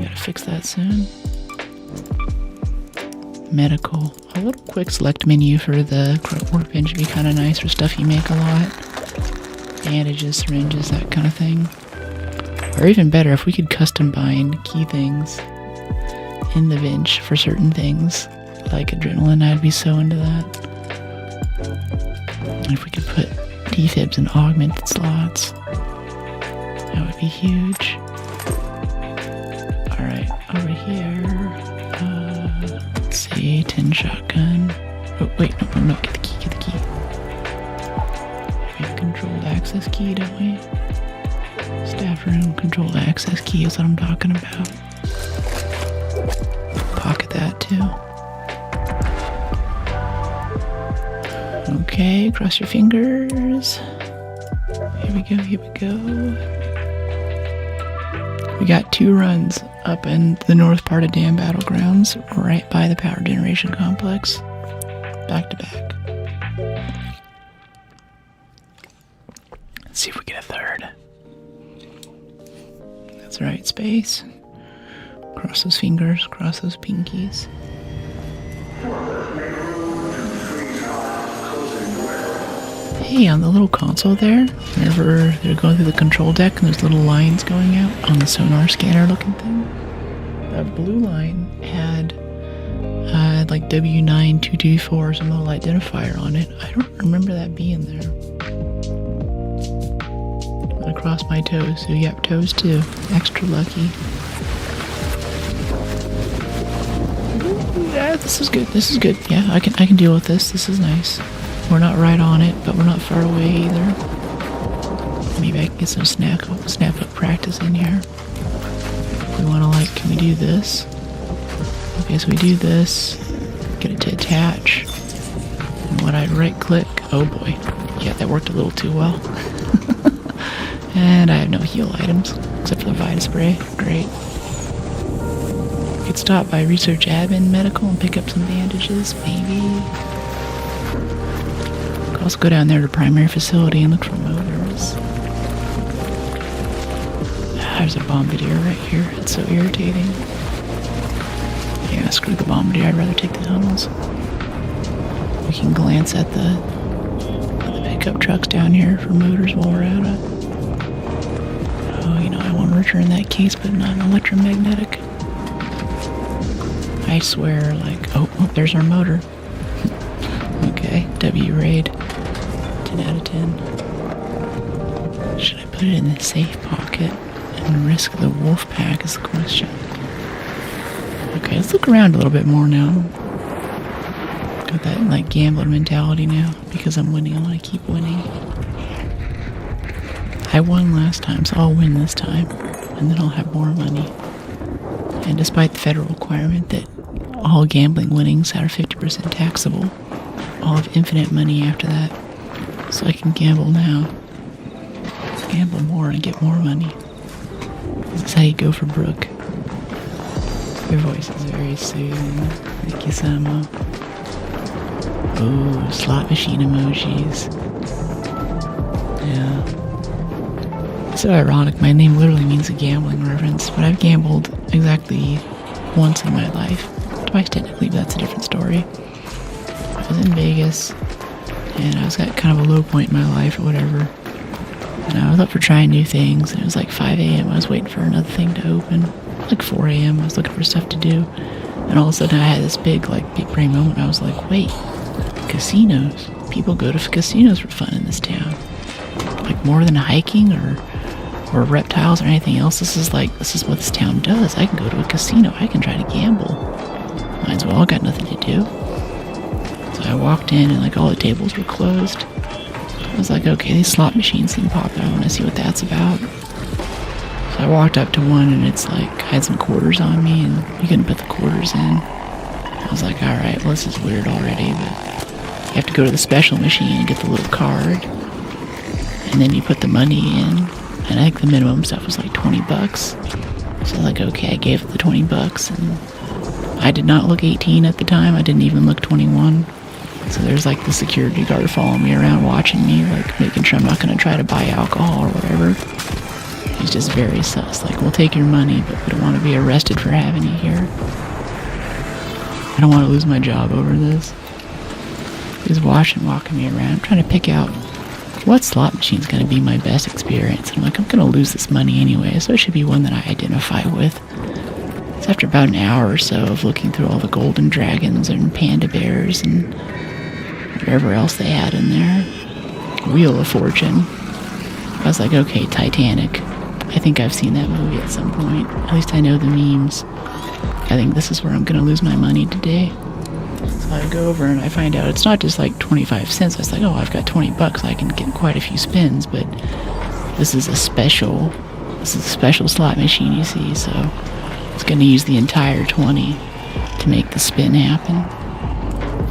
Gotta fix that soon. Medical. A little quick select menu for the workbench would be kind of nice for stuff you make a lot. Bandages, syringes, that kind of thing. Or even better, if we could custom bind key things in the bench for certain things, like adrenaline, I'd be so into that. And if we could put defibs in augmented slots, that would be huge. Alright, over here, let's see, 10 shotgun. Oh, wait, no, get the key. We have controlled access key, don't we? Staff room, controlled access key is what I'm talking about. Pocket that too. Okay, cross your fingers. Here we go. We got 2 runs up in the north part of Dam Battlegrounds, right by the power generation complex. Back to back. Let's see if we get a third. That's right, space. Cross those fingers, cross those pinkies. Hey, on the little console there, whenever they're going through the control deck and there's little lines going out on the sonar scanner looking thing, that blue line had like W9224, some little identifier on it. I don't remember that being there. I'm gonna cross my toes, so you have toes too. Extra lucky. Yeah, this is good. This is good. Yeah, I can deal with this. This is nice. We're not right on it, but we're not far away either. Maybe I can get some snap up practice in here. We want to can we do this? Okay, so we do this. Get it to attach. And when I right click, oh boy. Yeah, that worked a little too well. And I have no heal items, except for the Vita Spray. Great. Could stop by Research Admin Medical and pick up some bandages, maybe. Could also go down there to Primary Facility and look for motors. There's a bombardier right here. It's so irritating. Yeah, screw the bombardier. I'd rather take the tunnels. We can glance at the pickup trucks down here for motors while we're at it. Oh, I want to return that case, but not an electromagnetic. I swear, oh, there's our motor. Okay, W raid. 10 out of 10. Should I put it in the safe pocket and risk the wolf pack is the question. Okay, let's look around a little bit more now. Got that gambling mentality now. Because I'm winning, I want to keep winning. I won last time, so I'll win this time. And then I'll have more money. And despite the federal requirement that all gambling winnings are 50% taxable, I'll have infinite money after that. So I can gamble now. Gamble more and get more money. This is how you go for Brooke. Your voice is very soothing. Thank you, Samo. Oh, slot machine emojis. Yeah. It's so ironic. My name literally means a gambling reference, but I've gambled exactly once in my life. Twice technically, but that's a different story. I was in Vegas, and I was at kind of a low point in my life or whatever. And I was up for trying new things, and it was 5 a.m. I was waiting for another thing to open. 4 a.m. I was looking for stuff to do. And all of a sudden I had this big brain moment. I was like, wait, casinos. People go to casinos for fun in this town. More than hiking or reptiles or anything else. This is what this town does. I can go to a casino. I can try to gamble. Might as well. I got nothing to do. So I walked in and all the tables were closed. I was like, okay, these slot machines seem popular. I want to see what that's about. So I walked up to one and it's I had some quarters on me and you couldn't put the quarters in. I was like, alright, well this is weird already, but you have to go to the special machine and get the little card. And then you put the money in. And I think the minimum stuff was $20. So okay, I gave it the $20 and I did not look 18 at the time. I didn't even look 21. So there's the security guard following me around, watching me, making sure I'm not going to try to buy alcohol or whatever. He's just very sus. We'll take your money, but we don't want to be arrested for having you here. I don't want to lose my job over this. He's walking me around, trying to pick out what slot machine's going to be my best experience. And I'm going to lose this money anyway, so it should be one that I identify with. So after about an hour or so of looking through all the golden dragons and panda bears and whatever else they had in there, Wheel of Fortune, I was like, okay, Titanic. I think I've seen that movie at some point. At least I know the memes. I think this is where I'm going to lose my money today. So I go over and I find out it's not just 25 cents. I was like, oh, I've got $20. I can get quite a few spins, but this is a special slot machine, you see, so it's going to use the entire 20 to make the spin happen.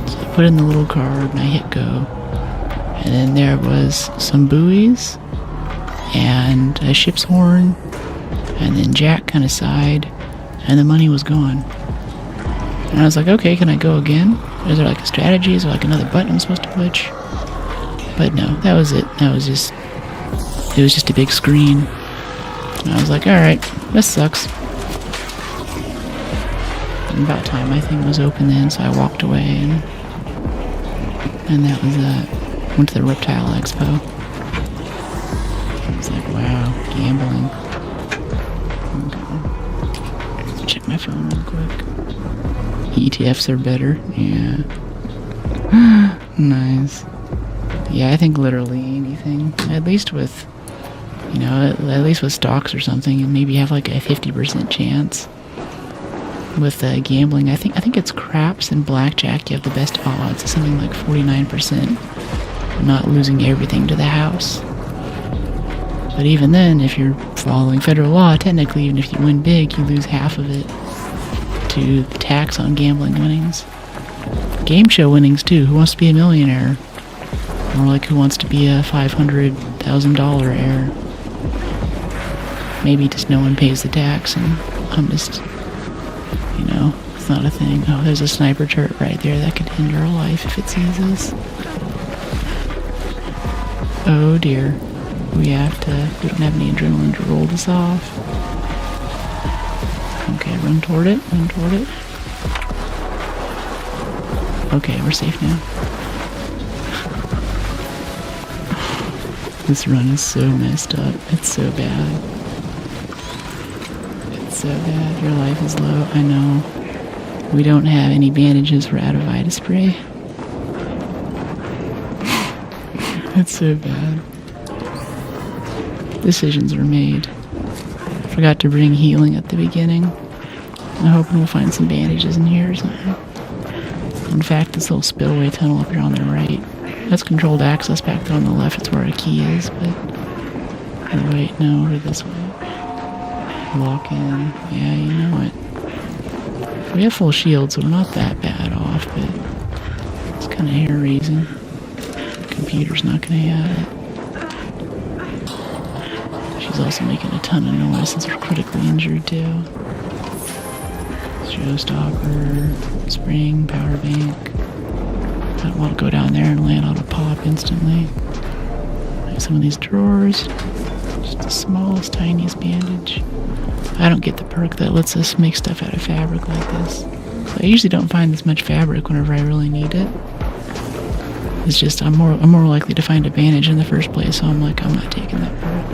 So I put in the little card and I hit go. And then there was some buoys and a ship's horn, and then Jack kind of sighed, and the money was gone. And I was like, okay, can I go again? Is there a strategy? Is there another button I'm supposed to push? But no, that was it. It was just a big screen. And I was like, alright, this sucks. about time my thing was open then, so I walked away, and that was that. Went to the Reptile Expo. I was like, wow, gambling. Okay. Check my phone real quick. ETFs are better, yeah. Nice. Yeah, I think literally anything. At least with, you know, at least with stocks or something, and maybe have like a 50% chance. With gambling, I think it's craps and blackjack. You have the best odds. It's something like 49%. Not losing everything to the house. But even then, if you're following federal law, technically, even if you win big, you lose half of it to the tax on gambling winnings. Game show winnings too. Who Wants to Be a Millionaire? More like Who Wants to Be a $500,000 heir? Maybe just no one pays the tax, and I'm just, you know, it's not a thing. Oh, there's a sniper turret right there that could hinder a life if it sees us. Oh dear. We don't have any adrenaline to roll this off. Okay, run toward it, run toward it. Okay, we're safe now. This run is so messed up. It's so bad. It's so bad. Your life is low. I know. We don't have any bandages. We're out of Vita spray. It's so bad. Decisions are made. Forgot to bring healing at the beginning. I'm hoping we'll find some bandages in here or something. In fact, this little spillway tunnel up here on the right, that's controlled access back there on the left. It's where a key is, but... Oh, wait, no, over this way. Lock in. Yeah, you know it. We have full shield, so we're not that bad off, but... It's kind of hair-raising. Computer's not gonna have it. She's also making a ton of noise since we're critically injured too. Showstopper, spring, power bank. I don't want to go down there and land on a pop instantly. Like some of these drawers. Just the smallest, tiniest bandage. I don't get the perk that lets us make stuff out of fabric like this. So I usually don't find this much fabric whenever I really need it. It's just I'm more likely to find a bandage in the first place, so I'm like, I'm not taking that perk.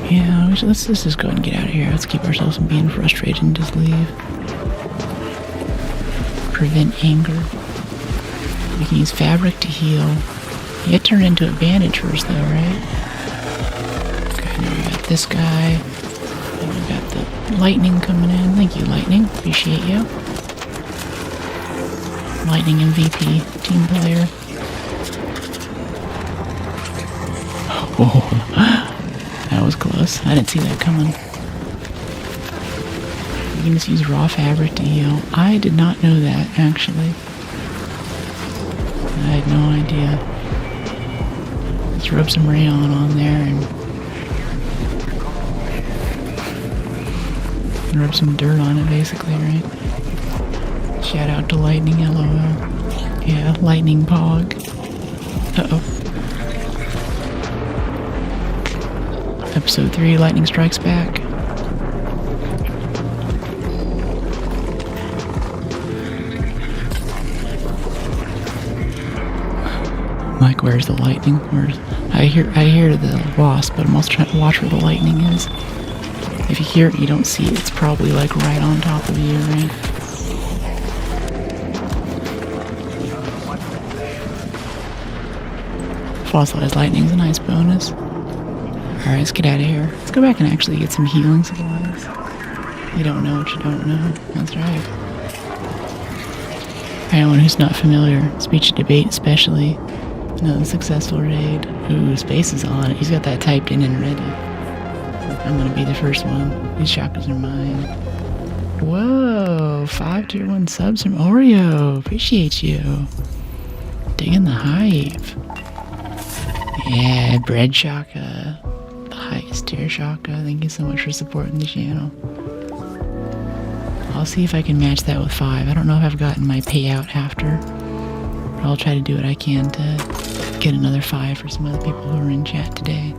Yeah, let's just go ahead and get out of here. Let's keep ourselves from being frustrated and just leave. Prevent anger. We can use fabric to heal. You get turned into a bandage first though, right? Okay, now we got this guy. And we got the lightning coming in. Thank you, lightning. Appreciate you. Lightning MVP, team player. Oh, that was close. I didn't see that coming. You can just use raw fabric to heal. I did not know that, actually. I had no idea. Let's rub some rayon on there and rub some dirt on it, basically, right? Shout out to Lightning, LOL. Yeah, Lightning Pog. Uh-oh. Episode 3, Lightning Strikes Back. Like, where's the lightning? I hear the wasp, but I'm also trying to watch where the lightning is. If you hear it, you don't see it. It's probably like right on top of you, right? Fossilized lightning's a nice bonus. Alright, let's get out of here. Let's go back and actually get some healing supplies. You don't know what you don't know. That's right. For anyone who's not familiar, speech debate especially, another successful raid. Ooh, space is on it. He's got that typed in and ready. I'm gonna be the first one. These chakras are mine. Whoa, 5 tier 1 subs from Oreo. Appreciate you. Digging the hive. Yeah, Bread Shaka. The highest tier Shaka. Thank you so much for supporting the channel. I'll see if I can match that with 5. I don't know if I've gotten my payout after. But I'll try to do what I can to get another 5 for some other people who are in chat today.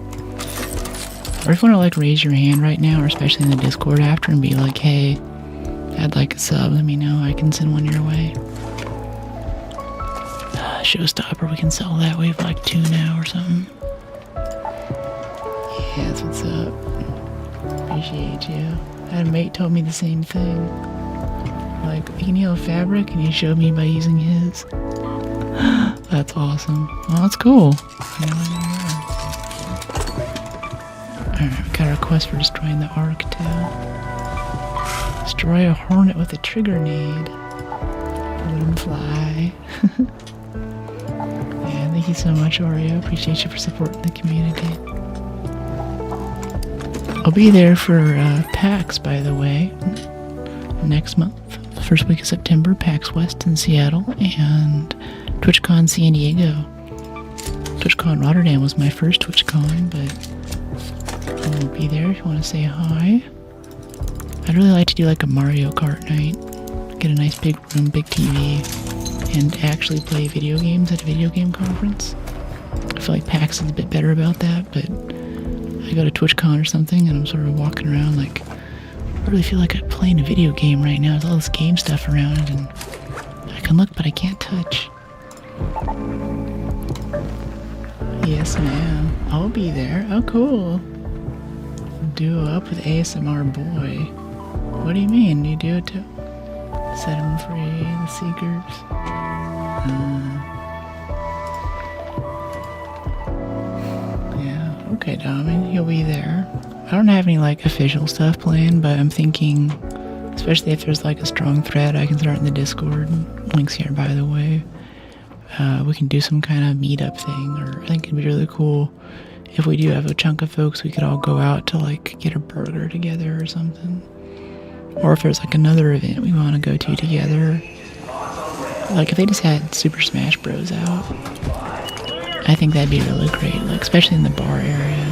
Or if you want to like raise your hand right now, or especially in the Discord after, and be like, hey, I'd like a sub, let me know. I can send one your way. Showstopper, we can sell that. We have like 2 now or something. Yeah, that's what's up. Appreciate you. I had a mate told me the same thing. Like, you need a fabric, and he showed me by using his. That's awesome. Well, that's cool. Alright, we got a request for destroying the Arc too. Destroy a hornet with a trigger nade. Let him fly. Yeah, thank you so much, Oreo. Appreciate you for supporting the community. I'll be there for PAX, by the way, next month. The first week of September, PAX West in Seattle, and TwitchCon San Diego. TwitchCon Rotterdam was my first TwitchCon, but I'll be there if you want to say hi. I'd really like to do like a Mario Kart night. Get a nice big room, big TV, and actually play video games at a video game conference. I feel like PAX is a bit better about that, but I go to TwitchCon or something and I'm sort of walking around like, I really feel like I'm playing a video game right now. There's all this game stuff around and I can look but I can't touch. Yes ma'am, I'll be there. Oh cool. Duo up with ASMR boy. What do you mean? You do it too? Set him free, the seekers. Yeah, okay, Dominic, you'll be there. I don't have any like official stuff planned, but I'm thinking, especially if there's like a strong thread I can start in the Discord. Links here, by the way. We can do some kind of meetup thing, or I think it'd be really cool if we do have a chunk of folks. We could all go out to like get a burger together or something. Or if there's like another event we want to go to together. Like if they just had Super Smash Bros. Out. I think that'd be really great, like especially in the bar area.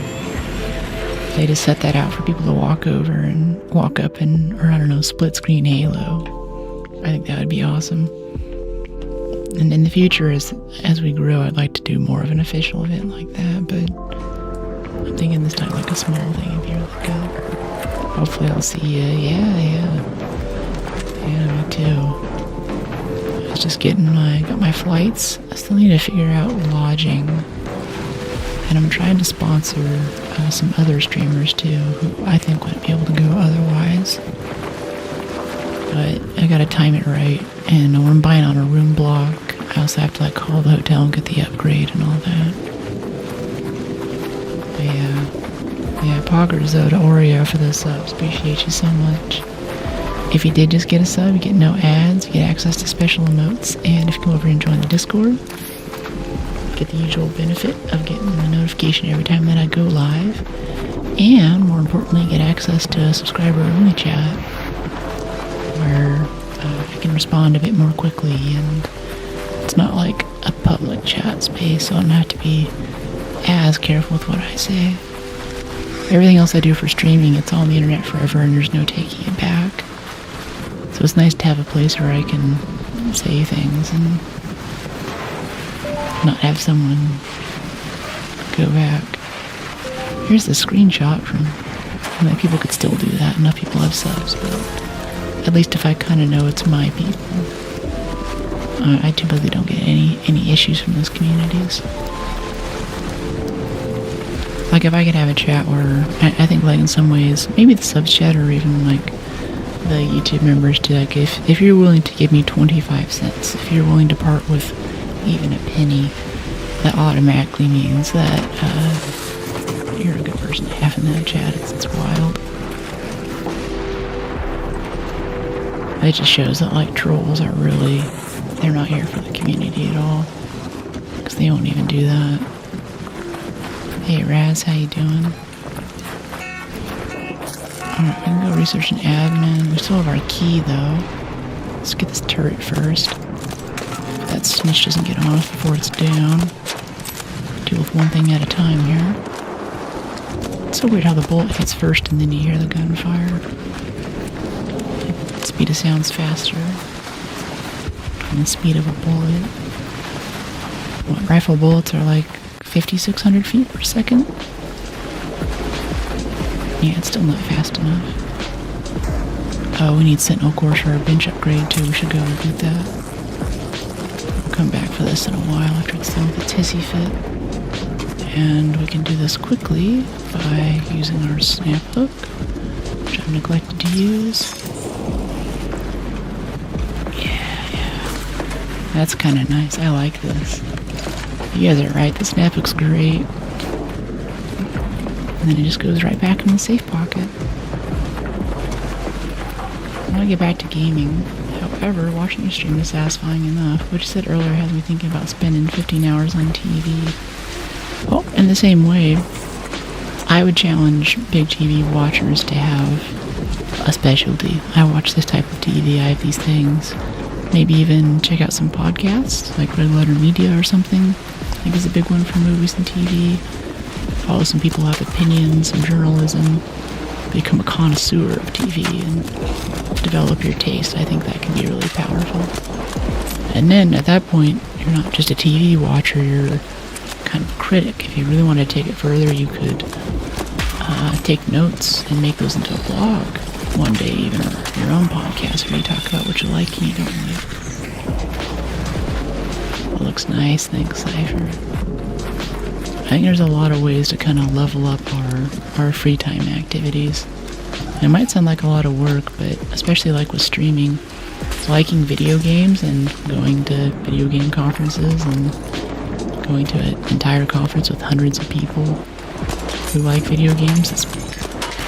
If they just set that out for people to walk over and walk up and, or I don't know, split screen Halo. I think that would be awesome. And in the future, as we grow, I'd like to do more of an official event like that, but I'm thinking this time like a small thing would be really good. Hopefully I'll see you. Yeah, me too. I was just got my flights. I still need to figure out lodging. And I'm trying to sponsor some other streamers too, who I think wouldn't be able to go otherwise. But I gotta time it right. And when I'm buying on a room block, I also have to like call the hotel and get the upgrade and all that. But yeah, poggers though to Oreo for the subs. Appreciate you so much. If you did just get a sub, you get no ads, you get access to special emotes, and if you come over and join the Discord, you get the usual benefit of getting a notification every time that I go live. And more importantly, you get access to a subscriber-only chat where I can respond a bit more quickly, and it's not like a public chat space, so I don't have to be as careful with what I say. Everything else I do for streaming, it's all on the internet forever, and there's no taking it back. So it's nice to have a place where I can say things and not have someone go back. Here's the screenshot from, like, people could still do that. Enough people have subs, but at least if I kind of know it's my people. I typically don't get any issues from those communities. Like if I could have a chat where, I think like in some ways, maybe the subs chat or even like the YouTube members too, like if you're willing to give me 25 cents, if you're willing to part with even a penny, that automatically means that you're a good person to have in that chat. It's wild. It just shows that like trolls are really, they're not here for the community at all, because they won't even do that. Hey Raz, how you doing? Alright, we can go research an admin. We still have our key though. Let's get this turret first. If that snitch doesn't get off before it's down. Deal with one thing at a time here. It's so weird how the bullet hits first and then you hear the gunfire. The speed of sound's faster than the speed of a bullet. What, rifle bullets are like 5,600 feet per second? Yeah, it's still not fast enough. Oh, we need Sentinel cores for our bench upgrade too. We should go and get that. We'll come back for this in a while after it's done with its hissy fit. And we can do this quickly by using our snap hook, which I've neglected to use. Yeah. That's kind of nice. I like this. You guys are right. The snap hook's great. And then it just goes right back in the safe pocket. I want to get back to gaming. However, watching your stream is satisfying enough. What you said earlier has me thinking about spending 15 hours on TV. Well, in the same way, I would challenge big TV watchers to have a specialty. I watch this type of TV, I have these things. Maybe even check out some podcasts, like Red Letter Media or something. I think is a big one for movies and TV. Follow some people who have opinions, some journalism. Become a connoisseur of TV and develop your taste. I think that can be really powerful. And then at that point, you're not just a TV watcher, you're kind of a critic. If you really want to take it further, you could take notes and make those into a blog one day, even, or your own podcast where you talk about what you like and you don't like. It looks nice, thanks, Cypher. I think there's a lot of ways to kind of level up our free time activities. It might sound like a lot of work, but especially like with streaming, liking video games and going to video game conferences and going to an entire conference with hundreds of people who like video games, it's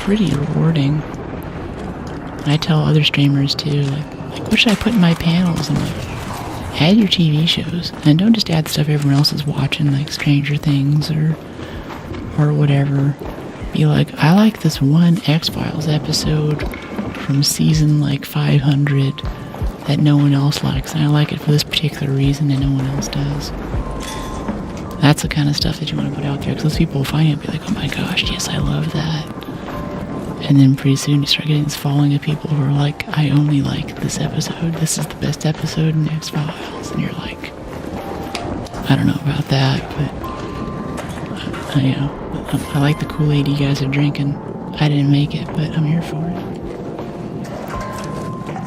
pretty rewarding. I tell other streamers too, like what should I put in my panels? I'm like, add your TV shows, and don't just add stuff everyone else is watching, like Stranger Things or whatever. Be like, I like this one X-Files episode from season like 500 that no one else likes, and I like it for this particular reason and no one else does. That's the kind of stuff that you want to put out there, because those people will find it and be like, oh my gosh, yes, I love that. And then pretty soon you start getting this following of people who are like, I only like this episode. This is the best episode in X-Files. And you're like, I don't know about that, but I like the Kool-Aid you guys are drinking. I didn't make it, but I'm here for it.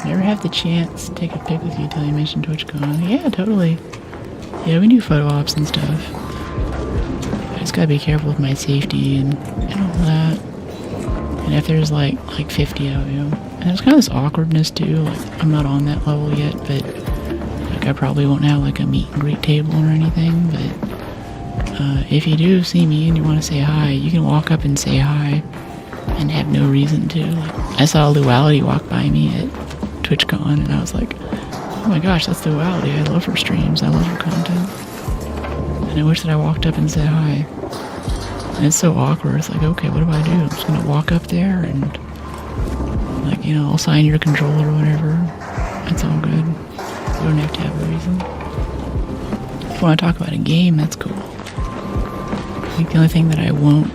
Never have the chance to take a pic with you till you mention TwitchCon. Yeah, totally. Yeah, we do photo ops and stuff. I just gotta be careful with my safety and all that. And if there's like 50 of you, and there's kind of this awkwardness too, like I'm not on that level yet, but like I probably won't have like a meet and greet table or anything, but if you do see me and you want to say hi, you can walk up and say hi and have no reason to. Like, I saw Luality walk by me at TwitchCon and I was like, oh my gosh, that's Luality. I love her streams, I love her content. And I wish that I walked up and said hi. And it's so awkward. It's like, okay, what do I do? I'm just gonna walk up there and, like, I'll sign your controller or whatever. It's all good. You don't have to have a reason. If you want to talk about a game, that's cool. I think the only thing that I won't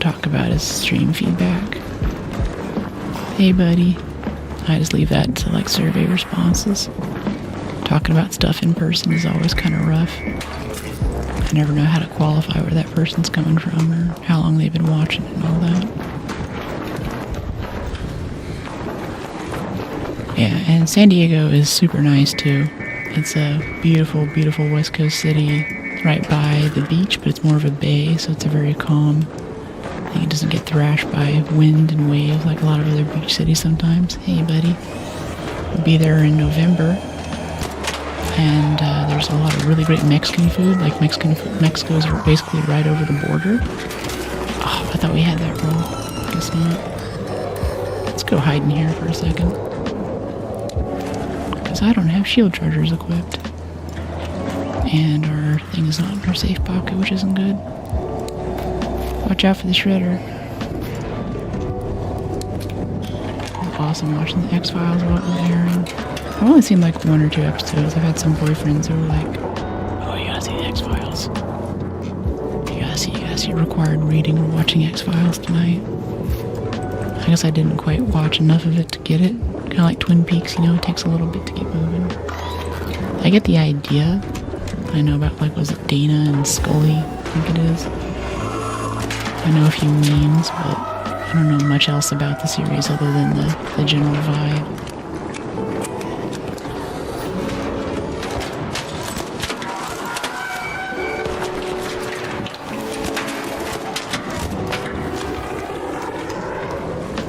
talk about is stream feedback. Hey, buddy. I just leave that to, like, survey responses. Talking about stuff in person is always kind of rough. I never know how to qualify where that person's coming from or how long they've been watching and all that. Yeah, and San Diego is super nice too. It's a beautiful, beautiful West Coast city right by the beach, but it's more of a bay, so it's a very calm. I think it doesn't get thrashed by wind and waves like a lot of other beach cities sometimes. Hey, buddy. We'll be there in November. And there's a lot of really great Mexican food. Like Mexico's basically right over the border. Oh, I thought we had that wrong. Guess not. Let's go hide in here for a second. Because I don't have shield chargers equipped. And our thing is not in our safe pocket, which isn't good. Watch out for the shredder. Awesome watching the X-Files while it was airing. I've only seen like 1 or 2 episodes. I've had some boyfriends who were like, oh, you gotta see the X-Files. You gotta see required reading or watching X-Files tonight. I guess I didn't quite watch enough of it to get it. Kind of like Twin Peaks, it takes a little bit to get moving. I get the idea. I know about, like, was it Dana and Scully? I think it is. I know a few memes, but I don't know much else about the series other than the general vibe.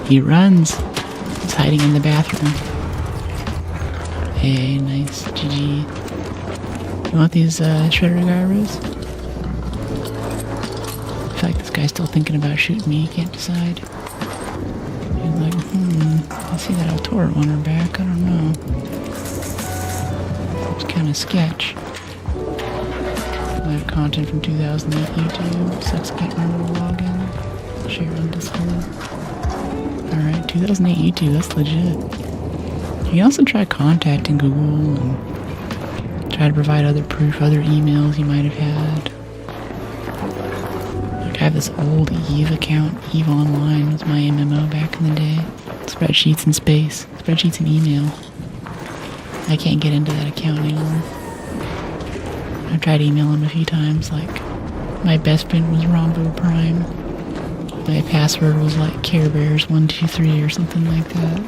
He runs. He's hiding in the bathroom. Hey, nice. GG. You want these shredder gyros? I feel like this guy's still thinking about shooting me. He can't decide. He's like, I see that Altora on her back. I don't know. It's kind of sketch. Live content from 2008 YouTube. Sucks, can't remember the login. Share on Discord. Alright, 2008 YouTube, that's legit. You can also try contacting Google and try to provide other proof, other emails you might have had. Like I have this old Eve account. Eve Online was my MMO back in the day. Spreadsheets in space. Spreadsheets in email. I can't get into that account anymore. I've tried emailing him a few times, like my best friend was Rombo Prime. My password was like Care Bears 123 or something like that.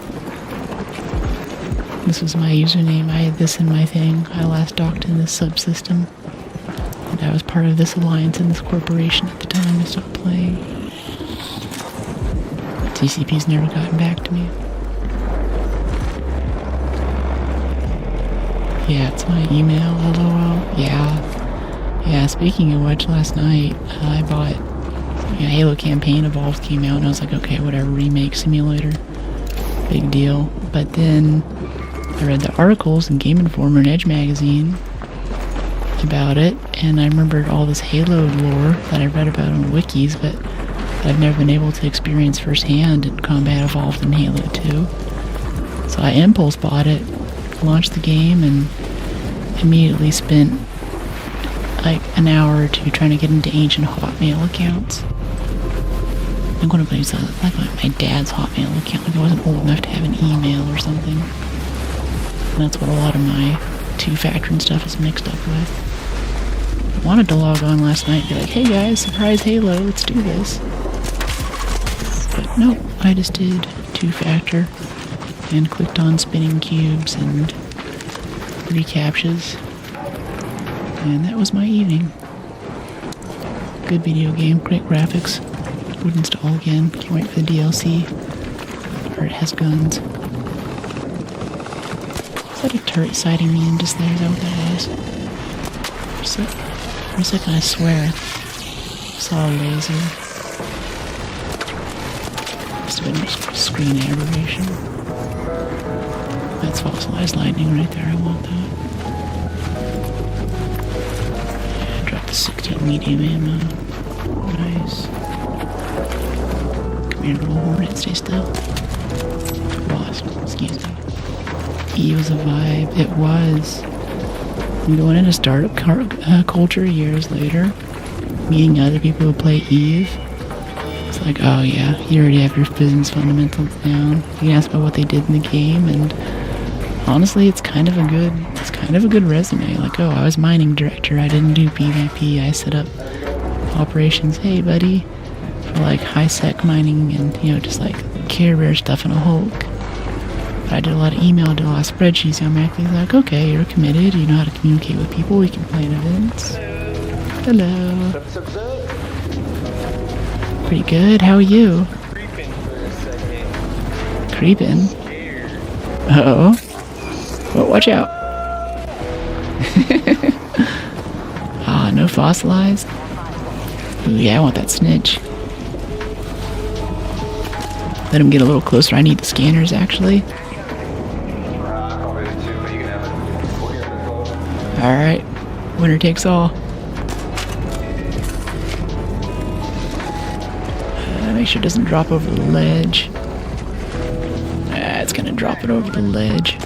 This was my username. I had this in my thing. I last docked in this subsystem. And I was part of this alliance and this corporation at the time I stopped playing. TCP's never gotten back to me. Yeah, it's my email, lol. Yeah, speaking of which, last night I bought Halo Campaign Evolved came out and I was like, okay, whatever, remake simulator. Big deal. But then I read the articles in Game Informer and Edge magazine about it, and I remembered all this Halo lore that I read about on wikis, but I've never been able to experience firsthand in Combat Evolved in Halo 2. So I impulse bought it, launched the game, and immediately spent like an hour or two trying to get into ancient Hotmail accounts. I'm going to use like my dad's Hotmail account. Like I wasn't old enough to have an email or something. And that's what a lot of my two-factor and stuff is mixed up with. I wanted to log on last night and be like, hey guys, surprise Halo, let's do this. But nope, I just did two-factor and clicked on spinning cubes and recaptchas. And that was my evening. Good video game, great graphics. Would install again. Can't wait for the DLC. Or it has guns. Is that a turret sighting me in just there? Is that what that was? For a second I swear I saw a laser. Must have been a screen aberration. That's fossilized lightning right there. I want that. Yeah, drop the 16 medium ammo. Nice. Come here, little hornet. Stay still. Wasp. Excuse me. E was a vibe. It was. I'm going into startup culture years later, meeting other people who play Eve. It's like, oh yeah, you already have your business fundamentals down. You can ask about what they did in the game, and honestly, it's kind of a good resume. Like, oh, I was mining director. I didn't do PvP. I set up operations. Hey, buddy, for like high sec mining and just like Care Bear stuff and a Hulk. I did a lot of email, did a lot of spreadsheets. I'm actually like, okay, you're committed, you know how to communicate with people, we can play in events. Hello. Pretty good, how are you? Creeping for a second. Creeping? Uh-oh. Oh, watch out. Ah, no fossilized? Ooh, yeah, I want that snitch. Let him get a little closer, I need the scanners, actually. Alright, winner takes all. Make sure it doesn't drop over the ledge. It's gonna drop it over the ledge.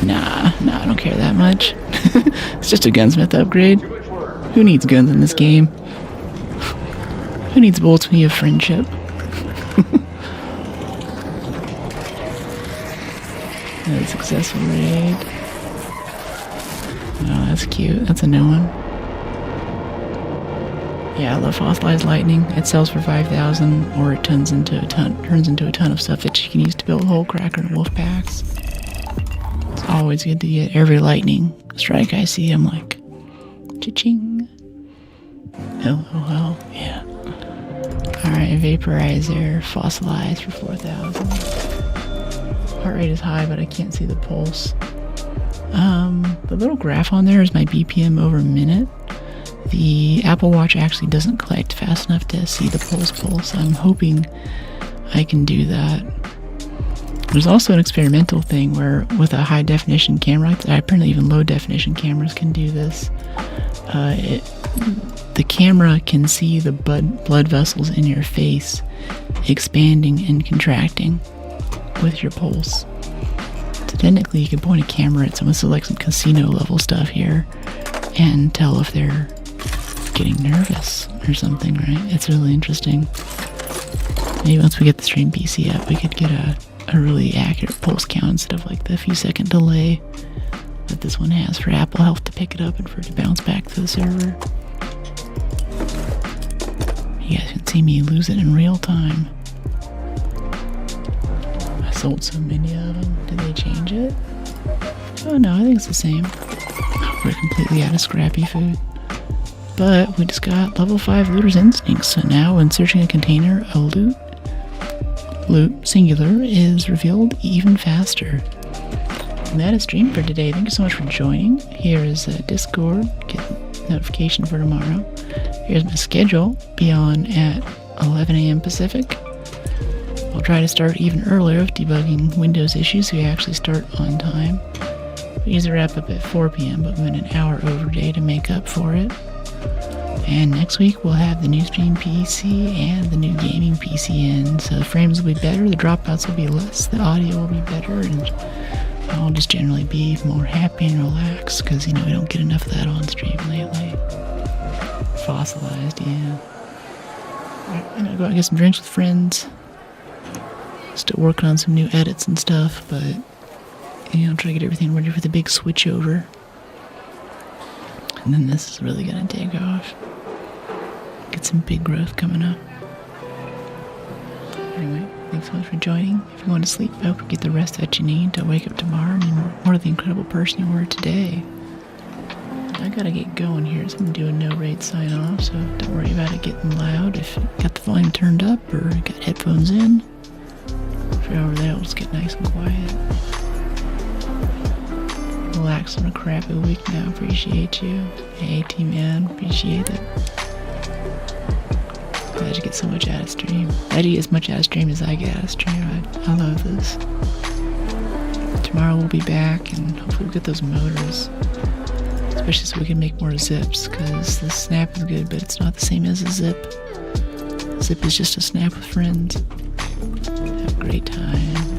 Nah, I don't care that much. It's just a gunsmith upgrade. Who needs guns in this game? Who needs bullets when you have friendship? A successful raid. Oh, that's cute. That's a new one. Yeah, I love fossilized lightning. It sells for 5,000, or it turns into a ton of stuff that you can use to build whole cracker and wolf packs. It's always good to get every lightning strike I see. I'm like, cha-ching. LOL, yeah. Alright, vaporizer, fossilized for 4,000. Heart rate is high, but I can't see the pulse. The little graph on there is my BPM over minute. The Apple Watch actually doesn't collect fast enough to see the pulse. I'm hoping I can do that. There's also an experimental thing where with a high definition camera, apparently even low definition cameras can do this. The camera can see the blood vessels in your face expanding and contracting with your pulse. So technically you can point a camera at someone, so like some casino level stuff here, and tell if they're getting nervous or something, right? It's really interesting. Maybe once we get the stream PC up, we could get a really accurate pulse count instead of like the few second delay that this one has for Apple Health to pick it up and for it to bounce back to the server. You guys can see me lose it in real time. I sold so many of them. Did they change it? Oh no, I think it's the same. We're completely out of scrappy food. But we just got level 5 looter's instincts, so now when searching a container, a loot singular is revealed even faster. And that is stream for today. Thank you so much for joining. Here is Discord, get notification for tomorrow. Here's my schedule, be on at 11 a.m. Pacific. I'll try to start even earlier with debugging Windows issues so we actually start on time. We usually wrap up at 4 p.m., but we went an hour over day to make up for it. And next week we'll have the new stream PC and the new gaming PC in, so the frames will be better, the dropouts will be less, the audio will be better, and I'll just generally be more happy and relaxed, because, you know, we don't get enough of that on stream lately. Fossilized, yeah. I'm gonna go out and get some drinks with friends. Still working on some new edits and stuff, but, you know, try to get everything ready for the big switch over. And then this is really gonna take off. Get some big growth coming up. Anyway, thanks so much for joining. If you're going to sleep, I hope you get the rest that you need to wake up tomorrow and be more of the incredible person you were today. I gotta get going here, so I'm gonna do a no-rate sign-off, so don't worry about it getting loud. If you got the volume turned up or got headphones in, if you're over there, it'll just get nice and quiet. Relax on a crappy week now, appreciate you. Hey, T-Man, appreciate it. Glad you get so much out of stream. Glad you get as much out of stream as I get out of stream. I love this. Tomorrow we'll be back, and hopefully we'll get those motors. Especially so we can make more zips, because the snap is good, but it's not the same as a zip. Zip is just a snap with friends. Have a great time.